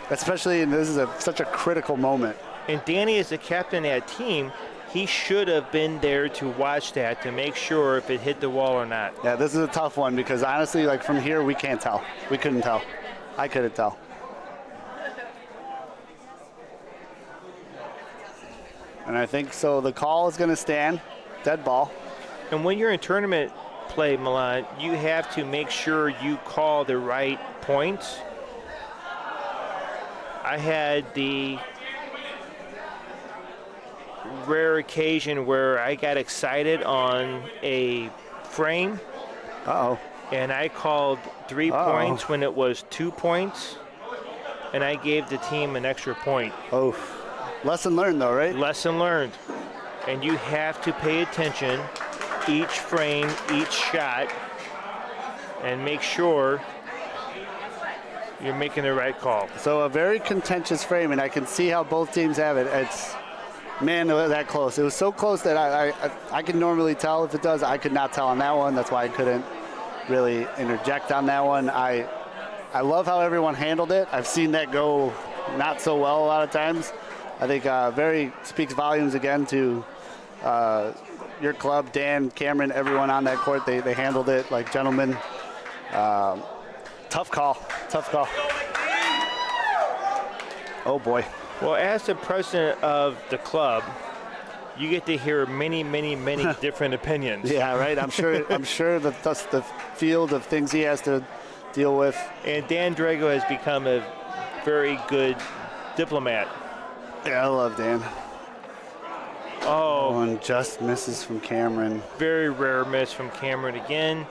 Especially, and this is such a critical moment. And Danny is the captain of that team. He should have been there to watch that to make sure if it hit the wall or not. Yeah, this is a tough one because honestly, like from here, we can't tell. We couldn't tell. I couldn't tell. And I think so the call is going to stand. Dead ball. And when you're in tournament play, Milan, you have to make sure you call the right points. I had the rare occasion where I got excited on a frame. Uh-oh. and I called 3 points when it was 2 points, and I gave the team an extra point. Oh, lesson learned though, right? Lesson learned. And you have to pay attention each frame, each shot, and make sure you're making the right call. So a very contentious frame, and I can see how both teams have it. It's, man, it was that close. It was so close that I can normally tell if it does. I could not tell on that one. That's why I couldn't really interject on that one. I love how everyone handled it. I've seen that go not so well a lot of times. I think very speaks volumes again to your club, Dan, Cameron, everyone on that court. They handled it like gentlemen. Tough call. Oh boy. Well, as the president of the club, you get to hear many different opinions. Yeah, right. I'm sure that that's the field of things he has to deal with. And Dan Drago has become a very good diplomat. Yeah, I love Dan. Oh, One just misses from Cameron. very rare miss from Cameron again.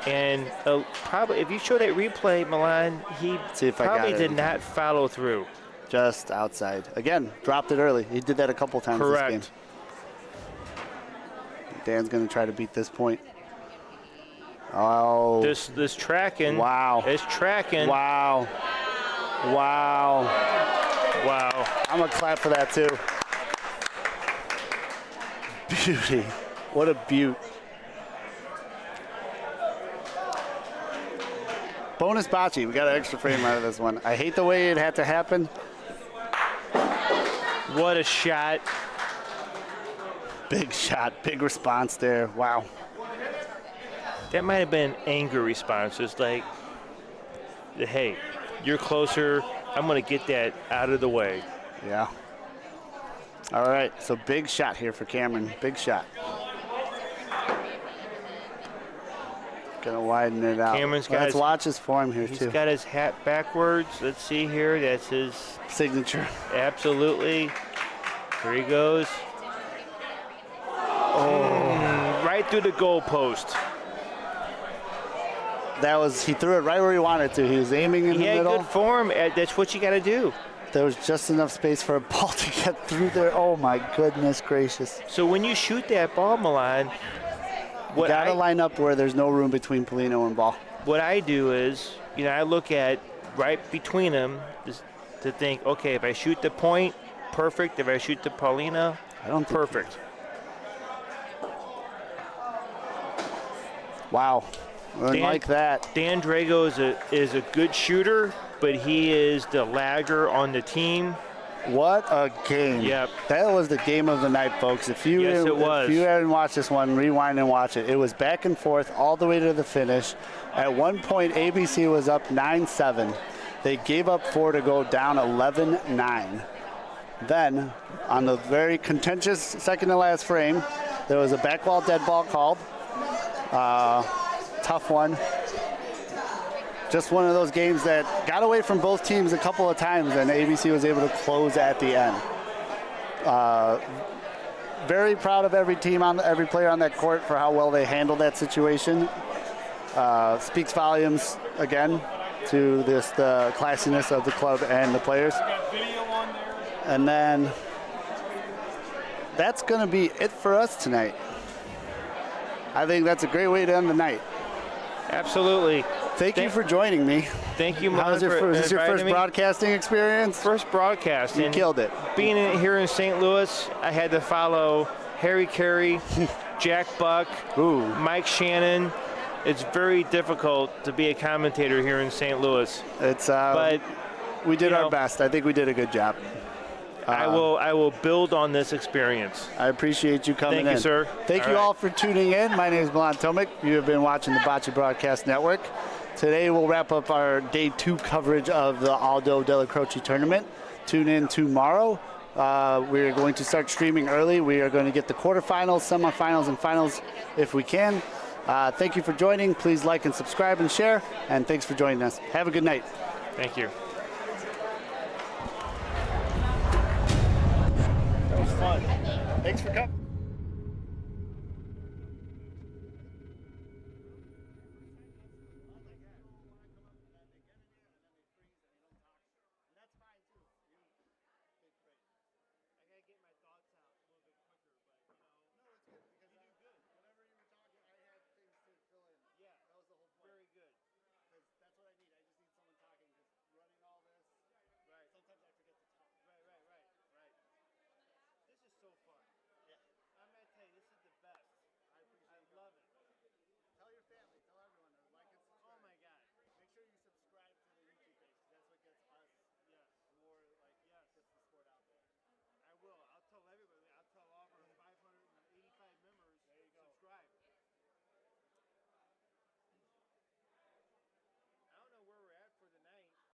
And probably, if you show that replay, Milan, he See if I got probably it. did not follow through. Just outside. Again, dropped it early. He did that a couple times Correct. this game. Dan's going to try to beat this point. Oh. This tracking. Wow. It's tracking. Wow. I'm going to clap for that too. Beauty. What a beaut. Bonus bocce. We got an extra frame out of this one. I hate the way it had to happen. What a shot. Big shot. Big response there. Wow. That might have been anger response. It's like, hey, you're closer. I'm going to get that out of the way. Yeah. All right. So big shot here for Cameron. Big shot. Gonna widen it out. Cameron's got Let's his- watch his form here He's too. got his hat backwards. Let's see here. That's his Signature. absolutely. Here he goes. Oh, right through the goal post. He threw it right where he wanted to. He was aiming in He the had middle. good form. That's what you got to do. There was just enough space for a ball to get through there. Oh my goodness gracious. So when you shoot that ball, Milan, You gotta line up where there's no room between Polino and ball. what I do is, I look at right between them to think, okay, if I shoot the point, perfect. If I shoot the Paulina, I don't think perfect. Wow. Like that. Dan Drago is a good shooter, but he is the lagger on the team. What a game. Yep. That was the game of the night, folks. If you Yes, it was. If you hadn't watched this one, rewind and watch it. It was back and forth all the way to the finish. At one point, ABC was up 9-7. They gave up 4 to go down 11-9. Then, on the very contentious second to last frame, there was a back wall dead ball called. Tough one. Just one of those games that got away from both teams a couple of times, and ABC was able to close at the end. Very proud of every player on that court for how well they handled that situation. Speaks volumes again to the classiness of the club and the players. And then that's going to be it for us tonight. I think that's a great way to end the night. Absolutely. Thank you for joining me. Thank you, How's Milan, is this your inviting first me. broadcasting experience? First broadcast. You and killed it. Being here in St. Louis, I had to follow Harry Carey, Jack Buck, Ooh. Mike Shannon. It's very difficult to be a commentator here in St. Louis. It's But we did you our know, best. I think we did a good job. I will build on this experience. I appreciate you coming in. Thank you, sir. Thank you all for tuning in. My name is Milan Tomic. You have been watching the Bocce Broadcast Network. Today we'll wrap up our day 2 coverage of the Aldo Della Croce tournament. Tune in tomorrow. We're going to start streaming early. We are going to get the quarterfinals, semifinals, and finals if we can. Thank you for joining. Please like and subscribe and share. And thanks for joining us. Have a good night. Thank you. That was fun. Thanks for coming.